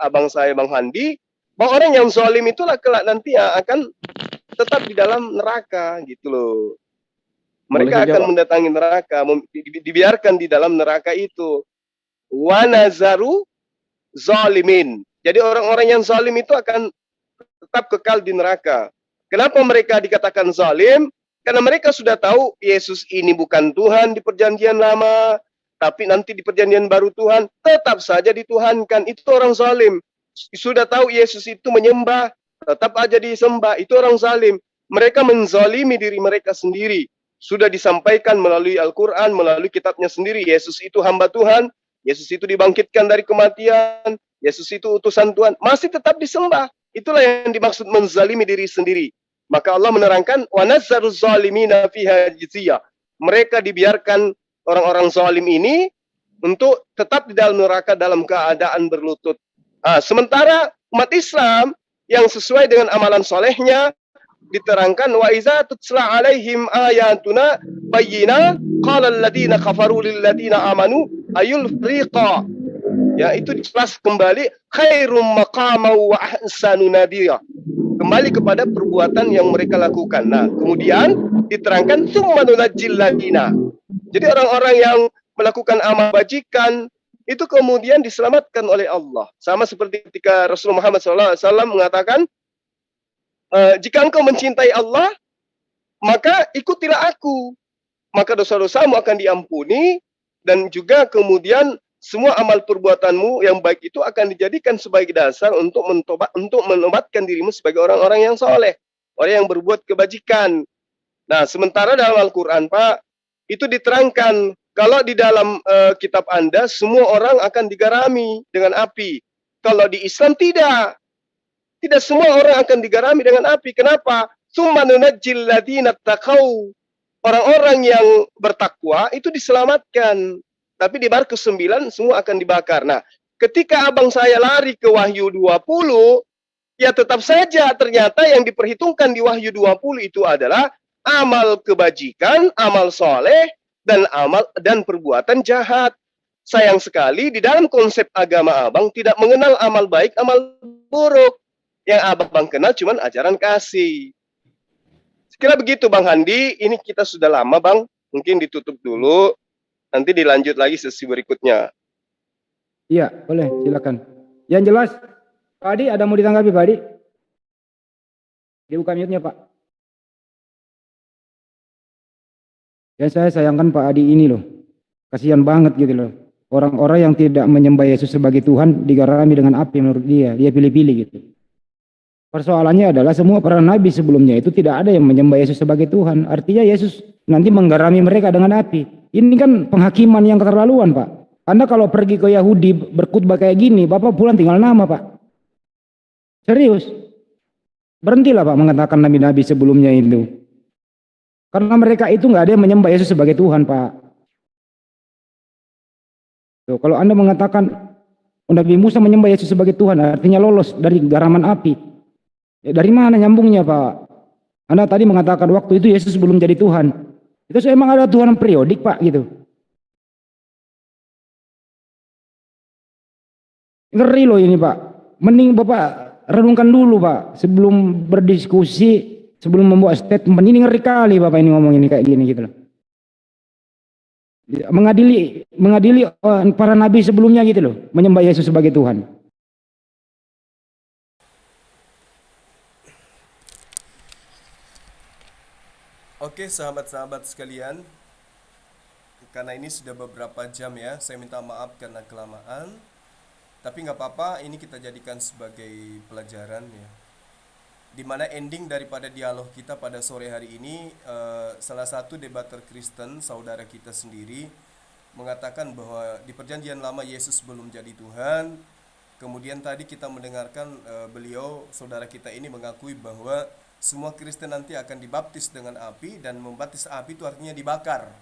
abang saya, Bang Handi, bahwa orang yang zalim itulah kelak nanti akan tetap di dalam neraka, gitu loh. Mereka akan mendatangi neraka, dibiarkan di dalam neraka itu. Wa nazaru zalimin. Jadi orang-orang yang zalim itu akan tetap kekal di neraka. Kenapa mereka dikatakan zalim? Karena mereka sudah tahu Yesus ini bukan Tuhan di perjanjian lama, tapi nanti di perjanjian baru Tuhan tetap saja dituhankan. Itu orang zalim. Sudah tahu Yesus itu menyembah, tetap aja disembah. Itu orang zalim. Mereka menzalimi diri mereka sendiri. Sudah disampaikan melalui Al-Quran, melalui kitabnya sendiri. Yesus itu hamba Tuhan, Yesus itu dibangkitkan dari kematian, Yesus itu utusan Tuhan, masih tetap disembah. Itulah yang dimaksud menzalimi diri sendiri. Maka Allah menerangkan, wa nazzaru zalimina fiha jiziyah. Mereka dibiarkan orang-orang zalim ini untuk tetap di dalam neraka dalam keadaan berlutut. Sementara umat Islam yang sesuai dengan amalan solehnya, diterangkan wa iza tutla alaihim ayatuna bayyina qala alladziina kafaru lil ladziina amanu ayul fariqa. Ya, itu jelas kembali khairum maqama wa ahsanu nadira. Kembali kepada perbuatan yang mereka lakukan. Nah, kemudian diterangkan tsumma nunajjil ladzina. Jadi orang-orang yang melakukan amal bajikan itu kemudian diselamatkan oleh Allah. Sama seperti ketika Rasulullah Muhammad SAW mengatakan, jika engkau mencintai Allah, maka ikutilah aku. Maka dosa-dosamu akan diampuni, dan juga kemudian semua amal perbuatanmu yang baik itu akan dijadikan sebagai dasar untuk menobatkan dirimu sebagai orang-orang yang soleh, orang yang berbuat kebajikan. Nah, sementara dalam Al-Quran, Pak, itu diterangkan kalau di dalam kitab Anda semua orang akan digarami dengan api. Kalau di Islam tidak semua orang akan digarami dengan api. Kenapa? Tsumma nunajjil ladzina taqau. Orang-orang yang bertakwa itu diselamatkan. Tapi di bar ke-9 semua akan dibakar. Nah, ketika abang saya lari ke Wahyu 20, ya tetap saja ternyata yang diperhitungkan di Wahyu 20 itu adalah amal kebajikan, amal soleh, dan perbuatan jahat. Sayang sekali di dalam konsep agama abang tidak mengenal amal baik, amal buruk. Yang abang kenal cuma ajaran kasih. Sekira begitu Bang Handi, ini kita sudah lama Bang, mungkin ditutup dulu. Nanti dilanjut lagi sesi berikutnya. Iya, boleh, silakan. Yang jelas, Pak Adi ada mau ditanggapi Pak Adi? Dibuka mute-nya Pak. Yang saya sayangkan Pak Adi ini loh, kasihan banget gitu loh. Orang-orang yang tidak menyembah Yesus sebagai Tuhan digarami dengan api menurut dia pilih-pilih gitu. Persoalannya adalah semua para nabi sebelumnya itu tidak ada yang menyembah Yesus sebagai Tuhan. Artinya Yesus nanti menggarami mereka dengan api. Ini kan penghakiman yang keterlaluan Pak. Anda kalau pergi ke Yahudi berkhutbah kayak gini, Bapak pulang tinggal nama Pak. Serius. Berhentilah Pak mengatakan nabi-nabi sebelumnya itu. Karena mereka itu nggak ada yang menyembah Yesus sebagai Tuhan Pak. Tuh, kalau Anda mengatakan Nabi Musa menyembah Yesus sebagai Tuhan, artinya lolos dari garaman api. Ya, dari mana nyambungnya Pak? Anda tadi mengatakan waktu itu Yesus belum jadi Tuhan. Itu emang ada Tuhan periodik Pak gitu. Ngeri loh ini Pak. Mending Bapak renungkan dulu Pak sebelum berdiskusi, sebelum membuat statement. Ini ngeri kali Bapak ini ngomong ini kayak gini gitu loh. Mengadili para nabi sebelumnya gitu loh, menyembah Yesus sebagai Tuhan. Oke sahabat-sahabat sekalian, karena ini sudah beberapa jam ya, saya minta maaf karena kelamaan. Tapi nggak apa-apa, ini kita jadikan sebagai pelajaran ya. Dimana ending daripada dialog kita pada sore hari ini, salah satu debater Kristen, saudara kita sendiri, mengatakan bahwa di perjanjian lama Yesus belum jadi Tuhan. Kemudian tadi kita mendengarkan beliau, saudara kita ini mengakui bahwa semua Kristen nanti akan dibaptis dengan api, dan membaptis api itu artinya dibakar.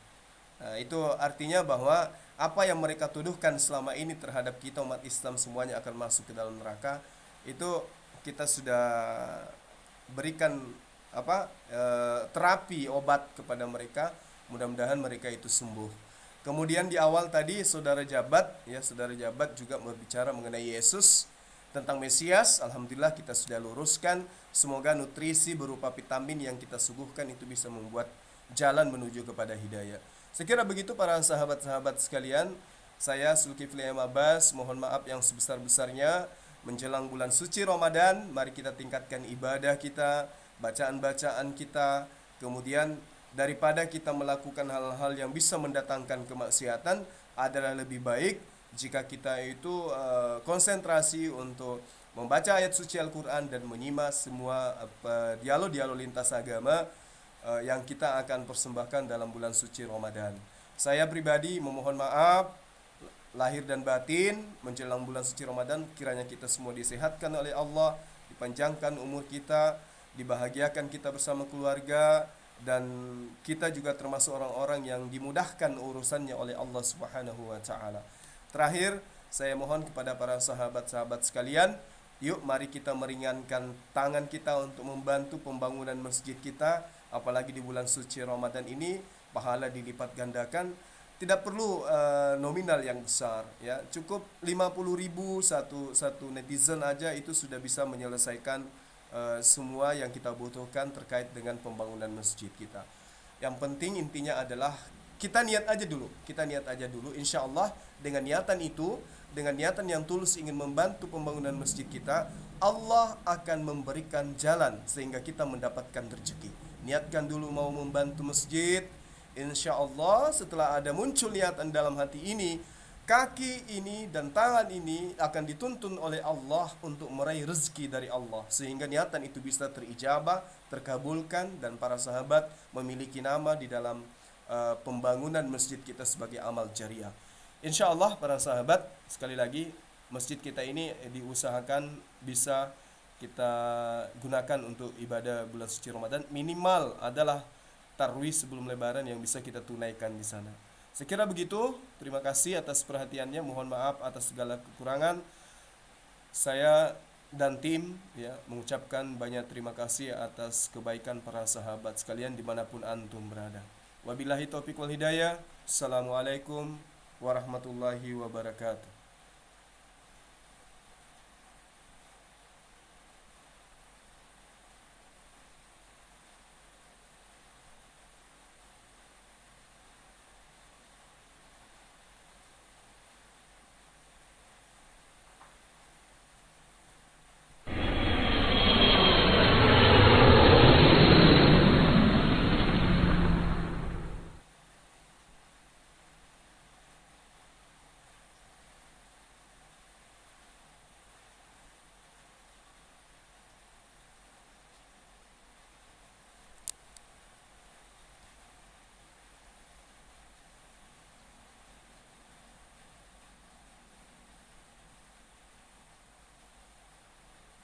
Nah, itu artinya bahwa apa yang mereka tuduhkan selama ini terhadap kita umat Islam semuanya akan masuk ke dalam neraka. Itu kita sudah berikan terapi obat kepada mereka. Mudah-mudahan mereka itu sembuh. Kemudian di awal tadi saudara Jabat juga berbicara mengenai Yesus, tentang Mesias. Alhamdulillah kita sudah luruskan. Semoga nutrisi berupa vitamin yang kita suguhkan itu bisa membuat jalan menuju kepada hidayah. Sekira begitu para sahabat-sahabat sekalian. Saya Zulkifli Abbas, mohon maaf yang sebesar-besarnya. Menjelang bulan suci Ramadan, mari kita tingkatkan ibadah kita, bacaan-bacaan kita. Kemudian daripada kita melakukan hal-hal yang bisa mendatangkan kemaksiatan, adalah lebih baik jika kita itu konsentrasi untuk membaca ayat suci Al-Quran dan menyimak semua dialog-dialog lintas agama yang kita akan persembahkan dalam bulan suci Ramadan. Saya pribadi memohon maaf lahir dan batin menjelang bulan suci Ramadan. Kiranya kita semua disehatkan oleh Allah, dipanjangkan umur kita, dibahagiakan kita bersama keluarga, dan kita juga termasuk orang-orang yang dimudahkan urusannya oleh Allah Subhanahu wa taala. Terakhir, saya mohon kepada para sahabat-sahabat sekalian, yuk mari kita meringankan tangan kita untuk membantu pembangunan masjid kita, apalagi di bulan suci Ramadan ini, pahala dilipat gandakan. Tidak perlu nominal yang besar ya, cukup 50.000 satu netizen aja itu sudah bisa menyelesaikan semua yang kita butuhkan terkait dengan pembangunan masjid kita. Yang penting intinya adalah kita niat aja dulu, insya Allah dengan niatan itu, dengan niatan yang tulus ingin membantu pembangunan masjid kita, Allah akan memberikan jalan sehingga kita mendapatkan rezeki. Niatkan dulu mau membantu masjid, Insya Allah setelah ada muncul niatan dalam hati ini, kaki ini dan tangan ini akan dituntun oleh Allah untuk meraih rezeki dari Allah, sehingga niatan itu bisa terijabah, terkabulkan, dan para sahabat memiliki nama di dalam pembangunan masjid kita sebagai amal jariah. Insya Allah para sahabat, sekali lagi masjid kita ini diusahakan bisa kita gunakan untuk ibadah bulan suci Ramadan. Minimal adalah tarwih sebelum lebaran yang bisa kita tunaikan di sana. Sekira begitu, terima kasih atas perhatiannya, mohon maaf atas segala kekurangan. Saya dan tim ya mengucapkan banyak terima kasih atas kebaikan para sahabat sekalian dimanapun antum berada. Wabillahi taufiq wal hidayah. Assalamualaikum warahmatullahi wabarakatuh.